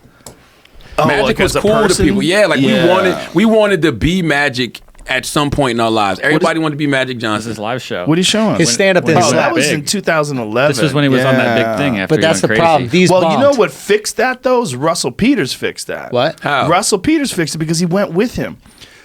[SPEAKER 1] Magic
[SPEAKER 2] like
[SPEAKER 1] was
[SPEAKER 2] as a
[SPEAKER 1] cool to
[SPEAKER 2] person?
[SPEAKER 1] people. Yeah, like
[SPEAKER 2] Yeah.
[SPEAKER 1] we wanted to be Magic at some point in our lives. Everybody wanted to be Magic Johnson.
[SPEAKER 4] His live show.
[SPEAKER 2] What are you showing?
[SPEAKER 3] His stand-up
[SPEAKER 4] when
[SPEAKER 3] didn't
[SPEAKER 4] he
[SPEAKER 2] Oh,
[SPEAKER 4] went
[SPEAKER 3] slap.
[SPEAKER 2] that was
[SPEAKER 4] big.
[SPEAKER 2] in 2011.
[SPEAKER 4] This was when he was on that big thing after
[SPEAKER 3] But that's the
[SPEAKER 4] he went
[SPEAKER 3] problem.
[SPEAKER 4] crazy.
[SPEAKER 3] These
[SPEAKER 2] Well, you
[SPEAKER 3] bombed.
[SPEAKER 2] know what fixed that, though? Is Russell Peters fixed that.
[SPEAKER 3] What?
[SPEAKER 1] How?
[SPEAKER 2] Russell Peters fixed it because he went with him.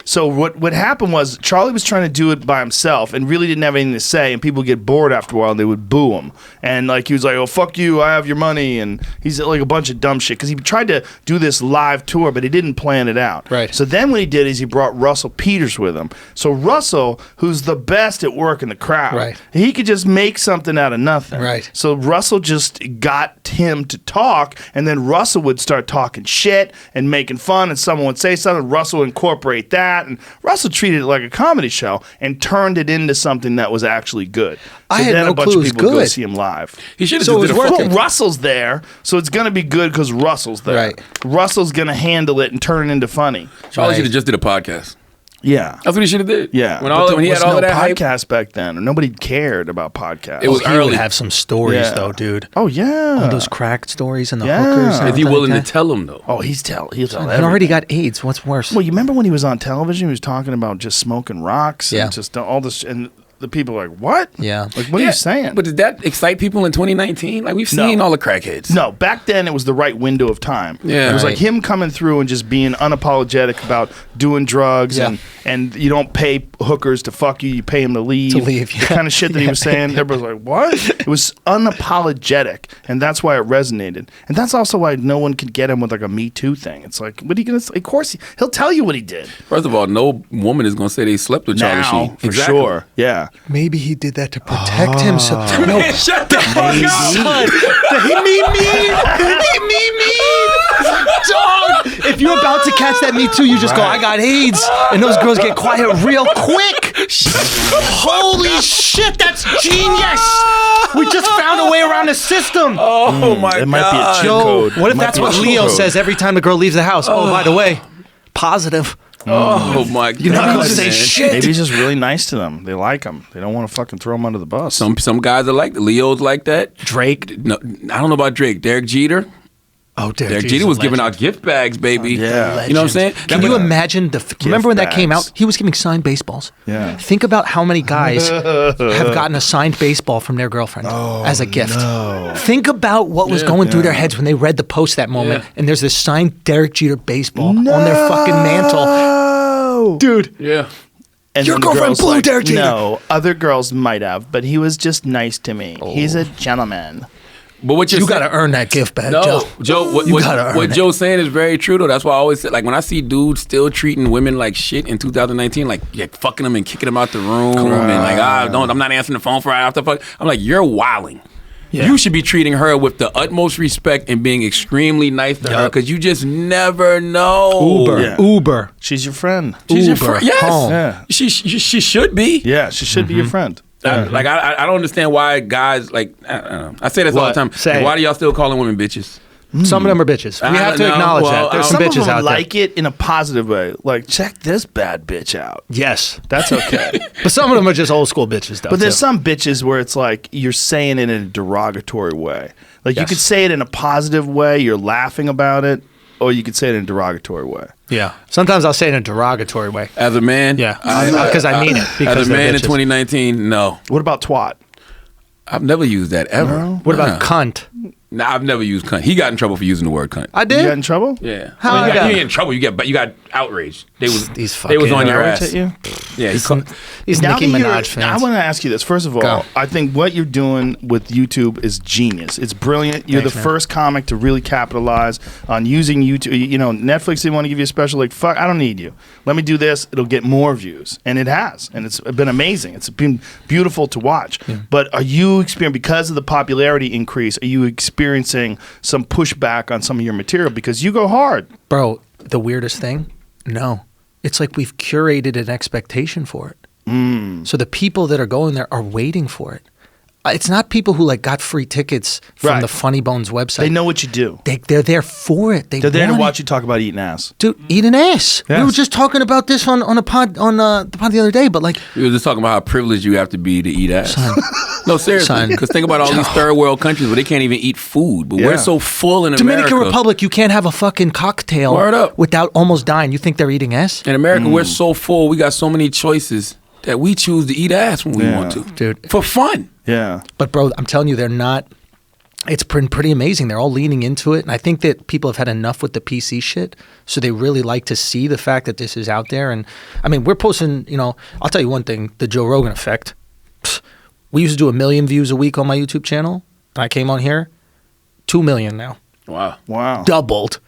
[SPEAKER 2] So what happened was Charlie was trying to do it by himself and really didn't have anything to say, and people get bored after a while and they would boo him. And like he was like, "Oh fuck you, I have your money," and he's like a bunch of dumb shit because he tried to do this live tour, but he didn't plan it out.
[SPEAKER 3] Right.
[SPEAKER 2] So then what he did is he brought Russell Peters with him. So Russell, who's the best at working the crowd,
[SPEAKER 3] Right.
[SPEAKER 2] he could just make something out of nothing.
[SPEAKER 3] Right.
[SPEAKER 2] So Russell just got him to talk, and then Russell would start talking shit and making fun, and someone would say something. Russell would incorporate that, and Russell treated it like a comedy show and turned it into something that was actually good. So
[SPEAKER 3] I had
[SPEAKER 2] then
[SPEAKER 3] no
[SPEAKER 2] a bunch
[SPEAKER 3] clue
[SPEAKER 2] of
[SPEAKER 3] it was
[SPEAKER 2] people would go
[SPEAKER 3] good.
[SPEAKER 2] see him live.
[SPEAKER 1] He should have
[SPEAKER 3] So it
[SPEAKER 1] just
[SPEAKER 3] was
[SPEAKER 1] did a
[SPEAKER 3] worth
[SPEAKER 1] fucking...
[SPEAKER 3] it.
[SPEAKER 2] Russell's there, so it's gonna be good because Russell's there.
[SPEAKER 3] Right.
[SPEAKER 2] Russell's gonna handle it and turn it into funny.
[SPEAKER 1] Charlie
[SPEAKER 3] Right.
[SPEAKER 1] should have just did a podcast.
[SPEAKER 2] Yeah.
[SPEAKER 1] That's what he should have did.
[SPEAKER 2] Yeah.
[SPEAKER 1] When he had all of that hype.
[SPEAKER 2] podcast back then. Nobody cared about podcasts.
[SPEAKER 1] It was
[SPEAKER 3] He
[SPEAKER 1] early.
[SPEAKER 3] would have some stories though, dude.
[SPEAKER 2] Oh yeah.
[SPEAKER 3] All those crack stories and the
[SPEAKER 2] Yeah.
[SPEAKER 3] hookers. And
[SPEAKER 1] Is he
[SPEAKER 3] everything
[SPEAKER 1] willing
[SPEAKER 3] like
[SPEAKER 1] to
[SPEAKER 3] that.
[SPEAKER 1] tell him though?
[SPEAKER 2] Oh, he'll tell
[SPEAKER 3] He
[SPEAKER 2] everything.
[SPEAKER 3] already got AIDS. What's worse?
[SPEAKER 2] Well, you remember when he was on television? He was talking about just smoking rocks
[SPEAKER 3] Yeah.
[SPEAKER 2] and just all this, and the people are like, "What?
[SPEAKER 3] Yeah.
[SPEAKER 2] Like, what are you saying?"
[SPEAKER 1] But did that excite people in 2019? Like we've seen all the crackheads.
[SPEAKER 2] No, back then it was the right window of time.
[SPEAKER 1] Yeah.
[SPEAKER 2] It was
[SPEAKER 3] Right.
[SPEAKER 2] like him coming through and just being unapologetic about doing drugs
[SPEAKER 3] Yeah.
[SPEAKER 2] and you don't pay hookers to fuck you, you pay them to leave.
[SPEAKER 3] To leave,
[SPEAKER 2] The
[SPEAKER 3] yeah.
[SPEAKER 2] kind of shit that he was saying. Everybody's like, what? It was unapologetic, and that's why it resonated. And that's also why no one could get him with like a Me Too thing. It's like, what are you going to say? Of course, he'll tell you what he did.
[SPEAKER 1] First of all, no woman is gonna say they slept with Charlie
[SPEAKER 2] Now,
[SPEAKER 1] Sheen.
[SPEAKER 2] for
[SPEAKER 1] Exactly.
[SPEAKER 2] sure. Yeah.
[SPEAKER 3] Maybe he did that to protect himself. No,
[SPEAKER 1] Man, shut the fuck up.
[SPEAKER 3] son. He me. Dog. If you're about to catch that Me Too, you just go, I got AIDS. And those girls get quiet real quick. Holy shit, that's genius. We just found a way around the system.
[SPEAKER 1] Oh my
[SPEAKER 2] It might be a
[SPEAKER 1] god.
[SPEAKER 2] cheat
[SPEAKER 3] Joe,
[SPEAKER 2] code.
[SPEAKER 3] what if
[SPEAKER 2] It might
[SPEAKER 3] that's
[SPEAKER 2] be a
[SPEAKER 3] what
[SPEAKER 2] cheat
[SPEAKER 3] Leo
[SPEAKER 2] code.
[SPEAKER 3] says every time the girl leaves the house? Oh, by the way, positive.
[SPEAKER 1] Oh my god.
[SPEAKER 3] You're not gonna say
[SPEAKER 1] man.
[SPEAKER 3] shit.
[SPEAKER 2] Maybe he's just really nice to them. They like him. They don't want to fucking throw him under the bus.
[SPEAKER 1] Some guys are like Leo's like that.
[SPEAKER 3] Drake.
[SPEAKER 1] No, I don't know about Drake. Derek Jeter.
[SPEAKER 3] Oh,
[SPEAKER 1] Derek Jeter was giving out gift bags, baby.
[SPEAKER 2] Yeah.
[SPEAKER 1] You know what I'm saying?
[SPEAKER 3] Can you imagine remember when that came
[SPEAKER 2] bags.
[SPEAKER 3] out? He was giving signed baseballs.
[SPEAKER 2] Yeah.
[SPEAKER 3] Think about how many guys have gotten a signed baseball from their girlfriend as a gift. Think about what was going through their heads when they read the post that moment,
[SPEAKER 1] Yeah.
[SPEAKER 3] and there's this signed Derek Jeter baseball on their fucking mantle.
[SPEAKER 2] Oh,
[SPEAKER 3] Dude.
[SPEAKER 1] Yeah.
[SPEAKER 2] and
[SPEAKER 3] Your
[SPEAKER 2] then the
[SPEAKER 3] girlfriend
[SPEAKER 2] girl's
[SPEAKER 3] blew
[SPEAKER 2] like,
[SPEAKER 3] Derek Jeter.
[SPEAKER 2] No, other girls might have, but he was just nice to me. He's a gentleman.
[SPEAKER 1] But what
[SPEAKER 3] You got to earn that gift bag,
[SPEAKER 1] No, Joe. What,
[SPEAKER 3] You gotta earn
[SPEAKER 1] what
[SPEAKER 3] it.
[SPEAKER 1] Joe's saying is very true, though. That's why I always say, like, when I see dudes still treating women like shit in 2019, like, fucking them and kicking them out the room, and like, I'm not answering the phone for right after fuck. I'm like, you're wilding.
[SPEAKER 3] Yeah.
[SPEAKER 1] You should be treating her with the utmost respect and being extremely nice to her, because you just never know.
[SPEAKER 3] Uber.
[SPEAKER 2] Yeah.
[SPEAKER 3] Uber.
[SPEAKER 2] She's your friend.
[SPEAKER 1] She's your
[SPEAKER 3] Uber
[SPEAKER 1] friend. Yes.
[SPEAKER 3] home.
[SPEAKER 2] Yeah.
[SPEAKER 1] She should be.
[SPEAKER 2] Yeah, she should be your friend.
[SPEAKER 1] Like I don't understand why guys like I say this all the
[SPEAKER 3] What?
[SPEAKER 1] time.
[SPEAKER 3] Say
[SPEAKER 1] Like,
[SPEAKER 3] it.
[SPEAKER 1] why do y'all still calling women bitches?
[SPEAKER 3] Some of them are bitches. We have to
[SPEAKER 1] No,
[SPEAKER 3] acknowledge
[SPEAKER 1] well,
[SPEAKER 3] that. There's
[SPEAKER 2] Some
[SPEAKER 3] some
[SPEAKER 2] of
[SPEAKER 3] bitches
[SPEAKER 2] them
[SPEAKER 3] out
[SPEAKER 2] like
[SPEAKER 3] there.
[SPEAKER 2] it in a positive way. Like, check this bad bitch out.
[SPEAKER 3] Yes.
[SPEAKER 2] That's okay.
[SPEAKER 3] But some of them are just old school bitches, though.
[SPEAKER 2] But there's
[SPEAKER 3] too.
[SPEAKER 2] some bitches where it's like you're saying it in a derogatory way. Like you
[SPEAKER 3] Yes.
[SPEAKER 2] could say it in a positive way, you're laughing about it, or you could say it in a derogatory way.
[SPEAKER 3] Yeah. Sometimes I'll say it in a derogatory way.
[SPEAKER 1] As a man,
[SPEAKER 3] Yeah. Because I mean it. Because
[SPEAKER 1] As a
[SPEAKER 3] they're
[SPEAKER 1] man in
[SPEAKER 3] bitches.
[SPEAKER 1] 2019, no.
[SPEAKER 2] What about twat?
[SPEAKER 1] I've never used that ever.
[SPEAKER 3] What about cunt?
[SPEAKER 1] Nah, I've never used cunt. He got in trouble for using the word cunt.
[SPEAKER 3] I
[SPEAKER 2] You
[SPEAKER 3] did.
[SPEAKER 2] got in trouble?
[SPEAKER 1] Yeah.
[SPEAKER 3] How
[SPEAKER 1] I mean,
[SPEAKER 3] I got-
[SPEAKER 1] you ain't in trouble. You got outraged. They was
[SPEAKER 3] These
[SPEAKER 1] they was
[SPEAKER 3] fucking
[SPEAKER 1] on your
[SPEAKER 2] Outraged
[SPEAKER 1] ass.
[SPEAKER 2] at you?
[SPEAKER 1] Yeah.
[SPEAKER 3] These
[SPEAKER 2] Now
[SPEAKER 3] Nicki
[SPEAKER 2] that you're-
[SPEAKER 3] Minaj fans.
[SPEAKER 2] I want to ask you this. First of all,
[SPEAKER 3] Go.
[SPEAKER 2] I think what you're doing with YouTube is genius. It's brilliant. You're
[SPEAKER 3] Thanks,
[SPEAKER 2] the
[SPEAKER 3] man.
[SPEAKER 2] first comic to really capitalize on using YouTube. You know, Netflix didn't want to give you a special. Like, fuck, I don't need you. Let me do this. It'll get more views. And it has. And it's been amazing. It's been beautiful to watch. But are you experiencing, because of the popularity increase, are you experiencing some pushback on some of your material? Because you go hard.
[SPEAKER 3] Bro, the weirdest thing? No. It's like we've curated an expectation for it. So the people that are going there are waiting for it. It's not people who like got free tickets from
[SPEAKER 2] Right.
[SPEAKER 3] the Funny Bones website.
[SPEAKER 2] They know what you do.
[SPEAKER 3] They're there for it.
[SPEAKER 2] They're there to
[SPEAKER 3] want
[SPEAKER 2] watch
[SPEAKER 3] it.
[SPEAKER 2] you talk about eating ass.
[SPEAKER 3] Dude, eat an ass. We
[SPEAKER 2] Yes.
[SPEAKER 3] were just talking about this on a pod on the pod the other day, but like
[SPEAKER 1] We were just talking about how privileged you have to be to eat ass. No, seriously.
[SPEAKER 3] Son.
[SPEAKER 1] Because think about all these third world countries where they can't even eat food, but
[SPEAKER 2] Yeah.
[SPEAKER 1] we're so full in
[SPEAKER 3] Dominican
[SPEAKER 1] America.
[SPEAKER 3] Republic, you can't have a fucking cocktail
[SPEAKER 1] Word up.
[SPEAKER 3] without almost dying. You think they're eating ass?
[SPEAKER 1] In America, we're so full. We got so many choices that we choose to eat ass when we
[SPEAKER 2] Yeah.
[SPEAKER 1] want to,
[SPEAKER 3] Dude.
[SPEAKER 1] for fun.
[SPEAKER 2] Yeah.
[SPEAKER 3] But bro, I'm telling you, they're not. It's pretty amazing. They're all leaning into it, and I think that people have had enough with the PC shit, so they really like to see the fact that this is out there. And I mean, we're posting. You know, I'll tell you one thing: the Joe Rogan effect. Pfft, we used to do 1 million views a week on my YouTube channel. I came on here, 2 million now,
[SPEAKER 1] Wow.
[SPEAKER 2] Wow.
[SPEAKER 3] doubled,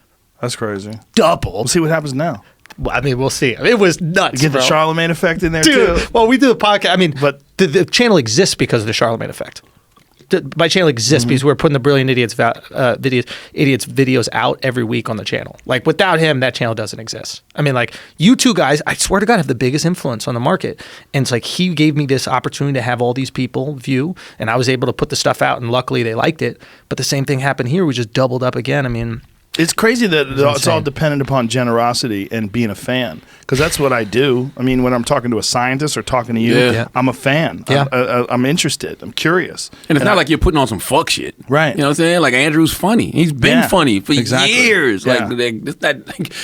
[SPEAKER 2] That's crazy. We'll
[SPEAKER 3] doubled.
[SPEAKER 2] see what happens now.
[SPEAKER 3] I mean, we'll see. It was nuts,
[SPEAKER 2] Get the
[SPEAKER 3] bro.
[SPEAKER 2] Charlamagne effect in there
[SPEAKER 3] Dude,
[SPEAKER 2] too.
[SPEAKER 3] well, we do the podcast. I mean,
[SPEAKER 2] But-
[SPEAKER 3] the channel exists because of the Charlamagne effect. My channel exists because we're putting the Brilliant Idiots videos out every week on the channel. Like, without him, that channel doesn't exist. I mean, like, you two guys, I swear to God, have the biggest influence on the market. And it's like he gave me this opportunity to have all these people view, and I was able to put the stuff out, and luckily they liked it. But the same thing happened here. We just doubled up again. I mean,
[SPEAKER 2] It's crazy that it's all dependent upon generosity and being a fan, because that's what I do. I mean, when I'm talking to a scientist or talking to you, I'm a fan.
[SPEAKER 3] Yeah.
[SPEAKER 2] I'm interested. I'm curious.
[SPEAKER 1] And it's not like you're putting on some fuck shit.
[SPEAKER 2] Right.
[SPEAKER 1] You know what I'm saying? Like, Andrew's funny. He's been funny for years.
[SPEAKER 2] Yeah.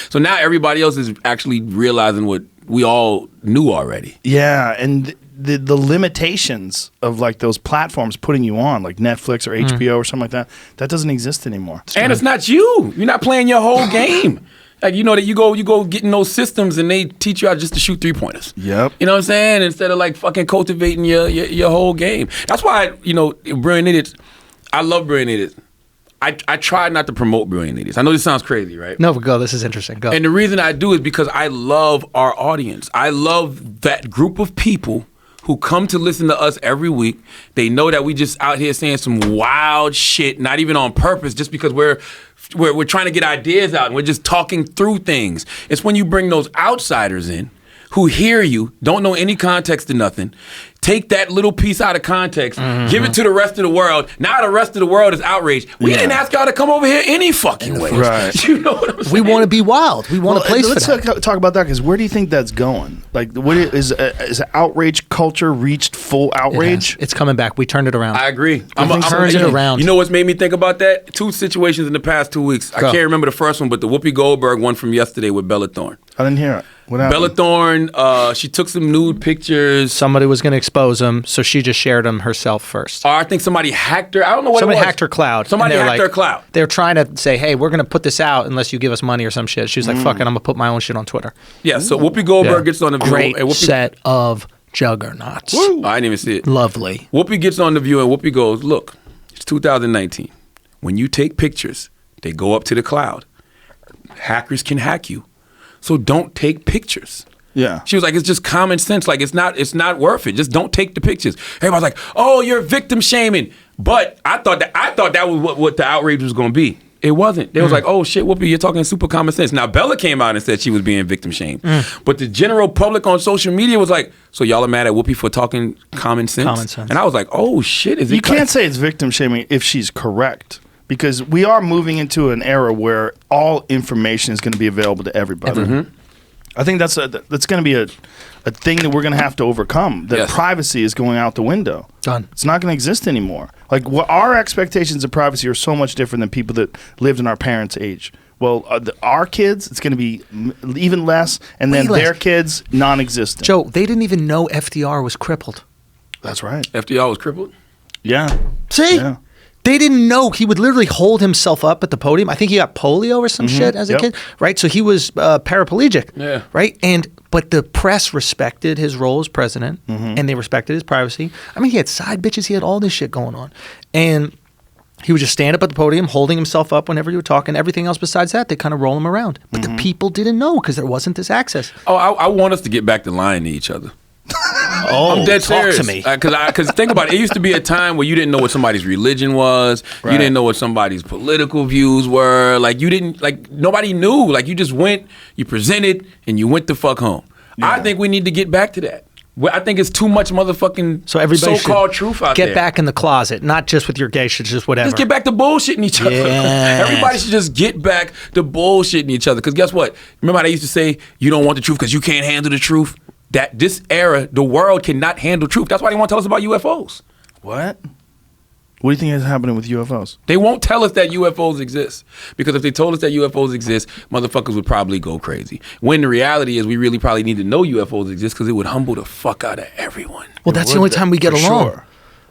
[SPEAKER 1] So now everybody else is actually realizing what we all knew already.
[SPEAKER 2] Yeah, and the limitations of like those platforms putting you on, like Netflix or HBO or something like that doesn't exist anymore.
[SPEAKER 1] And it's not you. You're not playing your whole game. Like, you know that you go get in those systems and they teach you how just to shoot 3-pointers.
[SPEAKER 2] Yep.
[SPEAKER 1] You know what I'm saying? Instead of like fucking cultivating your whole game. That's why, Brilliant Idiots, I love Brilliant Idiots. I try not to promote Brilliant Idiots. I know this sounds crazy, right?
[SPEAKER 3] No, but go. This is interesting. Go.
[SPEAKER 1] And the reason I do is because I love our audience. I love that group of people who come to listen to us every week. They know that we just out here saying some wild shit, not even on purpose, just because we're trying to get ideas out and we're just talking through things. It's when you bring those outsiders in who hear you, don't know any context to nothing, take that little piece out of context, give it to the rest of the world. Now the rest of the world is outraged. We didn't ask y'all to come over here any fucking way.
[SPEAKER 2] Right.
[SPEAKER 1] You know what I'm saying?
[SPEAKER 3] We want to be wild. We want a place for that.
[SPEAKER 2] Let's talk about that, because where do you think that's going? Like, what is outrage culture reached full outrage?
[SPEAKER 3] It's coming back. We turned it around.
[SPEAKER 1] I agree.
[SPEAKER 3] Turned it around.
[SPEAKER 1] You know what's made me think about that? 2 situations in the past 2 weeks. I can't remember the first one, but the Whoopi Goldberg one from yesterday with Bella Thorne.
[SPEAKER 2] I didn't hear it. What happened?
[SPEAKER 1] Bella Thorne, she took some nude pictures.
[SPEAKER 3] Somebody was going to expose them, so she just shared them herself first.
[SPEAKER 1] Or I think somebody hacked her. I don't know what
[SPEAKER 3] Somebody
[SPEAKER 1] it was.
[SPEAKER 3] hacked her cloud.
[SPEAKER 1] Somebody
[SPEAKER 3] And they were
[SPEAKER 1] hacked her cloud.
[SPEAKER 3] They're trying to say, hey, we're going to put this out unless you give us money or some shit. She was like, fuck it, I'm going to put my own shit on Twitter.
[SPEAKER 1] Yeah, so Whoopi Goldberg gets on the View.
[SPEAKER 3] Great
[SPEAKER 1] and
[SPEAKER 3] set of juggernauts.
[SPEAKER 1] Oh, I didn't even see it.
[SPEAKER 3] Lovely.
[SPEAKER 1] Whoopi gets on the View and Whoopi goes, look, it's 2019. When you take pictures, they go up to the cloud. Hackers can hack you. So don't take pictures.
[SPEAKER 2] Yeah.
[SPEAKER 1] She was like, it's just common sense. Like, it's not worth it. Just don't take the pictures. Everybody's like, oh, you're victim shaming. But I thought that was what the outrage was going to be. It wasn't. They was like, oh shit, Whoopi, you're talking super common sense. Now Bella came out and said she was being victim shamed. But the general public on social media was like, so y'all are mad at Whoopi for talking common sense?
[SPEAKER 3] Common sense.
[SPEAKER 1] And I was like, oh shit,
[SPEAKER 2] You can't say it's victim shaming if she's correct, because we are moving into an era where all information is going to be available to everybody. I think that's going to be a thing that we're going to have to overcome. That privacy is going out the window.
[SPEAKER 3] Done.
[SPEAKER 2] It's not going to exist anymore. Like, our expectations of privacy are so much different than people that lived in our parents' age. Well, our kids, it's going to be even less, and then their kids, non-existent.
[SPEAKER 3] Joe, they didn't even know FDR was crippled.
[SPEAKER 2] That's right.
[SPEAKER 1] FDR was crippled?
[SPEAKER 2] Yeah.
[SPEAKER 3] See?
[SPEAKER 2] Yeah.
[SPEAKER 3] They didn't know he would literally hold himself up at the podium. I think he got polio or some shit as a kid, right? So he was paraplegic, right? But the press respected his role as president, and they respected his privacy. I mean, he had side bitches. He had all this shit going on. And he would just stand up at the podium, holding himself up whenever you were talking. Everything else besides that, they kind of roll him around. But the people didn't know because there wasn't this access.
[SPEAKER 1] Oh, I want us to get back to lying to each other.
[SPEAKER 3] I'm
[SPEAKER 1] dead
[SPEAKER 3] talk
[SPEAKER 1] serious.
[SPEAKER 3] to me.
[SPEAKER 1] Because think about it. It used to be a time where you didn't know what somebody's religion was. Right. You didn't know what somebody's political views were. Like, you didn't, like, nobody knew. Like, you just went, you presented, and you went the fuck home. Yeah. I think we need to get back to that. I think it's too much motherfucking so-called truth out there.
[SPEAKER 3] Get back in the closet, not just with your gay shit, just whatever.
[SPEAKER 1] Just get back to bullshitting each other.
[SPEAKER 3] Yes.
[SPEAKER 1] Everybody should just get back to bullshitting each other. Because guess what? Remember how they used to say, you don't want the truth because you can't handle the truth? That this era, the world cannot handle truth. That's why they won't tell us about UFOs.
[SPEAKER 2] What? What do you think is happening with UFOs?
[SPEAKER 1] They won't tell us that UFOs exist. Because if they told us that UFOs exist, motherfuckers would probably go crazy. When the reality is we really probably need to know UFOs exist because it would humble the fuck out of everyone.
[SPEAKER 3] Well, that's the only time we get along. Sure.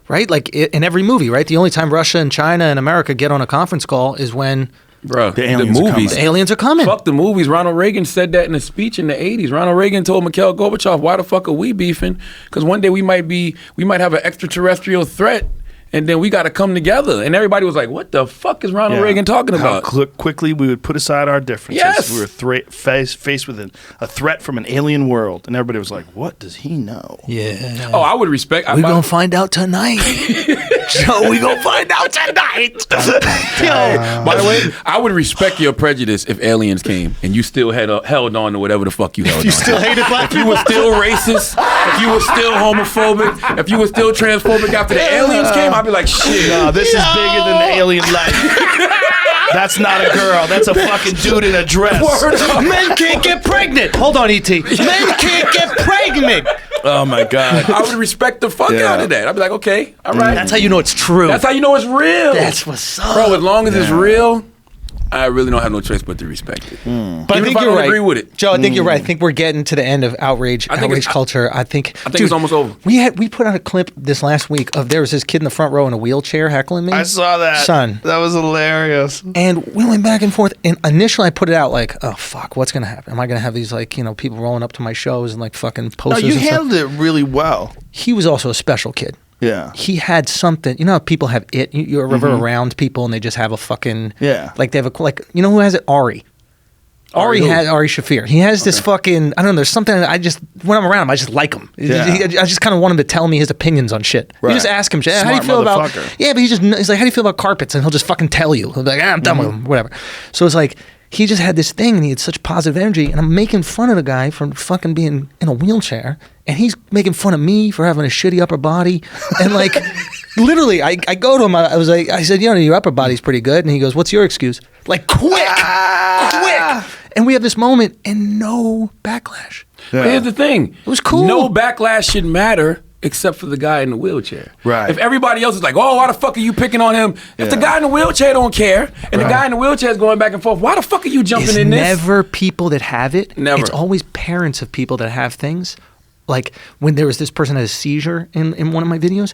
[SPEAKER 3] Right? Like in every movie, right? The only time Russia and China and America get on a conference call is when...
[SPEAKER 1] Bro, the movies.
[SPEAKER 3] The aliens are coming.
[SPEAKER 1] Fuck the movies. Ronald Reagan said that in a speech in the 80s. Ronald Reagan told Mikhail Gorbachev, why the fuck are we beefing? Because one day we might have an extraterrestrial threat, and then we got to come together. And everybody was like, what the fuck is Ronald Reagan talking about?
[SPEAKER 2] How quickly we would put aside our differences.
[SPEAKER 1] Yes.
[SPEAKER 2] We were faced with a threat from an alien world. And everybody was like, what does he know?
[SPEAKER 3] Yeah.
[SPEAKER 1] Oh, I would respect.
[SPEAKER 3] We're going to find out tonight. Joe, we going to find out tonight.
[SPEAKER 1] By the way, I would respect your prejudice if aliens came and you still held on to whatever the fuck you held on to.
[SPEAKER 2] You still hated black people?
[SPEAKER 1] If you were still racist, if you were still homophobic, if you were still transphobic after the aliens came, I'd be like, shit.
[SPEAKER 2] Nah, this is bigger than the alien life. That's not a girl. That's a fucking dude in a dress.
[SPEAKER 3] Men can't get pregnant. Hold on, ET. Men can't get pregnant.
[SPEAKER 2] Oh my God.
[SPEAKER 1] I would respect the fuck out of that. I'd be like, okay, all right.
[SPEAKER 3] That's how you know it's true.
[SPEAKER 1] That's how you know it's real.
[SPEAKER 3] That's what's up.
[SPEAKER 1] Bro, as long as it's real, I really don't have no choice but to respect it.
[SPEAKER 3] But I think you're right.
[SPEAKER 1] Agree with it.
[SPEAKER 3] Joe, I think you're right. I think we're getting to the end of outrage culture. I think
[SPEAKER 1] it's almost over.
[SPEAKER 3] We put out a clip this last week of there was this kid in the front row in a wheelchair heckling me.
[SPEAKER 2] I saw that.
[SPEAKER 3] Son.
[SPEAKER 2] That was hilarious.
[SPEAKER 3] And we went back and forth. And initially I put it out like, oh, fuck, what's going to happen? Am I going to have these people rolling up to my shows and like fucking posters
[SPEAKER 2] No, you
[SPEAKER 3] and
[SPEAKER 2] handled it really well.
[SPEAKER 3] He was also a special kid.
[SPEAKER 2] Yeah.
[SPEAKER 3] He had something. You know how people have it? You're around people and they just have a fucking...
[SPEAKER 2] Yeah.
[SPEAKER 3] Like they have you know who has it? Ari. Ari Shafir. He has this fucking... I don't know. There's something when I'm around him, I just like him.
[SPEAKER 2] Yeah.
[SPEAKER 3] I just kind of want him to tell me his opinions on shit.
[SPEAKER 2] Right.
[SPEAKER 3] You just ask him,
[SPEAKER 2] Smart
[SPEAKER 3] how do you feel about...
[SPEAKER 2] motherfucker.
[SPEAKER 3] Yeah, but he's like, how do you feel about carpets? And he'll just fucking tell you. He'll be like, I'm done with him. Whatever. So it's like... He just had this thing and he had such positive energy, and I'm making fun of the guy for fucking being in a wheelchair, and he's making fun of me for having a shitty upper body. And like, literally, I go to him, I said, your upper body's pretty good. And he goes, what's your excuse? Like, quick. And we have this moment and no backlash.
[SPEAKER 1] Yeah. But here's the thing.
[SPEAKER 3] It was cool.
[SPEAKER 1] No backlash should matter except for the guy in the wheelchair.
[SPEAKER 2] Right.
[SPEAKER 1] If everybody else is like, oh, why the fuck are you picking on him? If the guy in the wheelchair don't care, and the guy in the wheelchair is going back and forth, why the fuck are you jumping in this?
[SPEAKER 3] It's never people that have it.
[SPEAKER 1] Never.
[SPEAKER 3] It's always parents of people that have things. Like when there was this person that had a seizure in one of my videos,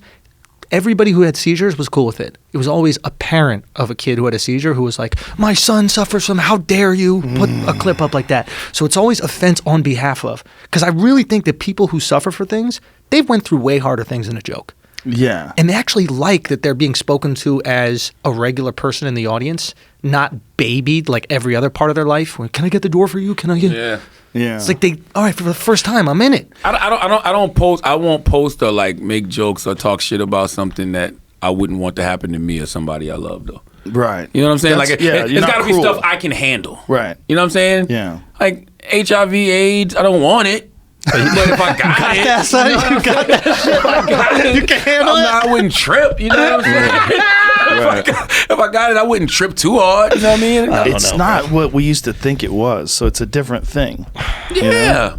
[SPEAKER 3] everybody who had seizures was cool with it. It was always a parent of a kid who had a seizure who was like, my son suffers from, how dare you put a clip up like that? So it's always offense on behalf of. Because I really think that people who suffer for things, they've went through way harder things than a joke.
[SPEAKER 2] Yeah.
[SPEAKER 3] And they actually like that they're being spoken to as a regular person in the audience, not babied like every other part of their life. Can I get the door for you? Can I get...
[SPEAKER 1] Yeah.
[SPEAKER 2] Yeah.
[SPEAKER 3] It's like all right, for the first time, I'm in it.
[SPEAKER 1] I won't post or like make jokes or talk shit about something that I wouldn't want to happen to me or somebody I love though.
[SPEAKER 2] Right.
[SPEAKER 1] You know what I'm saying? It's got to be
[SPEAKER 2] cruel.
[SPEAKER 1] stuff I can handle.
[SPEAKER 2] Right.
[SPEAKER 1] You know what I'm saying?
[SPEAKER 2] Yeah.
[SPEAKER 1] Like HIV, AIDS, I don't want it. But if I got it,
[SPEAKER 3] that, son. You got that shit.
[SPEAKER 1] if I got it,
[SPEAKER 3] You can handle it.
[SPEAKER 1] I wouldn't trip. You know what I'm saying?
[SPEAKER 2] Right.
[SPEAKER 1] If I got it, I wouldn't trip too hard. You know what I mean?
[SPEAKER 2] It's not what we used to think it was, so it's a different thing.
[SPEAKER 1] Yeah.
[SPEAKER 2] You know?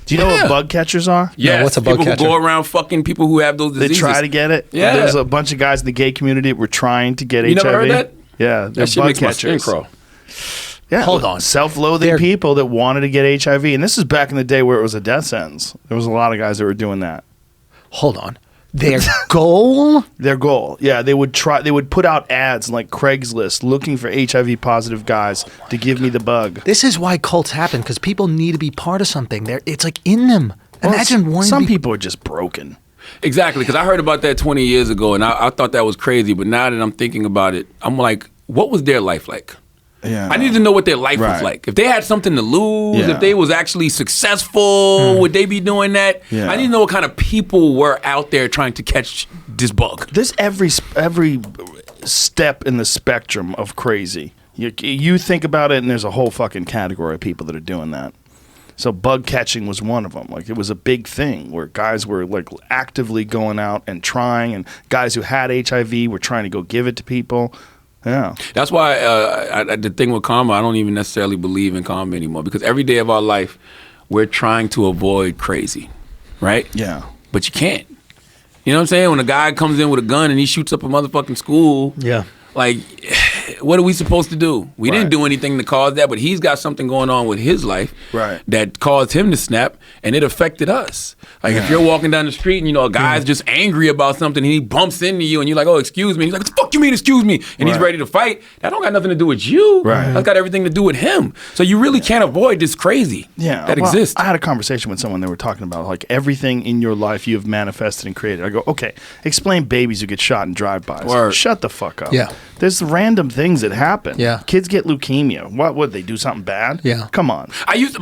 [SPEAKER 2] Do you know what bug catchers are?
[SPEAKER 1] Yeah.
[SPEAKER 3] No, what's a bug
[SPEAKER 1] people
[SPEAKER 3] catcher?
[SPEAKER 1] Who go around fucking people who have those diseases.
[SPEAKER 2] They try to get it.
[SPEAKER 1] Yeah.
[SPEAKER 2] There's a bunch of guys in the gay community that were trying to get
[SPEAKER 1] You
[SPEAKER 2] HIV.
[SPEAKER 1] never heard that?
[SPEAKER 2] Yeah. They're
[SPEAKER 1] That shit
[SPEAKER 2] bug
[SPEAKER 1] makes my skin
[SPEAKER 2] catchers.
[SPEAKER 1] crawl.
[SPEAKER 2] Yeah,
[SPEAKER 3] Hold on.
[SPEAKER 2] Self-loathing people that wanted to get HIV. And this is back in the day where it was a death sentence. There was a lot of guys that were doing that.
[SPEAKER 3] Hold on. Their goal?
[SPEAKER 2] Their goal. Yeah, they would put out ads on like Craigslist looking for HIV positive guys to give me the bug.
[SPEAKER 3] This is why cults happen, because people need to be part of something. It's like in them.
[SPEAKER 2] Well,
[SPEAKER 3] Imagine wanting
[SPEAKER 2] some
[SPEAKER 3] to be...
[SPEAKER 2] people are just broken.
[SPEAKER 1] Exactly, because I heard about that 20 years ago, and I thought that was crazy. But now that I'm thinking about it, I'm like, what was their life like?
[SPEAKER 2] Yeah.
[SPEAKER 1] I need to know what their life was
[SPEAKER 2] Right.
[SPEAKER 1] like. If they had something to lose,
[SPEAKER 2] Yeah.
[SPEAKER 1] if they was actually successful, would they be doing that?
[SPEAKER 2] Yeah.
[SPEAKER 1] I need to know what kind of people were out there trying to catch this bug.
[SPEAKER 2] There's every step in the spectrum of crazy. You think about it, and there's a whole fucking category of people that are doing that. So bug catching was one of them. Like it was a big thing where guys were like actively going out and trying, and guys who had HIV were trying to go give it to people. Yeah.
[SPEAKER 1] That's why the thing with karma, I don't even necessarily believe in karma anymore, because every day of our life, we're trying to avoid crazy, right?
[SPEAKER 2] Yeah.
[SPEAKER 1] But you can't. You know what I'm saying? When a guy comes in with a gun and he shoots up a motherfucking school,
[SPEAKER 3] Yeah.
[SPEAKER 1] like, what are we supposed to do? We didn't do anything to cause that, but he's got something going on with his life that caused him to snap, and it affected us. Like, if you're walking down the street and, you know, a guy's just angry about something and he bumps into you and you're like, oh, excuse me. He's like, what the fuck you mean, excuse me? And he's ready to fight. That don't got nothing to do with you.
[SPEAKER 2] Right.
[SPEAKER 1] That's got everything to do with him. So you really can't avoid this crazy that exists.
[SPEAKER 2] I had a conversation with someone. They were talking about like everything in your life you have manifested and created. I go, okay, explain babies who get shot in drive-bys.
[SPEAKER 1] Word.
[SPEAKER 2] Shut the fuck up.
[SPEAKER 3] Yeah.
[SPEAKER 2] There's random things that happen.
[SPEAKER 3] Yeah.
[SPEAKER 2] Kids get leukemia. What would they do something bad?
[SPEAKER 3] Yeah.
[SPEAKER 2] Come on.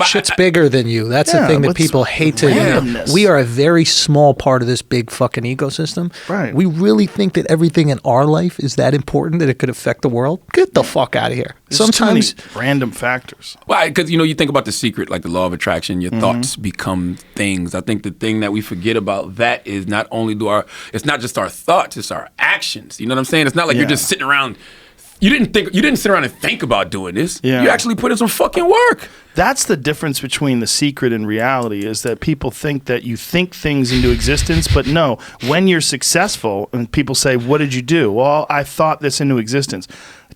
[SPEAKER 3] Shit's bigger than you. That's the thing that people hate to hear.
[SPEAKER 2] Randomness.
[SPEAKER 3] We are a very small part of this big fucking ecosystem.
[SPEAKER 2] Right.
[SPEAKER 3] We really think that everything in our life is that important that it could affect the world. Get the fuck out of here.
[SPEAKER 2] There's
[SPEAKER 3] Sometimes
[SPEAKER 2] too many random factors.
[SPEAKER 1] Well, because, you know, you think about The Secret, like the law of attraction, your thoughts become things. I think the thing that we forget about that is not only it's not just our thoughts, it's our actions. You know what I'm saying? It's not like you're just sitting around You didn't sit around and think about doing this.
[SPEAKER 2] Yeah.
[SPEAKER 1] You actually put in some fucking work.
[SPEAKER 2] That's the difference between The Secret and reality, is that people think that you think things into existence, but no, when you're successful and people say, what did you do? Well, I thought this into existence.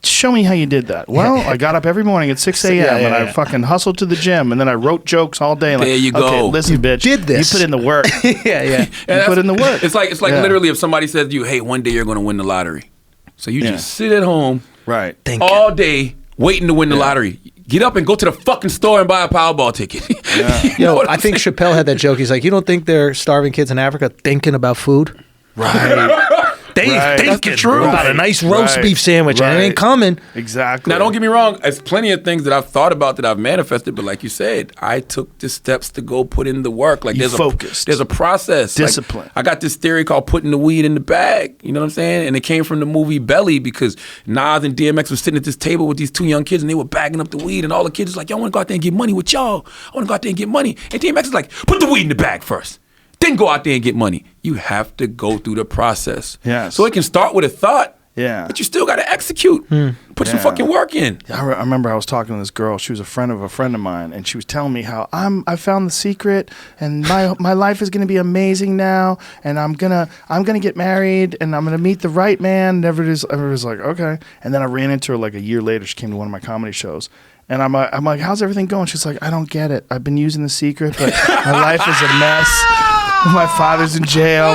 [SPEAKER 2] Show me how you did that. Well, I got up every morning at 6 a.m. and I fucking hustled to the gym, and then I wrote jokes all day.
[SPEAKER 1] There you go.
[SPEAKER 2] Okay, listen, bitch.
[SPEAKER 3] did this.
[SPEAKER 2] You put in the work.
[SPEAKER 3] yeah.
[SPEAKER 2] You put in the work.
[SPEAKER 1] It's like literally if somebody says to you, hey, one day you're going to win the lottery. So you just sit at home
[SPEAKER 2] Right.
[SPEAKER 1] all day waiting to win the lottery. Get up and go to the fucking store and buy a Powerball ticket.
[SPEAKER 3] I think Chappelle had that joke. He's like, you don't think they're starving kids in Africa thinking about food?
[SPEAKER 2] Right.
[SPEAKER 3] Thinking about a nice roast beef sandwich, and it ain't coming.
[SPEAKER 2] Exactly.
[SPEAKER 1] Now, don't get me wrong. There's plenty of things that I've thought about that I've manifested, but like you said, I took the steps to go put in the work. Like there's a process.
[SPEAKER 2] Discipline.
[SPEAKER 1] Like, I got this theory called putting the weed in the bag. You know what I'm saying? And it came from the movie Belly, because Nas and DMX was sitting at this table with these two young kids, and they were bagging up the weed, and all the kids was like, yo, I want to go out there and get money with y'all. I want to go out there and get money. And DMX is like, put the weed in the bag first. Then go out there and get money. You have to go through the process.
[SPEAKER 2] Yes.
[SPEAKER 1] So it can start with a thought.
[SPEAKER 2] Yeah.
[SPEAKER 1] But you still got to execute. Put some fucking work in.
[SPEAKER 2] I remember I was talking to this girl. She was a friend of mine, and she was telling me how I found The Secret, and my life is going to be amazing now, and I'm gonna get married, and I'm gonna meet the right man. And everybody's like, okay. And then I ran into her like a year later. She came to one of my comedy shows. And I'm like, how's everything going? She's like, I don't get it. I've been using The Secret, but my life is a mess. My father's in jail.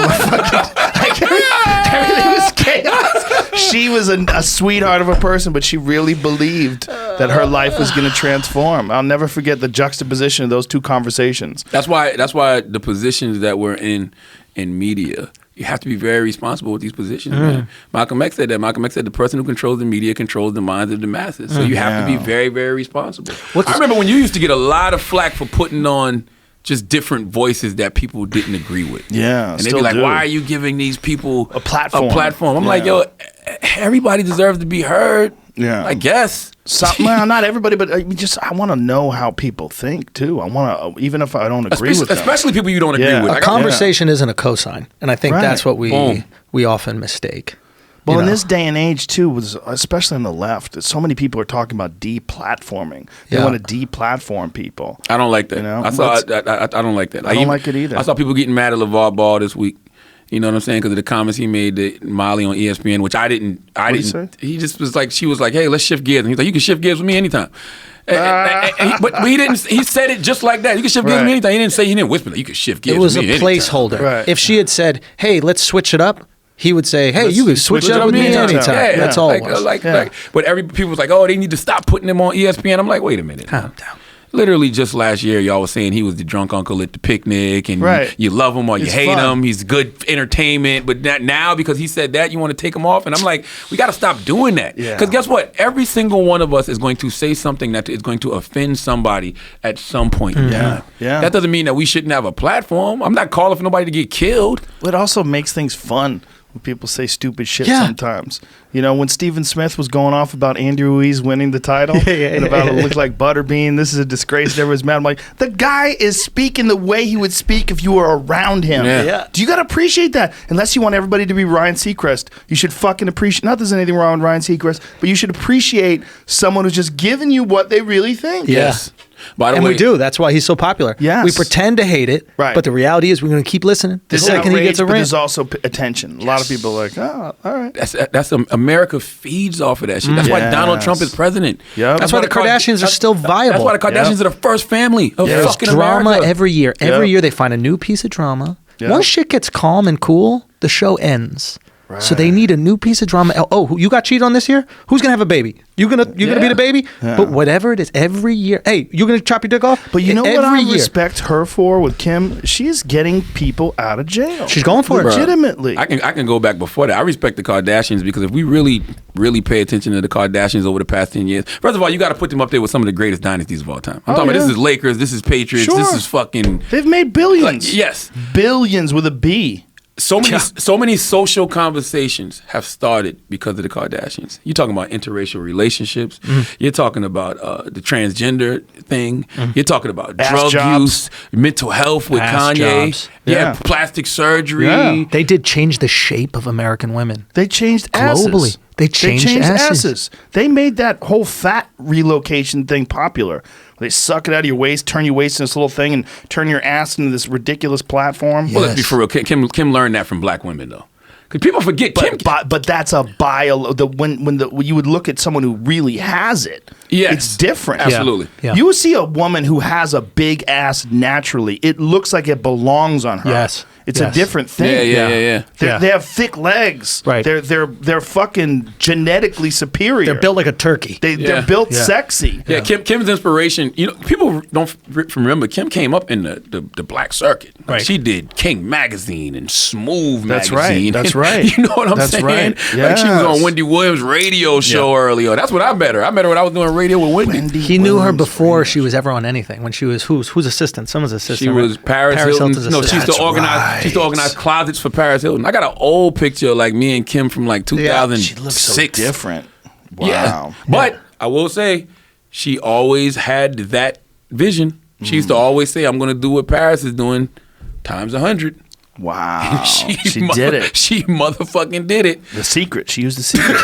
[SPEAKER 2] Everything was chaos. She was a sweetheart of a person, but she really believed that her life was going to transform. I'll never forget the juxtaposition of those two conversations.
[SPEAKER 1] That's why the positions that we're in media, you have to be very responsible with these positions, man. Malcolm X said that. Malcolm X said the person who controls the media controls the minds of the masses. So you have to be very, very responsible. I remember when you used to get a lot of flack for putting on just different voices that people didn't agree with.
[SPEAKER 2] Yeah,
[SPEAKER 1] and they'd be like, why are you giving these people
[SPEAKER 2] a platform?
[SPEAKER 1] I'm like, yo, everybody deserves to be heard.
[SPEAKER 2] Yeah,
[SPEAKER 1] I guess.
[SPEAKER 2] Well, not everybody, but I want to know how people think too. I want to, even if I don't agree with them.
[SPEAKER 1] Especially people you don't agree with.
[SPEAKER 3] A conversation isn't a cosign, and I think that's what we often mistake.
[SPEAKER 2] Well, in this day and age too, especially on the left, so many people are talking about deplatforming. They want to deplatform people.
[SPEAKER 1] I don't like that. I don't like that.
[SPEAKER 2] I don't like it either.
[SPEAKER 1] I saw people getting mad at LeVar Ball this week. You know what I'm saying? Because of the comments he made to Molly on ESPN, which I didn't. He just was like, she was like, hey, let's shift gears. And he's like, you can shift gears with me anytime. But he didn't. He said it just like that. You can shift gears with me anytime. He didn't whisper that you can shift gears.
[SPEAKER 3] It was
[SPEAKER 1] with me
[SPEAKER 3] a placeholder. Right. If she had said, hey, let's switch it up, he would say, hey, you can switch it up with me anytime.
[SPEAKER 1] Yeah,
[SPEAKER 3] that's all it was.
[SPEAKER 1] But people was like, oh, they need to stop putting him on ESPN. I'm like, wait a minute.
[SPEAKER 3] Calm down.
[SPEAKER 1] Literally just last year, y'all was saying he was the drunk uncle at the picnic, and you love him or you hate him. He's good entertainment, but now because he said that, you want to take him off. And I'm like, we got to stop doing that. Because guess what? Every single one of us is going to say something that is going to offend somebody at some point in time. That doesn't mean that we shouldn't have a platform. I'm not calling for nobody to get killed.
[SPEAKER 2] It also makes things fun. People say stupid shit sometimes. You know, when Stephen Smith was going off about Andrew Ruiz winning the title and about it looked like Butterbean, this is a disgrace, everyone's mad. I'm like, the guy is speaking the way he would speak if you were around him. Do you got to appreciate that? Unless you want everybody to be Ryan Seacrest, you should fucking appreciate, not there's anything wrong with Ryan Seacrest, but you should appreciate someone who's just giving you what they really think.
[SPEAKER 3] Yes.
[SPEAKER 1] By the way,
[SPEAKER 3] we do. That's why he's so popular.
[SPEAKER 2] Yes.
[SPEAKER 3] We pretend to hate it, but the reality is we're going to keep listening.
[SPEAKER 2] The second he gets a rant. There's also attention. A lot of people are like, oh, all right.
[SPEAKER 1] That's America feeds off of that shit. That's why Donald Trump is president.
[SPEAKER 3] That's why the Kardashians are still viable.
[SPEAKER 1] That's why the Kardashians are the first family of fucking
[SPEAKER 3] drama
[SPEAKER 1] America.
[SPEAKER 3] every year. Every year they find a new piece of drama. Once shit gets calm and cool, the show ends. Right. So they need a new piece of drama. Oh, you got cheated on this year? Who's gonna have a baby? You're gonna be the baby? Yeah. But whatever it is, every year. Hey, you're gonna chop your dick off?
[SPEAKER 2] But you know what I respect her for with Kim? She's getting people out of jail.
[SPEAKER 3] She's going for it.
[SPEAKER 2] Legitimately.
[SPEAKER 1] I can go back before that. I respect the Kardashians because if we really pay attention to the Kardashians over the past 10 years, first of all, you got to put them up there with some of the greatest dynasties of all time. I'm talking about this is Lakers, this is Patriots, this is fucking.
[SPEAKER 2] They've made billions.
[SPEAKER 1] Yes.
[SPEAKER 2] Billions with a B.
[SPEAKER 1] So many social conversations have started because of the Kardashians. You're talking about interracial relationships. You're talking about the transgender thing. You're talking about drug use, mental health with Kanye. Plastic surgery.
[SPEAKER 3] They did change the shape of American women.
[SPEAKER 2] They changed
[SPEAKER 3] globally. They changed asses.
[SPEAKER 2] They made that whole fat relocation thing popular. They suck it out of your waist, turn your waist into this little thing, and turn your ass into this ridiculous platform.
[SPEAKER 1] Well, let's be for real. Kim learned that from black women, though. Because people forget Kim.
[SPEAKER 2] But that's a when you would look at someone who really has it.
[SPEAKER 1] Yes.
[SPEAKER 2] It's different.
[SPEAKER 1] Absolutely.
[SPEAKER 3] Yeah.
[SPEAKER 2] You see a woman who has a big ass naturally. It looks like it belongs on her.
[SPEAKER 3] Yes.
[SPEAKER 2] It's a different thing.
[SPEAKER 1] Yeah.
[SPEAKER 2] They have thick legs.
[SPEAKER 3] Right.
[SPEAKER 2] They're fucking genetically superior.
[SPEAKER 3] They're built like a turkey.
[SPEAKER 2] They're built sexy.
[SPEAKER 1] Yeah, Kim's inspiration. People don't remember. Kim came up in the black circuit. Like,
[SPEAKER 3] Right.
[SPEAKER 1] She did King Magazine and Smooth
[SPEAKER 2] That's
[SPEAKER 1] Magazine.
[SPEAKER 2] right. That's right.
[SPEAKER 1] You know what I'm saying?
[SPEAKER 2] Right.
[SPEAKER 1] Like she was on Wendy Williams' radio show earlier. That's what I met her. I met her when I was doing radio with Wendy.
[SPEAKER 3] He knew her before she was ever on anything. When she was whose assistant? Someone's assistant.
[SPEAKER 1] She was Paris Hilton's. No, she used to organize. She used to organize closets for Paris Hilton. I got an old picture of like me and Kim from like 2006.
[SPEAKER 2] She looks so different. Wow.
[SPEAKER 1] Yeah. But I will say, she always had that vision. She used to always say, "I'm going to do what Paris is doing times 100."
[SPEAKER 2] Wow. She did it.
[SPEAKER 1] She motherfucking did it.
[SPEAKER 2] The secret. She used the secret.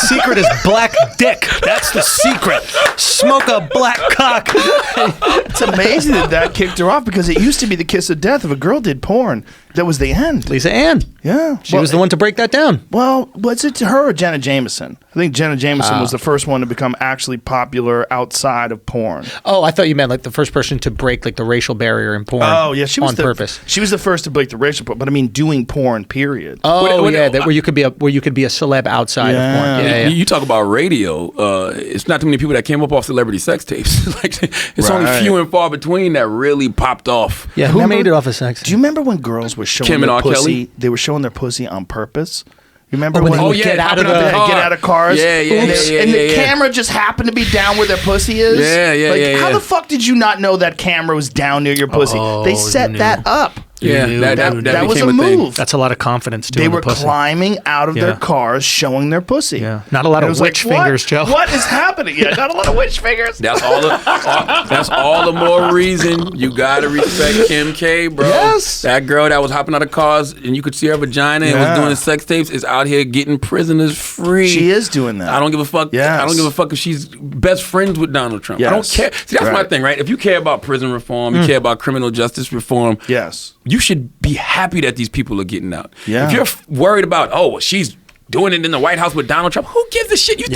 [SPEAKER 3] Secret is black dick. That's the secret. Smoke a black cock.
[SPEAKER 2] It's amazing that kicked her off because it used to be the kiss of death. If a girl did porn, that was the end.
[SPEAKER 3] Lisa Ann.
[SPEAKER 2] Yeah.
[SPEAKER 3] She was the one to break that down.
[SPEAKER 2] Well, was it to her or Jenna Jameson? I think Jenna Jameson was the first one to become actually popular outside of porn.
[SPEAKER 3] Oh, I thought you meant like the first person to break like the racial barrier in porn.
[SPEAKER 2] Oh, yeah. She was
[SPEAKER 3] on purpose.
[SPEAKER 2] She was the first to break the racial porn, but I mean doing porn, period.
[SPEAKER 3] Oh, where you could be a celeb outside of porn. Yeah.
[SPEAKER 1] You talk about radio. It's not too many people that came up off celebrity sex tapes. Like it's only few and far between that really popped off.
[SPEAKER 3] Yeah, who made it off of sex?
[SPEAKER 2] Do you remember when girls were showing
[SPEAKER 1] Kim
[SPEAKER 2] their
[SPEAKER 1] and R.
[SPEAKER 2] pussy?
[SPEAKER 1] Kelly?
[SPEAKER 2] They were showing their pussy on purpose. You remember
[SPEAKER 3] when they would
[SPEAKER 2] get out of cars?
[SPEAKER 1] Yeah,
[SPEAKER 2] and the camera just happened to be down where their pussy is?
[SPEAKER 1] Yeah.
[SPEAKER 2] How the fuck did you not know that camera was down near your pussy? They set that up.
[SPEAKER 1] Yeah,
[SPEAKER 2] that was
[SPEAKER 1] became
[SPEAKER 2] a
[SPEAKER 1] thing.
[SPEAKER 2] move.
[SPEAKER 3] That's a lot of confidence too.
[SPEAKER 2] They
[SPEAKER 3] in the
[SPEAKER 2] were
[SPEAKER 3] pussy.
[SPEAKER 2] climbing out of their cars, showing their pussy.
[SPEAKER 3] Yeah, not a lot of witch fingers, Joe.
[SPEAKER 2] What is happening? Yeah, not a lot of witch fingers.
[SPEAKER 1] That's all the more reason you gotta respect Kim K, bro.
[SPEAKER 2] Yes.
[SPEAKER 1] That girl that was hopping out of cars and you could see her vagina and was doing sex tapes is out here getting prisoners free.
[SPEAKER 2] She is doing that.
[SPEAKER 1] I don't give a fuck.
[SPEAKER 2] Yes.
[SPEAKER 1] I don't give a fuck if she's best friends with Donald Trump.
[SPEAKER 2] Yes.
[SPEAKER 1] I don't care. See, that's my thing, right? If you care about prison reform, you care about criminal justice reform.
[SPEAKER 2] Yes.
[SPEAKER 1] You should be happy that these people are getting out.
[SPEAKER 2] Yeah.
[SPEAKER 1] If you're worried about, she's doing it in the White House with Donald Trump, who gives a shit? You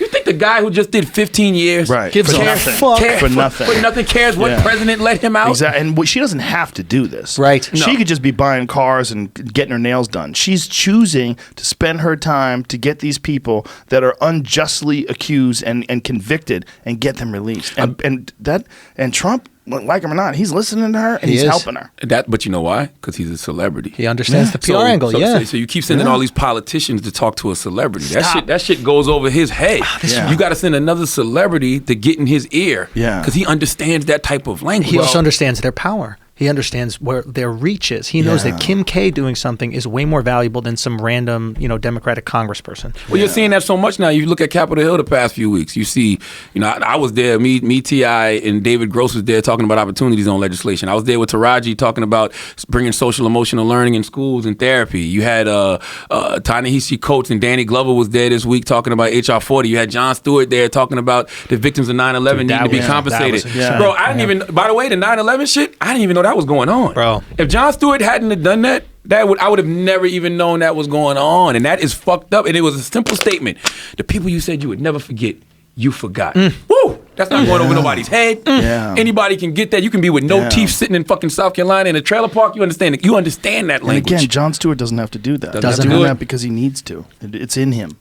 [SPEAKER 1] think the guy who just did 15 years
[SPEAKER 3] gives a fuck
[SPEAKER 2] for nothing.
[SPEAKER 1] For nothing cares what president let him out?
[SPEAKER 2] Exactly. And she doesn't have to do this.
[SPEAKER 3] Right.
[SPEAKER 2] She could just be buying cars and getting her nails done. She's choosing to spend her time to get these people that are unjustly accused and convicted and get them released. And Trump, like him or not, he's listening to her and he's helping her.
[SPEAKER 1] But you know why? Because he's a celebrity.
[SPEAKER 3] He understands the PR angle.
[SPEAKER 1] So you keep sending all these politicians to talk to a celebrity. That shit goes over his head. You got to send another celebrity to get in his ear.
[SPEAKER 2] Yeah.
[SPEAKER 1] Because he understands that type of language.
[SPEAKER 3] He also understands their power. He understands where their reach is. He knows that Kim K doing something is way more valuable than some random, Democratic congressperson.
[SPEAKER 1] Well, you're seeing that so much now. You look at Capitol Hill the past few weeks. You see, I was there. Me, T.I., and David Gross was there talking about opportunities on legislation. I was there with Taraji talking about bringing social emotional learning in schools and therapy. You had Ta-Nehisi Coates and Danny Glover was there this week talking about HR 40. You had Jon Stewart there talking about the victims of 9/11 needing to be compensated. Bro, I didn't even. By the way, the 9/11 shit, I didn't even know that was going on,
[SPEAKER 3] bro.
[SPEAKER 1] If Jon Stewart hadn't have done that, I would have never even known that was going on, and that is fucked up. And it was a simple statement: the people you said you would never forget, you forgot. Woo! That's not going over nobody's head. Anybody can get that. You can be with no teeth sitting in fucking South Carolina in a trailer park. You understand that language.
[SPEAKER 2] And again, Jon Stewart doesn't have to do that.
[SPEAKER 1] Doesn't
[SPEAKER 2] do
[SPEAKER 1] do
[SPEAKER 2] that
[SPEAKER 1] it
[SPEAKER 2] because he needs to. It's in him.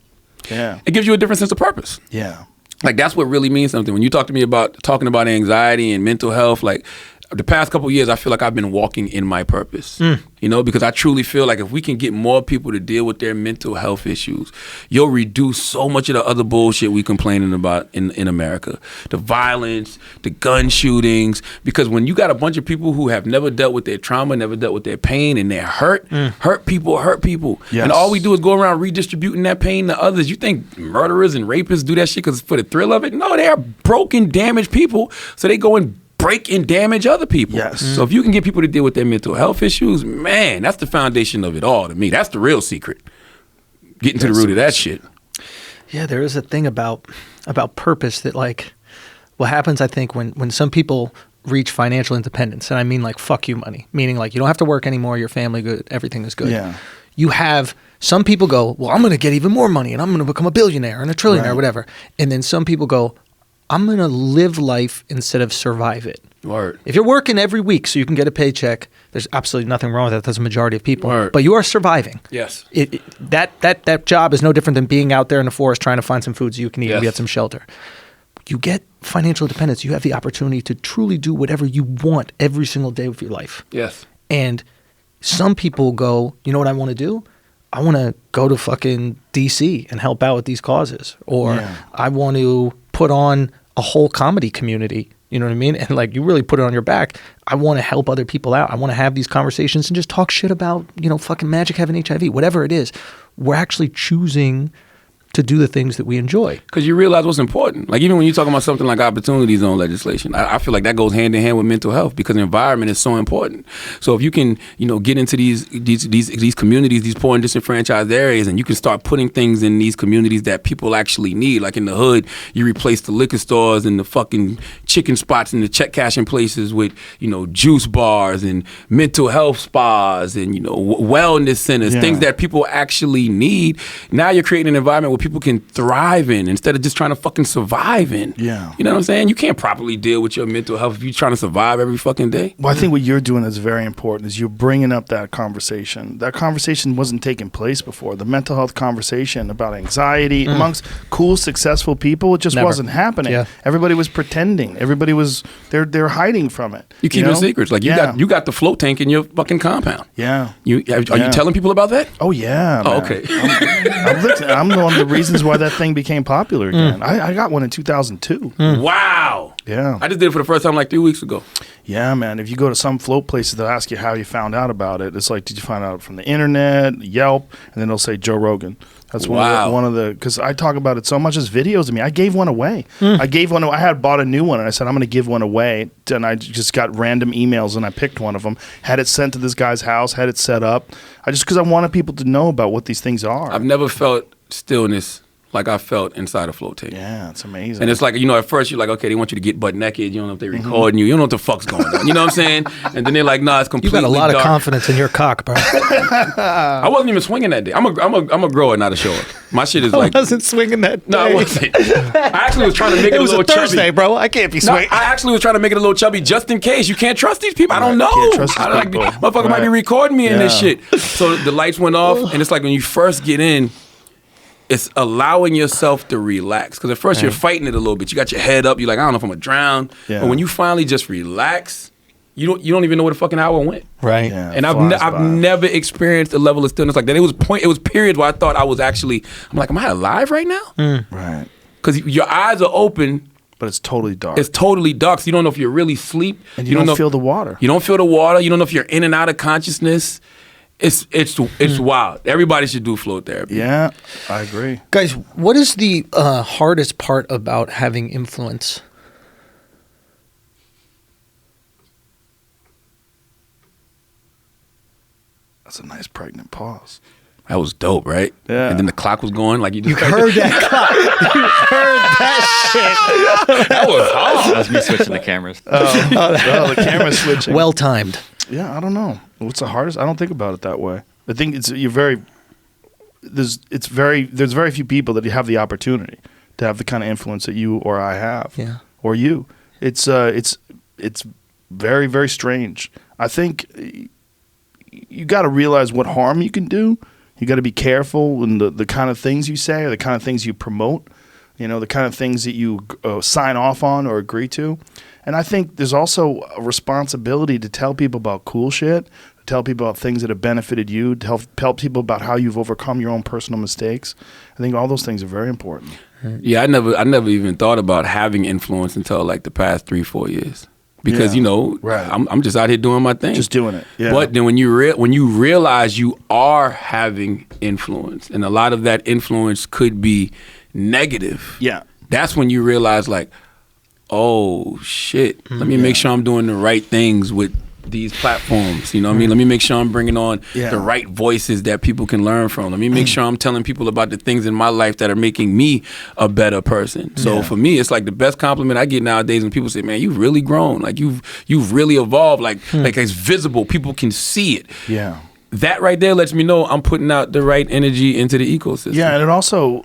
[SPEAKER 2] Yeah.
[SPEAKER 1] It gives you a different sense of purpose.
[SPEAKER 2] Yeah.
[SPEAKER 1] Like that's what really means something. When you talk to me about talking about anxiety and mental health, like the past couple of years, I feel like I've been walking in my purpose, because I truly feel like if we can get more people to deal with their mental health issues, you'll reduce so much of the other bullshit we complaining about in America. The violence, the gun shootings, because when you got a bunch of people who have never dealt with their trauma, never dealt with their pain, and they're hurt people.
[SPEAKER 2] Yes.
[SPEAKER 1] And all we do is go around redistributing that pain to others. You think murderers and rapists do that shit because for the thrill of it? No, they are broken, damaged people, so they go and break and damage other people.
[SPEAKER 2] Yes.
[SPEAKER 1] So if you can get people to deal with their mental health issues, man, that's the foundation of it all to me. That's the real secret. Getting to the root of that shit.
[SPEAKER 3] Yeah, there is a thing about purpose that like what happens, I think, when some people reach financial independence, and I mean like fuck you money, meaning like you don't have to work anymore, your family good, everything is good.
[SPEAKER 2] Yeah.
[SPEAKER 3] You have some people go, well, I'm going to get even more money and I'm going to become a billionaire and a trillionaire, or whatever. And then some people go, I'm going to live life instead of survive it.
[SPEAKER 1] Word.
[SPEAKER 3] If you're working every week so you can get a paycheck, there's absolutely nothing wrong with that. That's the majority of people.
[SPEAKER 1] Word.
[SPEAKER 3] But you are surviving.
[SPEAKER 1] Yes.
[SPEAKER 3] That job is no different than being out there in the forest trying to find some food so you can eat and get some shelter. You get financial independence. You have the opportunity to truly do whatever you want every single day of your life.
[SPEAKER 1] Yes.
[SPEAKER 3] And some people go, you know what I want to do? I want to go to fucking DC and help out with these causes. Or I want to put on a whole comedy community. You know what I mean? And like you really put it on your back. I want to help other people out. I want to have these conversations and just talk shit about, fucking magic, having HIV, whatever it is. We're actually choosing to do the things that we enjoy.
[SPEAKER 1] Because you realize what's important. Like even when you're talking about something like opportunity zone legislation, I feel like that goes hand in hand with mental health because the environment is so important. So if you can, get into these communities, these poor and disenfranchised areas, and you can start putting things in these communities that people actually need. Like in the hood, you replace the liquor stores and the fucking chicken spots and the check cashing places with, juice bars and mental health spas and, wellness centers, things that people actually need. Now you're creating an environment where people can thrive in instead of just trying to fucking survive in.
[SPEAKER 2] Yeah.
[SPEAKER 1] You know what I'm saying? You can't properly deal with your mental health if you're trying to survive every fucking day.
[SPEAKER 2] Well, I think what you're doing is very important is you're bringing up that conversation. That conversation wasn't taking place before. The mental health conversation about anxiety amongst cool, successful people, it just wasn't happening. Yeah. Everybody was pretending. Everybody was, they're hiding from it.
[SPEAKER 1] You keep your secrets. Like you got the float tank in your fucking compound.
[SPEAKER 2] Yeah.
[SPEAKER 1] Are you telling people about that?
[SPEAKER 2] Oh, yeah.
[SPEAKER 1] Oh, okay.
[SPEAKER 2] I'm one of the reasons why that thing became popular again. I got one in 2002.
[SPEAKER 1] Wow.
[SPEAKER 2] Yeah.
[SPEAKER 1] I just did it for the first time like 3 weeks ago.
[SPEAKER 2] Yeah, man. If you go to some float places, they'll ask you how you found out about it. It's like, did you find out from the internet, Yelp, and then they'll say Joe Rogan. That's one of the, because I talk about it so much as videos of me. I gave one away. I had bought a new one and I said, I'm going to give one away. And I just got random emails and I picked one of them, had it sent to this guy's house, had it set up. Because I wanted people to know about what these things are.
[SPEAKER 1] I've never felt stillness like I felt inside a float tank.
[SPEAKER 2] Yeah, it's amazing.
[SPEAKER 1] And it's like, at first you're like, okay, they want you to get butt naked. You don't know if they're recording you. You don't know what the fuck's going on. You know what I'm saying? And then they're like, nah, it's completely
[SPEAKER 3] You got a lot
[SPEAKER 1] dark.
[SPEAKER 3] of confidence in your cock, bro.
[SPEAKER 1] I wasn't even swinging that day. I'm a grower, not a shower. My shit is like...
[SPEAKER 3] I wasn't swinging that day.
[SPEAKER 1] No, I wasn't. I actually was trying to make it a little chubby.
[SPEAKER 3] It was a Thursday, bro. I can't be swinging.
[SPEAKER 1] No, I actually was trying to make it a little chubby just in case. You can't trust these people. I don't know.
[SPEAKER 2] Can't trust these people.
[SPEAKER 1] Motherfucker might be recording me in this shit. So the lights went off, and it's like when you first get in, it's allowing yourself to relax. Because at first you're fighting it a little bit. You got your head up. You're like, I don't know if I'm going to drown. Yeah. But when you finally just relax, you don't even know where the fucking hour went.
[SPEAKER 3] Right.
[SPEAKER 2] Yeah,
[SPEAKER 1] and I've never experienced a level of stillness like that. It was periods where I thought I was actually, I'm like, am I alive right now?
[SPEAKER 2] Right.
[SPEAKER 1] Because your eyes are open.
[SPEAKER 2] But it's totally dark.
[SPEAKER 1] It's totally dark. So you don't know if you're really asleep.
[SPEAKER 2] And you don't feel the water.
[SPEAKER 1] You don't feel the water. You don't know if you're in and out of consciousness. It's wild. Everybody should do float therapy.
[SPEAKER 2] Yeah, I agree.
[SPEAKER 3] Guys, what is the hardest part about having influence?
[SPEAKER 2] That's a nice pregnant pause.
[SPEAKER 1] That was dope, right?
[SPEAKER 2] Yeah.
[SPEAKER 1] And then the clock was going like you just
[SPEAKER 3] Heard that clock. You heard that shit.
[SPEAKER 1] That was hard.
[SPEAKER 4] That's me switching the cameras.
[SPEAKER 2] The camera's switching.
[SPEAKER 3] Well timed.
[SPEAKER 2] Yeah, I don't know. What's the hardest? I don't think about it that way. I think there's very few people that have the opportunity to have the kind of influence that you or I have.
[SPEAKER 3] Yeah.
[SPEAKER 2] Or you. It's very, very strange. I think you got to realize what harm you can do. You got to be careful in the kind of things you say or the kind of things you promote, the kind of things that you sign off on or agree to. And I think there's also a responsibility to tell people about cool shit, to tell people about things that have benefited you, to help people about how you've overcome your own personal mistakes. I think all those things are very important.
[SPEAKER 1] Yeah, I never even thought about having influence until like the past 3-4 years. Because
[SPEAKER 2] right.
[SPEAKER 1] I'm just out here doing my thing,
[SPEAKER 2] just doing it. Yeah.
[SPEAKER 1] But then when you realize you are having influence, and a lot of that influence could be negative.
[SPEAKER 2] Yeah,
[SPEAKER 1] that's when you realize like, oh shit, let me make sure I'm doing the right things with these platforms. You know what I mean? Let me make sure I'm bringing on the right voices that people can learn from. Let me make sure I'm telling people about the things in my life that are making me a better person. So for me, it's like the best compliment I get nowadays when people say, man, you've really grown. Like you've really evolved. Like it's visible. People can see it.
[SPEAKER 2] Yeah.
[SPEAKER 1] That right there lets me know I'm putting out the right energy into the ecosystem.
[SPEAKER 2] Yeah, and it also,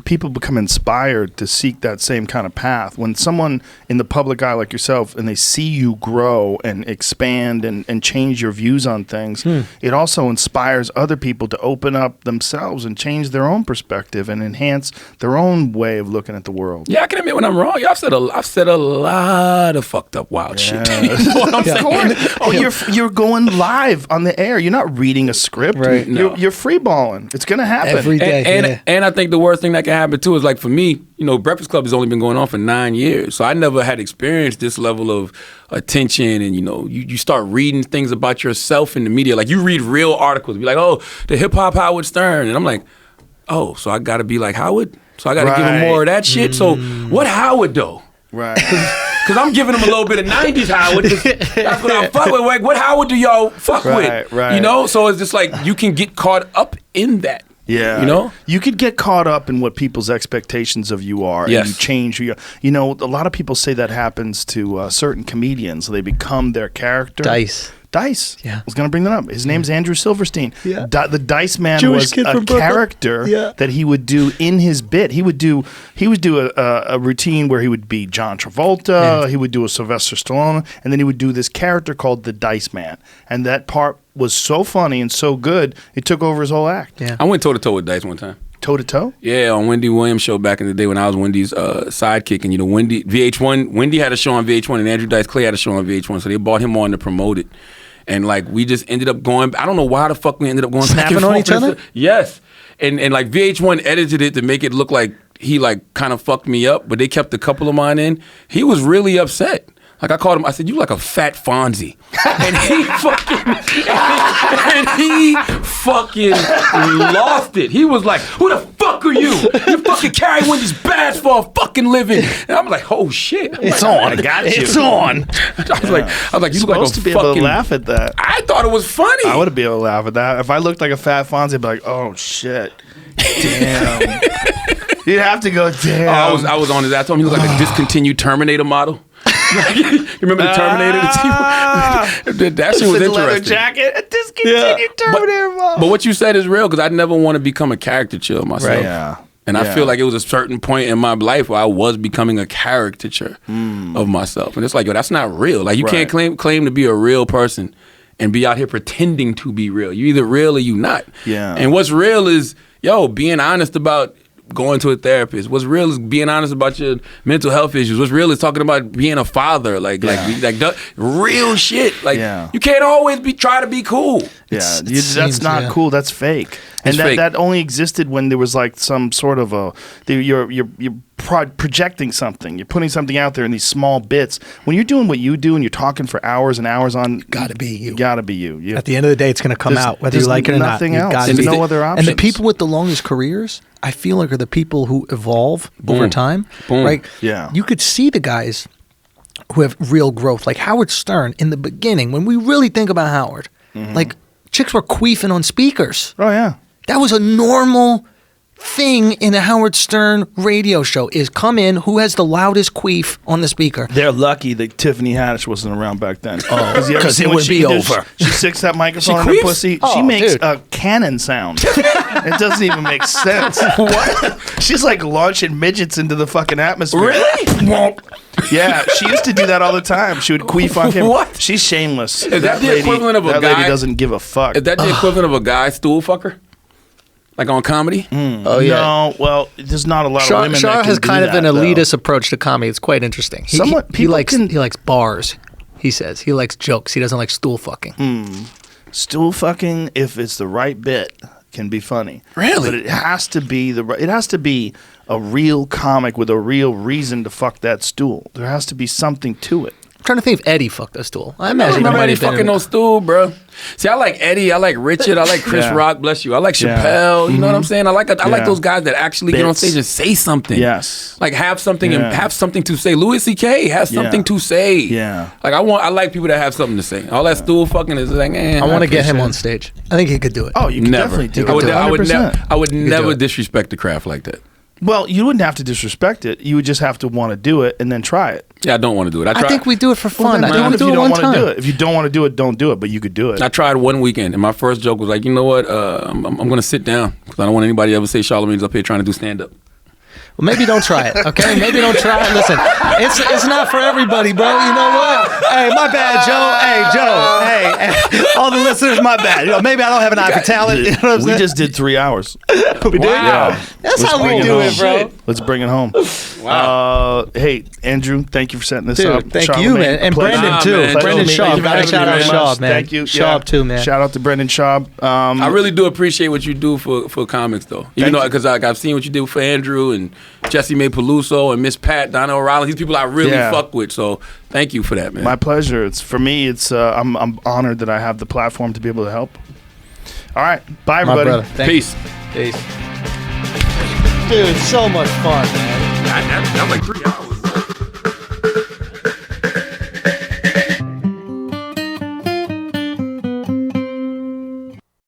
[SPEAKER 2] people become inspired to seek that same kind of path. When someone in the public eye like yourself, and they see you grow and expand and change your views on things, it also inspires other people to open up themselves and change their own perspective and enhance their own way of looking at the world.
[SPEAKER 1] Yeah, I can admit when I'm wrong. I've said a lot of fucked up wild shit. You know what I'm saying?
[SPEAKER 2] Oh, you're going live on the air. You're not reading a script.
[SPEAKER 3] Right.
[SPEAKER 2] You're free balling. It's gonna happen
[SPEAKER 3] every day.
[SPEAKER 1] And I think the worst thing that can happen too is, like, for me, you know, Breakfast Club has only been going on for 9 years, so I never had experienced this level of attention. And you know, you start reading things about yourself in the media. Like, you read real articles, be like, oh, the hip hop Howard Stern, and I'm like, oh, so I got to be like Howard. So I got to give him more of that shit. So what Howard though?
[SPEAKER 2] Right.
[SPEAKER 1] Because I'm giving him a little bit of 90s Howard. That's what I fuck with. Like, what Howard do y'all fuck with?
[SPEAKER 2] Right.
[SPEAKER 1] You know? So it's just like, you can get caught up in that.
[SPEAKER 2] Yeah.
[SPEAKER 1] You know?
[SPEAKER 2] You could get caught up in what people's expectations of you are.
[SPEAKER 1] Yes.
[SPEAKER 2] And you change who you are. You know, a lot of people say that happens to certain comedians. They become their character. Dice.
[SPEAKER 3] Yeah.
[SPEAKER 2] I was going to bring that up. His name's Andrew Silverstein.
[SPEAKER 3] Yeah.
[SPEAKER 2] The Dice Man
[SPEAKER 3] Jewish
[SPEAKER 2] was
[SPEAKER 3] kid
[SPEAKER 2] a
[SPEAKER 3] from Brooklyn.
[SPEAKER 2] character that he would do in his bit. He would do a routine where he would be John Travolta, he would do a Sylvester Stallone, and then he would do this character called the Dice Man. And that part was so funny and so good, it took over his whole act.
[SPEAKER 3] Yeah.
[SPEAKER 1] I went toe-to-toe with Dice one time.
[SPEAKER 2] Toe-to-toe?
[SPEAKER 1] Yeah, on Wendy Williams' show back in the day when I was Wendy's sidekick. And, you know, Wendy had a show on VH1 and Andrew Dice Clay had a show on VH1, so they brought him on to promote it. And, like, we just ended up going, I don't know why the fuck we ended up going
[SPEAKER 3] snapping
[SPEAKER 1] back and
[SPEAKER 3] on
[SPEAKER 1] forth.
[SPEAKER 3] each other?
[SPEAKER 1] Yes. And like, VH1 edited it to make it look like he, like, kind of fucked me up, but they kept a couple of mine in. He was really upset. Like, I called him, I said, you like a fat Fonzie. And he fucking lost it. He was like, who the fuck are you? You fucking carry Wendy's badge for a fucking living. And I'm like, oh shit.
[SPEAKER 3] It's on.
[SPEAKER 2] I got you.
[SPEAKER 3] It's on.
[SPEAKER 1] I was like, you look like a
[SPEAKER 2] supposed to be able to laugh at that.
[SPEAKER 1] I thought it was funny.
[SPEAKER 2] I would be able to laugh at that. If I looked like a fat Fonzie, I'd be like, oh shit. Damn. You'd have to go, damn.
[SPEAKER 1] I was on his ass. I told him he looked like a discontinued Terminator model. You remember the Terminator? That shit was interesting.
[SPEAKER 2] Leather jacket, a discontinued Terminator model.
[SPEAKER 1] But what you said is real, because I never want to become a caricature of myself.
[SPEAKER 2] Right. Yeah.
[SPEAKER 1] And I feel like it was a certain point in my life where I was becoming a caricature of myself. And it's like, yo, that's not real. Like, you can't claim to be a real person and be out here pretending to be real. You're either real or you not.
[SPEAKER 2] Yeah.
[SPEAKER 1] And what's real is, being honest about going to a therapist. What's real is being honest about your mental health issues. What's real is talking about being a father. Like real shit. Like, you can't always try to be cool.
[SPEAKER 2] Yeah, that's not cool. That's fake. And that only existed when there was like some sort of you're projecting something. You're putting something out there in these small bits. When you're doing what you do and you're talking for hours and hours on,
[SPEAKER 3] gotta be you.
[SPEAKER 2] Gotta be you.
[SPEAKER 3] At the end of the day, it's gonna come out whether you like it or not.
[SPEAKER 2] Nothing else. There's no other options.
[SPEAKER 3] And the people with the longest careers, I feel like, are the people who evolve over time. Right?
[SPEAKER 2] Yeah.
[SPEAKER 3] You could see the guys who have real growth, like Howard Stern in the beginning. When we really think about Howard, like, chicks were queefing on speakers.
[SPEAKER 2] Oh yeah.
[SPEAKER 3] That was a normal thing in a Howard Stern radio show, is come in, who has the loudest queef on the speaker.
[SPEAKER 2] They're lucky that Tiffany Haddish wasn't around back then.
[SPEAKER 3] Because it would be over.
[SPEAKER 2] She sticks that microphone in her pussy. She makes a cannon sound. It doesn't even make sense. What? She's like launching midgets into the fucking atmosphere.
[SPEAKER 1] Really?
[SPEAKER 2] Yeah, she used to do that all the time. She would queef on him.
[SPEAKER 1] What?
[SPEAKER 2] She's shameless.
[SPEAKER 1] Is that the equivalent of a guy?
[SPEAKER 2] That lady doesn't give a fuck.
[SPEAKER 1] Is that the equivalent of a guy stool fucker? Like on comedy?
[SPEAKER 3] Oh yeah.
[SPEAKER 2] No, well, there's not a lot of women
[SPEAKER 3] Shar
[SPEAKER 2] that can
[SPEAKER 3] has
[SPEAKER 2] do
[SPEAKER 3] kind of
[SPEAKER 2] that,
[SPEAKER 3] an elitist approach to comedy. It's quite interesting. He likes bars. He says he likes jokes. He doesn't like stool fucking.
[SPEAKER 2] Stool fucking, if it's the right bit, can be funny.
[SPEAKER 1] Really?
[SPEAKER 2] But it has to be a real comic with a real reason to fuck that stool. There has to be something to it.
[SPEAKER 3] I'm trying to think if Eddie fucked a stool. I
[SPEAKER 1] I
[SPEAKER 3] imagine
[SPEAKER 1] don't remember
[SPEAKER 3] he might
[SPEAKER 1] any
[SPEAKER 3] have been
[SPEAKER 1] fucking no stool, bro. See, I like Eddie. I like Richard. I like Chris Rock. Bless you. I like Chappelle. You know what I'm saying? I like those guys that actually get on stage and say something.
[SPEAKER 2] Yes.
[SPEAKER 1] Like have something and have something to say. Louis C.K. has something to say.
[SPEAKER 2] Yeah.
[SPEAKER 1] Like I like people that have something to say. All that stool fucking is like.
[SPEAKER 3] I want to get him on stage. I think he could do it.
[SPEAKER 2] Oh, you could definitely do it.
[SPEAKER 1] I would never disrespect the craft like that.
[SPEAKER 2] Well, you wouldn't have to disrespect it. You would just have to want to do it and then try it.
[SPEAKER 1] Yeah, I don't want to do it.
[SPEAKER 3] I think we do it for fun.
[SPEAKER 2] Well,
[SPEAKER 3] I want to do it one time.
[SPEAKER 2] If you don't want to do it, don't do it. But you could do it.
[SPEAKER 1] I tried one weekend, and my first joke was like, you know what? I'm going to sit down because I don't want anybody to ever say Charlamagne's up here trying to do stand up.
[SPEAKER 3] Well, maybe don't try it, okay? Maybe don't try it. Listen, it's not for everybody, bro. You know what? Hey, my bad, Joe. Hey, Joe. Hey, all the listeners, my bad. You know, maybe I don't have an eye for talent. You know what I'm saying?
[SPEAKER 2] We just did 3 hours.
[SPEAKER 3] We did?
[SPEAKER 2] Yeah.
[SPEAKER 3] That's how we do it, bro.
[SPEAKER 2] Let's bring it home.
[SPEAKER 1] Wow.
[SPEAKER 2] Hey, Andrew, thank you for setting this
[SPEAKER 3] Dude,
[SPEAKER 2] up.
[SPEAKER 3] thank you, man. And Brendan, too.
[SPEAKER 1] Man.
[SPEAKER 3] Brendan Schaub. Got to shout out Schaub, man.
[SPEAKER 2] Thank you.
[SPEAKER 3] Schaub, too, man.
[SPEAKER 2] Shout out to Brendan Schaub.
[SPEAKER 1] I really do appreciate what you do for comics, though. Even though, because I've seen what you did for Andrew and Jesse May Peluso and Miss Pat, Donna O'Reilly. These people I really fuck with. So thank you for that, man.
[SPEAKER 2] My pleasure. For me, I'm honored that I have the platform to be able to help. All right. Bye, everybody.
[SPEAKER 3] My brother.
[SPEAKER 1] Peace.
[SPEAKER 3] Peace. Dude, so much fun, man.
[SPEAKER 1] That was like 3 hours.